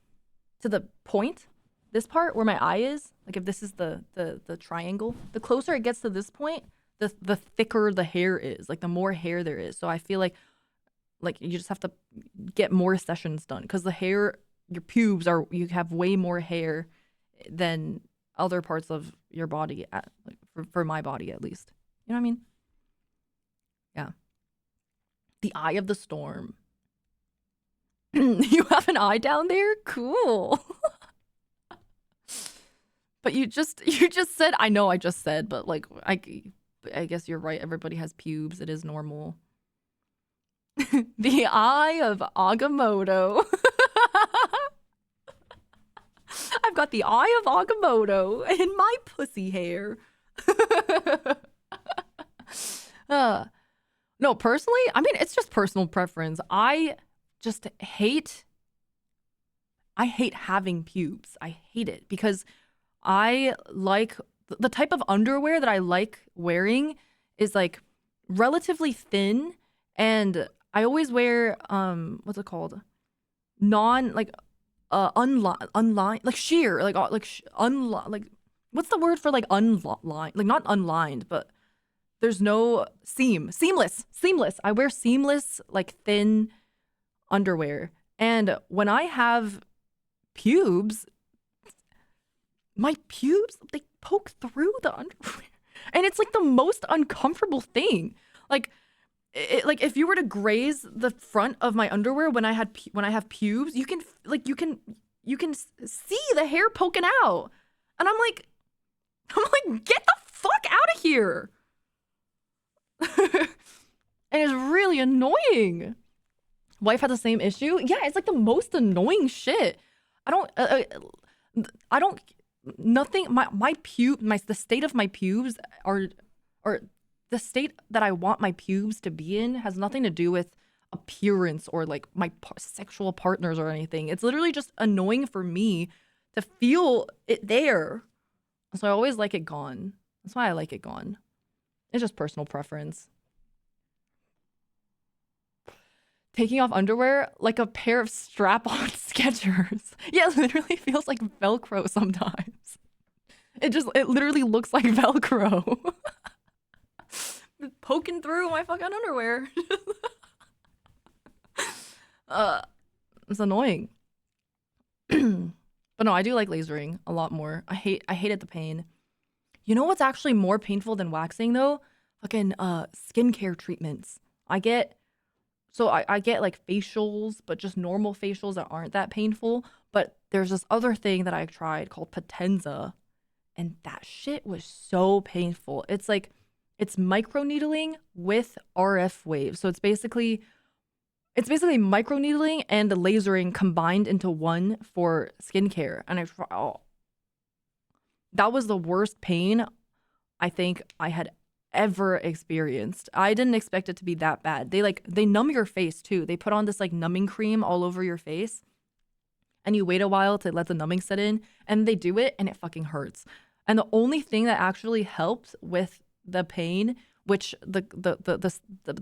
point, this part where my eye is, like if this is the triangle, the closer it gets to this point, the thicker the hair is, like the more hair there is. So I feel like you just have to get more sessions done because the hair, your pubes you have way more hair than other parts of your body, for my body at least. You know what I mean? Yeah. The eye of the storm. You have an eye down there? Cool. But you just said, I know I just said, but like I guess you're right. Everybody has pubes. It is normal. The eye of Agamotto. I've got the eye of Agamotto in my pussy hair. No, personally, I mean, it's just personal preference. I hate having pubes. I hate it because I like the type of underwear that I like wearing is like relatively thin, and I always wear what's it called? Non like unlined like sheer like like what's the word for like unlined, like not unlined, but there's no seamless. I wear seamless like thin underwear, and when I have pubes, my pubes, they poke through the underwear, and it's like the most uncomfortable thing. Like like if you were to graze the front of my underwear when I have pubes, you can see the hair poking out, and I'm like get the fuck out of here. And it's really annoying. Wife had the same issue. Yeah, it's like the most annoying shit. Nothing. The state of my pubes are the state that I want my pubes to be in has nothing to do with appearance or like my sexual partners or anything. It's literally just annoying for me to feel it there. So I always like it gone. That's why I like it gone. It's just personal preference. Taking off underwear like a pair of strap-on Skechers. Yeah, it literally feels like Velcro sometimes. It literally looks like Velcro. Poking through my fucking underwear. It's annoying. But no, I do like lasering a lot more. I hated the pain. You know what's actually more painful than waxing though? Fucking skincare treatments. I get like facials, but just normal facials that aren't that painful. But there's this other thing that I tried called Potenza, and that shit was so painful. It's microneedling with RF waves. So it's basically microneedling and lasering combined into one for skincare. And that was the worst pain I think I had ever experienced. I didn't expect it to be that bad. They numb your face too. They put on this like numbing cream all over your face, and you wait a while to let the numbing set in, and they do it and it fucking hurts. And the only thing that actually helped with the pain, which the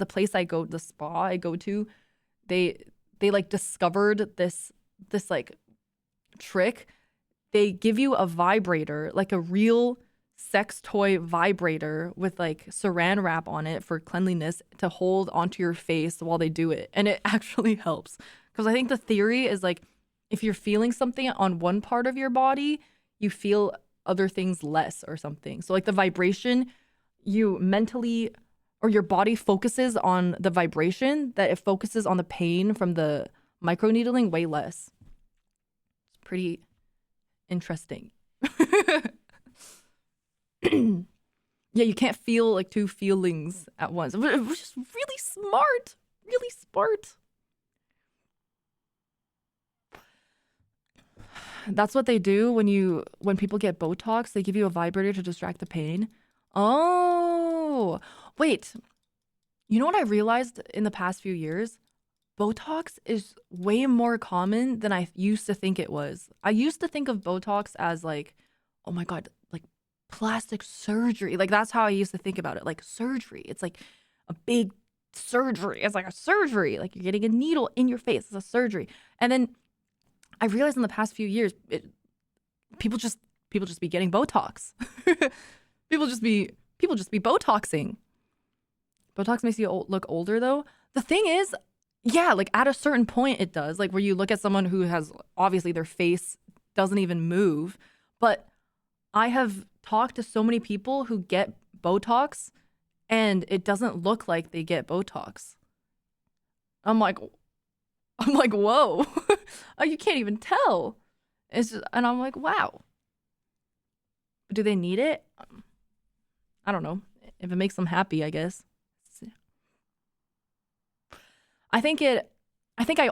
place I go, the spa I go to, they like discovered this like trick. They give you a vibrator, like a real sex toy vibrator with like saran wrap on it for cleanliness to hold onto your face while they do it. And it actually helps. Because I think the theory is like, if you're feeling something on one part of your body, you feel other things less or something. So like the vibration, you mentally or your body focuses on the vibration, that it focuses on the pain from the microneedling way less. It's pretty interesting. Yeah, you can't feel like two feelings at once. It was just really smart. Really smart. That's what they do when people get Botox. They give you a vibrator to distract the pain. Oh, wait. You know what I realized in the past few years? Botox is way more common than I used to think it was. I used to think of Botox as like, oh my God, like plastic surgery. Like that's how I used to think about it. Like surgery. It's like a big surgery. It's like a surgery. Like you're getting a needle in your face. It's a surgery. And then I realized in the past few years, people just be getting Botox. people just be Botoxing. Botox makes you look older though. The thing is, yeah, like at a certain point it does. Like where you look at someone who has obviously their face doesn't even move. But I have talked to so many people who get Botox and it doesn't look like they get Botox. I'm like, whoa. Oh, you can't even tell. It's just, and I'm like, wow. Do they need it? I don't know. If it makes them happy, I guess. I think I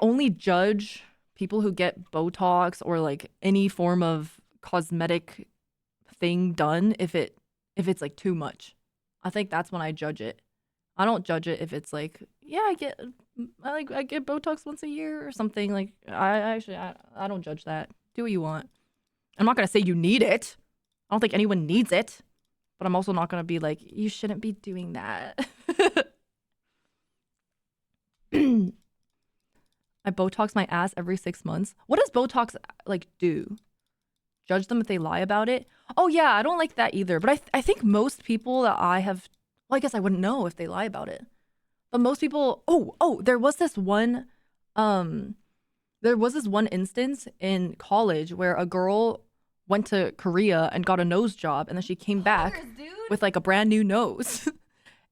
only judge people who get Botox or like any form of cosmetic thing done if it's like too much. I think that's when I judge it. I don't judge it if it's like, yeah, I get Botox once a year or something. Like I don't judge that. Do what you want. I'm not gonna say you need it. I don't think anyone needs it, but I'm also not gonna be like, you shouldn't be doing that. I Botox my ass every 6 months. What does Botox like do? Judge them if they lie about it? Oh yeah, I don't like that either. But I think most people that I have, well, I guess I wouldn't know if they lie about it. But most people, there was this one instance in college where a girl went to Korea and got a nose job, and then she came back Poggers, dude. with like a brand new nose.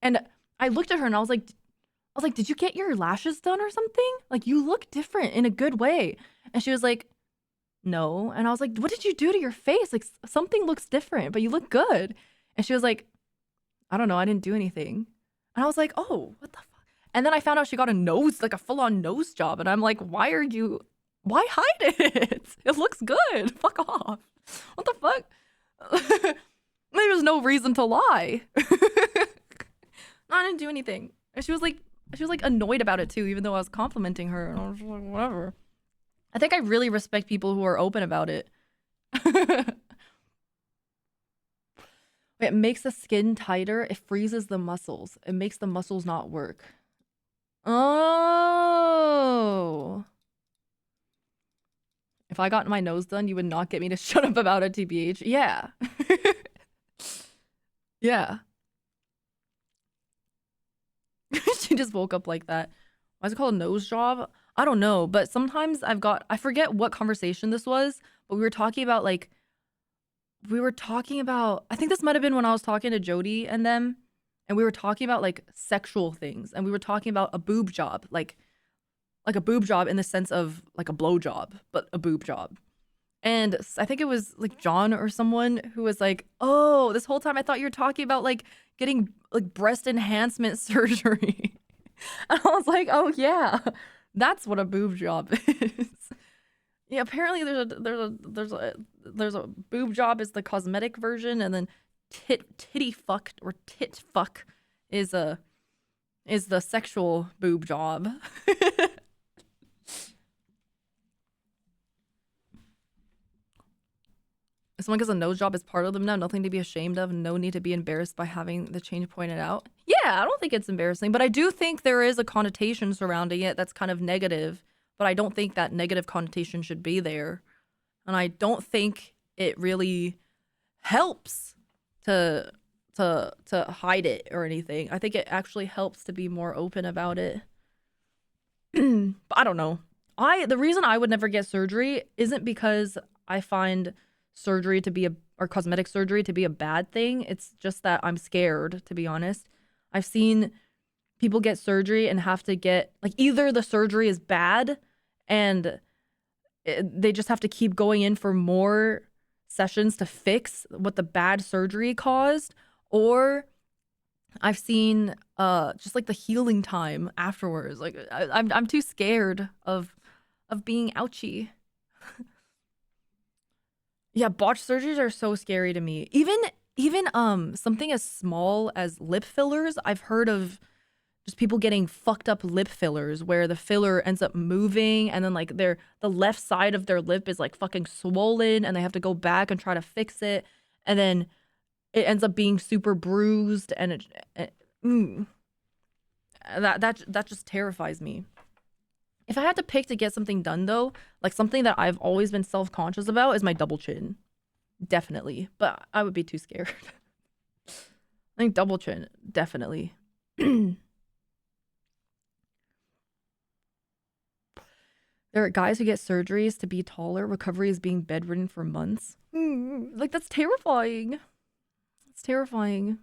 And I looked at her and I was like, did you get your lashes done or something? Like, you look different in a good way. And she was like, no. And I was like, what did you do to your face? Like, something looks different, but you look good. And she was like, I don't know. I didn't do anything. And I was like, oh, what the fuck? And then I found out she got a nose, like a full-on nose job. And I'm like, why hide it? It looks good. Fuck off. What the fuck? There's no reason to lie. No, I didn't do anything. And she was like annoyed about it too, even though I was complimenting her. And I was like, whatever. I think I really respect people who are open about it. It makes the skin tighter. It freezes the muscles. It makes the muscles not work. Oh. If I got my nose done, you would not get me to shut up about it, TBH. Yeah. Yeah. She just woke up like that. Why is it called a nose job? I don't know, but sometimes I forget what conversation this was, but we were talking about I think this might have been when I was talking to Jody and them, and we were talking about like sexual things, and we were talking about a boob job, like a boob job in the sense of like a blow job, but a boob job. And I think it was like John or someone who was like, oh, this whole time I thought you were talking about like getting like breast enhancement surgery. And I was like, oh yeah, that's what a boob job is. Yeah, apparently there's a boob job is the cosmetic version, and then titty fuck or tit fuck is the sexual boob job. As long as a nose job is part of them now, nothing to be ashamed of, no need to be embarrassed by having the change pointed out. Yeah, I don't think it's embarrassing, but I do think there is a connotation surrounding it that's kind of negative, but I don't think that negative connotation should be there. And I don't think it really helps to hide it or anything. I think it actually helps to be more open about it. But I don't know. The reason I would never get surgery isn't because I find surgery to be or cosmetic surgery to be a bad thing. It's just that I'm scared, to be honest. I've seen people get surgery and have to get like either the surgery is bad and they just have to keep going in for more sessions to fix what the bad surgery caused, or I've seen just like the healing time afterwards. Like I'm too scared of being ouchy. Yeah, botched surgeries are so scary to me. Even something as small as lip fillers, I've heard of just people getting fucked up lip fillers where the filler ends up moving and then like the left side of their lip is like fucking swollen and they have to go back and try to fix it, and then it ends up being super bruised, and that just terrifies me. If I had to pick to get something done though, like something that I've always been self-conscious about is my double chin. Definitely. But I would be too scared. I think double chin, definitely. There are guys who get surgeries to be taller. Recovery is being bedridden for months. Like, that's terrifying. It's terrifying.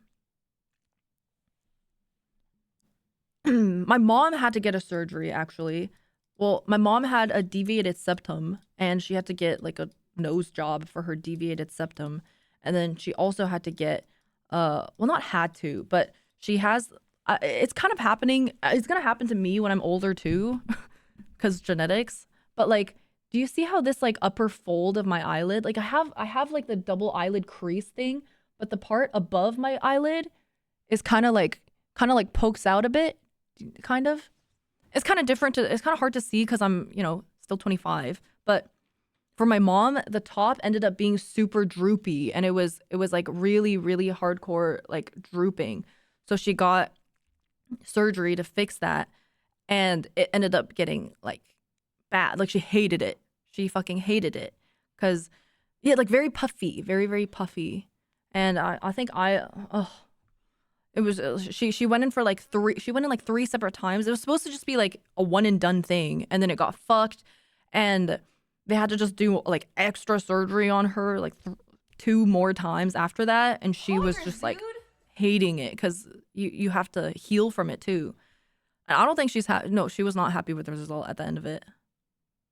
my mom had to get a surgery actually. Well, my mom had a deviated septum and she had to get like a nose job for her deviated septum. And then she also had to get well, not had to, but she has it's kind of happening. It's going to happen to me when I'm older too cuz genetics. But like, do you see how this like upper fold of my eyelid, like I have like the double eyelid crease thing, but the part above my eyelid is kind of like pokes out a bit, kind of. It's kind of different to, it's kind of hard to see because I'm, you know, still 25. But for my mom, the top ended up being super droopy and it was like really, really hardcore like drooping. So she got surgery to fix that and it ended up getting like bad. Like she hated it. She fucking hated it. Cause yeah, like very puffy, very, very puffy. And I think it was she went in for like three separate times. It was supposed to just be like a one and done thing, and then it got fucked, and they had to just do like extra surgery on her like 2 more times after that, and she was just like hating it because you have to heal from it too. And I don't think no, she was not happy with the result at the end of it.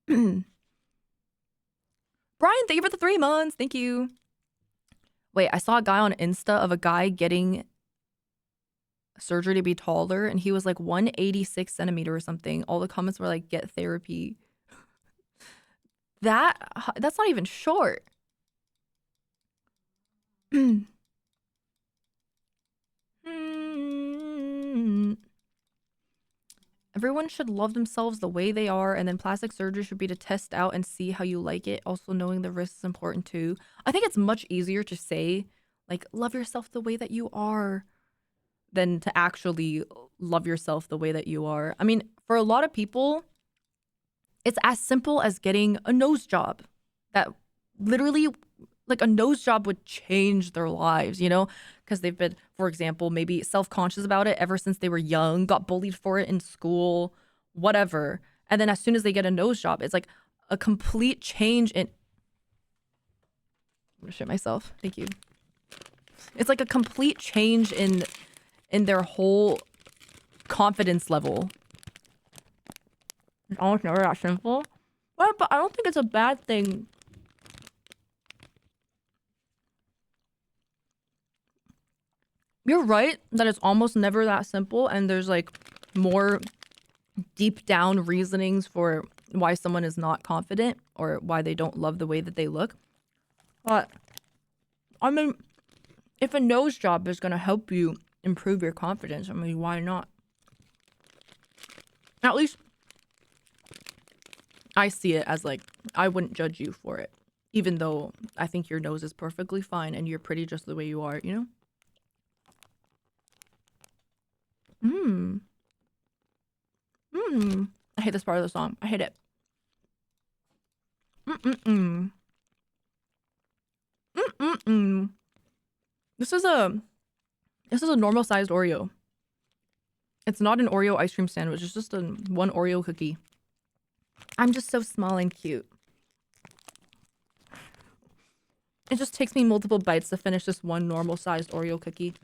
Brian, thank you for the 3 months. Thank you. Wait, I saw a guy on Insta of a guy getting surgery to be taller and he was like 186 centimeter or something. All the comments were like, get therapy. That's not even short. Everyone should love themselves the way they are, and then plastic surgery should be to test out and see how you like it. Also, knowing the risks is important too. I think it's much easier to say, like, love yourself the way that you are than to actually love yourself the way that you are. I mean, for a lot of people, it's as simple as getting a nose job. That literally, like, a nose job would change their lives, you know? Because they've been, for example, maybe self-conscious about it ever since they were young, got bullied for it in school, whatever. And then as soon as they get a nose job, it's like a complete change in... I'm gonna shit myself. Thank you. It's like a complete change in their whole confidence level. It's almost never that simple. Well, but I don't think it's a bad thing. You're right that it's almost never that simple, and there's like more deep down reasonings for why someone is not confident or why they don't love the way that they look. But I mean, if a nose job is gonna help you improve your confidence, I mean, why not? At least I see it as like, I wouldn't judge you for it, even though I think your nose is perfectly fine and you're pretty just the way you are, you know? I hate this part of the song. I hate it. This is a normal sized Oreo. It's not an Oreo ice cream sandwich. It's just one Oreo cookie. I'm just so small and cute. It just takes me multiple bites to finish this one normal sized Oreo cookie.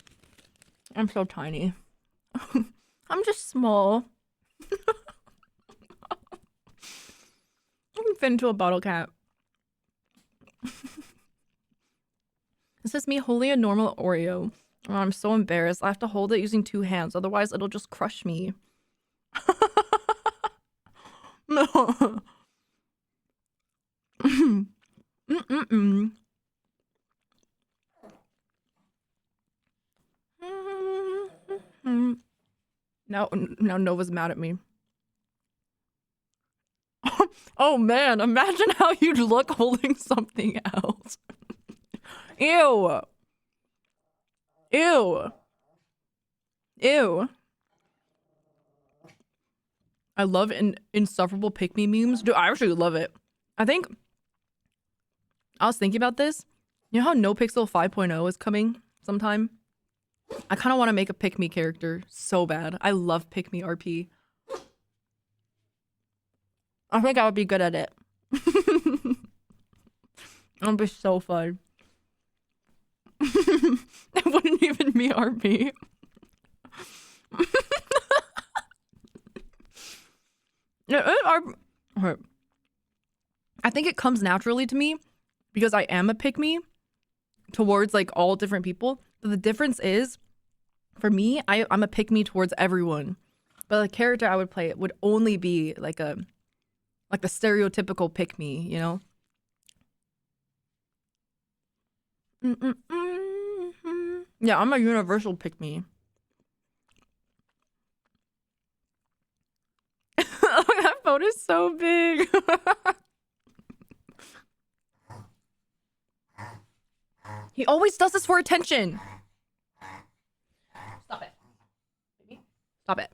I'm so tiny. I'm just small. I can fit into a bottle cap. This is me holding a normal Oreo. Oh, I'm so embarrassed. I have to hold it using 2 hands. Otherwise, it'll just crush me. No. Now Nova's mad at me. Oh man, imagine how you'd look holding something else. Ew. Ew. Ew. I love insufferable pick-me memes. Dude, I actually love it. I was thinking about this. You know how NoPixel 5.0 is coming sometime? I kind of want to make a pick-me character so bad. I love pick-me RP. I think I would be good at it. It would be so fun. It wouldn't even be RP. I think it comes naturally to me because I am a pick-me towards like all different people. But the difference is, for me, I'm a pick-me towards everyone. But the character I would play would only be like the stereotypical pick-me, you know? Yeah, I'm a universal pick-me. That phone is so big. He always does this for attention. Stop it. Baby. Stop it.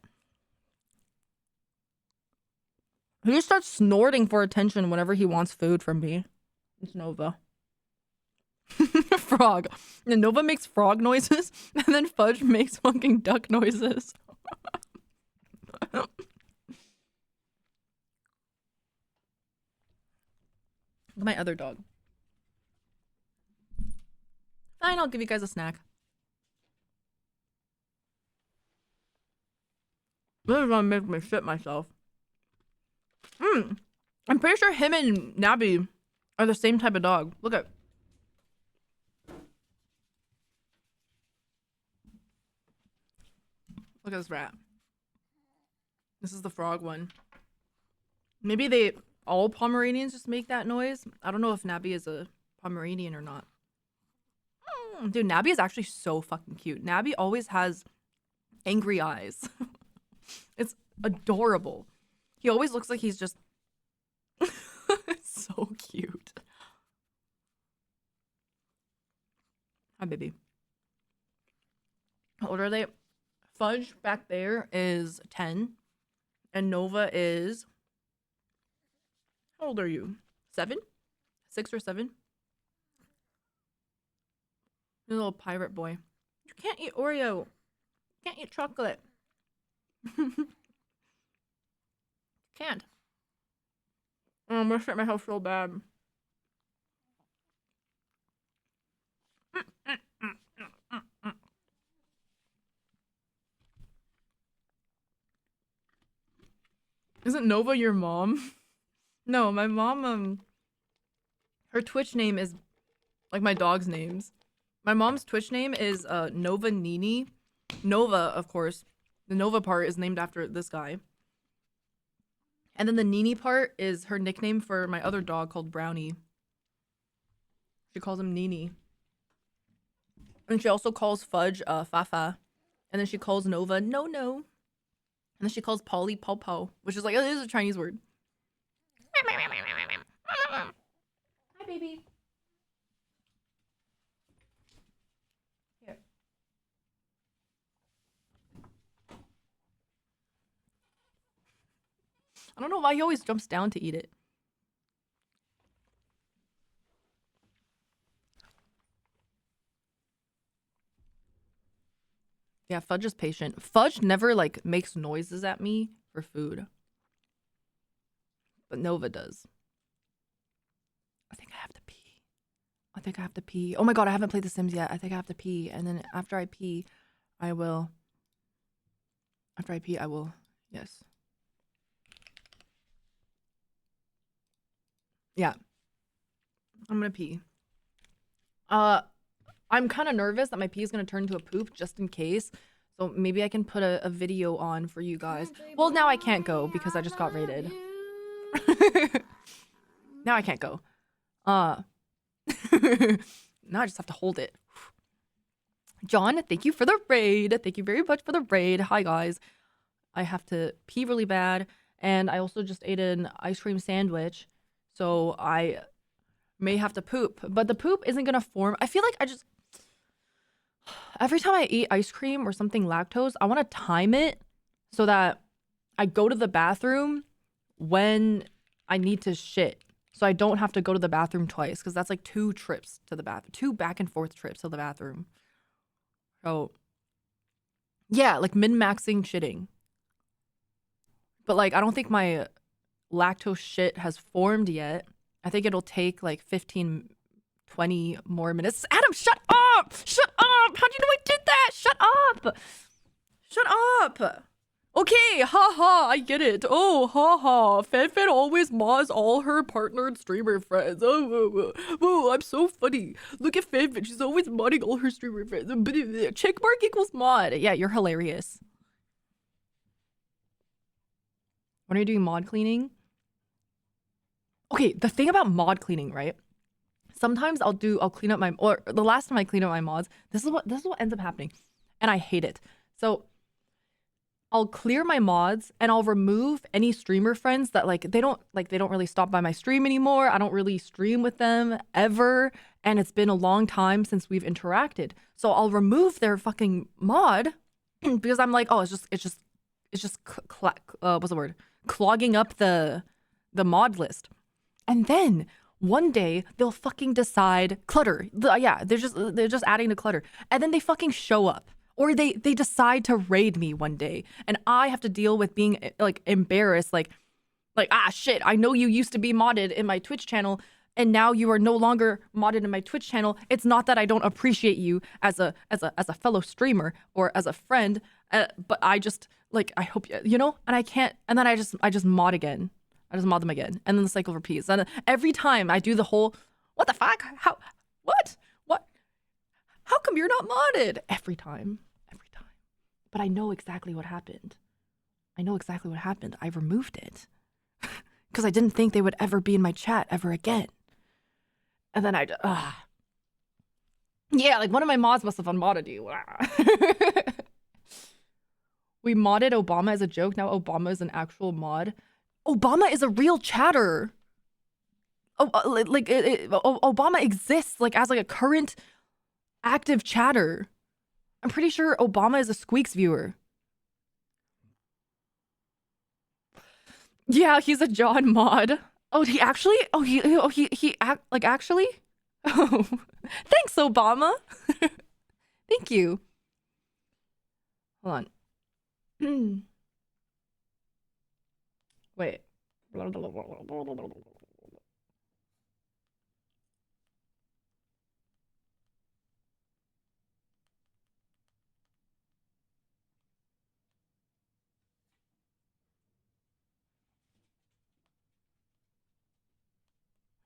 He just starts snorting for attention whenever he wants food from me. It's Nova. Frog. And Nova makes frog noises, and then Fudge makes fucking duck noises. My other dog. Fine, I'll give you guys a snack. This is gonna make me shit myself. I'm pretty sure him and Nabby are the same type of dog. Look at. Look at this rat. This is the frog one. Maybe all Pomeranians just make that noise. I don't know if Nabby is a Pomeranian or not. Dude, Nabby is actually so fucking cute. Nabby always has angry eyes. It's adorable. He always looks like he's just so cute. Hi, baby. How old are they? Fudge back there is 10. And Nova is... How old are you? 7? 6 or 7? You're a little pirate boy. You can't eat Oreo. You can't eat chocolate. Can't. Oh, I'm gonna shit myself so bad. Isn't Nova your mom? No, my mom, her Twitch name is like my dog's names. My mom's Twitch name is Nova Nini. Nova, of course. The Nova part is named after this guy. And then the Nini part is her nickname for my other dog called Brownie. She calls him Nini. And she also calls Fudge Fafa. And then she calls Nova No No. And then she calls Polly Paw Paw, which is like, it is a Chinese word. Hi, baby. Here. I don't know why he always jumps down to eat it. Yeah, Fudge is patient. Fudge never like makes noises at me for food. But Nova does. I think I have to pee. I think I have to pee. Oh my god, I haven't played The Sims yet. I think I have to pee. And then after I pee, I will... After I pee, I will... Yes. Yeah. I'm gonna pee. I'm kind of nervous that my pee is gonna turn into a poop just in case. So maybe I can put a video on for you guys. Well, now I can't go because I just got raided. Now I can't go. Now I just have to hold it. John, thank you for the raid. Thank you very much for the raid. Hi, guys. I have to pee really bad. And I also just ate an ice cream sandwich. So I may have to poop. But the poop isn't going to form. I feel like every time I eat ice cream or something lactose, I want to time it so that I go to the bathroom when I need to shit. So I don't have to go to the bathroom twice, because that's like 2 trips to the bathroom. 2 back and forth trips to the bathroom. So yeah, like min-maxing shitting. But like, I don't think my lactose shit has formed yet. I think it'll take like 15, 20 more minutes. Adam, shut up! Shut up! How do you know I did that? Shut up! Shut up! Okay, haha, I get it. Oh, haha. Fanfan always mods all her partnered streamer friends. Oh, I'm so funny. Look at Fanfan, she's always modding all her streamer friends. Checkmark equals mod. Yeah, you're hilarious. When are you doing mod cleaning? Okay, the thing about mod cleaning, right? Sometimes I'll clean up my, or the last time I cleaned up my mods, this is what ends up happening. And I hate it. So I'll clear my mods and I'll remove any streamer friends that they don't really stop by my stream anymore. I don't really stream with them ever, and it's been a long time since we've interacted. So I'll remove their fucking mod because I'm like, oh, it's just what's the word? Clogging up the mod list. And then one day they'll fucking decide clutter. Yeah, they're just adding to clutter. And then they fucking show up. Or they decide to raid me one day and I have to deal with being embarrassed, like ah shit, I know you used to be modded in my Twitch channel and now you are no longer modded in my Twitch channel. It's not that I don't appreciate you as a fellow streamer or as a friend, but I just I hope you know, and I can't, and then I just mod again. I just mod them again and then the cycle repeats. And every time I do the whole what the fuck? How come you're not modded? Every time. But I know exactly what happened. I removed it. Because I didn't think they would ever be in my chat ever again. And then yeah, one of my mods must have unmodded you. We modded Obama as a joke. Now Obama is an actual mod. Obama is a real chatter. Obama exists as a current active chatter. I'm pretty sure Obama is a Squeaks viewer. Yeah, he's a John mod. Oh, he actually? Actually? Oh, thanks, Obama. Thank you. Hold on. Wait.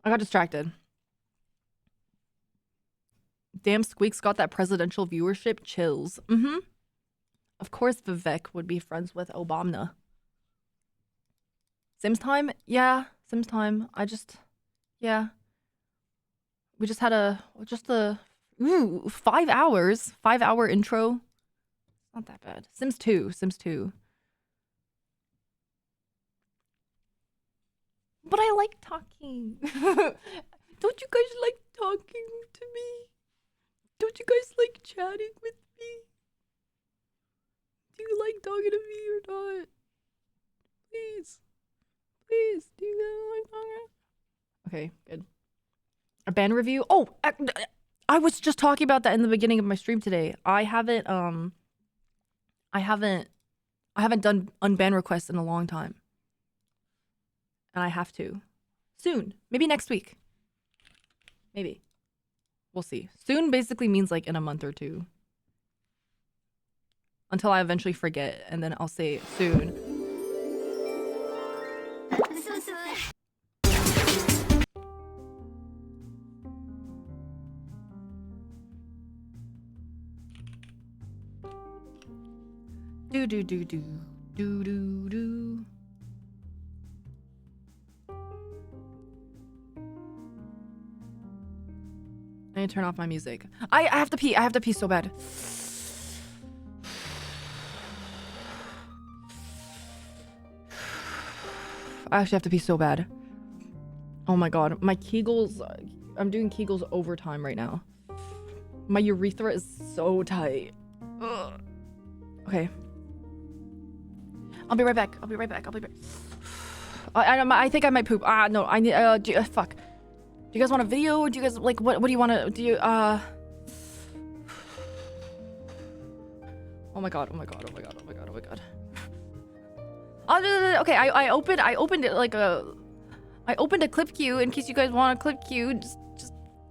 I got distracted. Damn, Squeaks got that presidential viewership. Chills. Of course Vivek would be friends with Obama. Sims time? Yeah, Sims time. Yeah. We just had a 5 hours. 5-hour intro. Not that bad. Sims 2. But I like talking. Don't you guys like talking to me? Don't you guys like chatting with me? Do you like talking to me or not? Please, do you guys like talking? Okay, good. A band review? Oh, I was just talking about that in the beginning of my stream today. I haven't done unban requests in a long time. And I have to. Soon. Maybe next week. Maybe. We'll see. Soon basically means in a month or two. Until I eventually forget, and then I'll say soon. Do. I need to turn off my music. I have to pee. I have to pee so bad. I actually have to pee so bad. Oh my god. My Kegels... I'm doing Kegels overtime right now. My urethra is so tight. Ugh. Okay. I'll be right back. I think I might poop. No. I need... fuck. Do you guys want a video? Or do you guys... what do you want to... Do you... Oh my god. Okay, I opened it I opened a clip queue in case you guys want a clip queue. Just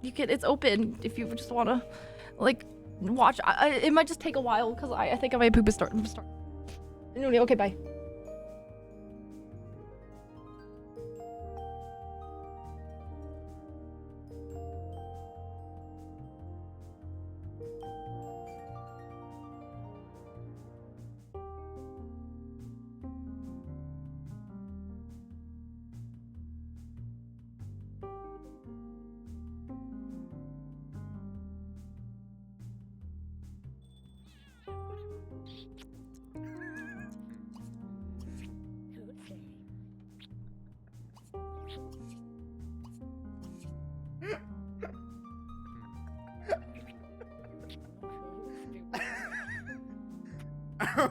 you can, it's open if you just want to watch. It might just take a while because I think I might poop a start. Okay, bye.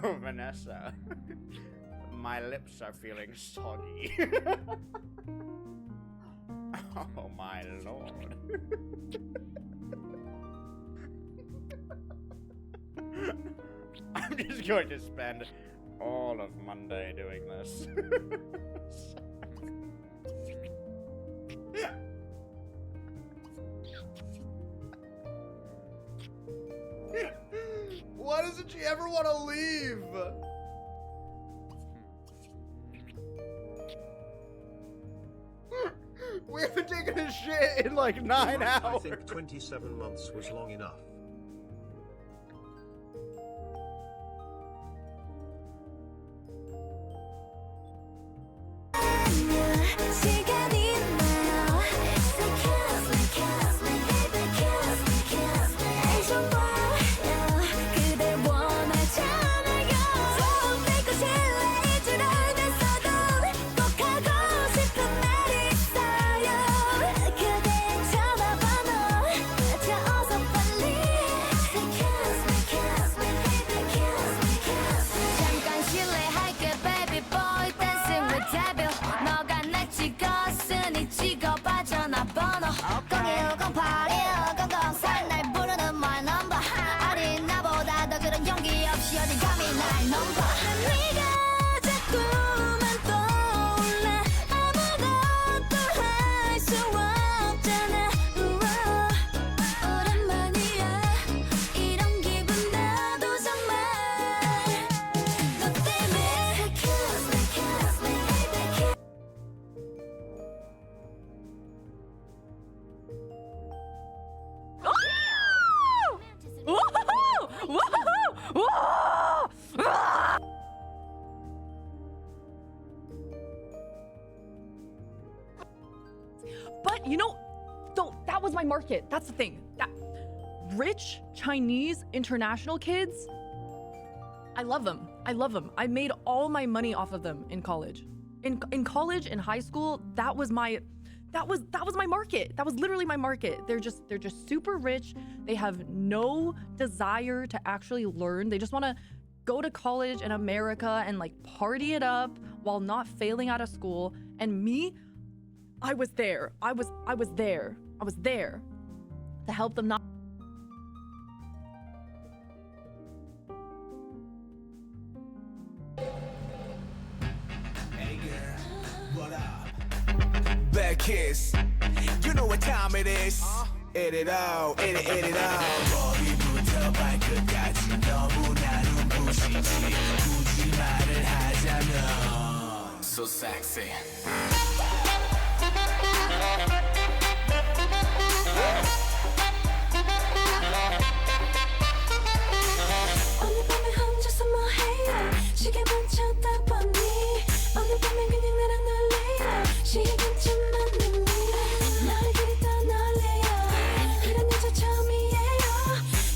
Oh, Vanessa. My lips are feeling soggy. Oh, my lord. I'm just going to spend all of Monday doing this. Why doesn't she ever want to leave? We haven't taken a shit in like 9 hours. I think 27 months was long enough. But you know, though, that was my market. That's the thing. That rich Chinese international kids, I love them. I love them. I made all my money off of them in college. In college, in high school, that was my market. That was literally my market. They're just super rich. They have no desire to actually learn. They just want to go to college in America and like party it up while not failing out of school. And me, I was there. I was there. I was there to help them not. Hey girl, what up? Back kiss. You know what time it is. It all, it all. 머리부터 발끝까지 너무 나는 부시지. 굳이 말을 하자면 so sexy. 오늘 밤에 혼자서 뭐 해요? 시계 멈췄다 보니 오늘 밤엔 그냥 나랑 놀래요. 시간 좀 맞는 미 너를 그리 더 놀래요. 이런 여자 처음이에요.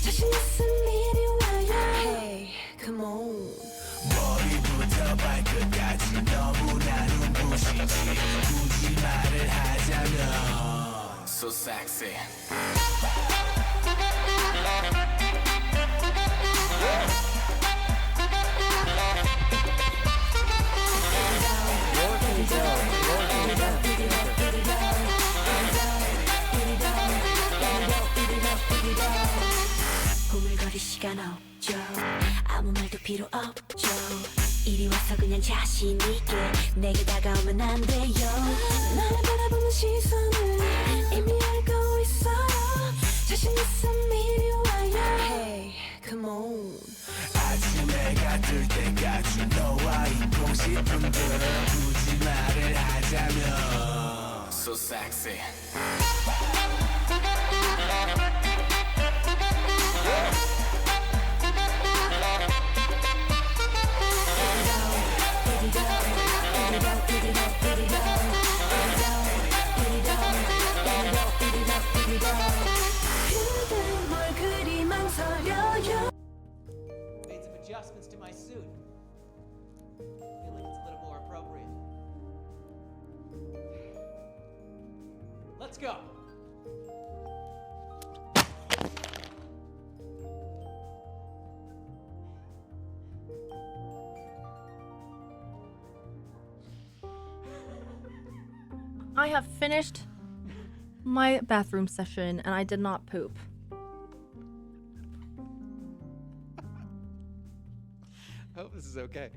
자신 있으면 이리 와요. Hey, come on. 머리부터 발끝까지 너무 나는 부시지. 굳이 말을 하자면 so sexy. 고물거릴 시간 없죠. 아무 말도 필요 없죠. 이리 와서 그냥 자신 있게 내게 다가오면 안 돼요. 나를 바라보는 시선을 이미 알고 있어요. 자신 있으면 이리 와요. Hey, come on. 아침에 들 때까지 너와 있고 싶은데 굳이 말을 하자면 So sexy 그대 뭘 그리 망설여요 Made some adjustments to my suit. Feel like it's a little more appropriate. Let's go. I have finished my bathroom session and I did not poop. I hope this is okay.